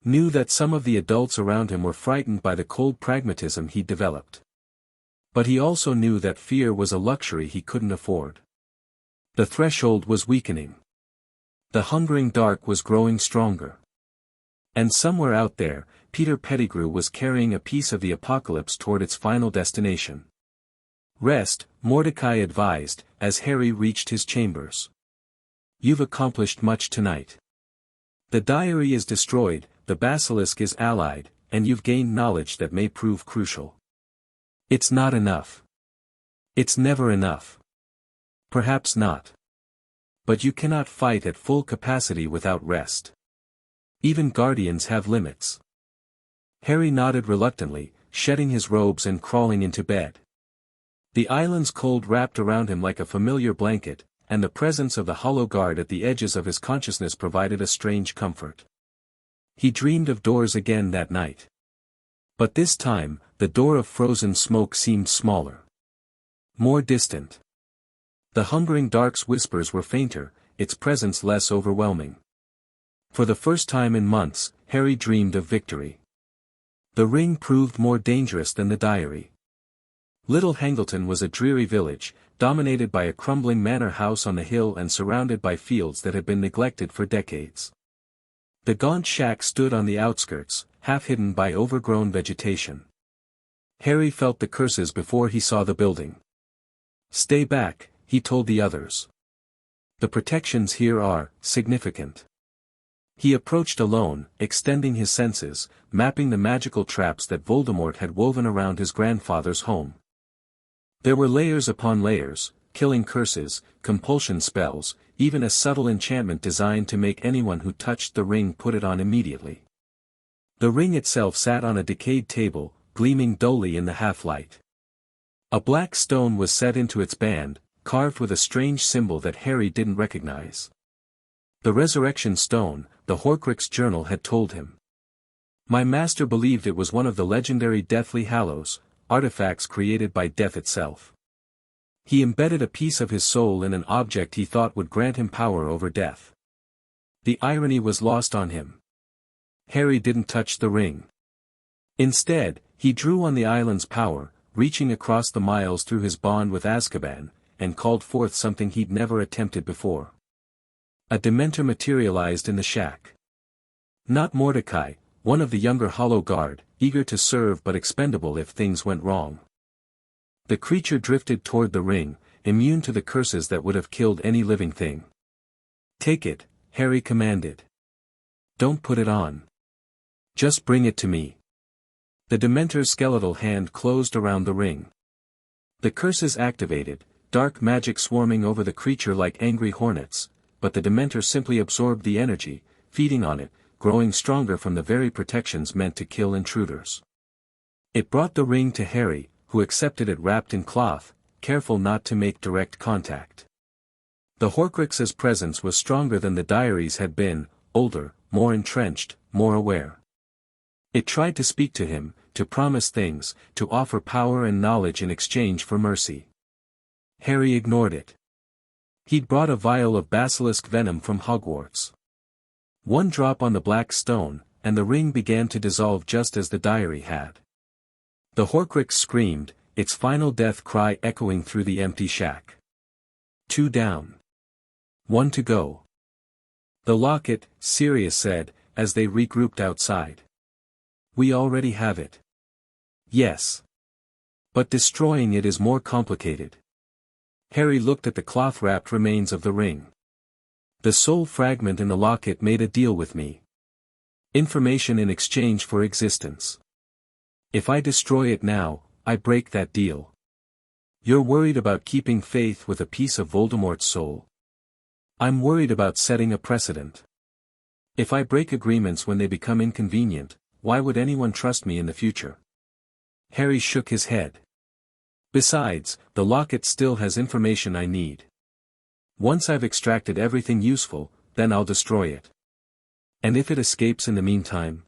Knew that some of the adults around him were frightened by the cold pragmatism he'd developed. But he also knew that fear was a luxury he couldn't afford. The threshold was weakening. The hungering dark was growing stronger. And somewhere out there, Peter Pettigrew was carrying a piece of the apocalypse toward its final destination. Rest, Mordecai advised, as Harry reached his chambers. You've accomplished much tonight. The diary is destroyed, the basilisk is allied, and you've gained knowledge that may prove crucial. It's not enough. It's never enough. Perhaps not. But you cannot fight at full capacity without rest. Even guardians have limits. Harry nodded reluctantly, shedding his robes and crawling into bed. The island's cold wrapped around him like a familiar blanket, and the presence of the hollow guard at the edges of his consciousness provided a strange comfort. He dreamed of doors again that night. But this time, the door of frozen smoke seemed smaller. More distant. The hungering dark's whispers were fainter, its presence less overwhelming. For the first time in months, Harry dreamed of victory. The ring proved more dangerous than the diary. Little Hangleton was a dreary village, dominated by a crumbling manor house on the hill and surrounded by fields that had been neglected for decades. The gaunt shack stood on the outskirts, half hidden by overgrown vegetation. Harry felt the curses before he saw the building. Stay back, he told the others. The protections here are significant. He approached alone, extending his senses, mapping the magical traps that Voldemort had woven around his grandfather's home. There were layers upon layers, killing curses, compulsion spells, even a subtle enchantment designed to make anyone who touched the ring put it on immediately. The ring itself sat on a decayed table, gleaming dully in the half-light. A black stone was set into its band, carved with a strange symbol that Harry didn't recognize. The Resurrection Stone, the Horcrux journal had told him. My master believed it was one of the legendary Deathly Hallows, artifacts created by death itself. He embedded a piece of his soul in an object he thought would grant him power over death. The irony was lost on him. Harry didn't touch the ring. Instead, he drew on the island's power, reaching across the miles through his bond with Azkaban, and called forth something he'd never attempted before. A Dementor materialized in the shack. Not Mordecai, one of the younger Hollow Guard, eager to serve but expendable if things went wrong. The creature drifted toward the ring, immune to the curses that would have killed any living thing. Take it, Harry commanded. Don't put it on. Just bring it to me. The Dementor's skeletal hand closed around the ring. The curses activated, dark magic swarming over the creature like angry hornets, but the Dementor simply absorbed the energy, feeding on it, growing stronger from the very protections meant to kill intruders. It brought the ring to Harry, who accepted it wrapped in cloth, careful not to make direct contact. The Horcrux's presence was stronger than the diaries had been, older, more entrenched, more aware. It tried to speak to him, to promise things, to offer power and knowledge in exchange for mercy. Harry ignored it. He'd brought a vial of basilisk venom from Hogwarts. One drop on the black stone, and the ring began to dissolve just as the diary had. The Horcrux screamed, its final death cry echoing through the empty shack. 2 down. 1 to go. The locket, Sirius said, as they regrouped outside. We already have it. Yes. But destroying it is more complicated. Harry looked at the cloth-wrapped remains of the ring. The soul fragment in the locket made a deal with me. Information in exchange for existence. If I destroy it now, I break that deal. You're worried about keeping faith with a piece of Voldemort's soul. I'm worried about setting a precedent. If I break agreements when they become inconvenient, why would anyone trust me in the future? Harry shook his head. Besides, the locket still has information I need. Once I've extracted everything useful, then I'll destroy it. And if it escapes in the meantime?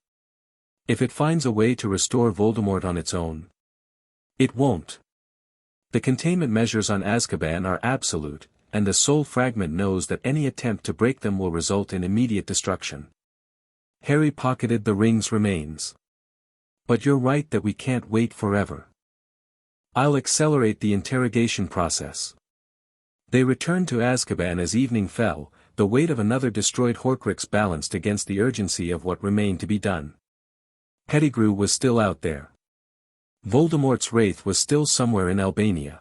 If it finds a way to restore Voldemort on its own? It won't. The containment measures on Azkaban are absolute, and the soul fragment knows that any attempt to break them will result in immediate destruction. Harry pocketed the ring's remains. But you're right that we can't wait forever. I'll accelerate the interrogation process. They returned to Azkaban as evening fell, the weight of another destroyed horcrux balanced against the urgency of what remained to be done. Pettigrew was still out there. Voldemort's wraith was still somewhere in Albania.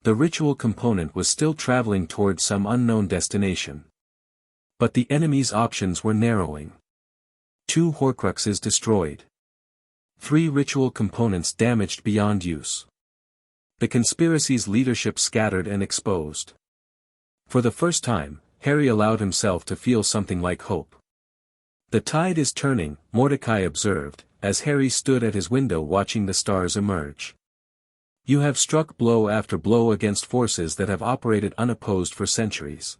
The ritual component was still traveling towards some unknown destination. But the enemy's options were narrowing. 2 horcruxes destroyed. 3 ritual components damaged beyond use. The conspiracy's leadership scattered and exposed. For the first time, Harry allowed himself to feel something like hope. The tide is turning, Mordecai observed, as Harry stood at his window watching the stars emerge. You have struck blow after blow against forces that have operated unopposed for centuries.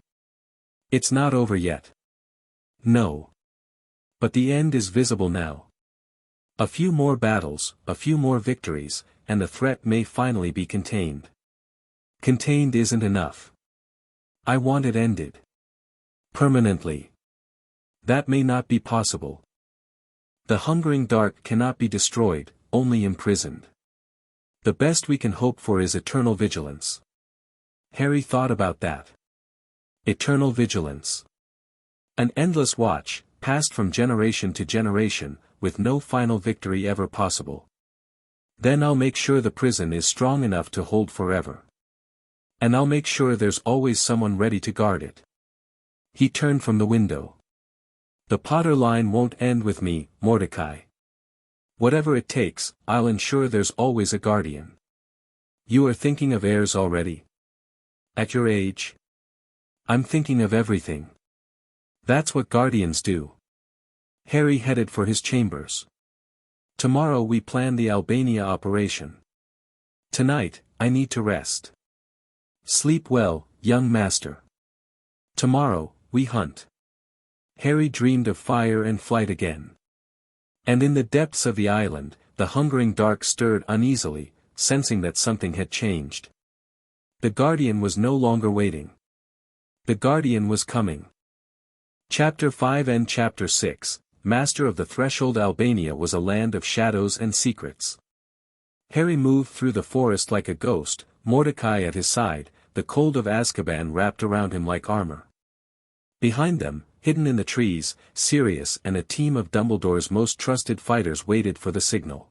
It's not over yet. No. But the end is visible now. A few more battles, a few more victories, and the threat may finally be contained. Contained isn't enough. I want it ended. Permanently. That may not be possible. The hungering dark cannot be destroyed, only imprisoned. The best we can hope for is eternal vigilance. Harry thought about that. Eternal vigilance. An endless watch, passed from generation to generation, with no final victory ever possible. Then I'll make sure the prison is strong enough to hold forever. And I'll make sure there's always someone ready to guard it. He turned from the window. The Potter line won't end with me, Mordecai. Whatever it takes, I'll ensure there's always a guardian. You are thinking of heirs already? At your age? I'm thinking of everything. That's what guardians do. Harry headed for his chambers. Tomorrow we plan the Albania operation. Tonight, I need to rest. Sleep well, young master. Tomorrow, we hunt. Harry dreamed of fire and flight again. And in the depths of the island, the hungering dark stirred uneasily, sensing that something had changed. The Guardian was no longer waiting. The Guardian was coming. Chapter 5 and Chapter 6, Master of the Threshold. Albania was a land of shadows and secrets. Harry moved through the forest like a ghost, Mordecai at his side, the cold of Azkaban wrapped around him like armor. Behind them, hidden in the trees, Sirius and a team of Dumbledore's most trusted fighters waited for the signal.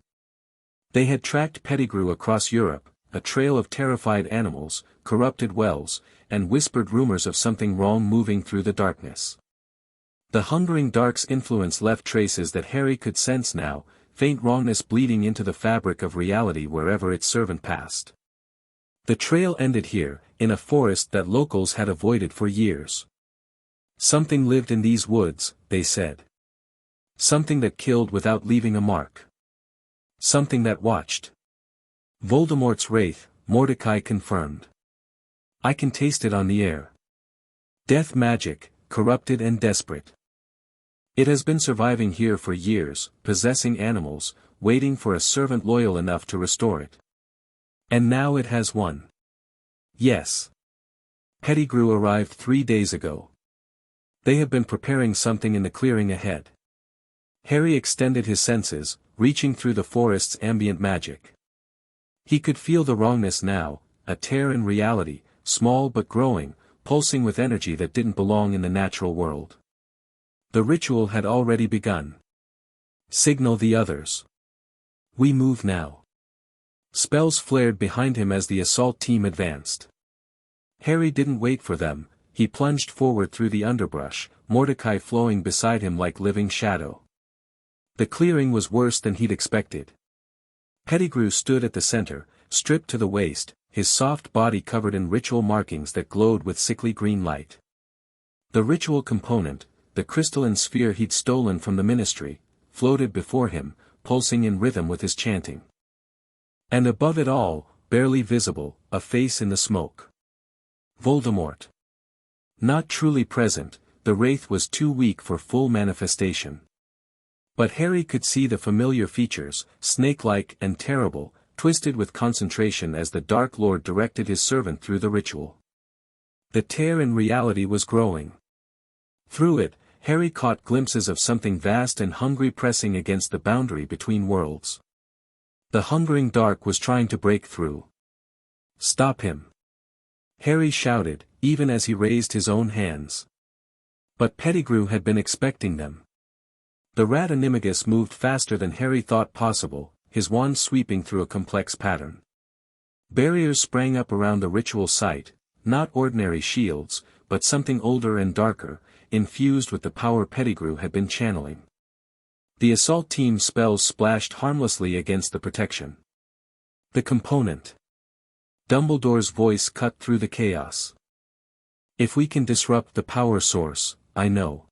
They had tracked Pettigrew across Europe, a trail of terrified animals, corrupted wells, and whispered rumors of something wrong moving through the darkness. The hungering dark's influence left traces that Harry could sense now, faint wrongness bleeding into the fabric of reality wherever its servant passed. The trail ended here, in a forest that locals had avoided for years. Something lived in these woods, they said. Something that killed without leaving a mark. Something that watched. Voldemort's wraith, Mordecai confirmed. I can taste it on the air. Death magic, corrupted and desperate. It has been surviving here for years, possessing animals, waiting for a servant loyal enough to restore it. And now it has won. Yes. Pettigrew arrived 3 days ago. They have been preparing something in the clearing ahead. Harry extended his senses, reaching through the forest's ambient magic. He could feel the wrongness now, a tear in reality, small but growing, pulsing with energy that didn't belong in the natural world. The ritual had already begun. Signal the others. We move now. Spells flared behind him as the assault team advanced. Harry didn't wait for them, he plunged forward through the underbrush, Mordecai flowing beside him like living shadow. The clearing was worse than he'd expected. Pettigrew stood at the center, stripped to the waist, his soft body covered in ritual markings that glowed with sickly green light. The ritual component, the crystalline sphere he'd stolen from the ministry, floated before him, pulsing in rhythm with his chanting. And above it all, barely visible, a face in the smoke. Voldemort. Not truly present, the wraith was too weak for full manifestation. But Harry could see the familiar features, snake-like and terrible, twisted with concentration as the Dark Lord directed his servant through the ritual. The tear in reality was growing. Through it, Harry caught glimpses of something vast and hungry pressing against the boundary between worlds. The hungering dark was trying to break through. "Stop him!" Harry shouted, even as he raised his own hands. But Pettigrew had been expecting them. The rat animagus moved faster than Harry thought possible, his wand sweeping through a complex pattern. Barriers sprang up around the ritual site, not ordinary shields, but something older and darker, infused with the power Pettigrew had been channeling. The assault team's spells splashed harmlessly against the protection. The component. Dumbledore's voice cut through the chaos. "If we can disrupt the power source, I know."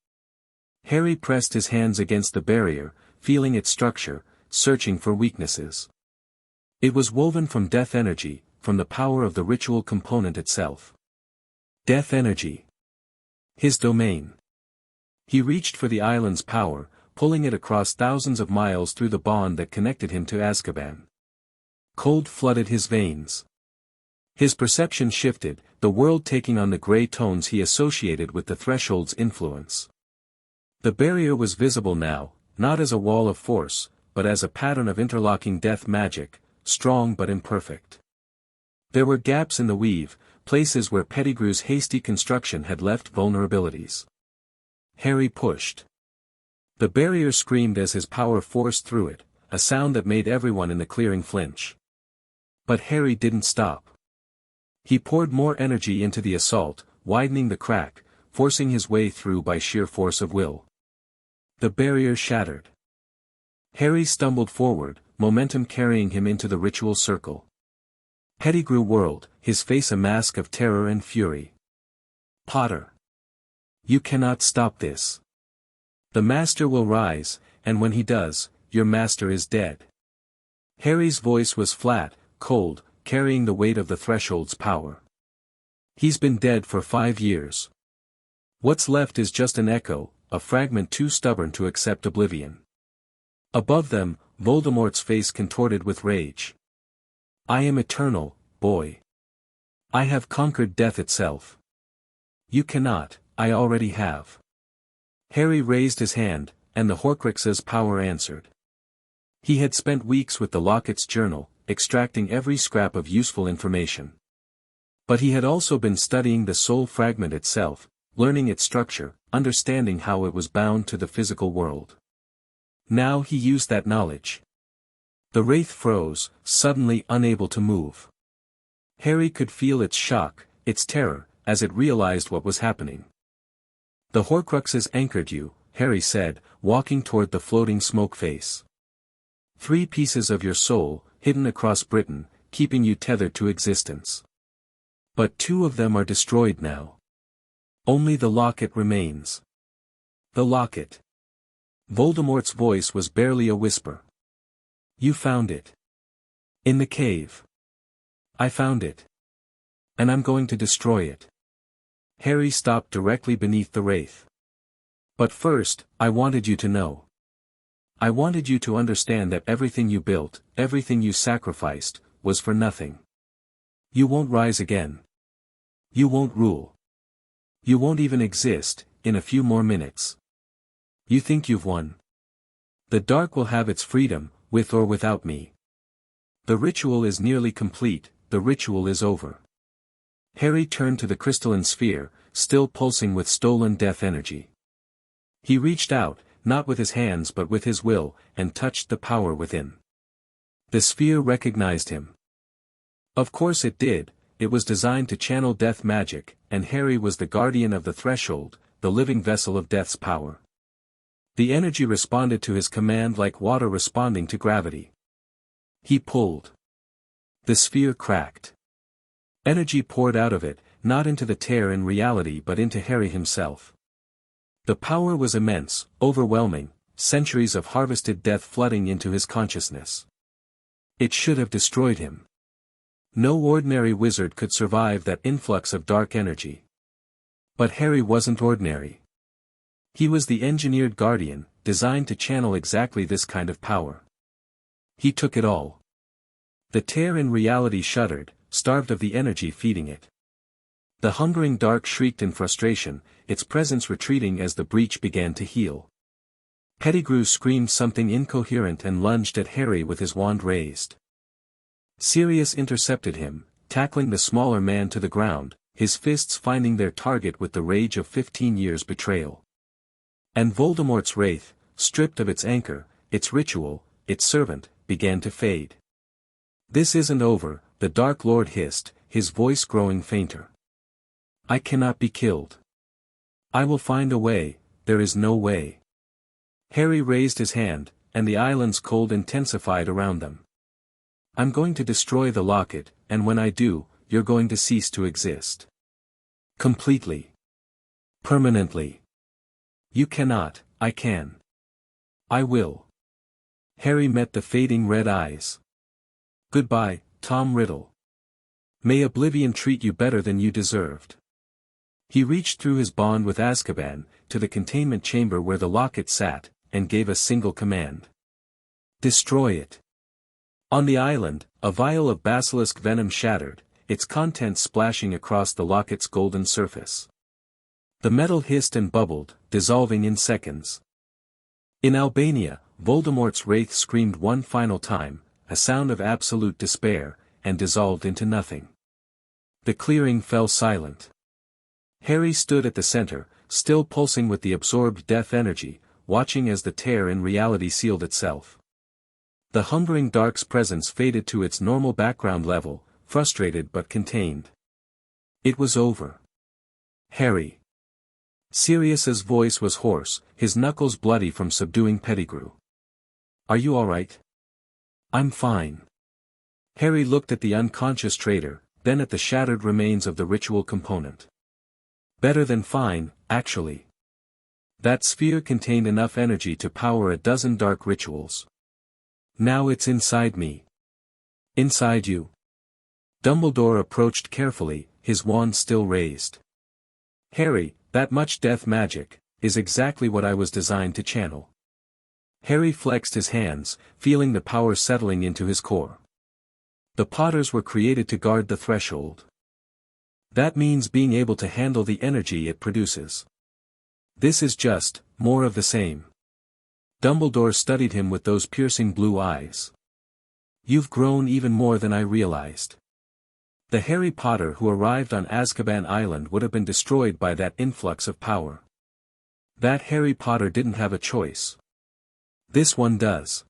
Harry pressed his hands against the barrier, feeling its structure, searching for weaknesses. It was woven from death energy, from the power of the ritual component itself. Death energy. His domain. He reached for the island's power, pulling it across thousands of miles through the bond that connected him to Azkaban. Cold flooded his veins. His perception shifted, the world taking on the gray tones he associated with the threshold's influence. The barrier was visible now, not as a wall of force, but as a pattern of interlocking death magic, strong but imperfect. There were gaps in the weave, places where Pettigrew's hasty construction had left vulnerabilities. Harry pushed. The barrier screamed as his power forced through it, a sound that made everyone in the clearing flinch. But Harry didn't stop. He poured more energy into the assault, widening the crack, forcing his way through by sheer force of will. The barrier shattered. Harry stumbled forward, momentum carrying him into the ritual circle. Pettigrew whirled, his face a mask of terror and fury. "Potter! You cannot stop this. The master will rise, and when he does, your master is dead." Harry's voice was flat, cold, carrying the weight of the threshold's power. "He's been dead for 5 years. What's left is just an echo, a fragment too stubborn to accept oblivion." Above them, Voldemort's face contorted with rage. "I am eternal, boy. I have conquered death itself. You cannot, I already have." Harry raised his hand, and the horcrux's power answered. He had spent weeks with the Locket's journal, extracting every scrap of useful information. But he had also been studying the soul fragment itself, learning its structure, understanding how it was bound to the physical world. Now he used that knowledge. The wraith froze, suddenly unable to move. Harry could feel its shock, its terror, as it realized what was happening. "The horcruxes anchored you," Harry said, walking toward the floating smoke face. "3 pieces of your soul, hidden across Britain, keeping you tethered to existence. But 2 of them are destroyed now. Only the locket remains." "The locket." Voldemort's voice was barely a whisper. "You found it. In the cave. I found it. And I'm going to destroy it." Harry stopped directly beneath the wraith. "But first, I wanted you to know. I wanted you to understand that everything you built, everything you sacrificed, was for nothing. You won't rise again. You won't rule. You won't even exist, in a few more minutes. You think you've won. The dark will have its freedom, with or without me. The ritual is nearly complete, the ritual is over." Harry turned to the crystalline sphere, still pulsing with stolen death energy. He reached out, not with his hands but with his will, and touched the power within. The sphere recognized him. Of course it did, it was designed to channel death magic, and Harry was the guardian of the threshold, the living vessel of death's power. The energy responded to his command like water responding to gravity. He pulled. The sphere cracked. Energy poured out of it, not into the tear in reality but into Harry himself. The power was immense, overwhelming, centuries of harvested death flooding into his consciousness. It should have destroyed him. No ordinary wizard could survive that influx of dark energy. But Harry wasn't ordinary. He was the engineered guardian, designed to channel exactly this kind of power. He took it all. The tear in reality shuddered, starved of the energy feeding it. The hungering dark shrieked in frustration, its presence retreating as the breach began to heal. Pettigrew screamed something incoherent and lunged at Harry with his wand raised. Sirius intercepted him, tackling the smaller man to the ground, his fists finding their target with the rage of 15 years' betrayal. And Voldemort's wraith, stripped of its anchor, its ritual, its servant, began to fade. "This isn't over," the Dark Lord hissed, his voice growing fainter. "I cannot be killed. I will find a way, there is no way." Harry raised his hand, and the island's cold intensified around them. "I'm going to destroy the locket, and when I do, you're going to cease to exist. Completely. Permanently. You cannot, I can. I will." Harry met the fading red eyes. "Goodbye, Tom Riddle. May oblivion treat you better than you deserved." He reached through his bond with Azkaban, to the containment chamber where the locket sat, and gave a single command. "Destroy it." On the island, a vial of basilisk venom shattered, its contents splashing across the locket's golden surface. The metal hissed and bubbled, dissolving in seconds. In Albania, Voldemort's wraith screamed one final time, a sound of absolute despair, and dissolved into nothing. The clearing fell silent. Harry stood at the center, still pulsing with the absorbed death energy, watching as the tear in reality sealed itself. The hungering dark's presence faded to its normal background level, frustrated but contained. It was over. "Harry." Sirius's voice was hoarse, his knuckles bloody from subduing Pettigrew. "Are you all right?" "I'm fine." Harry looked at the unconscious traitor, then at the shattered remains of the ritual component. "Better than fine, actually. That sphere contained enough energy to power a dozen dark rituals. Now it's inside me." "Inside you?" Dumbledore approached carefully, his wand still raised. "Harry, that much death magic, is exactly what I was designed to channel." Harry flexed his hands, feeling the power settling into his core. The Potters were created to guard the threshold. That means being able to handle the energy it produces. This is just, more of the same. Dumbledore studied him with those piercing blue eyes. "You've grown even more than I realized." The Harry Potter who arrived on Azkaban Island would have been destroyed by that influx of power. That Harry Potter didn't have a choice. This one does.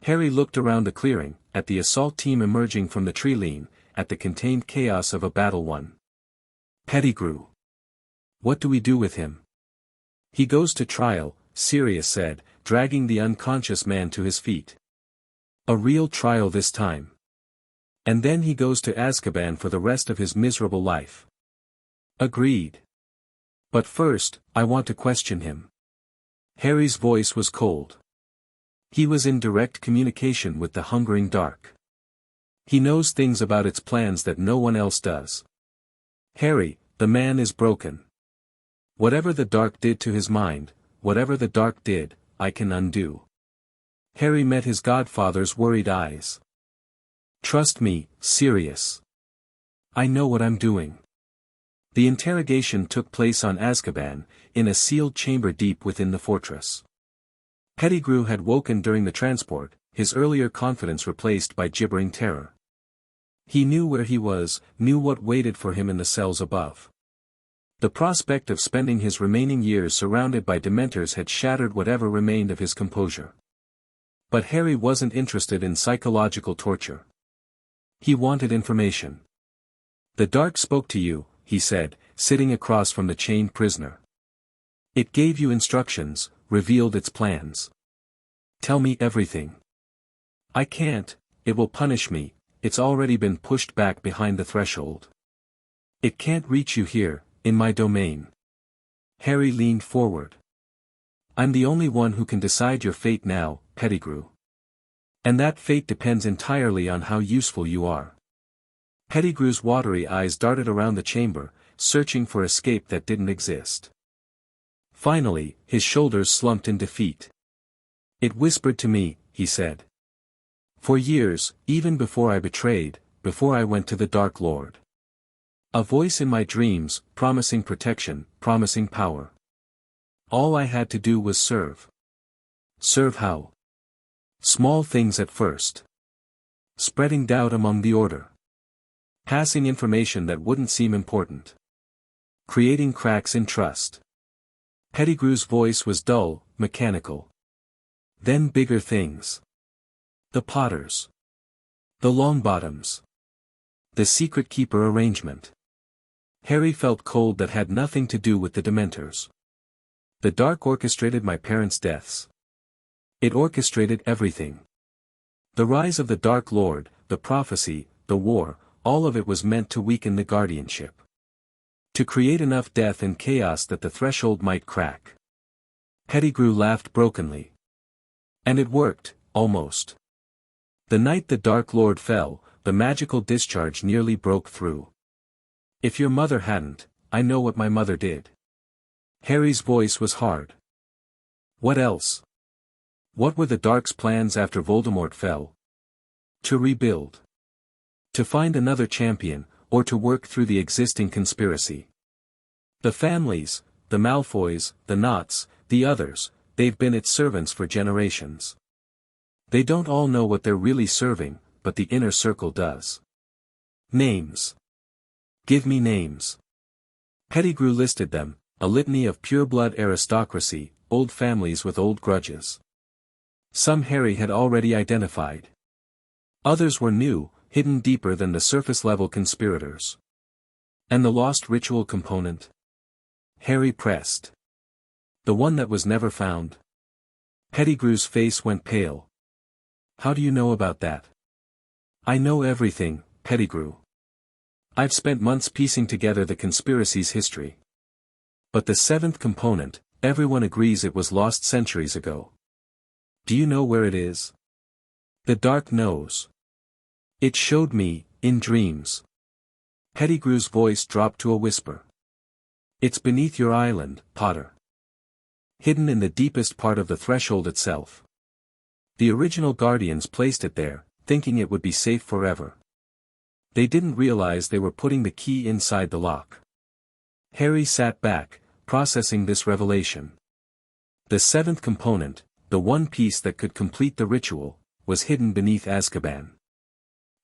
Harry looked around the clearing, at the assault team emerging from the tree-line, at the contained chaos of a battle won. "Pettigrew. What do we do with him?" "He goes to trial," Sirius said, dragging the unconscious man to his feet. "A real trial this time. And then he goes to Azkaban for the rest of his miserable life." "Agreed. But first, I want to question him." Harry's voice was cold. He was in direct communication with the hungering dark. He knows things about its plans that no one else does. "Harry, the man is broken. Whatever the dark did to his mind, whatever the dark did, I can undo." Harry met his godfather's worried eyes. "Trust me, Sirius. I know what I'm doing." The interrogation took place on Azkaban, in a sealed chamber deep within the fortress. Pettigrew had woken during the transport, his earlier confidence replaced by gibbering terror. He knew where he was, knew what waited for him in the cells above. The prospect of spending his remaining years surrounded by Dementors had shattered whatever remained of his composure. But Harry wasn't interested in psychological torture. He wanted information. The dark spoke to you, he said, sitting across from the chained prisoner. It gave you instructions, revealed its plans. Tell me everything. I can't, it will punish me, it's already been pushed back behind the threshold. It can't reach you here, in my domain. Harry leaned forward. I'm the only one who can decide your fate now, Pettigrew. And that fate depends entirely on how useful you are. Pettigrew's watery eyes darted around the chamber, searching for escape that didn't exist. Finally, his shoulders slumped in defeat. It whispered to me, he said. For years, even before I betrayed, before I went to the Dark Lord. A voice in my dreams, promising protection, promising power. All I had to do was serve. Serve how? Small things at first. Spreading doubt among the order. Passing information that wouldn't seem important. Creating cracks in trust. Pettigrew's voice was dull, mechanical. Then bigger things. The Potters. The Longbottoms. The Secret Keeper arrangement. Harry felt cold that had nothing to do with the Dementors. The dark orchestrated my parents' deaths. It orchestrated everything. The rise of the Dark Lord, the prophecy, the war, all of it was meant to weaken the guardianship. To create enough death and chaos that the threshold might crack. Pettigrew laughed brokenly. And it worked, almost. The night the Dark Lord fell, the magical discharge nearly broke through. If your mother hadn't, I know what my mother did. Harry's voice was hard. What else? What were the Dark's plans after Voldemort fell? To rebuild. To find another champion, or to work through the existing conspiracy. The families, the Malfoys, the Knots, the others, they've been its servants for generations. They don't all know what they're really serving, but the inner circle does. Names. Give me names. Pettigrew listed them, a litany of pure-blood aristocracy, old families with old grudges. Some Harry had already identified. Others were new, hidden deeper than the surface-level conspirators. And the lost ritual component? Harry pressed. The one that was never found. Pettigrew's face went pale. How do you know about that? I know everything, Pettigrew. I've spent months piecing together the conspiracy's history. But the seventh component, everyone agrees it was lost centuries ago. Do you know where it is? The dark knows. It showed me, in dreams. Pettigrew's voice dropped to a whisper. It's beneath your island, Potter. Hidden in the deepest part of the threshold itself. The original Guardians placed it there, thinking it would be safe forever. They didn't realize they were putting the key inside the lock. Harry sat back, processing this revelation. The seventh component, the one piece that could complete the ritual, was hidden beneath Azkaban.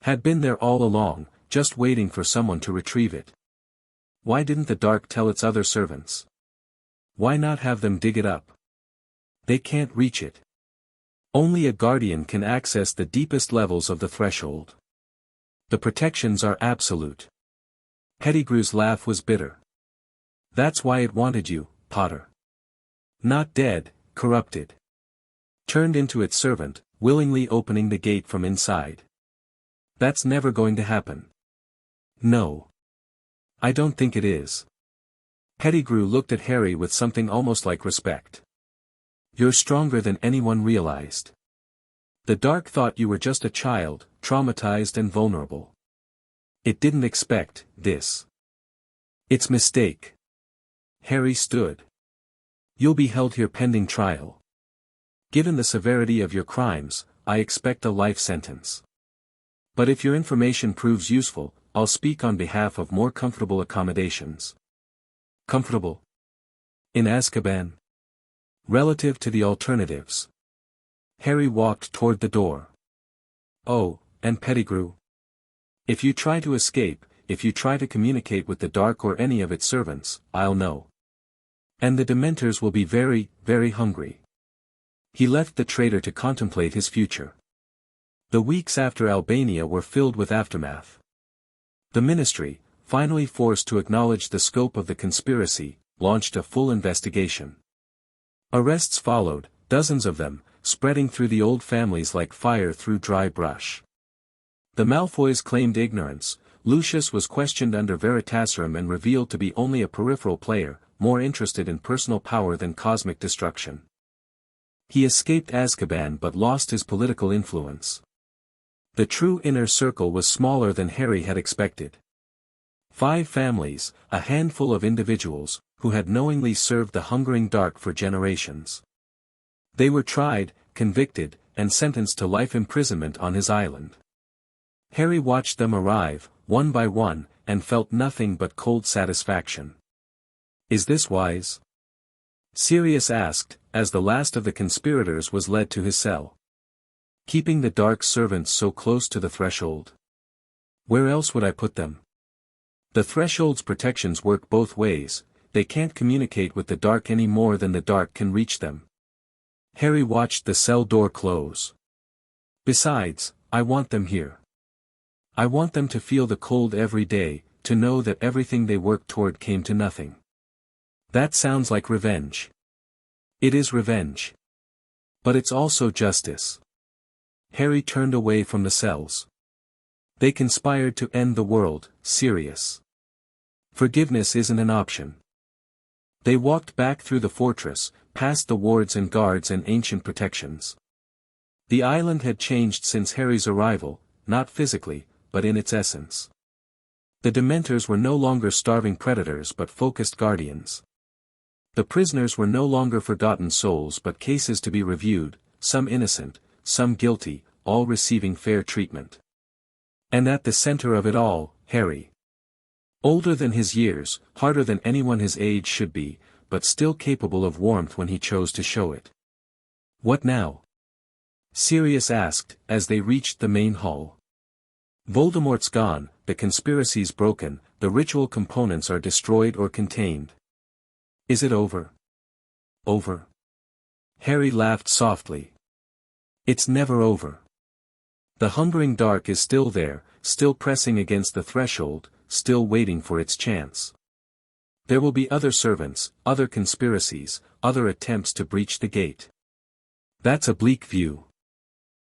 Had been there all along, just waiting for someone to retrieve it. Why didn't the Dark tell its other servants? Why not have them dig it up? They can't reach it. Only a Guardian can access the deepest levels of the threshold. The protections are absolute. Pettigrew's laugh was bitter. That's why it wanted you, Potter. Not dead, corrupted. Turned into its servant, willingly opening the gate from inside. That's never going to happen. No. I don't think it is. Pettigrew looked at Harry with something almost like respect. You're stronger than anyone realized. The Dark thought you were just a child, traumatized and vulnerable. It didn't expect this. Its mistake. Harry stood. You'll be held here pending trial. Given the severity of your crimes, I expect a life sentence. But if your information proves useful, I'll speak on behalf of more comfortable accommodations. Comfortable? In Azkaban? Relative to the alternatives. Harry walked toward the door. Oh, and Pettigrew. If you try to escape, if you try to communicate with the Dark or any of its servants, I'll know. And the Dementors will be very, very hungry. He left the traitor to contemplate his future. The weeks after Albania were filled with aftermath. The Ministry, finally forced to acknowledge the scope of the conspiracy, launched a full investigation. Arrests followed, dozens of them, spreading through the old families like fire through dry brush. The Malfoys claimed ignorance. Lucius was questioned under Veritaserum and revealed to be only a peripheral player, more interested in personal power than cosmic destruction. He escaped Azkaban but lost his political influence. The true inner circle was smaller than Harry had expected. 5 families, a handful of individuals, who had knowingly served the hungering dark for generations. They were tried, convicted, and sentenced to life imprisonment on his island. Harry watched them arrive, one by one, and felt nothing but cold satisfaction. Is this wise? Sirius asked, as the last of the conspirators was led to his cell. Keeping the dark servants so close to the threshold. Where else would I put them? The threshold's protections work both ways. They can't communicate with the dark any more than the dark can reach them. Harry watched the cell door close. Besides, I want them here. I want them to feel the cold every day, to know that everything they worked toward came to nothing. That sounds like revenge. It is revenge. But it's also justice. Harry turned away from the cells. They conspired to end the world, Sirius. Forgiveness isn't an option. They walked back through the fortress, past the wards and guards and ancient protections. The island had changed since Harry's arrival, not physically, but in its essence. The Dementors were no longer starving predators but focused guardians. The prisoners were no longer forgotten souls but cases to be reviewed, some innocent, some guilty, all receiving fair treatment. And at the center of it all, Harry. Older than his years, harder than anyone his age should be, but still capable of warmth when he chose to show it. What now? Sirius asked, as they reached the main hall. Voldemort's gone, the conspiracy's broken, the ritual components are destroyed or contained. Is it over? Over? Harry laughed softly. It's never over. The hungering dark is still there, still pressing against the threshold, still waiting for its chance. There will be other servants, other conspiracies, other attempts to breach the gate. That's a bleak view.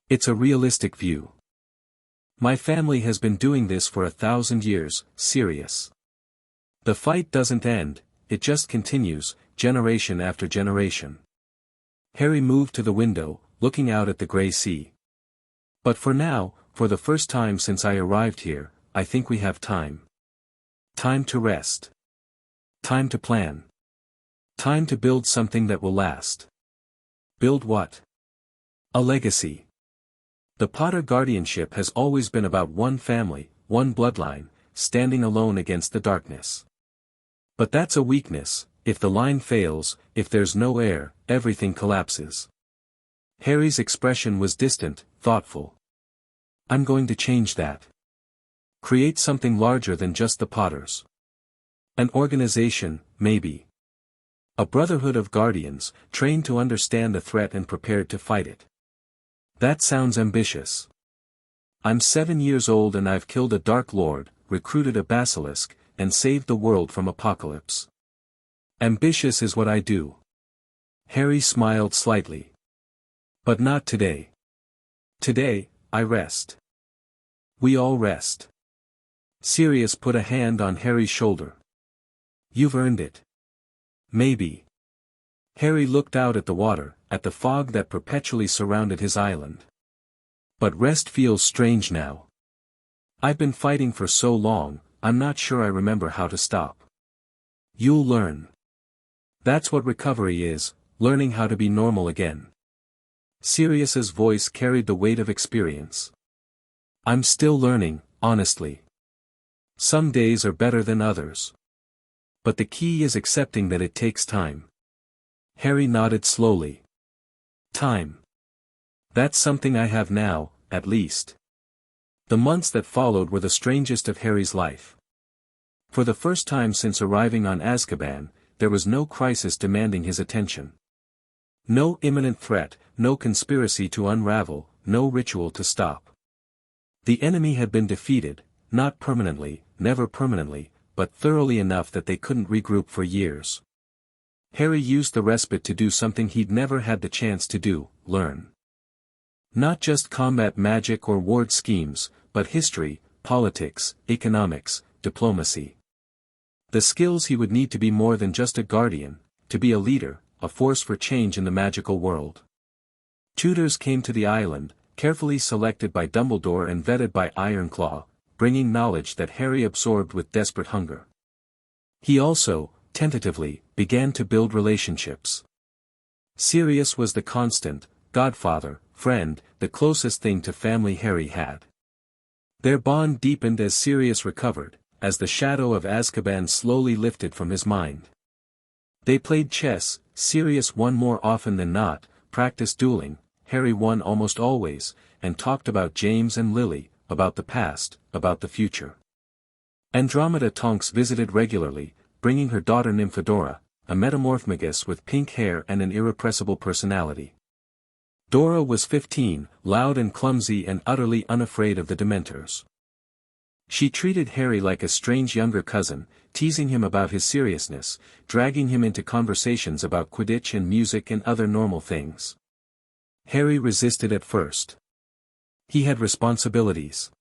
It's a realistic view. My family has been doing this for 1,000 years, Sirius. The fight doesn't end, it just continues, generation after generation. Harry moved to the window, looking out at the grey sea. But for now, for the first time since I arrived here, I think we have time. Time to rest. Time to plan. Time to build something that will last. Build what? A legacy. The Potter guardianship has always been about one family, one bloodline, standing alone against the darkness. But that's a weakness. If the line fails, if there's no heir, everything collapses. Harry's expression was distant, thoughtful. I'm going to change that. Create something larger than just the Potters. An organization, maybe. A brotherhood of guardians, trained to understand the threat and prepared to fight it. That sounds ambitious. I'm 7 years old and I've killed a Dark Lord, recruited a basilisk, and saved the world from apocalypse. Ambitious is what I do. Harry smiled slightly. But not today. Today, I rest. We all rest. Sirius put a hand on Harry's shoulder. You've earned it. Maybe. Harry looked out at the water, at the fog that perpetually surrounded his island. But rest feels strange now. I've been fighting for so long, I'm not sure I remember how to stop. You'll learn. That's what recovery is, learning how to be normal again. Sirius's voice carried the weight of experience. I'm still learning, honestly. Some days are better than others. But the key is accepting that it takes time. Harry nodded slowly. Time. That's something I have now, at least. The months that followed were the strangest of Harry's life. For the first time since arriving on Azkaban, there was no crisis demanding his attention. No imminent threat, no conspiracy to unravel, no ritual to stop. The enemy had been defeated, not permanently, never permanently, but thoroughly enough that they couldn't regroup for years. Harry used the respite to do something he'd never had the chance to do, learn. Not just combat magic or ward schemes, but history, politics, economics, diplomacy. The skills he would need to be more than just a guardian, to be a leader, a force for change in the magical world. Tutors came to the island, carefully selected by Dumbledore and vetted by Ironclaw, bringing knowledge that Harry absorbed with desperate hunger. He also, tentatively, began to build relationships. Sirius was the constant, godfather, friend, the closest thing to family Harry had. Their bond deepened as Sirius recovered, as the shadow of Azkaban slowly lifted from his mind. They played chess, Sirius won more often than not, practiced dueling, Harry won almost always, and talked about James and Lily, about the past, about the future. Andromeda Tonks visited regularly, bringing her daughter Nymphadora, a metamorphmagus with pink hair and an irrepressible personality. Dora was 15, loud and clumsy and utterly unafraid of the Dementors. She treated Harry like a strange younger cousin, teasing him about his seriousness, dragging him into conversations about Quidditch and music and other normal things. Harry resisted at first. He had responsibilities.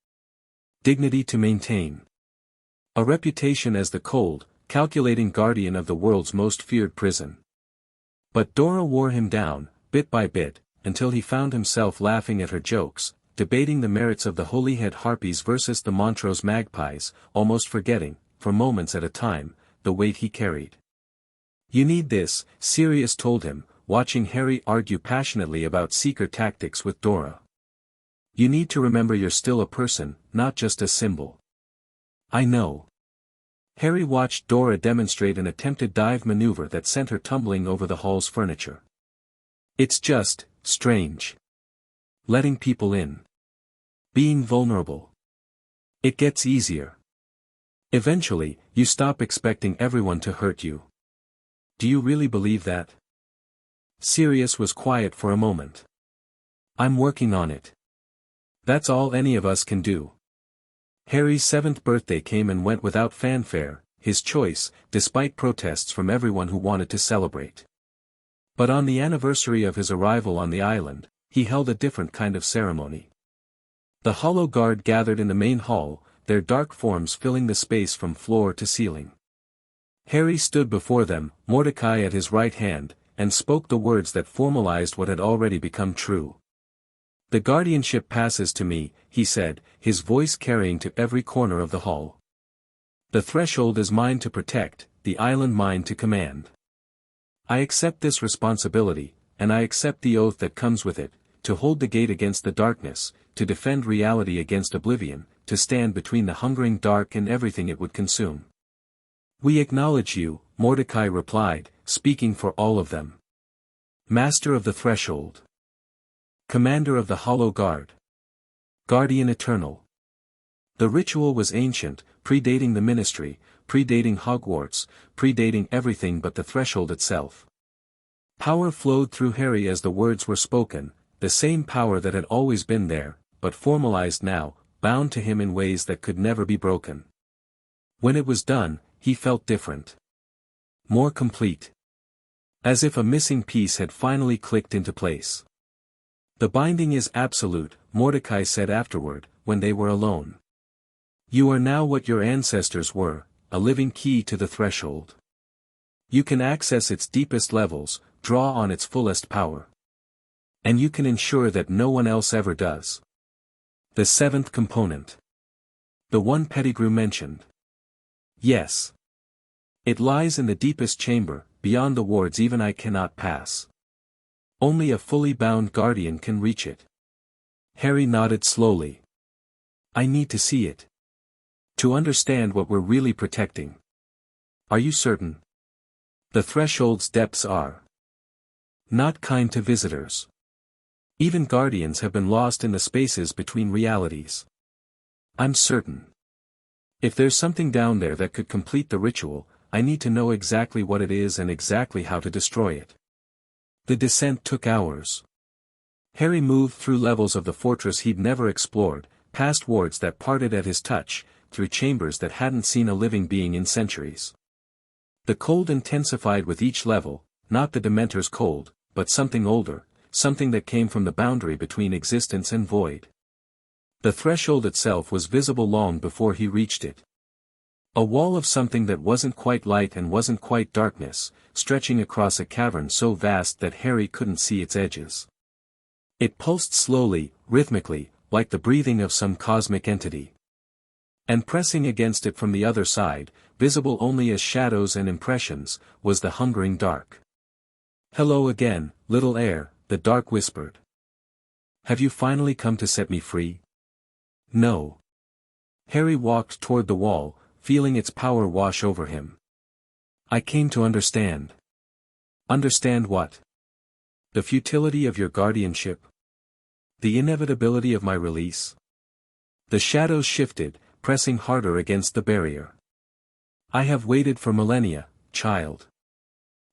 Dignity to maintain. A reputation as the cold, calculating guardian of the world's most feared prison. But Dora wore him down, bit by bit, until he found himself laughing at her jokes, debating the merits of the Holyhead Harpies versus the Montrose Magpies, almost forgetting, for moments at a time, the weight he carried. "You need this," Sirius told him, watching Harry argue passionately about seeker tactics with Dora. "You need to remember you're still a person, not just a symbol." "I know." Harry watched Dora demonstrate an attempted dive maneuver that sent her tumbling over the hall's furniture. "It's just, strange. Letting people in. Being vulnerable. It gets easier. Eventually, you stop expecting everyone to hurt you." "Do you really believe that?" Sirius was quiet for a moment. "I'm working on it. That's all any of us can do." Harry's 7th birthday came and went without fanfare, his choice, despite protests from everyone who wanted to celebrate. But on the anniversary of his arrival on the island, he held a different kind of ceremony. The Hollow Guard gathered in the main hall, their dark forms filling the space from floor to ceiling. Harry stood before them, Mordecai at his right hand, and spoke the words that formalized what had already become true. "The guardianship passes to me," he said, his voice carrying to every corner of the hall. "The threshold is mine to protect, the island mine to command. I accept this responsibility, and I accept the oath that comes with it, to hold the gate against the darkness, to defend reality against oblivion, to stand between the hungering dark and everything it would consume." "We acknowledge you," Mordecai replied, speaking for all of them. "Master of the Threshold. Commander of the Hollow Guard. Guardian Eternal." The ritual was ancient, predating the Ministry, predating Hogwarts, predating everything but the threshold itself. Power flowed through Harry as the words were spoken, the same power that had always been there, but formalized now, bound to him in ways that could never be broken. When it was done, he felt different. More complete. As if a missing piece had finally clicked into place. "The binding is absolute," Mordecai said afterward, when they were alone. "You are now what your ancestors were, a living key to the threshold. You can access its deepest levels, draw on its fullest power. And you can ensure that no one else ever does." The 7th component. The one Pettigrew mentioned. Yes. It lies in the deepest chamber, beyond the wards even I cannot pass. Only a fully bound guardian can reach it. Harry nodded slowly. "I need to see it. To understand what we're really protecting." "Are you certain?" "The threshold's depths are not kind to visitors. Even guardians have been lost in the spaces between realities. I'm certain. If there's something down there that could complete the ritual, I need to know exactly what it is and exactly how to destroy it." The descent took hours. Harry moved through levels of the fortress he'd never explored, past wards that parted at his touch, through chambers that hadn't seen a living being in centuries. The cold intensified with each level, not the Dementor's cold, but something older, something that came from the boundary between existence and void. The threshold itself was visible long before he reached it. A wall of something that wasn't quite light and wasn't quite darkness, stretching across a cavern so vast that Harry couldn't see its edges. It pulsed slowly, rhythmically, like the breathing of some cosmic entity. And pressing against it from the other side, visible only as shadows and impressions, was the hungering dark. "Hello again, little heir," the dark whispered. "Have you finally come to set me free?" "No." Harry walked toward the wall, feeling its power wash over him. "I came to understand." "Understand what?" "The futility of your guardianship. The inevitability of my release." The shadows shifted, pressing harder against the barrier. "I have waited for millennia, child.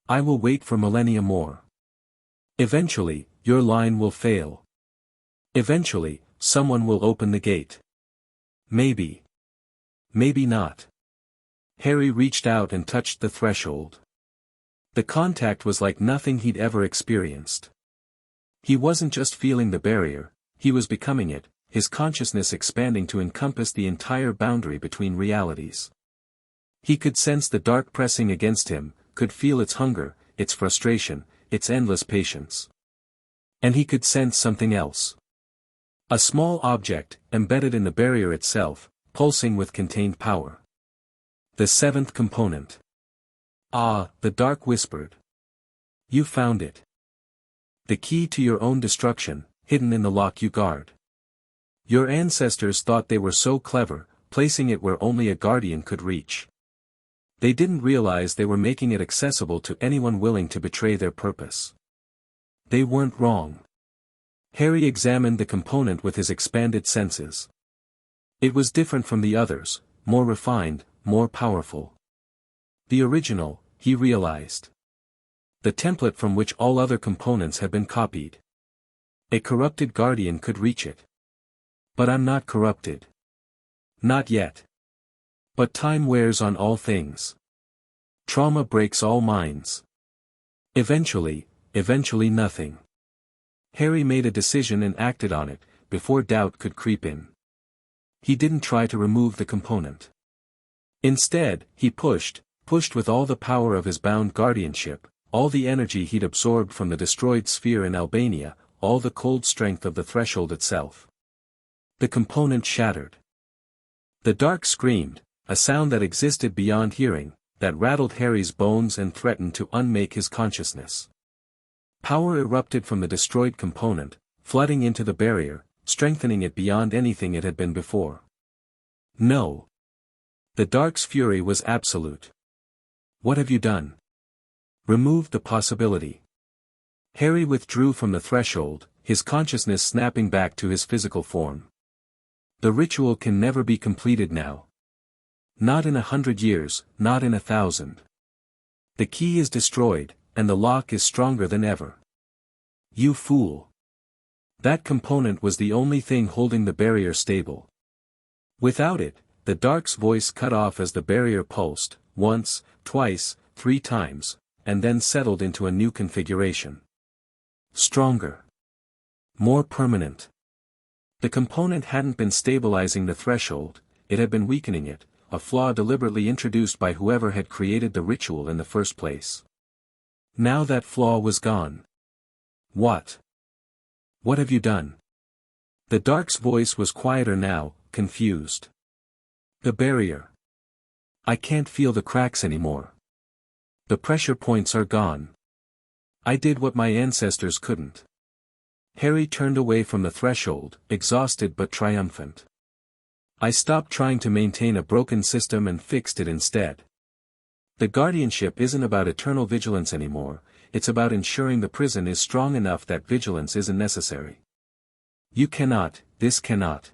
I will wait for millennia more. Eventually, your line will fail. Eventually, someone will open the gate. Maybe. Maybe not." Harry reached out and touched the threshold. The contact was like nothing he'd ever experienced. He wasn't just feeling the barrier, he was becoming it, his consciousness expanding to encompass the entire boundary between realities. He could sense the dark pressing against him, could feel its hunger, its frustration, its endless patience. And he could sense something else. A small object, embedded in the barrier itself, pulsing with contained power. The seventh component. "Ah," the dark whispered. "You found it. The key to your own destruction, hidden in the lock you guard. Your ancestors thought they were so clever, placing it where only a guardian could reach. They didn't realize they were making it accessible to anyone willing to betray their purpose. They weren't wrong." Harry examined the component with his expanded senses. It was different from the others, more refined, more powerful. The original, he realized. The template from which all other components had been copied. A corrupted guardian could reach it. "But I'm not corrupted. Not yet. But time wears on all things. Trauma breaks all minds. Eventually nothing." Harry made a decision and acted on it, before doubt could creep in. He didn't try to remove the component. Instead, he pushed with all the power of his bound guardianship, all the energy he'd absorbed from the destroyed sphere in Albania, all the cold strength of the threshold itself. The component shattered. The dark screamed, a sound that existed beyond hearing, that rattled Harry's bones and threatened to unmake his consciousness. Power erupted from the destroyed component, flooding into the barrier, strengthening it beyond anything it had been before. "No." The dark's fury was absolute. "What have you done?" "Removed the possibility." Harry withdrew from the threshold, his consciousness snapping back to his physical form. "The ritual can never be completed now. Not in 100 years, not in 1,000. The key is destroyed, and the lock is stronger than ever." "You fool." That component was the only thing holding the barrier stable. Without it, the dark's voice cut off as the barrier pulsed, once, twice, 3 times, and then settled into a new configuration. Stronger. More permanent. The component hadn't been stabilizing the threshold, it had been weakening it, a flaw deliberately introduced by whoever had created the ritual in the first place. Now that flaw was gone. "What? What have you done?" The dark's voice was quieter now, confused. "The barrier. I can't feel the cracks anymore. The pressure points are gone. I did what my ancestors couldn't." Harry turned away from the threshold, exhausted but triumphant. "I stopped trying to maintain a broken system and fixed it instead. The guardianship isn't about eternal vigilance anymore, it's about ensuring the prison is strong enough that vigilance isn't necessary. You cannot, this cannot."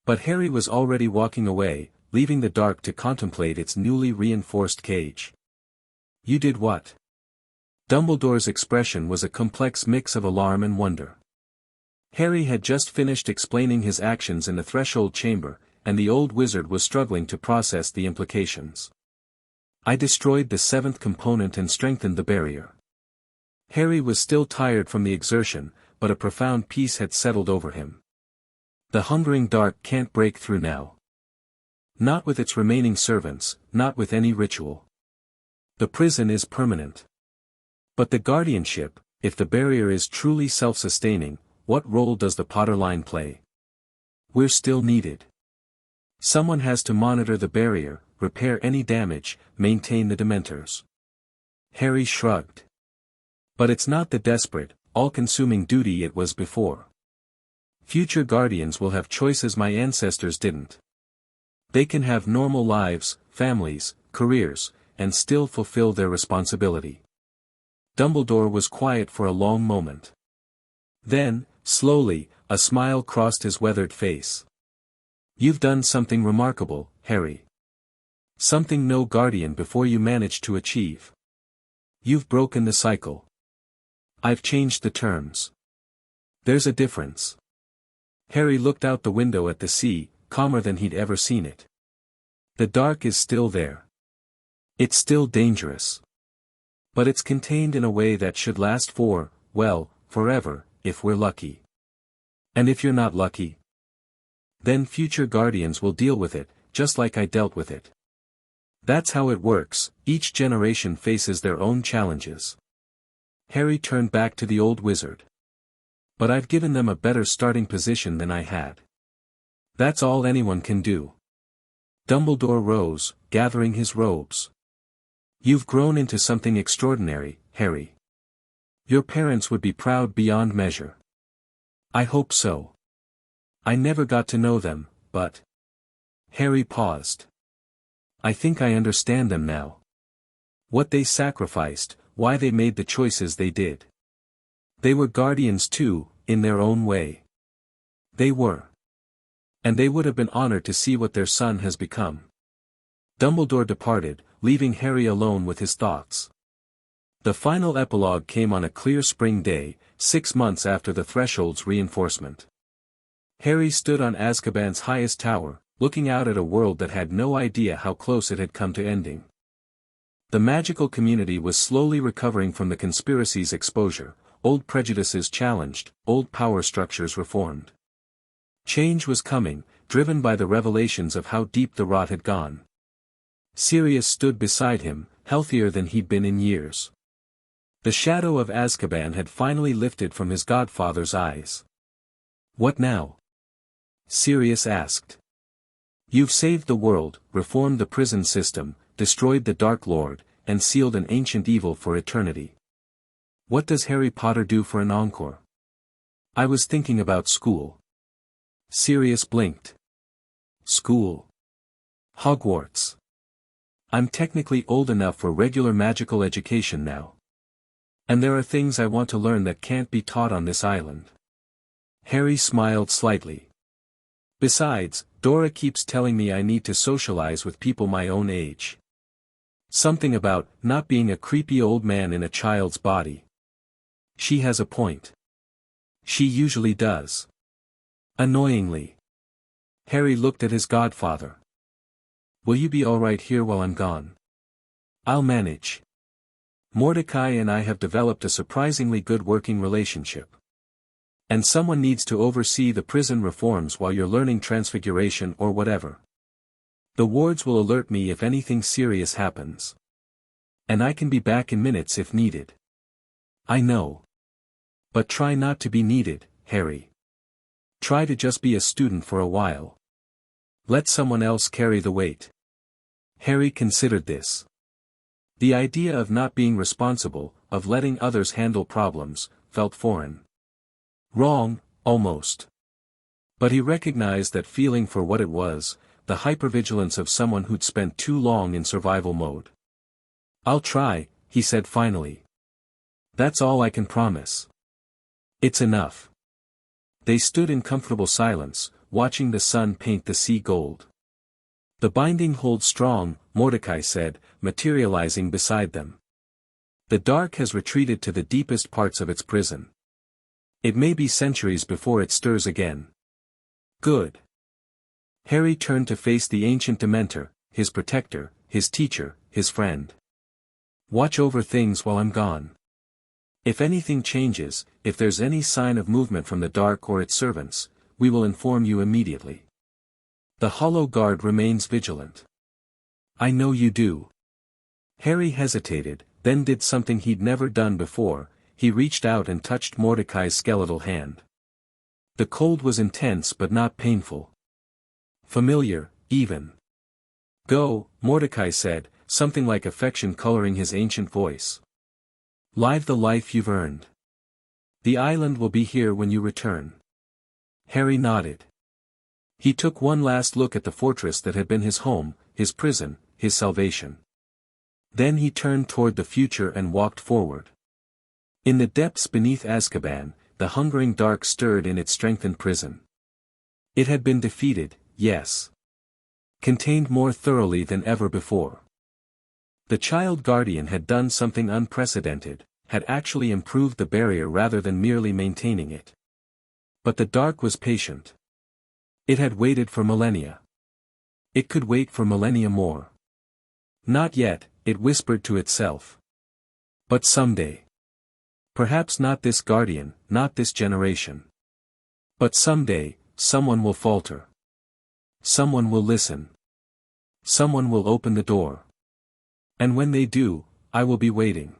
But Harry was already walking away, leaving the dark to contemplate its newly reinforced cage. "You did what?" Dumbledore's expression was a complex mix of alarm and wonder. Harry had just finished explaining his actions in the threshold chamber, and the old wizard was struggling to process the implications. I destroyed the seventh component and strengthened the barrier. Harry was still tired from the exertion, but a profound peace had settled over him. The hungering dark can't break through now. Not with its remaining servants, not with any ritual. The prison is permanent. But the guardianship, if the barrier is truly self-sustaining, what role does the Potter line play? We're still needed. Someone has to monitor the barrier, repair any damage, maintain the Dementors. Harry shrugged. But it's not the desperate, all-consuming duty it was before. Future guardians will have choices my ancestors didn't. They can have normal lives, families, careers, and still fulfill their responsibility. Dumbledore was quiet for a long moment. Then, slowly, a smile crossed his weathered face. You've done something remarkable, Harry. Something no guardian before you managed to achieve. You've broken the cycle. I've changed the terms. There's a difference. Harry looked out the window at the sea, calmer than he'd ever seen it. The dark is still there. It's still dangerous. But it's contained in a way that should last for, well, forever, if we're lucky. And if you're not lucky, then future guardians will deal with it, just like I dealt with it. That's how it works, each generation faces their own challenges. Harry turned back to the old wizard. But I've given them a better starting position than I had. That's all anyone can do. Dumbledore rose, gathering his robes. You've grown into something extraordinary, Harry. Your parents would be proud beyond measure. I hope so. I never got to know them, but... Harry paused. I think I understand them now. What they sacrificed, why they made the choices they did. They were guardians too, in their own way. They were. And they would have been honored to see what their son has become. Dumbledore departed, leaving Harry alone with his thoughts. The final epilogue came on a clear spring day, 6 months after the Threshold's reinforcement. Harry stood on Azkaban's highest tower, looking out at a world that had no idea how close it had come to ending. The magical community was slowly recovering from the conspiracy's exposure, old prejudices challenged, old power structures reformed. Change was coming, driven by the revelations of how deep the rot had gone. Sirius stood beside him, healthier than he'd been in years. The shadow of Azkaban had finally lifted from his godfather's eyes. What now? Sirius asked. You've saved the world, reformed the prison system, destroyed the Dark Lord, and sealed an ancient evil for eternity. What does Harry Potter do for an encore? I was thinking about school. Sirius blinked. School. Hogwarts. I'm technically old enough for regular magical education now. And there are things I want to learn that can't be taught on this island. Harry smiled slightly. Besides, Dora keeps telling me I need to socialize with people my own age. Something about not being a creepy old man in a child's body. She has a point. She usually does. Annoyingly. Harry looked at his godfather. Will you be all right here while I'm gone? I'll manage. Mordecai and I have developed a surprisingly good working relationship. And someone needs to oversee the prison reforms while you're learning transfiguration or whatever. The wards will alert me if anything serious happens. And I can be back in minutes if needed. I know. But try not to be needed, Harry. Try to just be a student for a while. Let someone else carry the weight. Harry considered this. The idea of not being responsible, of letting others handle problems, felt foreign. Wrong, almost. But he recognized that feeling for what it was, the hypervigilance of someone who'd spent too long in survival mode. I'll try, he said finally. That's all I can promise. It's enough. They stood in comfortable silence, watching the sun paint the sea gold. The binding holds strong, Mordecai said, materializing beside them. The dark has retreated to the deepest parts of its prison. It may be centuries before it stirs again. Good. Harry turned to face the ancient Dementor, his protector, his teacher, his friend. Watch over things while I'm gone. If anything changes, if there's any sign of movement from the dark or its servants, we will inform you immediately. The Hollow Guard remains vigilant. I know you do. Harry hesitated, then did something he'd never done before. He reached out and touched Mordecai's skeletal hand. The cold was intense but not painful. Familiar, even. Go, Mordecai said, something like affection coloring his ancient voice. Live the life you've earned. The island will be here when you return. Harry nodded. He took one last look at the fortress that had been his home, his prison, his salvation. Then he turned toward the future and walked forward. In the depths beneath Azkaban, the hungering dark stirred in its strengthened prison. It had been defeated, yes. Contained more thoroughly than ever before. The child guardian had done something unprecedented, had actually improved the barrier rather than merely maintaining it. But the dark was patient. It had waited for millennia. It could wait for millennia more. Not yet, it whispered to itself. But someday. Perhaps not this guardian, not this generation. But someday, someone will falter. Someone will listen. Someone will open the door. And when they do, I will be waiting.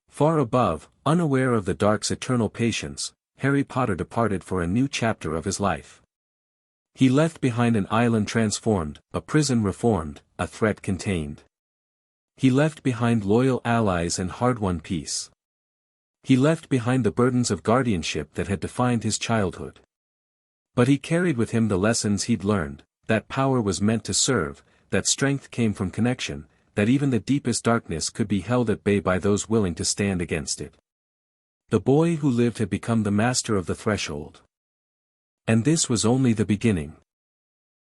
Far above, unaware of the dark's eternal patience, Harry Potter departed for a new chapter of his life. He left behind an island transformed, a prison reformed, a threat contained. He left behind loyal allies and hard-won peace. He left behind the burdens of guardianship that had defined his childhood. But he carried with him the lessons he'd learned, that power was meant to serve, that strength came from connection, that even the deepest darkness could be held at bay by those willing to stand against it. The boy who lived had become the master of the threshold. And this was only the beginning.